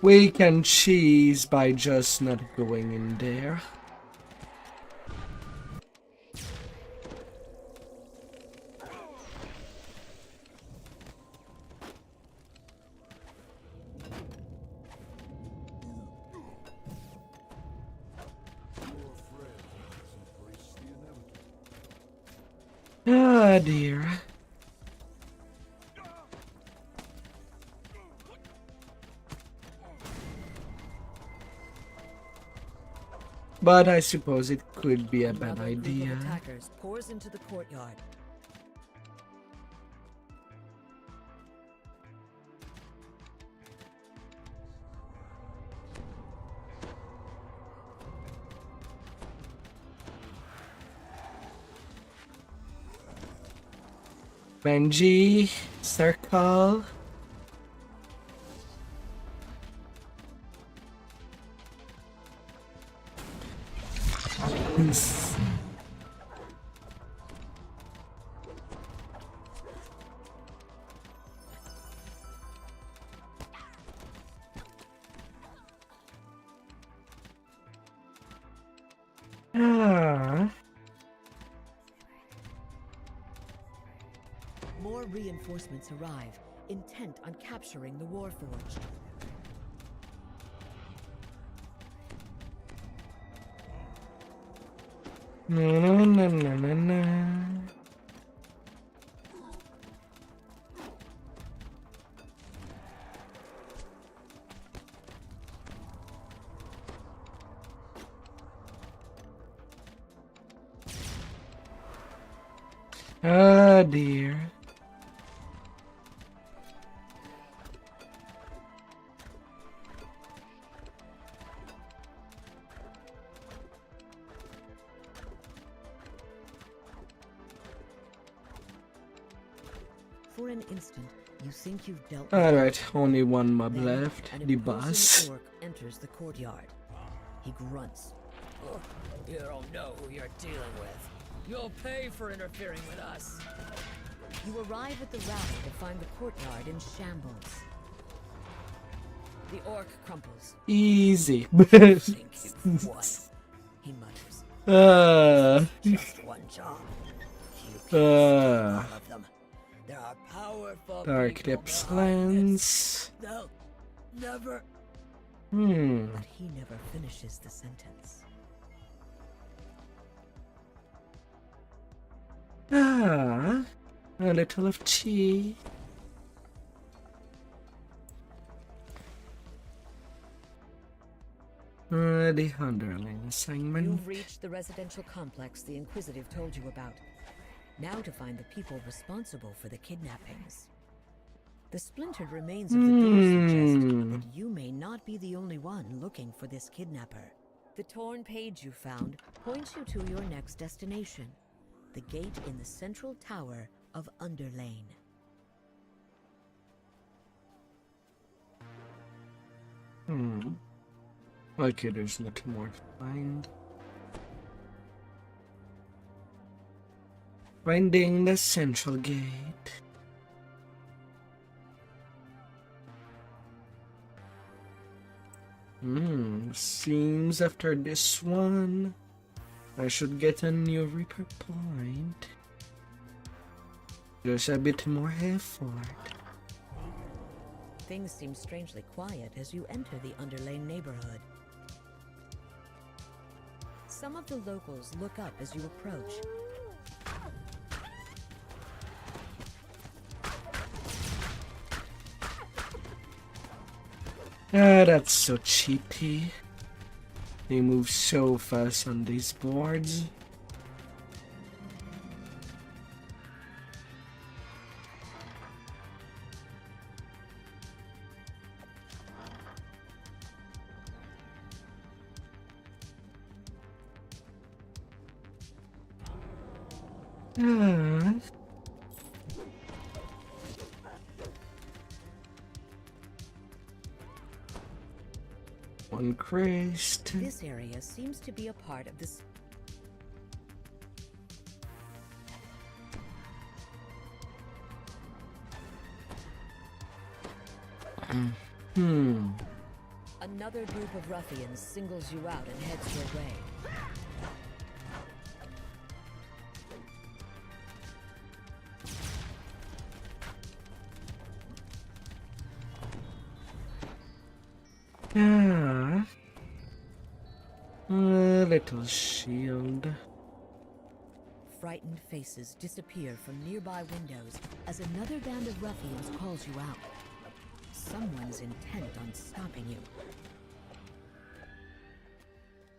We can cheese by just not going in there. Ah, dear. But I suppose it could be a bad Another group idea. of attackers pours into the courtyard. Benji, circle. Ah. More reinforcements arrive, intent on capturing the Warforged. No, no, no, no, no, no. Ah, dear. For an instant, you think you've dealt with Alright, only one mob Then, left. an The imposing boss. orc enters the courtyard. He grunts. Ugh, you don't know who you're dealing with. You'll pay for interfering with us. You arrive at the rally to find the courtyard in shambles. The orc crumples. Easy. Think you've won, he mutters. Just one job. You can all of them. There are powerful Dark people Depths behind Lands. this. They'll never. But he never finishes the sentence. A little of tea. The underling assignment. You've reached the residential complex the Inquisitive told you about. Now to find the people responsible for the kidnappings. The splintered remains of the door suggest that you may not be the only one looking for this kidnapper. The torn page you found points you to your next destination, the gate in the central tower of Underlane. Okay, there's nothing more to find. Finding the central gate. Seems after this one, I should get a new Reaper point. Just a bit more effort. Things seem strangely quiet as you enter the Underlane neighborhood. Some of the locals look up as you approach. Ah, that's so cheapy. They move so fast on these boards. One crest. This area seems to be a part of this. Another group of ruffians singles you out and heads your way. A little shield. Frightened faces disappear from nearby windows as another band of ruffians calls you out. Someone's intent on stopping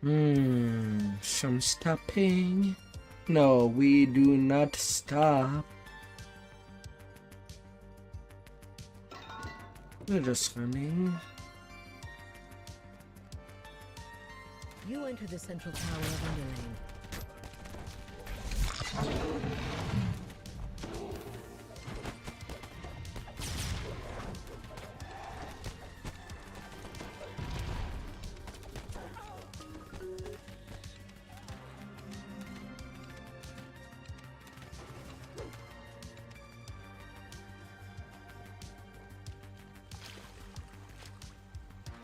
you. Some stopping. No, we do not stop. We're just running. You enter the central tower of Underlane.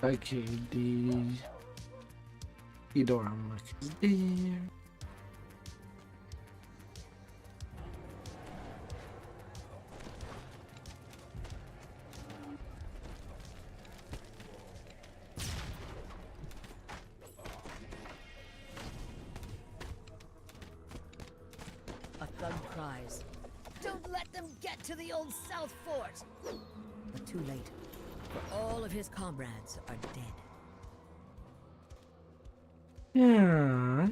Okay, the door unlock is there. A thug cries, "Don't let them get to the old South Fort!" But too late, for all of his comrades are dead. Yeah.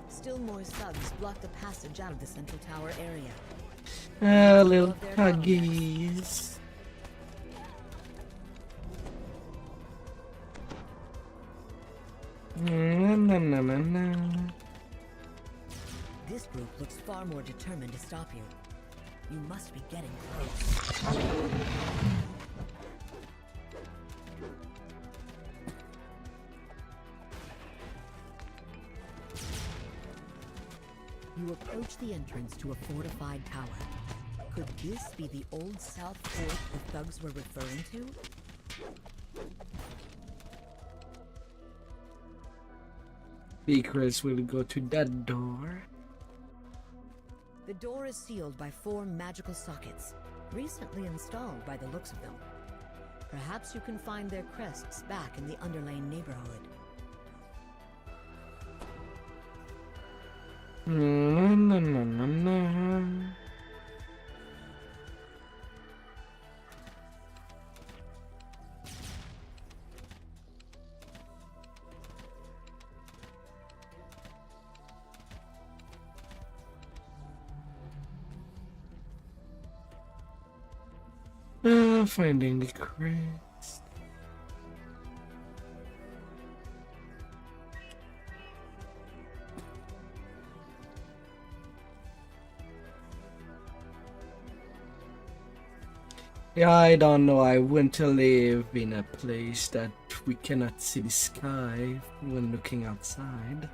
Still more thugs block the passage out of the central tower area. Little puggies. This group looks far more determined to stop you. You must be getting close. You approach the entrance to a fortified tower. Could this be the old South Fort the thugs were referring to? Because we'll go to that door. The door is sealed by 4 magical sockets, recently installed by the looks of them. Perhaps you can find their crests back in the Underlane neighborhood. Finding the crest. Yeah, I don't know. I want to live in a place that we cannot see the sky when looking outside.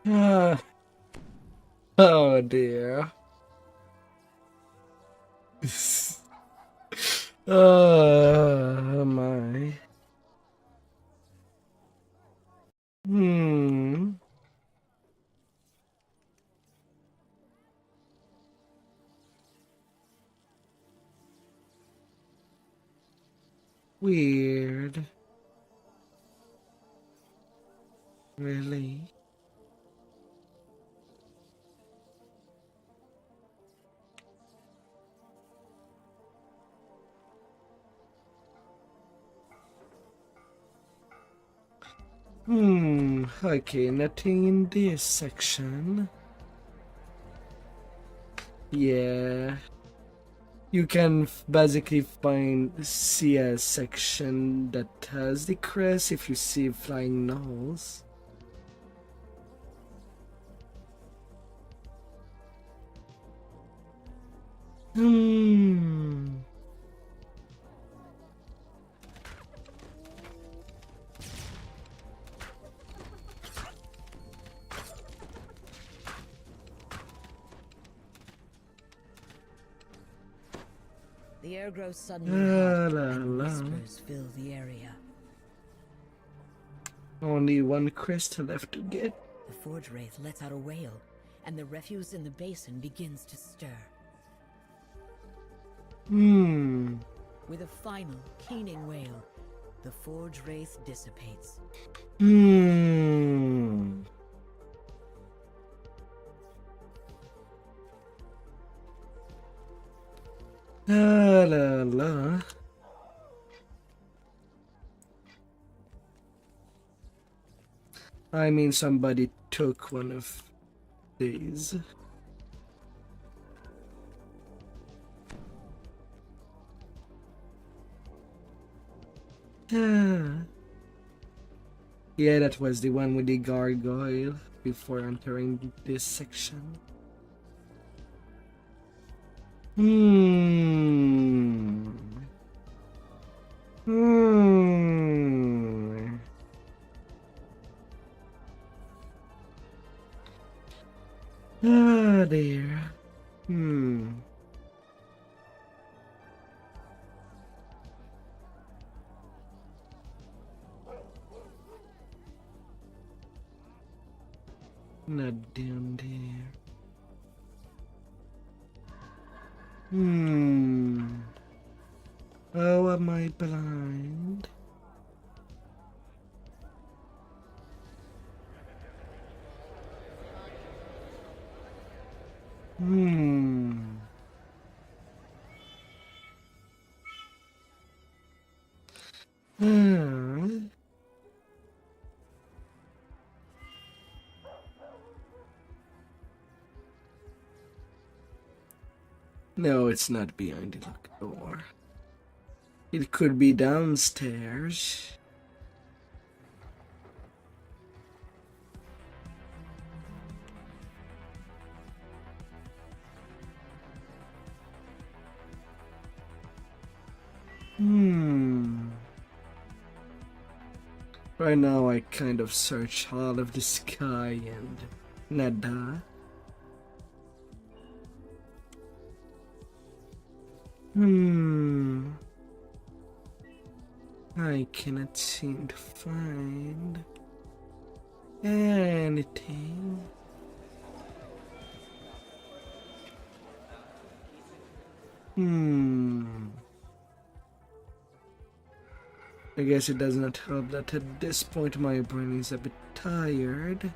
Ah. Oh dear. Oh my. Weird. Really? Okay, nothing in this section. Yeah. You can basically see a section that has the crest if you see flying nulls. The air grows suddenly hot, and la. whispers fill the area. Only one crest left to get. The forge wraith lets out a wail, and the refuse in the basin begins to stir. With a final, keening wail, the forge wraith dissipates. La. I mean, somebody took one of these. Yeah, that was the one with the gargoyle before entering this section. Ah, dear. Not down there. Oh, am I blind? No, it's not behind the locked door. It could be downstairs. Right now I kind of search all of the sky and nada. I cannot seem to find anything. I guess it does not help that at this point my brain is a bit tired.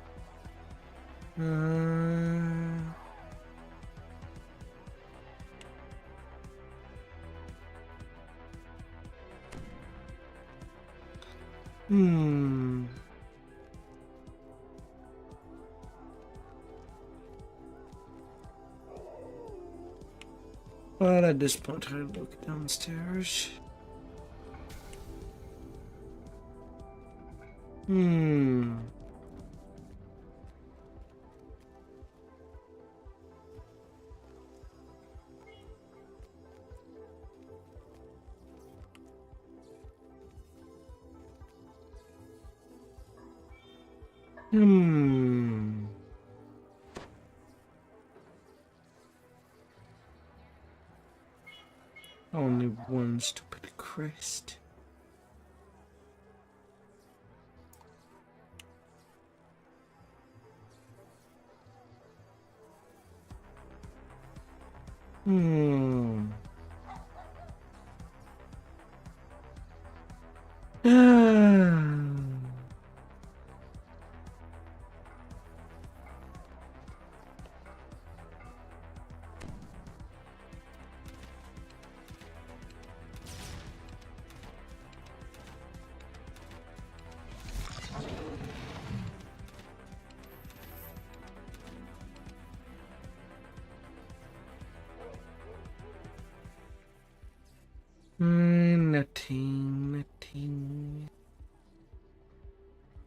But at this point I look downstairs. Only one stupid crest.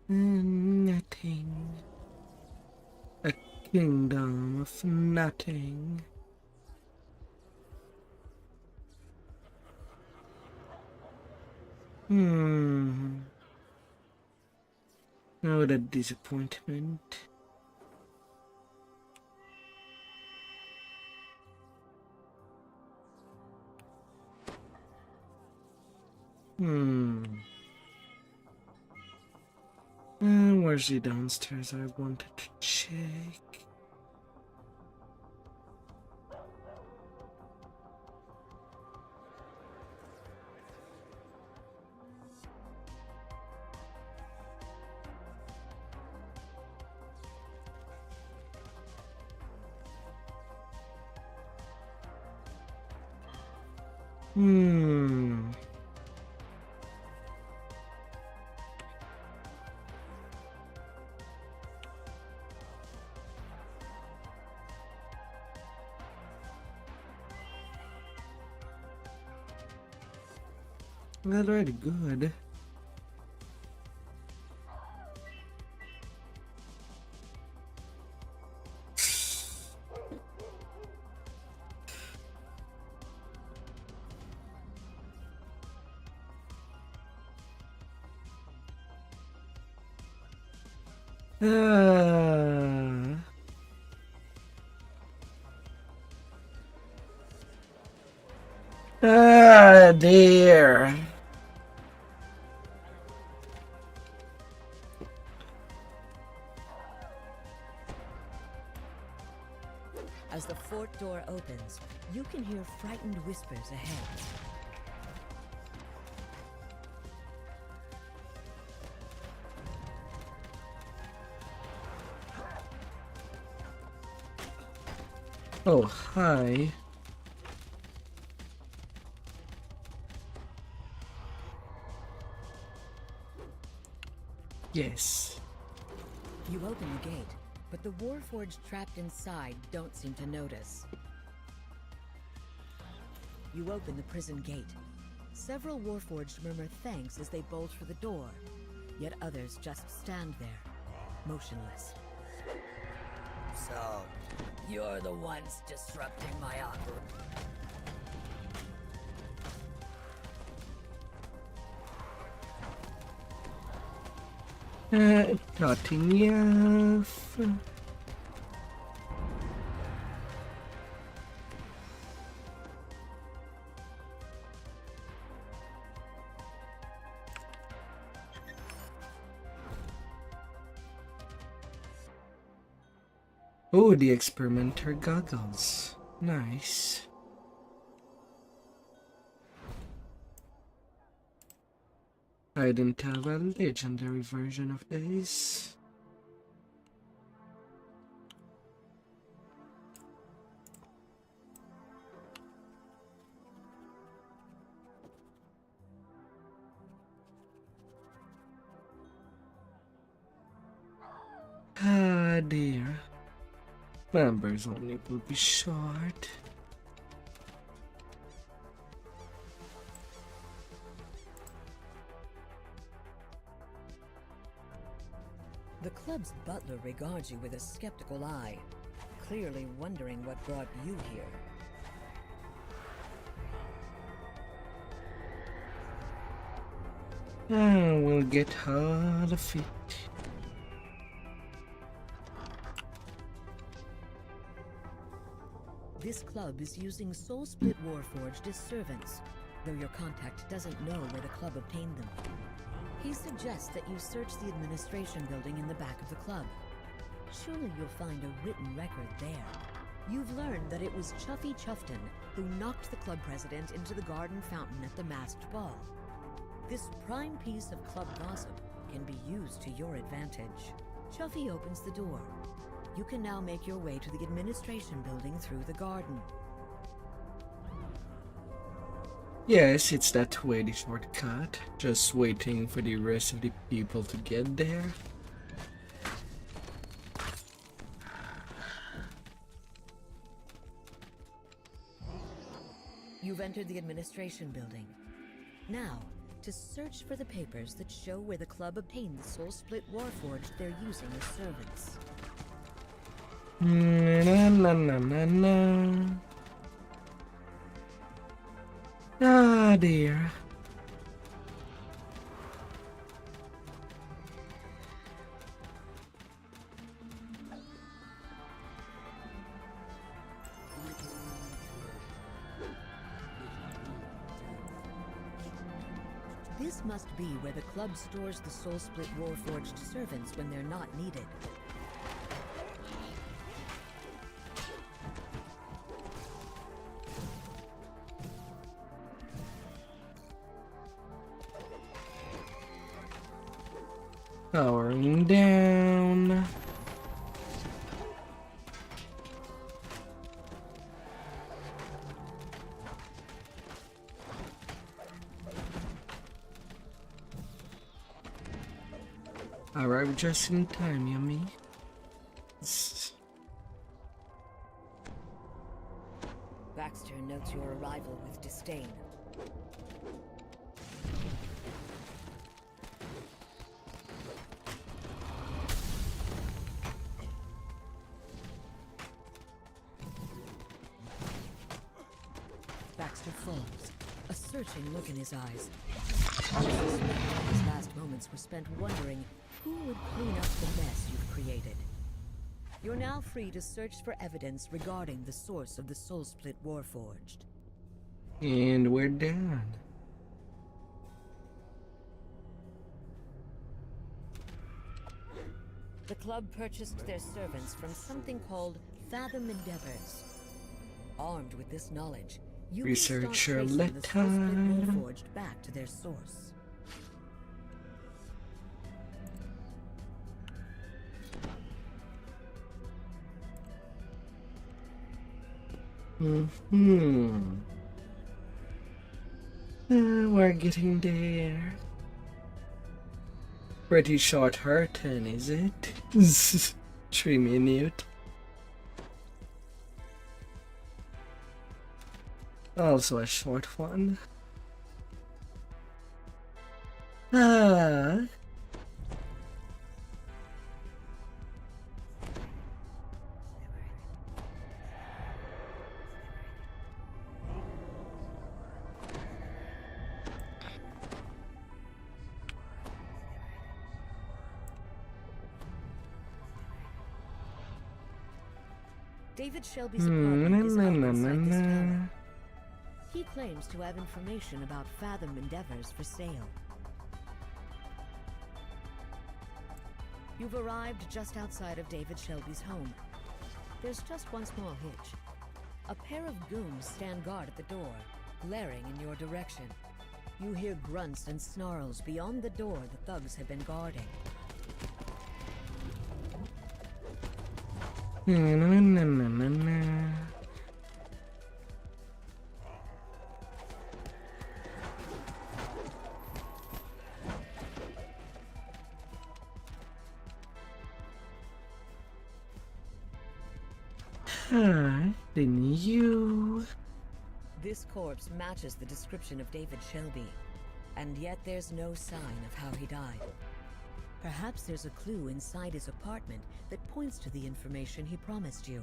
Nothing. A kingdom of nothing. Oh, that disappointment. Where's the downstairs? I wanted to check. Already good. Dear. As the fort door opens, you can hear frightened whispers ahead. Oh, hi. Yes. You open the gate, but the Warforged trapped inside don't seem to notice. You open the prison gate. Several Warforged murmur thanks as they bolt for the door, yet others just stand there, motionless. So, you're the ones disrupting my operation. Cutting off. Oh, the experimenter goggles. Nice. . I didn't have a legendary version of this. Ah dear. Members only will be short. The club's butler regards you with a skeptical eye, clearly wondering what brought you here. We'll get hard of it. This club is using Soul Split Warforged as servants, though your contact doesn't know where the club obtained them. He suggests that you search the administration building in the back of the club. Surely you'll find a written record there. You've learned that it was Chuffy Chuffton who knocked the club president into the garden fountain at the masked ball. This prime piece of club gossip can be used to your advantage. Chuffy opens the door. You can now make your way to the administration building through the garden. Yes, it's that way, the shortcut. Just waiting for the rest of the people to get there. You've entered the administration building. Now, to search for the papers that show where the club obtained the Soul Split Warforged they're using as servants. Na na na na na. Ah dear. This must be where the club stores the Soul Split Warforged servants when they're not needed. Powering down. Arrived just in time, yummy. Baxter notes your arrival with disdain. Baxter falls, a searching look in his eyes. His last moments were spent wondering who would clean up the mess you've created. You're now free to search for evidence regarding the source of the Soul Split Warforged. And we're done. The club purchased their servants from something called Fathom Endeavors. Armed with this knowledge, you Researcher can start tracing the Soul Split letter. Warforged back to their source. We're getting there. Pretty short R10, is it? 3 minutes. Also a short one. Ah. David Shelby's apartment is out inside this tower. He claims to have information about Fathom Endeavors for sale. You've arrived just outside of David Shelby's home. There's just one small hitch. A pair of goons stand guard at the door, glaring in your direction. You hear grunts and snarls beyond the door the thugs have been guarding. Then you. This corpse matches the description of David Shelby, and yet there's no sign of how he died. Perhaps there's a clue inside his apartment that points to the information he promised you.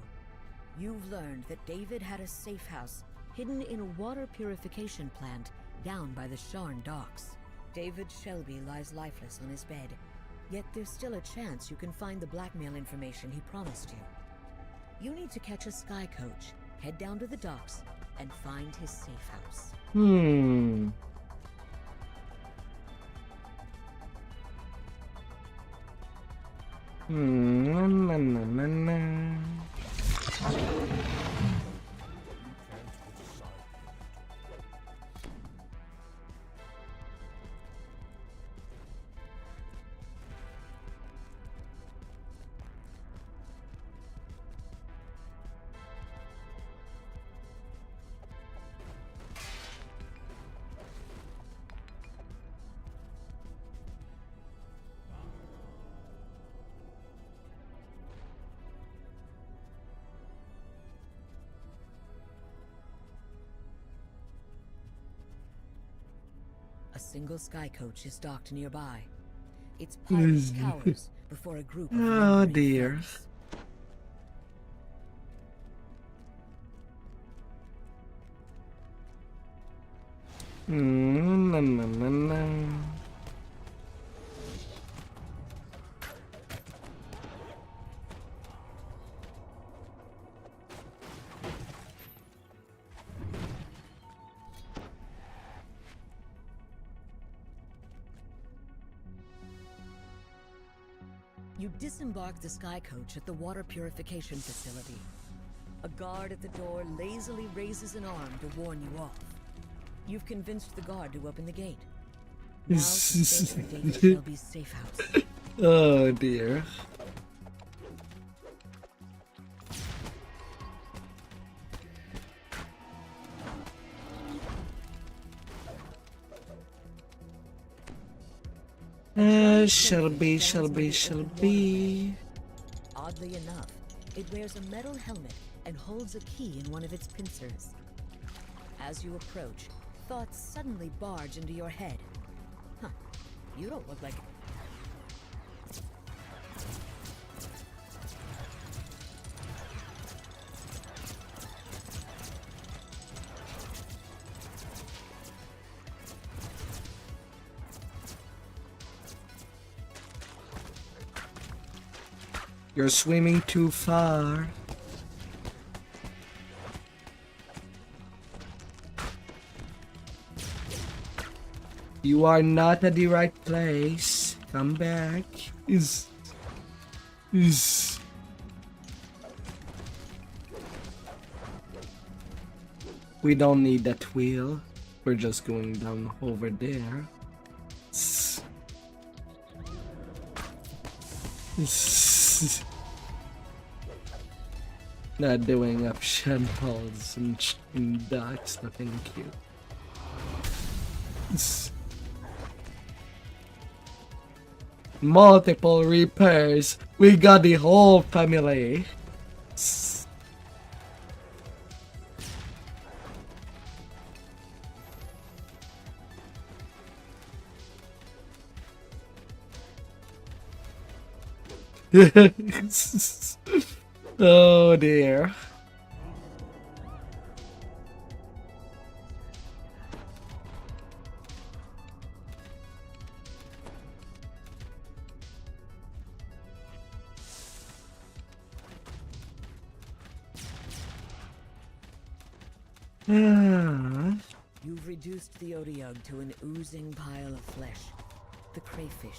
You've learned that David had a safe house hidden in a water purification plant down by the Sharn docks. David Shelby lies lifeless on his bed, yet there's still a chance you can find the blackmail information he promised you. You need to catch a sky coach, head down to the docks, and find his safe house. Na, na, na, na, na. A single sky coach is docked nearby. Its pilot cowers before a group of Oh lumbering dear. thugs. Na, na, na, na. You disembark the sky coach at the water purification facility. A guard at the door lazily raises an arm to warn you off. You've convinced the guard to open the gate. Now to stay for David Shelby's safe house. Oh dear. Shelby. Oddly enough, it wears a metal helmet and holds a key in one of its pincers. As you approach, thoughts suddenly barge into your head. Huh, you don't look like... You're swimming too far. You are not at the right place. Come back. Is. We don't need that wheel. We're just going down over there. Not doing option pulls and dots, nothing cute. Multiple repairs. We got the whole family. Oh dear. You've reduced the Odiug to an oozing pile of flesh. The crayfish.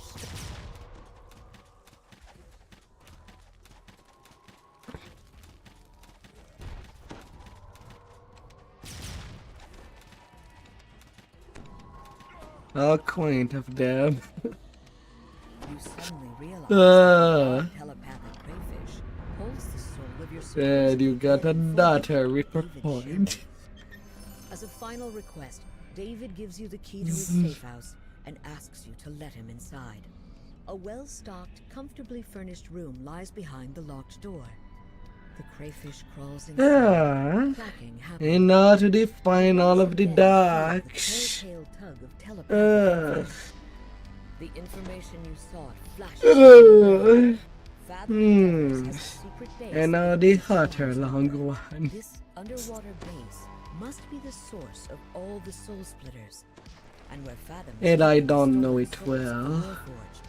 How quaint of them. You suddenly realize Ah. that the telepathic crayfish holds the soul of your And you got a supposed daughter, dead Ripper David Point. Shepard. As a final request, David gives you the key to his safe house and asks you to let him inside. A well-stocked, comfortably furnished room lies behind the locked door. The crayfish crawls inside, Ah. clucking happily. In order to define all of the Then, darks. the telltale tug of Ah. telepathy. The information you sought flashes. Fathom Endeavors has a secret base And now that the is hotter long one. This underwater base must be the source of all the soul splitters, and where Fathom And I stole don't know the it souls of the well. Warforged.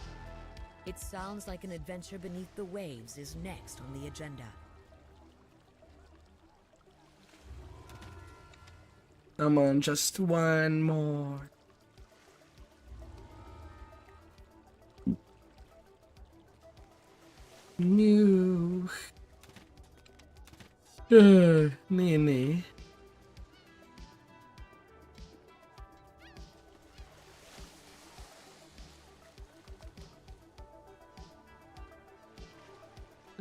It sounds like an adventure beneath the waves is next on the agenda. Come on, just one more. New. Nene.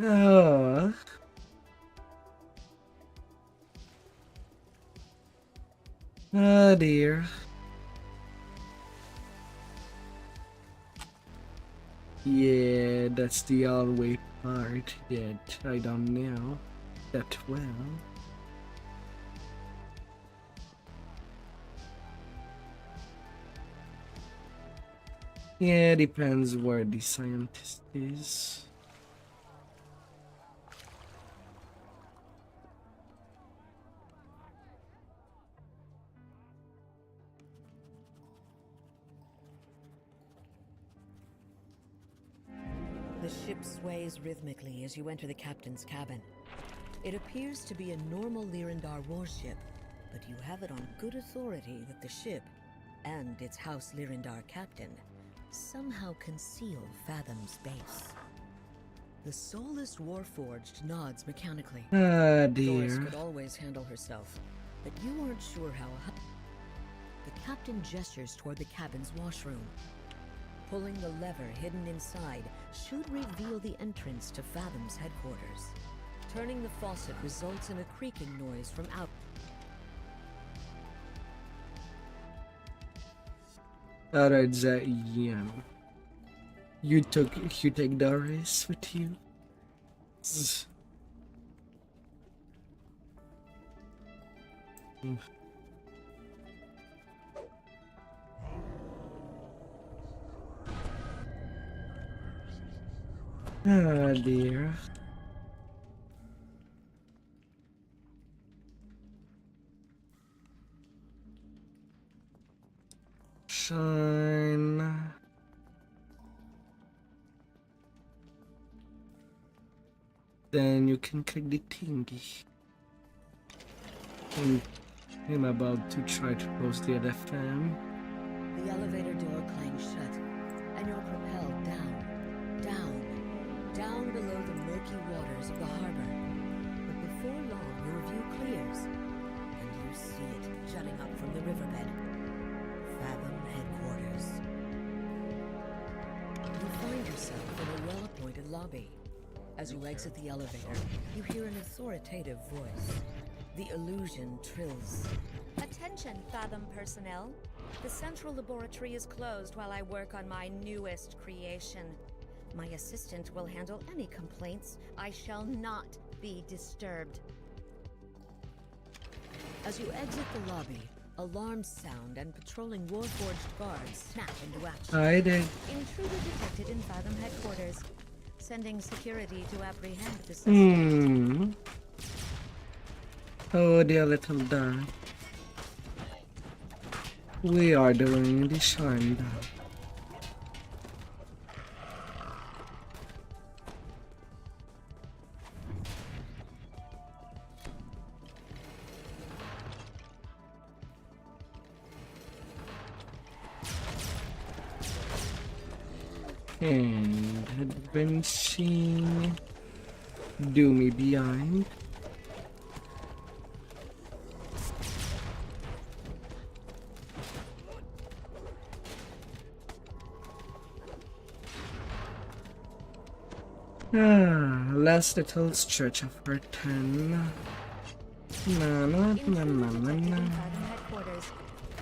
Oh. Oh dear. Yeah, that's the all-way part that I don't know that well. Yeah, depends where the scientist is. The ship sways rhythmically as you enter the captain's cabin. It appears to be a normal Lyrindar warship, but you have it on good authority that the ship, and its House Lyrindar captain, somehow conceal Fathom's base. The soulless Warforged nods mechanically. Ah, Doris dear. could always handle herself, but you aren't sure how. The captain gestures toward the cabin's washroom. Pulling the lever hidden inside should reveal the entrance to Fathom's headquarters. Turning the faucet results in a creaking noise from out. Alright, yeah. You take Doris with you? Ah, dear. Shine. Then you can click the thingy. I'm about to try to close the other fan. The elevator door clangs shut, and you're propelled down below the murky waters of the harbor. But before long, your view clears, and you see it jutting up from the riverbed. Fathom headquarters. You find yourself in a well-appointed lobby. As you exit the elevator, you hear an authoritative voice. The illusion trills. Attention, Fathom personnel. The central laboratory is closed while I work on my newest creation. My assistant will handle any complaints. I shall not be disturbed. As you exit the lobby, alarms sound and patrolling Warforged guards snap into action. I did. Intruder detected in Fathom headquarters. Sending security to apprehend the suspect. Oh, dear little dog. We are doing the shine down. And advancing. Do me behind. Last little stretch of R10. Na na na na na na. Headquarters,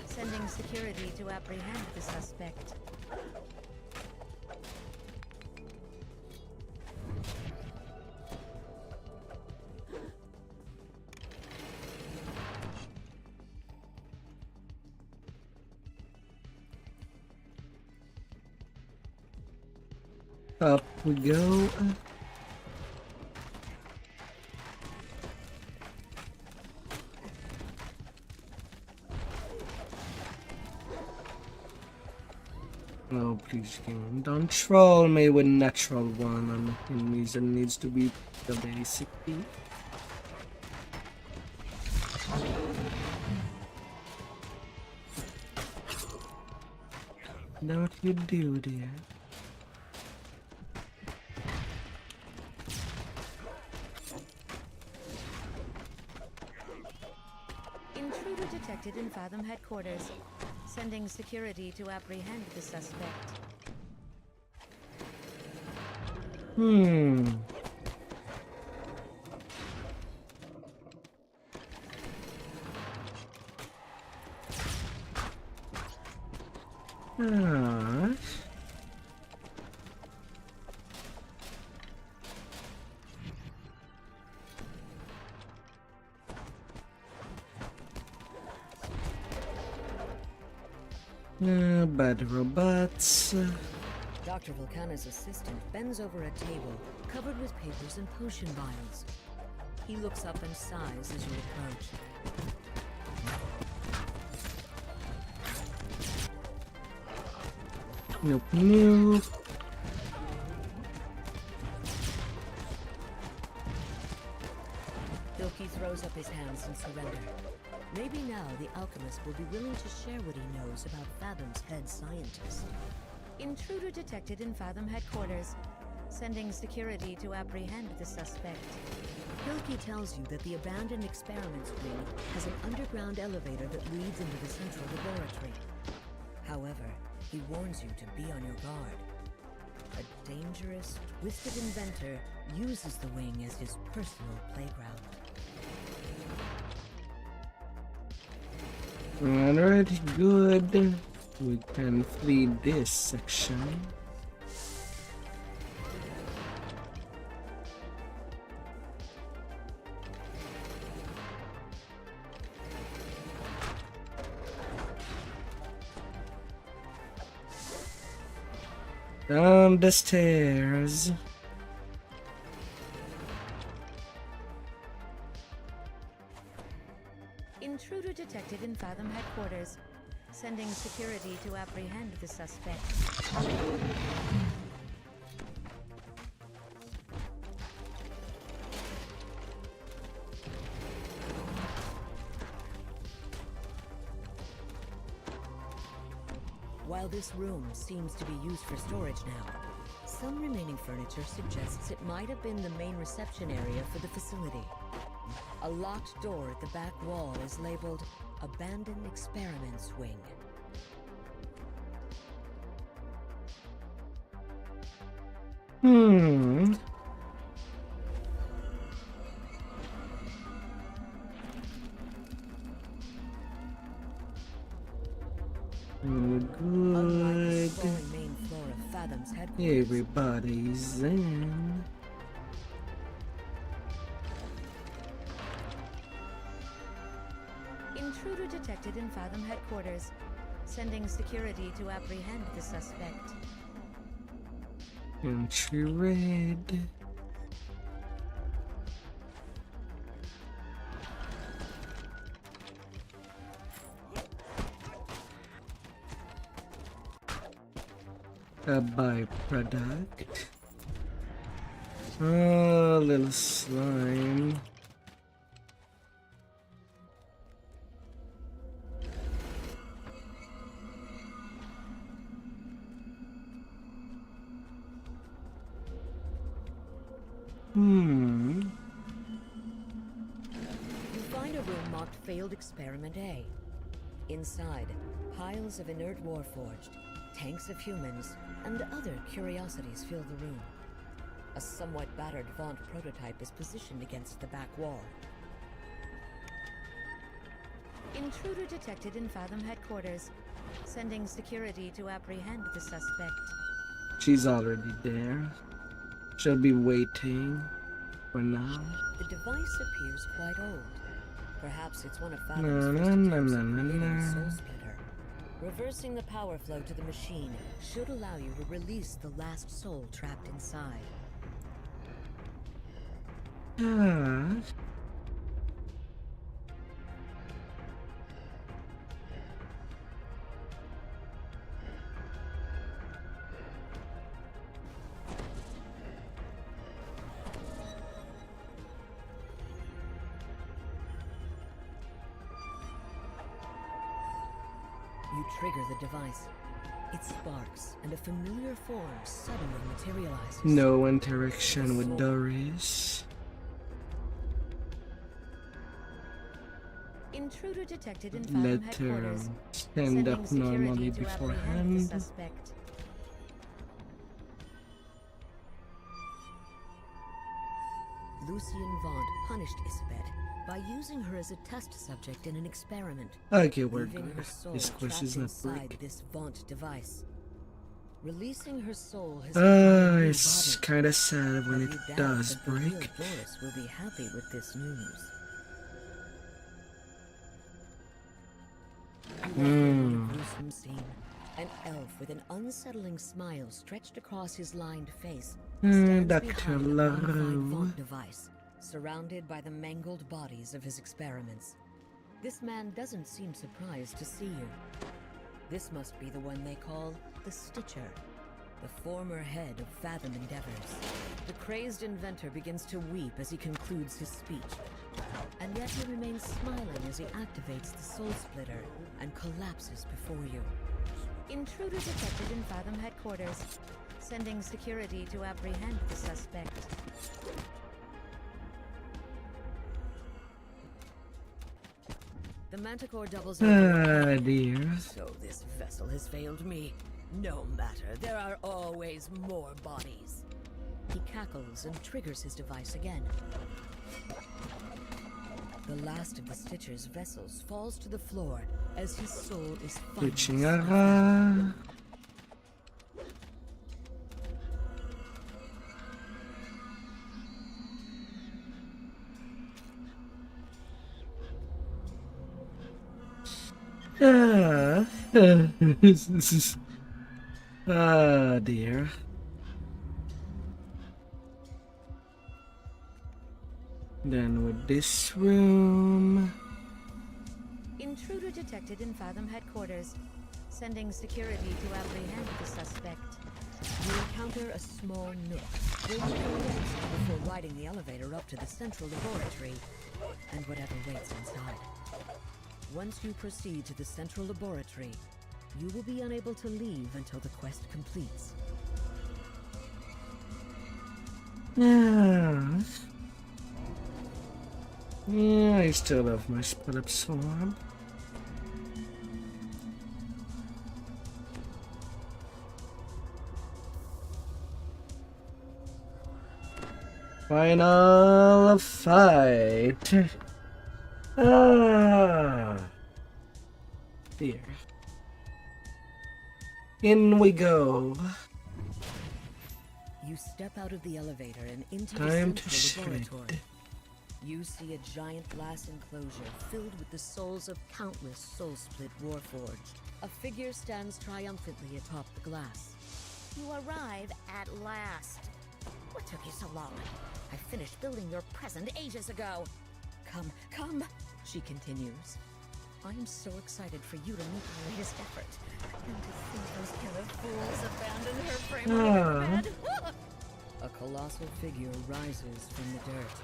sending security to apprehend the suspect. Up we go. Oh, please, game. Don't troll me with natural one on enemies. It needs to be the basic key. Don't you do that. Intruder detected in Fathom headquarters, sending security to apprehend the suspect. Bad robots. Dr. Volcana's assistant bends over a table covered with papers and potion vials. He looks up and sighs as you approach. Nope, nope. Hilke throws up his hands in surrender. Maybe now the alchemist will be willing to share what he knows about Fathom's head scientist. Intruder detected in Fathom headquarters, sending security to apprehend the suspect. Hilke tells you that the abandoned experiments wing has an underground elevator that leads into the central laboratory. However, he warns you to be on your guard. A dangerous, twisted inventor uses the wing as his personal playground. Alright, good. We can flee this section. Down the stairs. Intruder detected in Fathom headquarters, sending security to apprehend the suspect. While this room seems to be used for storage now, some remaining furniture suggests it might have been the main reception area for the facility. A locked door at the back wall is labeled Abandoned Experiments Wing. Good. Everybody's in. Intruder detected in Fathom headquarters, sending security to apprehend the suspect. Entry red. A byproduct. Oh, little slime. You find a room marked Failed Experiment A. Inside, piles of inert warforged, tanks of humans, and other curiosities fill the room. A somewhat battered Vaunt prototype is positioned against the back wall. Intruder detected in Fathom headquarters. Sending security to apprehend the suspect. She's already there. She'll be waiting for now. The device appears quite old. Perhaps it's one of Na, Fathom's na, first na, attempts na, at na, creating a na. soul splitter. Reversing the power flow to the machine should allow you to release the last soul trapped inside. Ah. You trigger the device. It sparks, and a familiar form suddenly materializes. No interaction with Doris. Intruder detected in Fathom Let her headquarters. stand up Sending normally security to apprehend the beforehand. suspect. Lucien Vaunt punished Isabet by using her as a test subject in an experiment. Okay, we're leaving good. her soul This quest trapped is not inside break. this Vaunt device. Releasing her soul has It's kind of sad when but it you doubt does that the real break. Doris will be happy with this news. You walk into a gruesome scene. An elf with an unsettling smile stretched across his lined face stands Dr. behind a modified LaRue. Vaunt device, surrounded by the mangled bodies of his experiments. This man doesn't seem surprised to see you. This must be the one they call the Stitcher, the former head of Fathom Endeavors. The crazed inventor begins to weep as he concludes his speech, and yet he remains smiling as he activates the Soul Splitter and collapses before you. Intruder detected in Fathom headquarters, sending security to apprehend the suspect. The Manticore doubles Ah, dear. So this vessel has failed me. No matter, there are always more bodies. He cackles and triggers his device again. The last of the Stitcher's vessels falls to the floor as his soul is finally Kuchingara. Ah, this is. Ah, dear. Then with this room. Intruder detected in Fathom headquarters, sending security to apprehend the suspect. You encounter a small nook where you can rest before riding the elevator up to the central laboratory and whatever waits inside. Once you proceed to the central laboratory, you will be unable to leave until the quest completes. Yeah. Yeah, I still love my split up sword. Final fight. Ah. Here. In we go. You step out of the elevator and into Time the to central shred. laboratory. You see a giant glass enclosure filled with the souls of countless soul-split warforged. A figure stands triumphantly atop the glass. You arrive at last. What took you so long? I finished building your present ages ago. Come, come, she continues. I'm so excited for you to meet our latest effort. And to see those pair of fools abandon her frame of bed. A colossal figure rises from the dirt.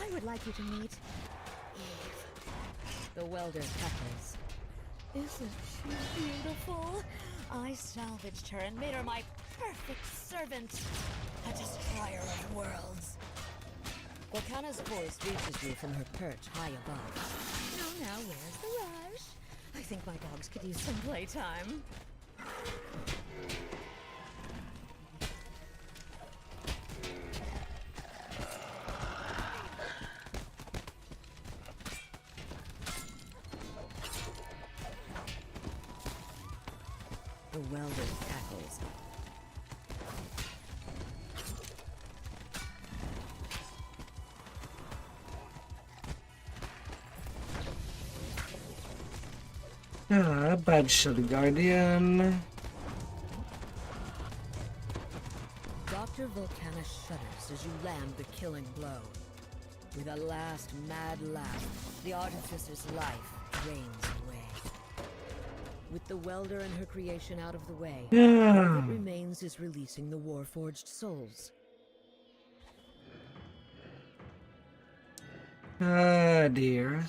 I would like you to meet The welder cackles. Isn't she beautiful? I salvaged her and made her my perfect servant. A destroyer of worlds. Wakana's voice reaches you from her perch high above. Now, where's the rush? I think my dogs could use some playtime. the welder tackles. Ah, bad shot, Guardian. Dr. Volcana shudders as you land the killing blow. With a last mad laugh, the artificer's life drains away. With the welder and her creation out of the way, all that remains is releasing the Warforged souls. Ah, dear.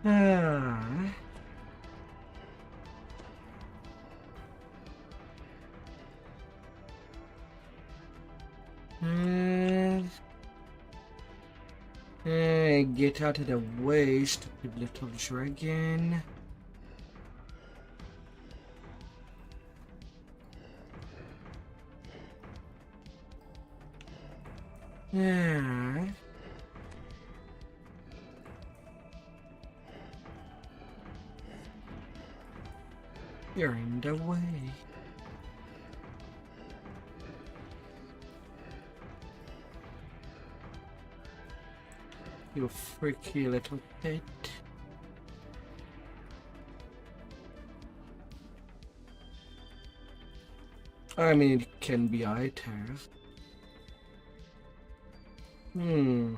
Ah. Get out of the way, stupid little dragon. Yeah. You're in the way. You freaky little pet. I mean, it can be either. In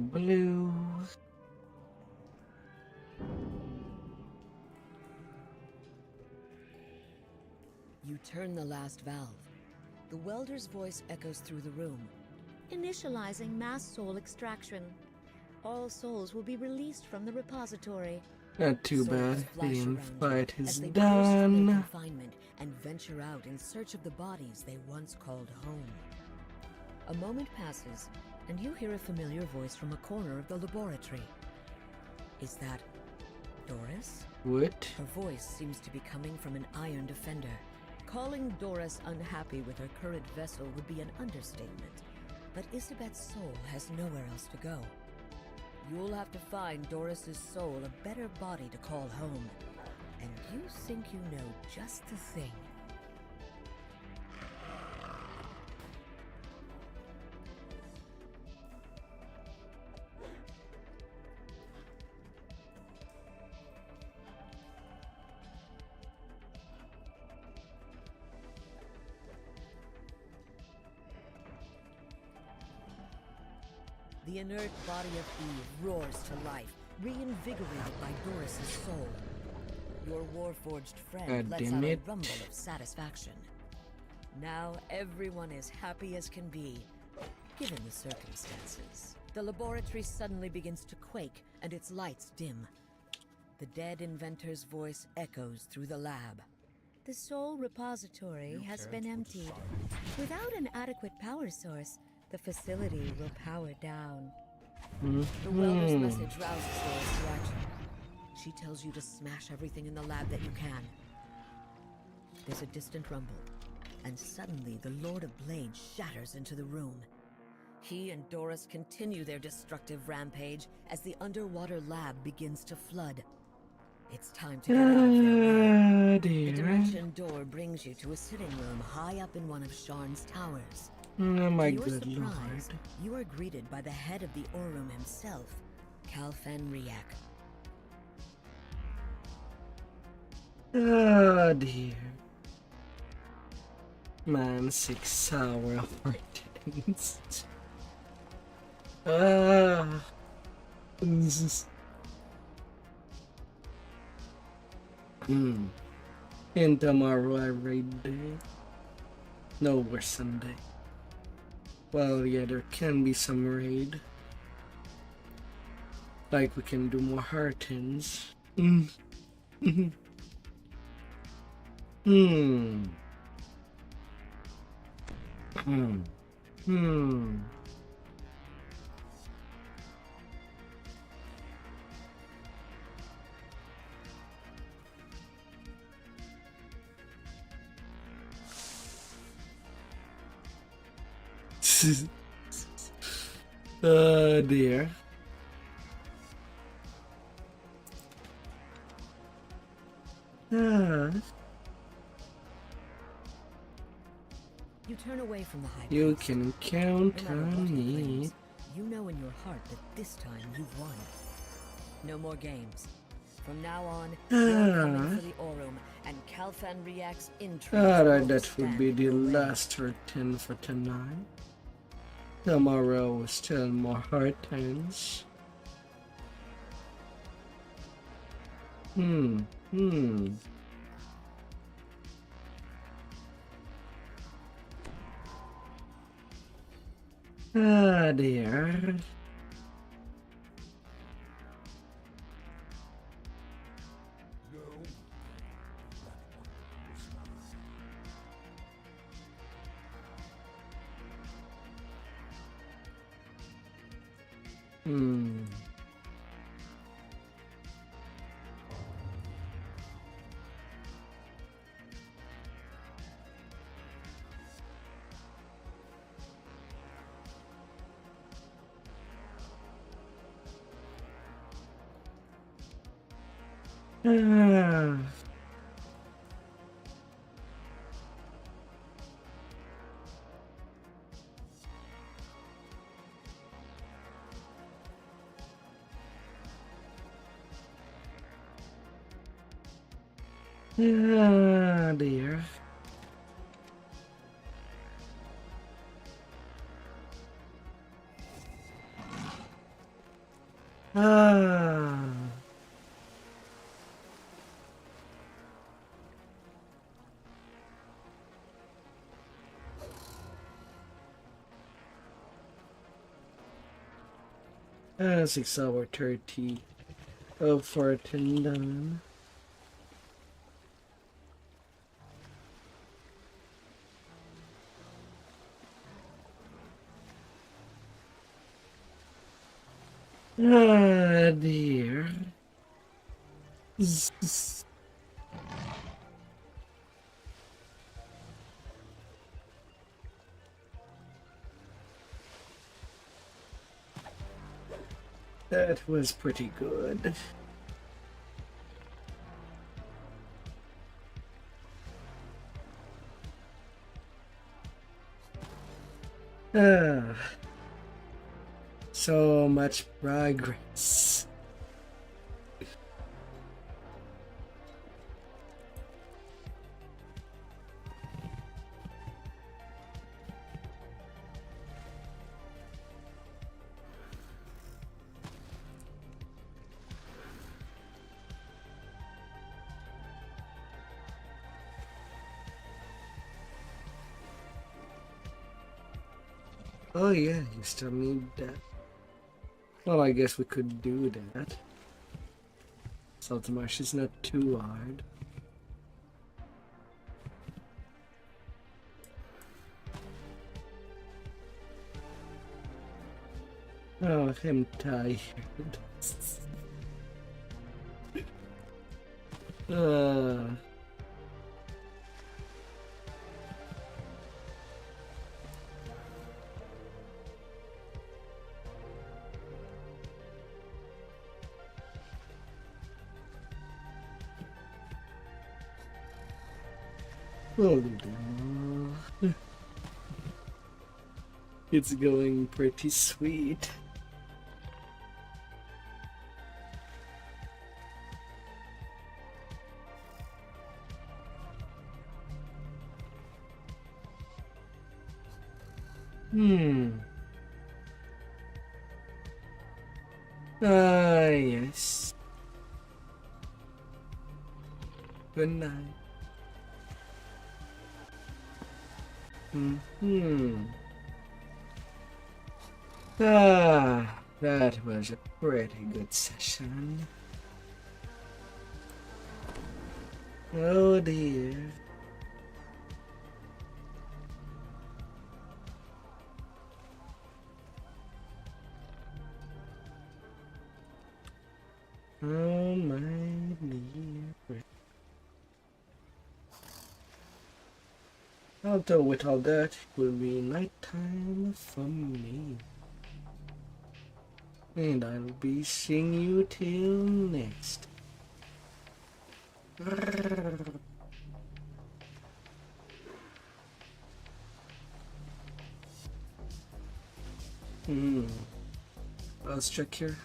blue. You turn the last valve. The welder's voice echoes through the room. Initializing mass soul extraction. All souls will be released from the repository. Not too Souls bad. flash The around fight you is as they burst from their done. confinement and venture out in search of the bodies they once called home. A moment passes, and you hear a familiar voice from a corner of the laboratory. Is that Doris? What? Her voice seems to be coming from an iron defender. Calling Doris unhappy with her current vessel would be an understatement. But Isabet's soul has nowhere else to go. You'll have to find Doris's soul a better body to call home. And you think you know just the thing. The inert body of Eve roars to life, reinvigorated by Doris's soul. Your warforged friend lets out a rumble of satisfaction. Now everyone is happy as can be, given the circumstances. The laboratory suddenly begins to quake, and its lights dim. The dead inventor's voice echoes through the lab. The soul repository has been emptied. Without an adequate power source, the facility will power down. The welder's message rouses Doris to action. She tells you to smash everything in the lab that you can. There's a distant rumble, and suddenly the Lord of Blades shatters into the room. He and Doris continue their destructive rampage as the underwater lab begins to flood. It's time to get out of there. The dimension door brings you to a sitting room high up in one of Sharn's towers. Oh my to your good surprise, lord. you are greeted by the head of the Aurum himself, Kalfen Riak. Oh dear. Man, 6 sour heartings. This is... And tomorrow I raid day. No, we're Sunday. Well, yeah, there can be some raid. Like, we can do more heartings. Hmm. Oh dear. Ah, You turn away from the high you priest. can count No matter what on he me. claims, you know in your heart that this time you've won. No more games. From now on, you're coming for the Aurum, and Calfan Riak's intrigue. Alright, that would be the last R10 for tonight. Tomorrow, still more R10s. Ah, dear. Ah. Ah, dear. Ah. Ah, 6 hour 30 of 14 done. Ah, dear. That was pretty good. Ah, so much progress. Oh yeah, you still need that. Well, I guess we could do that. Saltmarsh is not too hard. Oh, I'm tired. Oh, it's going pretty sweet. Yes. Good night. That was a pretty good session. Oh dear. Although with all that, it will be nighttime for me. And I'll be seeing you till next. Let's check here.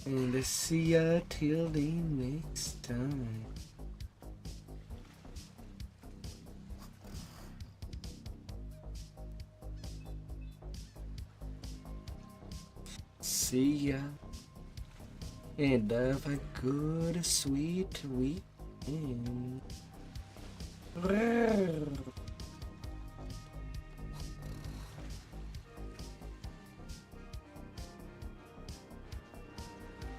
And see ya till the next time. See ya. And have a good, sweet weekend.